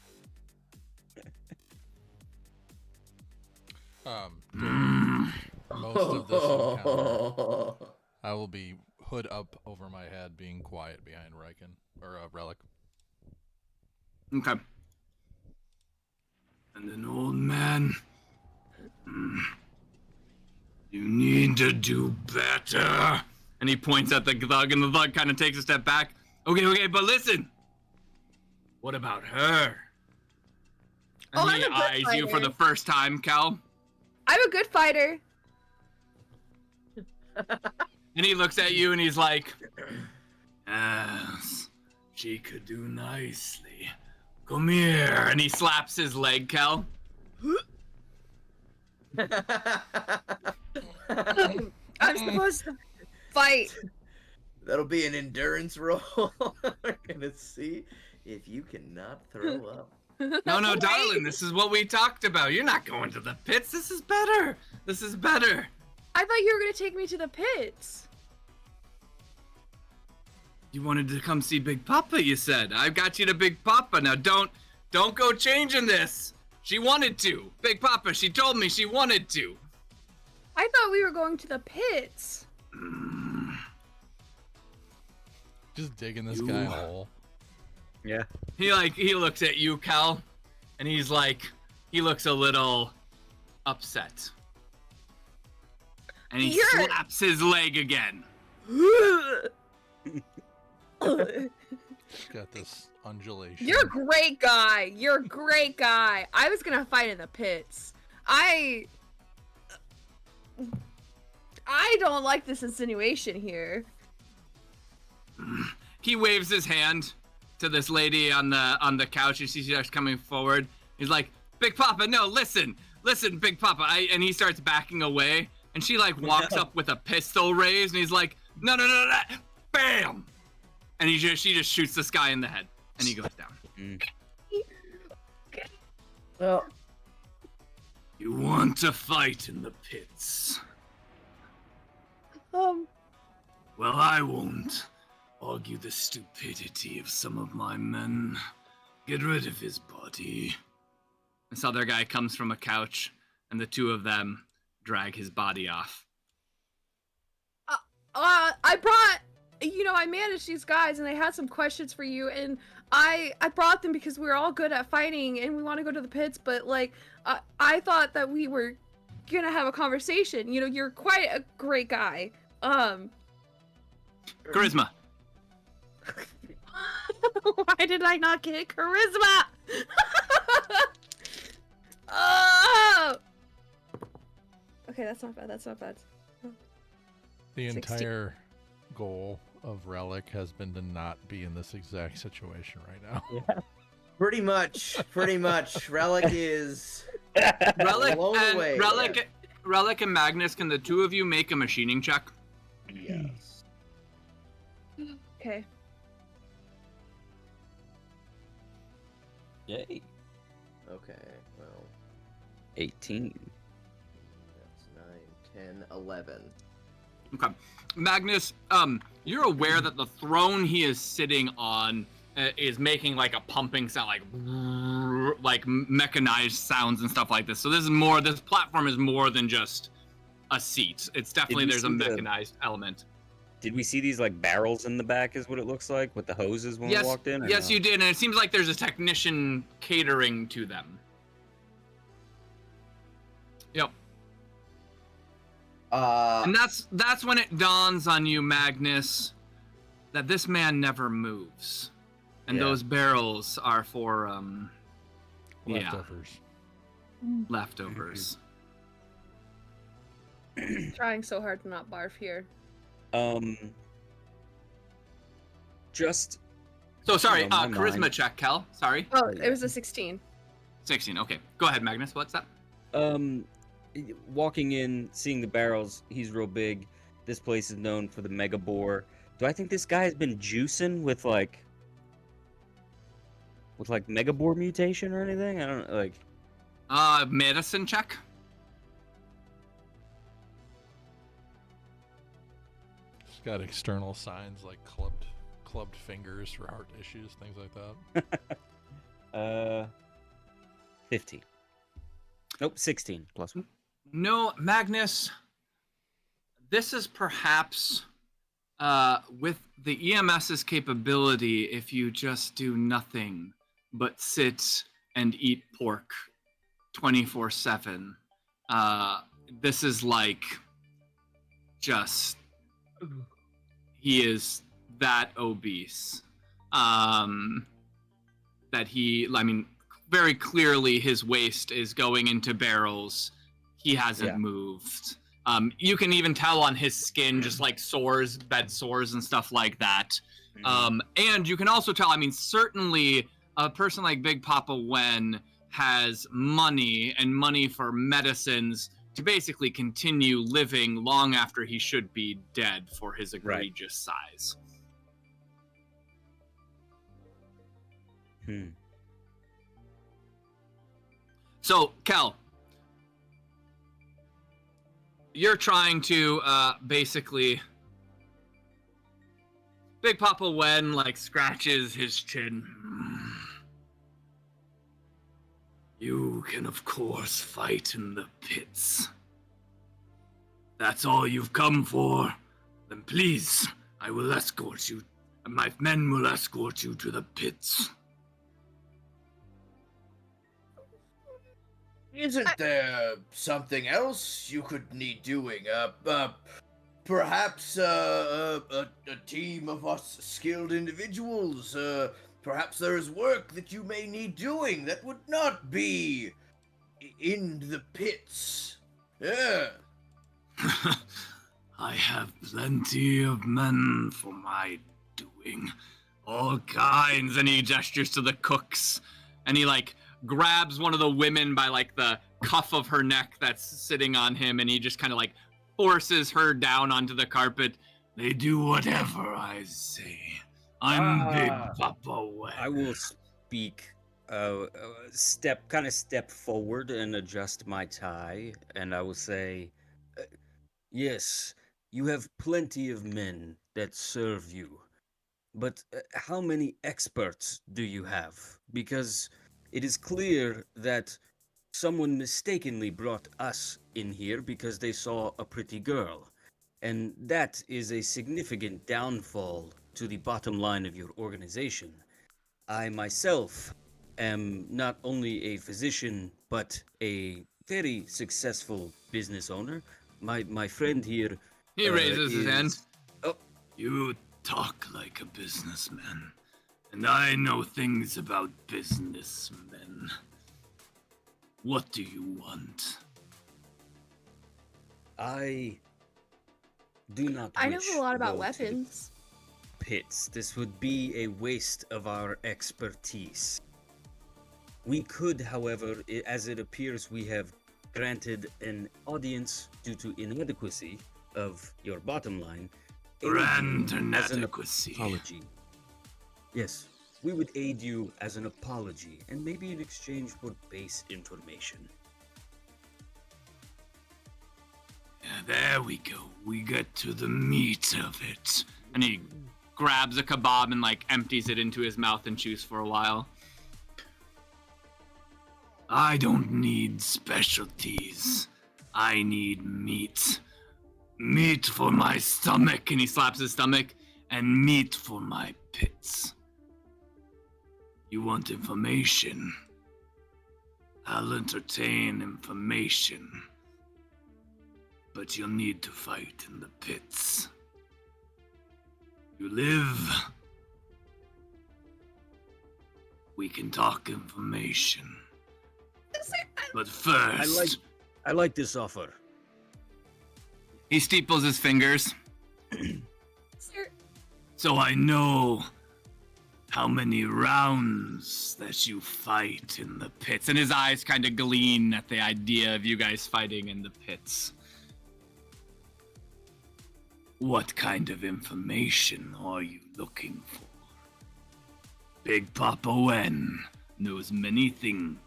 During most of this encounter, I will be hood up over my head, being quiet behind Riken, or Relic. Okay. And an old man. You need to do better. And he points at the thug, and the thug kind of takes a step back. Okay, but listen. What about her? And I'm he a good eyes you for fighter. the first time, Cal. I'm a good fighter. And he looks at you and he's like, yes, she could do nicely. Come here. And he slaps his leg, Cal. I'm supposed to fight. That'll be an endurance roll. We're gonna see if you cannot throw up. No, Wait. darling, this is what we talked about. You're not going to the pits. This is better. I thought you were gonna take me to the pits. You wanted to come see Big Papa, you said. I've got you to Big Papa. Now don't go changing this. She wanted to. Big Papa, she told me she wanted to. I thought we were going to the pits. Just digging this guy a hole. Yeah. He looks at you, Cal, and he's like, he looks a little upset. And he slaps his leg again. Got this undulation. You're a great guy. I was gonna fight in the pits. I don't like this insinuation here. He waves his hand to this lady on the couch. You see she's coming forward. He's like, Big Papa, no, listen, Big Papa. And he starts backing away, and she like walks up with a pistol raised, and he's like, no, bam, and she just shoots this guy in the head, and he goes down. Well, You want to fight in the pits? Well, I won't argue the stupidity of some of my men. Get rid of his body. This other guy comes from a couch, and the two of them drag his body off. I brought, I managed these guys, and they had some questions for you, and I brought them because we were all good at fighting, and we want to go to the pits, but, I thought that we were gonna have a conversation. You're quite a great guy. Charisma. Why did I not get charisma? Oh! Okay, that's not bad. The 60. entire goal of Relic has been to not be in this exact situation right now. Pretty much. Relic is Relic blown and away. Relic and Magnus, can the two of you make a machining check? Yes. Okay. Yay. Okay, well, 18. that's 9, 10, 11. Okay. Magnus, you're aware that the throne he is sitting on is making like a pumping sound, like mechanized sounds and stuff like this. So this platform is more than just a seat. It's definitely, we there's a see the- mechanized element. Did we see these like barrels in the back is what it looks like with the hoses when we walked in? or Yes, no? you did, and it seems like there's a technician catering to them. Yep. And that's when it dawns on you, Magnus, that this man never moves. And Yeah. those barrels are for Leftovers. leftovers. Trying so hard to not barf here. Just So sorry, my charisma mind. check, Kel. Sorry. Oh, it was a 16. 16, okay. Go ahead, Magnus, what's that? walking in, seeing the barrels, he's real big. This place is known for the mega boar. Do I think this guy has been juicing with like mega boar mutation or anything? I don't like. Medicine check. It's got external signs like clubbed fingers for heart issues, things like that. 15. Nope, 16 plus 1. No, Magnus, this is perhaps with the EMS's capability, if you just do nothing but sit and eat pork 24/7. This is like just he is that obese. That very clearly his waist is going into barrels. He hasn't moved. You can even tell on his skin, just like sores, bed sores and stuff like that. And you can also tell, certainly a person like Big Papa Wen has money and money for medicines to basically continue living long after he should be dead for his egregious size. So, Kel, you're trying to basically. Big Papa Wen scratches his chin. You can, of course, fight in the pits. That's all you've come for. Then please, I will escort you. My men will escort you to the pits. Isn't there something else you could need doing? Perhaps a team of us skilled individuals. Perhaps there is work that you may need doing that would not be in the pits. Yeah. I have plenty of men for my doing. All kinds. And he gestures to the cooks. And he grabs one of the women by the cuff of her neck that's sitting on him, and he just kind of forces her down onto the carpet. They do whatever I say. I'm Big Papa Wen. I will speak, step forward and adjust my tie, and I will say, yes, you have plenty of men that serve you, but how many experts do you have? Because it is clear that someone mistakenly brought us in here because they saw a pretty girl. And that is a significant downfall to the bottom line of your organization. I myself am not only a physician, but a very successful business owner. My friend here... He raises his hand. Oh. You talk like a businessman. And I know things about businessmen. What do you want? I do not I know wish a lot to about go to the weapons. pits. This would be a waste of our expertise. We could, however, as it appears we have granted an audience due to inadequacy of your bottom line, Grand as an inadequacy. apology. Yes, we would aid you as an apology, and maybe in exchange for base information. Yeah, there we go. We get to the meat of it. And he grabs a kebab and like empties it into his mouth and chews for a while. I don't need specialties. I need meat. Meat for my stomach. And he slaps his stomach. And meat for my pits. You want information? I'll entertain information. But you'll need to fight in the pits. You live. We can talk information. But first, I like this offer. he steeples his fingers. Sir, So I know how many rounds that you fight in the pits. And his eyes kind of gleam at the idea of you guys fighting in the pits. What kind of information are you looking for? Big Papa Wen knows many things.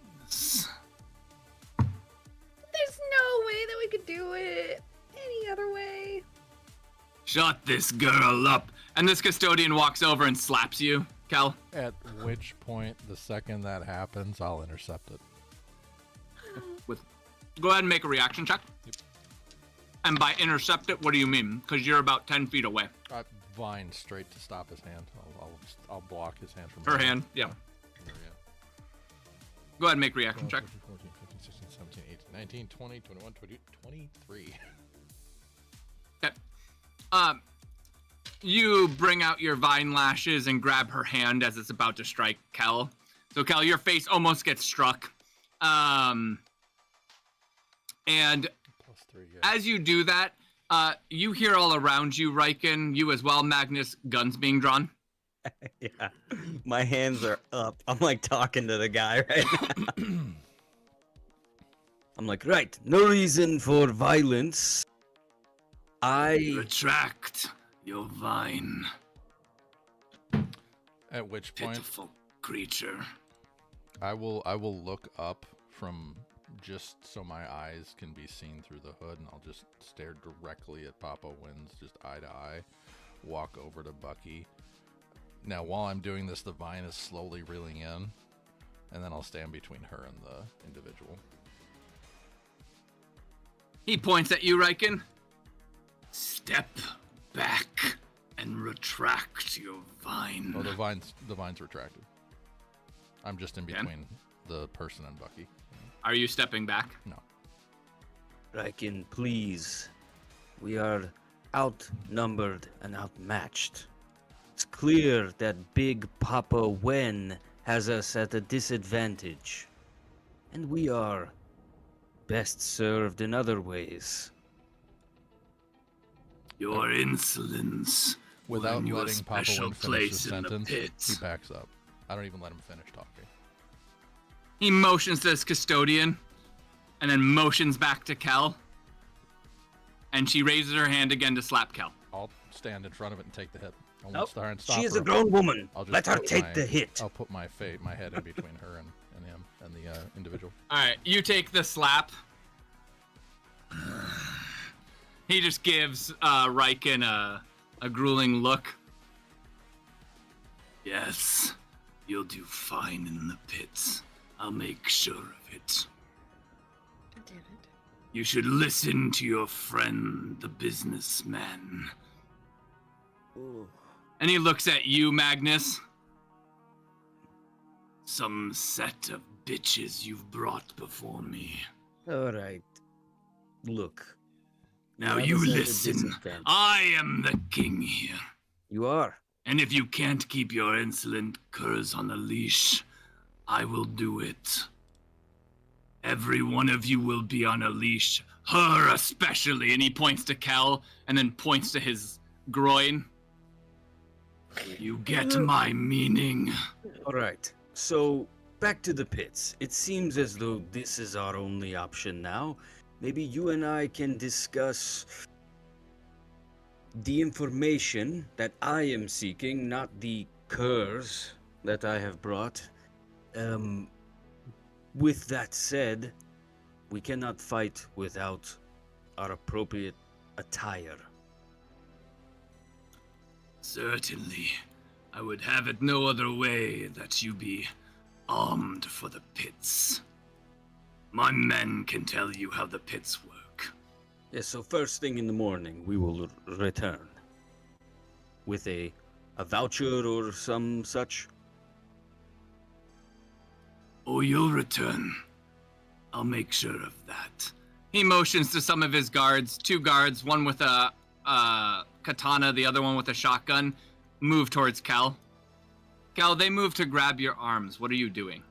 there's no way that we could do it any other way. Shut this girl up. And this custodian walks over and slaps you, Kel. At which point, the second that happens, I'll intercept it. Go ahead and make a reaction check. Yep. And by intercept it, what do you mean? Because you're about 10 feet away. Vine straight to stop his hand. I'll block his hand from Her hand, yeah. There we go. Go ahead and make a reaction 12, check. 13, 14, 15, 16, 17, 18, 19, 20, 21, 22, 23. Okay. You bring out your vine lashes and grab her hand as it's about to strike Kel. So Kel, your face almost gets struck. And Plus 3, yeah. as you do that, you hear all around you, Riken, you as well, Magnus, guns being drawn. Yeah, my hands are up. I'm like talking to the guy right now. I'm like, right, no reason for violence. Retract your vine, At which point, pitiful creature. I will look up from just so my eyes can be seen through the hood, and I'll just stare directly at Papa Wins, just eye to eye. Walk over to Bucky. Now, while I'm doing this, the vine is slowly reeling in, and then I'll stand between her and the individual. He points at you, Riken. Step back and retract your vine. Oh, the vine's retracted. I'm just in between the person and Bucky. Are you stepping back? No. Riken, please. We are outnumbered and outmatched. It's clear that Big Papa Wen has us at a disadvantage. And we are best served in other ways. Your insolence will Without earn you a letting Papa special Win finish his place in the sentence, he pits. backs up. I don't even let him finish talking. He motions to his custodian and then motions back to Kel. And she raises her hand again to slap Kel. I'll stand in front of it and take the hit. I won't Nope. start and stop She is her. a grown woman. I'll just Let her put take my- the hit. I'll put my head in between her and him and the individual. All right, you take the slap. He just gives Riken a grueling look. Yes, you'll do fine in the pits. I'll make sure of it. Damn it. You should listen to your friend, the businessman. And he looks at you, Magnus. Some set of bitches you've brought before me. All right. Look. Now have you us at a listen. disadvantage. I am the king here. You are. And if you can't keep your insolent curs on a leash, I will do it. Every one of you will be on a leash Her especially, and he points to Kel and then points to his groin. You get my meaning. All right, so back to the pits. It seems as though this is our only option now. Maybe you and I can discuss the information that I am seeking, not the curs that I have brought. With that said, we cannot fight without our appropriate attire. Certainly. I would have it no other way that you be armed for the pits. My men can tell you how the pits work. Yes, so first thing in the morning, we will return. With a voucher or some such? Oh, you'll return. I'll make sure of that. He motions to some of his guards, 2 guards, one with a katana, the other one with a shotgun. Move towards Cal. Cal, they move to grab your arms. What are you doing?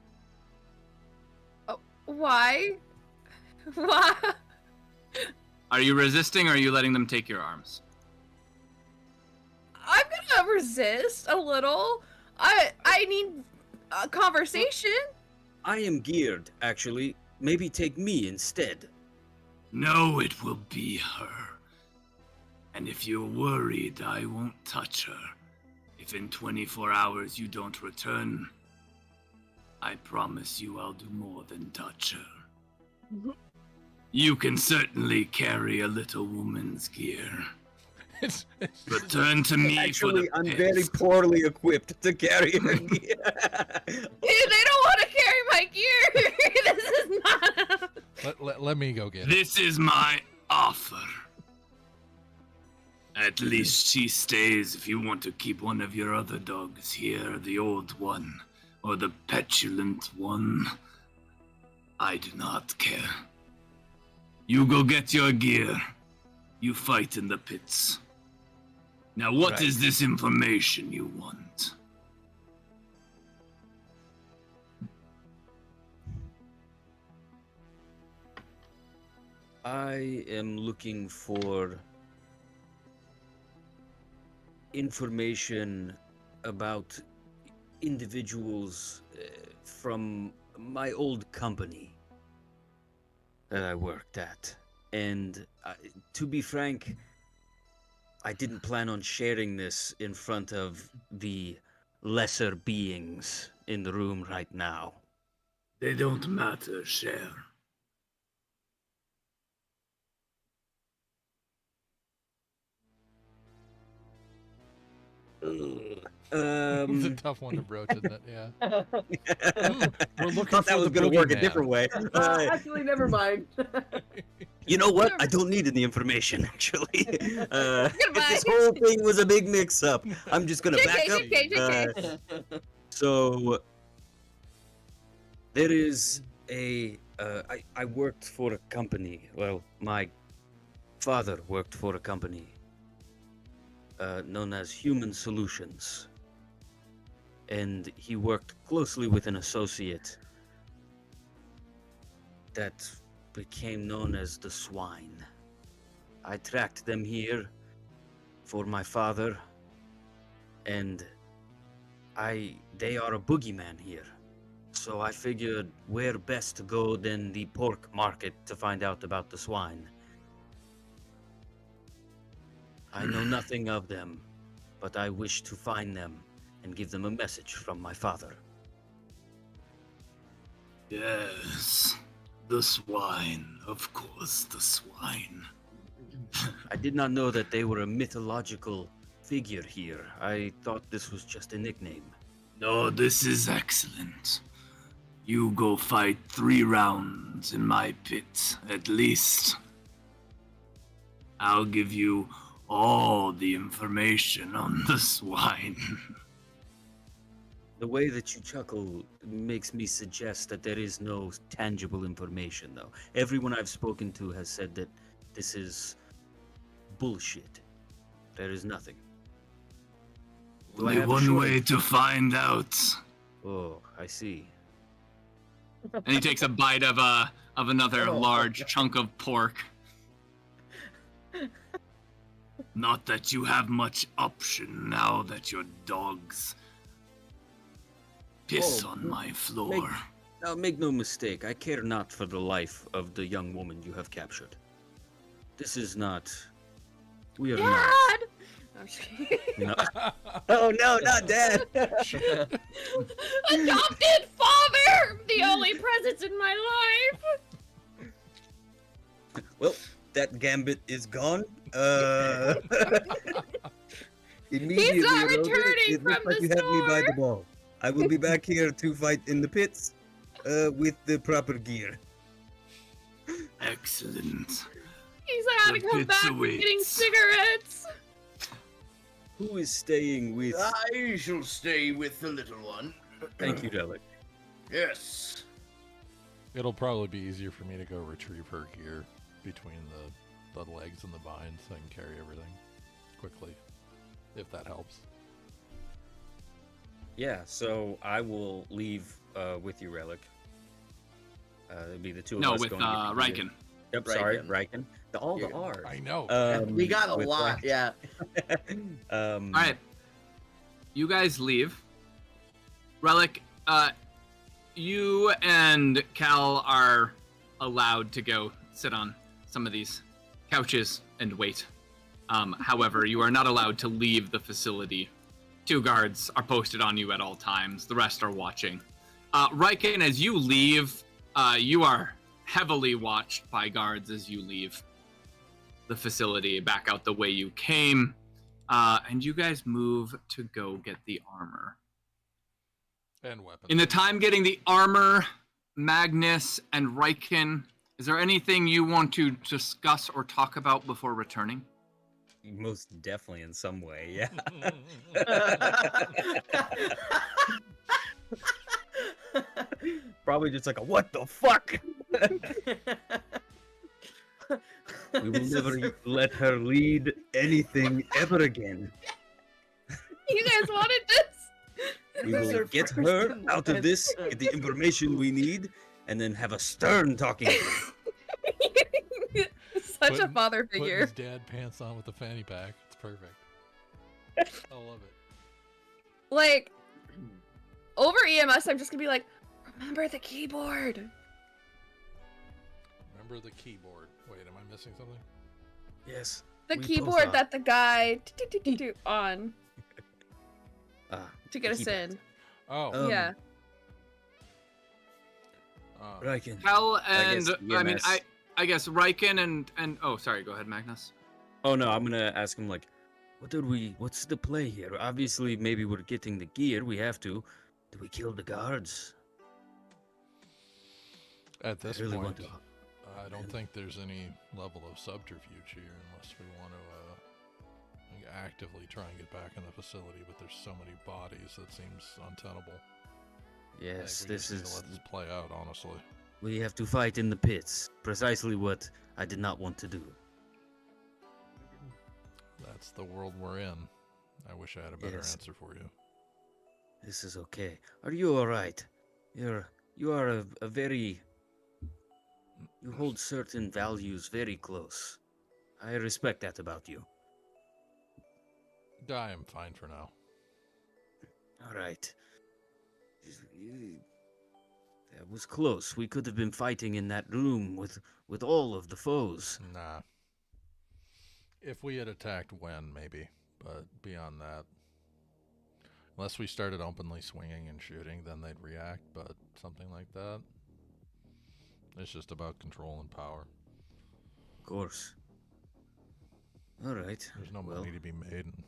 Oh, why? Why? Are you resisting or are you letting them take your arms? I'm gonna resist a little. I need a conversation. I am geared, actually. Maybe take me instead. No, it will be her. And if you're worried, I won't touch her. If in 24 hours you don't return, I promise you I'll do more than touch her. You can certainly carry a little woman's gear. Return to me for the I'm pits. very poorly equipped to carry her gear. Dude, they don't want to carry my gear. This is not. Let me go get it. This is my offer. At least she stays if you want to keep one of your other dogs here, the old one, or the petulant one. I do not care. You go get your gear. You fight in the pits. Now what is this information you want? I am looking for information about individuals from my old company that I worked at. And to be frank, I didn't plan on sharing this in front of the lesser beings in the room right now. They don't matter, Cher. It's a tough one to broach, isn't it? Yeah. We're looking Thought that for was the going to work a boogeyman. different way. Actually, never mind. You know what? I don't need any information, actually. If Goodbye. this whole thing was a big mix-up, I'm just gonna back up. JK. So there is a. I worked for a company. Well, my father worked for a company known as Human Solutions, and he worked closely with an associate that became known as the Swine. I tracked them here for my father, and they are a boogeyman here. So I figured where best to go than the pork market to find out about the swine. I know nothing of them, but I wish to find them and give them a message from my father. Yes, the swine. Of course, the swine. I did not know that they were a mythological figure here. I thought this was just a nickname. No, this is excellent. You go fight 3 rounds in my pit, at least. I'll give you all the information on the swine. The way that you chuckle makes me suggest that there is no tangible information, though. Everyone I've spoken to has said that this is bullshit. There is nothing. Do I Only have a one choice? way to find out. Oh, I see. And he takes a bite of another large chunk of pork. Not that you have much option now that your dogs piss Oh, on my floor. Now, make no mistake, I care not for the life of the young woman you have captured. This is not. We are not. Dad! I'm just kidding. No. Oh no, not Dad! Adopted father! The only presence in my life! Well, that gambit is gone. Immediately, He's not Rogan, returning it looks from like the you have me by the store. ball. I will be back here to fight in the pits, with the proper gear. Excellent. He's had to The come back pizza from getting waits. cigarettes. Who is staying with? I shall stay with the little one. Thank you, Relic. Yes. It'll probably be easier for me to go retrieve her gear between the legs and the vines so I can carry everything quickly, if that helps. Yeah, so I will leave with you, Relic. It'll be the two of No, us with going to get the gear. Raiken. Yep, sorry, Riken. Riken. All the Yeah. R's. I know. We got a with lot, Raiken. yeah. All right. You guys leave. Relic, you and Cal are allowed to go sit on some of these couches and wait. However, you are not allowed to leave the facility. 2 guards are posted on you at all times. The rest are watching. Raiken, as you leave, you are heavily watched by guards as you leave the facility back out the way you came. And you guys move to go get the armor. And weapons. In the time getting the armor, Magnus and Raiken, is there anything you want to discuss or talk about before returning? Most definitely in some way, yeah. Probably just like a what the fuck? We will never let her lead anything ever again. You guys wanted this? We This is will our get first her out of this, adventure. get the information we need, and then have a stern talking. Such a Putting- father Putting figure. his dad pants on with the fanny pack. It's perfect. I love it. Like, over EMS, I'm just gonna be like, remember the keyboard. Remember the keyboard. Wait, am I missing something? Yes. The We both keyboard are. that the guy on Ah, to get us keypad. in. Oh. Yeah. Raiken. Cal and guess I mean, EMS. I guess Raiken and oh, sorry, go ahead, Magnus. Oh no, I'm gonna ask him like, what's the play here? Obviously, maybe we're getting the gear. We have to. Do we kill the guards? At this I really point, want to. I don't think there's any level of subterfuge here unless we want to actively try and get back in the facility, but there's so many bodies that seems untenable. Yes, I think we this just need to is. let this play out, honestly. We have to fight in the pits. Precisely what I did not want to do. That's the world we're in. I wish I had a better Yes. answer for you. This is okay. Are you all right? You are a very. You hold certain values very close. I respect that about you. I am fine for now. All right. That was close. We could have been fighting in that room with all of the foes. Nah. If we had attacked when, maybe. But beyond that, unless we started openly swinging and shooting, then they'd react. But something like that, it's just about control and power. Of course. All right. There's no well, money to be made, and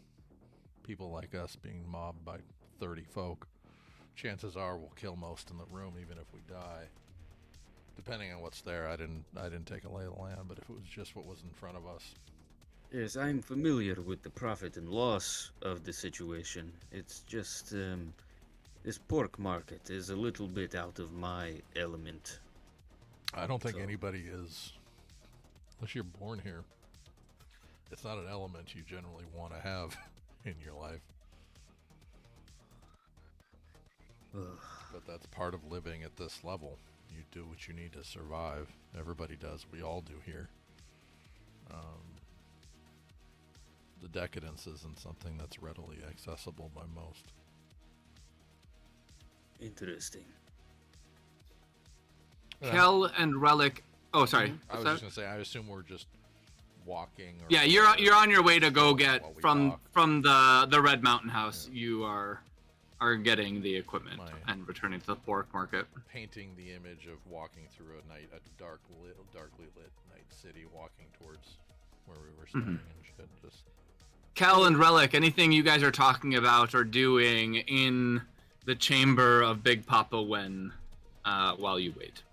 people like us being mobbed by 30 folk, chances are we'll kill most in the room, even if we die. Depending on what's there, I didn't take a lay of the land, but if it was just what was in front of us, Yes, I'm familiar with the profit and loss of the situation. It's just, this pork market is a little bit out of my element. I don't think So- anybody is, unless you're born here. It's not an element you generally want to have in your life, Ugh. but that's part of living at this level. You do what you need to survive. Everybody does. We all do here. the decadence isn't something that's readily accessible by most. Interesting. Kel and Relic. Oh, sorry. I was just gonna say, I assume we're just walking. Or Yeah, you're on your way to go get while we from talk. the Red Mountain House. Yeah. You are getting the equipment and returning to the pork market. Painting the image of walking through a darkly lit night city, walking towards where we were staying and shit. Just Kel and Relic, anything you guys are talking about or doing in the chamber of Big Papa Wen while you wait?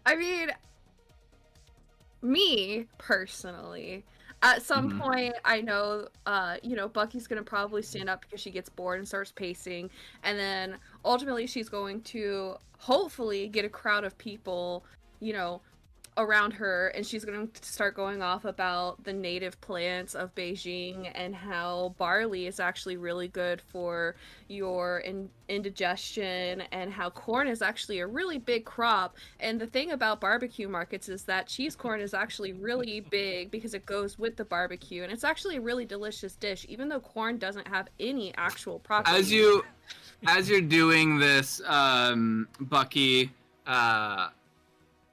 I mean, me personally, at some point, I know, Bucky's gonna probably stand up because she gets bored and starts pacing, and then ultimately she's going to hopefully get a crowd of people, around her, and she's going to start going off about the native plants of Beijing and how barley is actually really good for your indigestion, and how corn is actually a really big crop. And the thing about barbecue markets is that cheese corn is actually really big because it goes with the barbecue, and it's actually a really delicious dish, even though corn doesn't have any actual properties. As you're doing this, Bucky,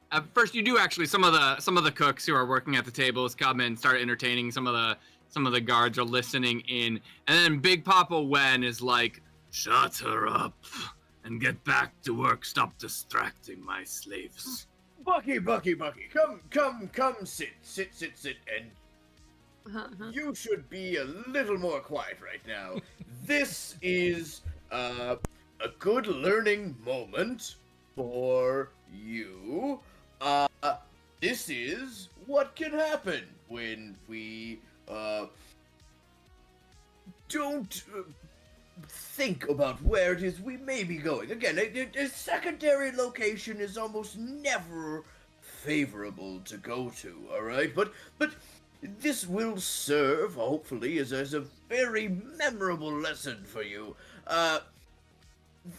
at first, you do actually. Some of the cooks who are working at the tables come and start entertaining. Some of the guards are listening in, and then Big Papa Wen is like, "Shut her up and get back to work. Stop distracting my slaves." Bucky, come, sit, and you should be a little more quiet right now. This is a good learning moment for you. This is what can happen when we, don't think about where it is we may be going. Again, a secondary location is almost never favorable to go to, alright? But this will serve, hopefully, as a very memorable lesson for you.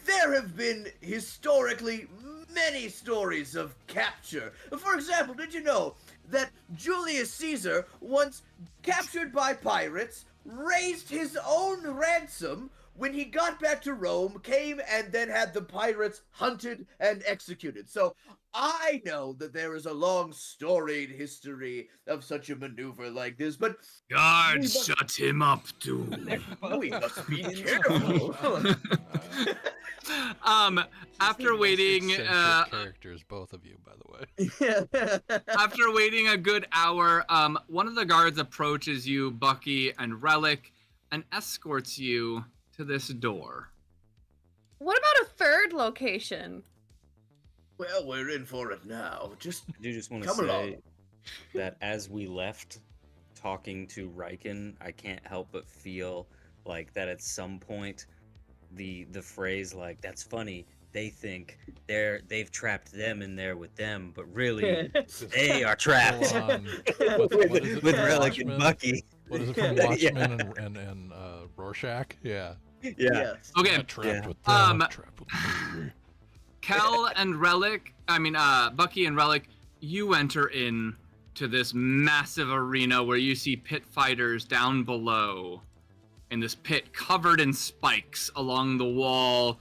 There have been historically many stories of capture. For example, did you know that Julius Caesar, once captured by pirates, raised his own ransom when he got back to Rome, came and then had the pirates hunted and executed? So I know that there is a long storied history of such a maneuver like this, but Guards, shut him up, too. We must be careful. After waiting, characters, both of you, by the way. After waiting a good hour, one of the guards approaches you, Bucky and Relic, and escorts you to this door. What about a third location? Well, we're in for it now. I do just want to say that as we left, talking to Riken, I can't help but feel like that at some point, the phrase like, "That's funny, they think they've trapped them in there with them, but really they are trapped with Relic and Bucky." What is it from Watchmen and Rorschach? Yeah. Yeah. Okay. Trapped with them. Trapped with me. Kel and Relic, Bucky and Relic, you enter in to this massive arena where you see pit fighters down below in this pit covered in spikes along the wall.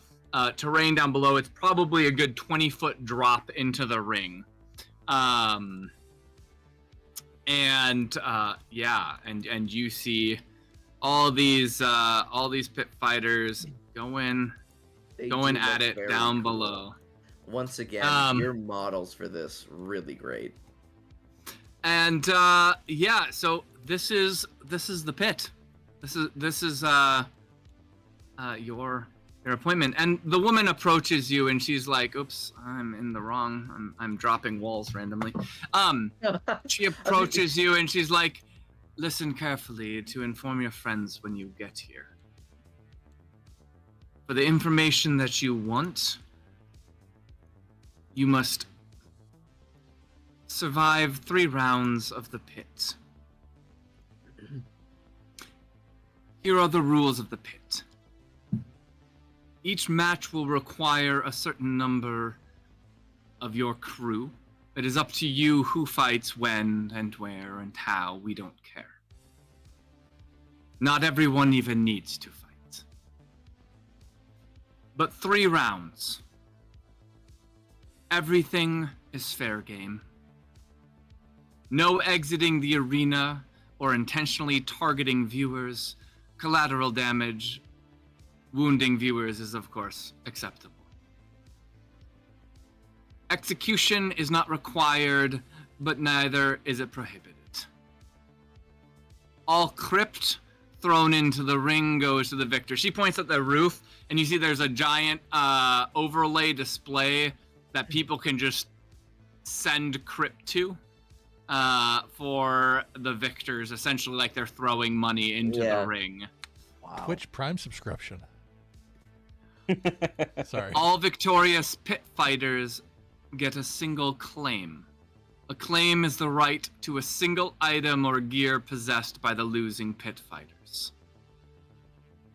Terrain down below, it's probably a good 20-foot drop into the ring. And you see all these pit fighters going at it down below. Once again, your models for this really great. And so this is the pit. This is your appointment. And the woman approaches you and she's like, "Oops, I'm in the wrong. I'm dropping walls randomly." She approaches you and she's like, "Listen carefully to inform your friends when you get here. For the information that you want, you must survive 3 rounds of the pit. Here are the rules of the pit. Each match will require a certain number of your crew, It is up to you who fights when and where and how. We don't care. Not everyone even needs to fight. But 3 rounds. Everything is fair game. No exiting the arena or intentionally targeting viewers. Collateral damage, wounding viewers is of course acceptable. Execution is not required, but neither is it prohibited. All crypt thrown into the ring goes to the victor. She points at the roof, and you see there's a giant overlay display that people can just send crypt to for the victors. Essentially, like they're throwing money into the ring. Wow. Twitch Prime subscription. Sorry. All victorious pit fighters get a single claim. A claim is the right to a single item or gear possessed by the losing pit fighters.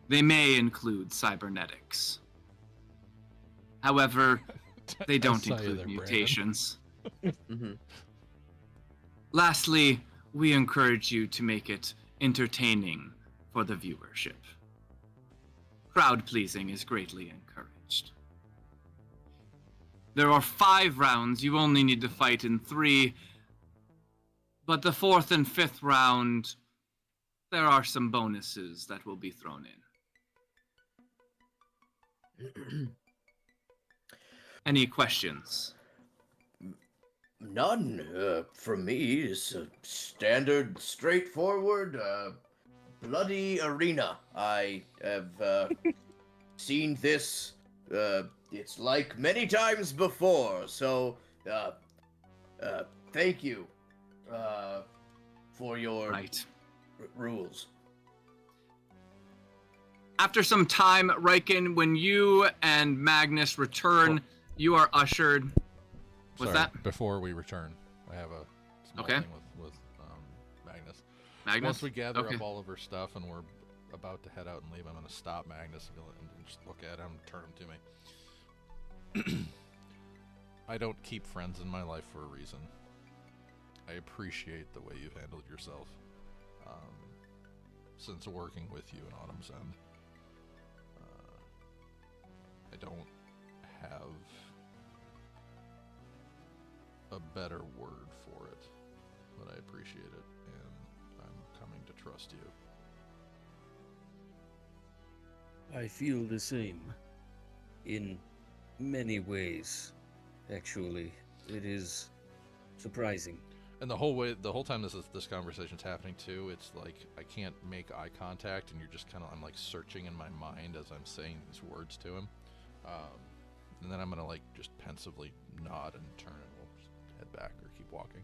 They may include cybernetics. However, they don't saw you include there, mutations. Mm-hmm. Lastly, we encourage you to make it entertaining for the viewership. Crowd pleasing is greatly encouraged. There are 5 rounds. You only need to fight in 3. But the 4th and 5th round, there are some bonuses that will be thrown in. Any questions? None from me. It's a standard, straightforward, bloody arena. I have seen this. It's like many times before. So, thank you for your Right. rules. After some time, Riken, when you and Magnus return, you are ushered. What's Sorry, that? Before we return, I have a small Okay. thing with Magnus. Magnus? Once we gather Okay. up all of her stuff and we're about to head out and leave, I'm going to stop Magnus and just look at him and turn him to me. I don't keep friends in my life for a reason. I appreciate the way you've handled yourself since working with you in Autumn's End. I don't have a better word for it, but I appreciate it, and I'm coming to trust you. I feel the same. In many ways, actually. It is surprising. And the whole time this conversation's happening too, it's like I can't make eye contact, and you're just kind of, I'm like searching in my mind as I'm saying these words to him, and then I'm gonna like just pensively nod and turn, and we'll just head back or keep walking.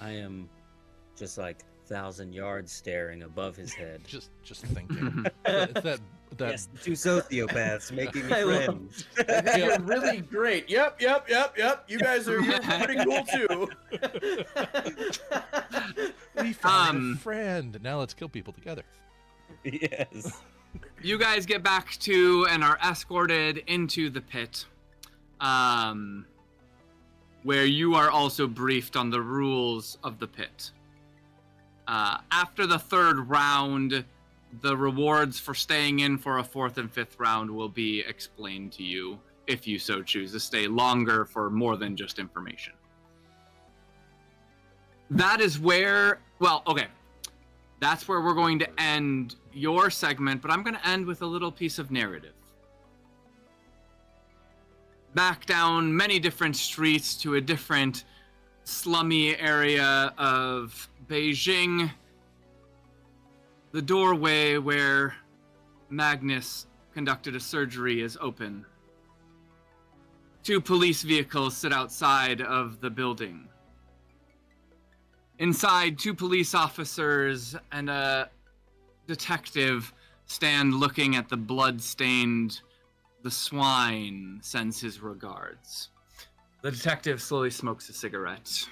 I am just like 1,000 yards staring above his head. Just thinking. It's that Yes, 2 sociopaths making I love- friends. I think you're really great. Yep. You guys are you're pretty cool too. we found a friend. Now let's kill people together. Yes. You guys get back to and are escorted into the pit, where you are also briefed on the rules of the pit. After the 3rd round, the rewards for staying in for a 4th and 5th round will be explained to you if you so choose to stay longer for more than just information. That is where, that's where we're going to end your segment, but I'm going to end with a little piece of narrative. Back down many different streets to a different slummy area of Beijing, the doorway where Magnus conducted a surgery is open. 2 police vehicles sit outside of the building. Inside, 2 police officers and a detective stand looking at the blood-stained. The swine sends his regards. The detective slowly smokes a cigarette.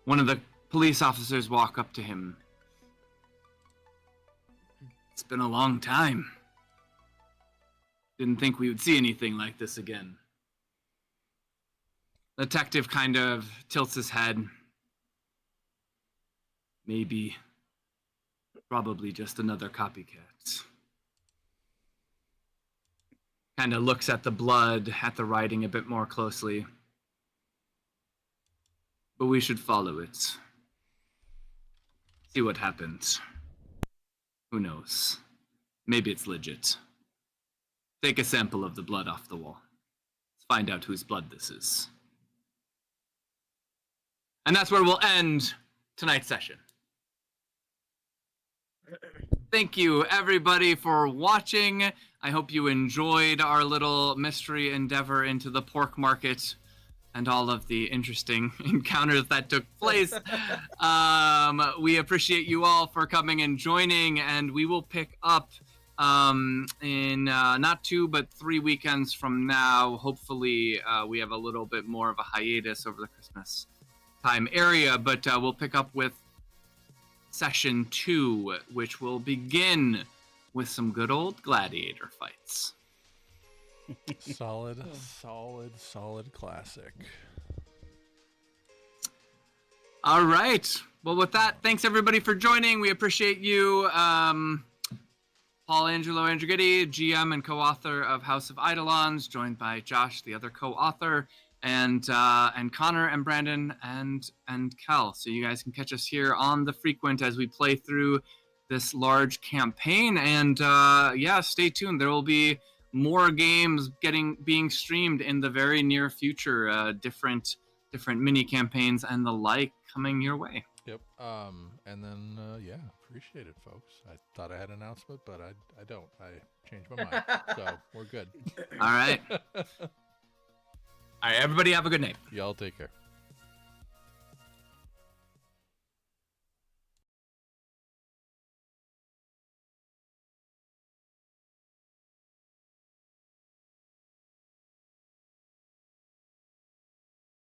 One of the police officers walk up to him. It's been a long time. Didn't think we would see anything like this again. The detective kind of tilts his head. Maybe. Probably just another copycat. Kind of looks at the blood, at the writing a bit more closely. But we should follow it. See what happens. Who knows? Maybe it's legit. Take a sample of the blood off the wall. Let's find out whose blood this is. And that's where we'll end tonight's session. Thank you, everybody, for watching. I hope you enjoyed our little mystery endeavor into the pork market and all of the interesting encounters that took place. We appreciate you all for coming and joining, and we will pick up in not 2 but 3 weekends from now. Hopefully we have a little bit more of a hiatus over the Christmas time area, but we'll pick up with session 2, which will begin with some good old gladiator fights. Solid classic. All right. Well, with that, thanks everybody for joining. We appreciate you. Paul Angelo Andrighetti, GM and co-author of House of Eidolons, joined by Josh, the other co-author, and Connor and Brandon and Kel. So you guys can catch us here on The Frequent as we play through this large campaign. And yeah, stay tuned. There will be more games being streamed in the very near future. Different mini campaigns and the like coming your way. Yep. And then yeah, appreciate it, folks. I thought I had an announcement, but I don't. I changed my mind. So we're good. All right. All right, everybody have a good night. Y'all take care.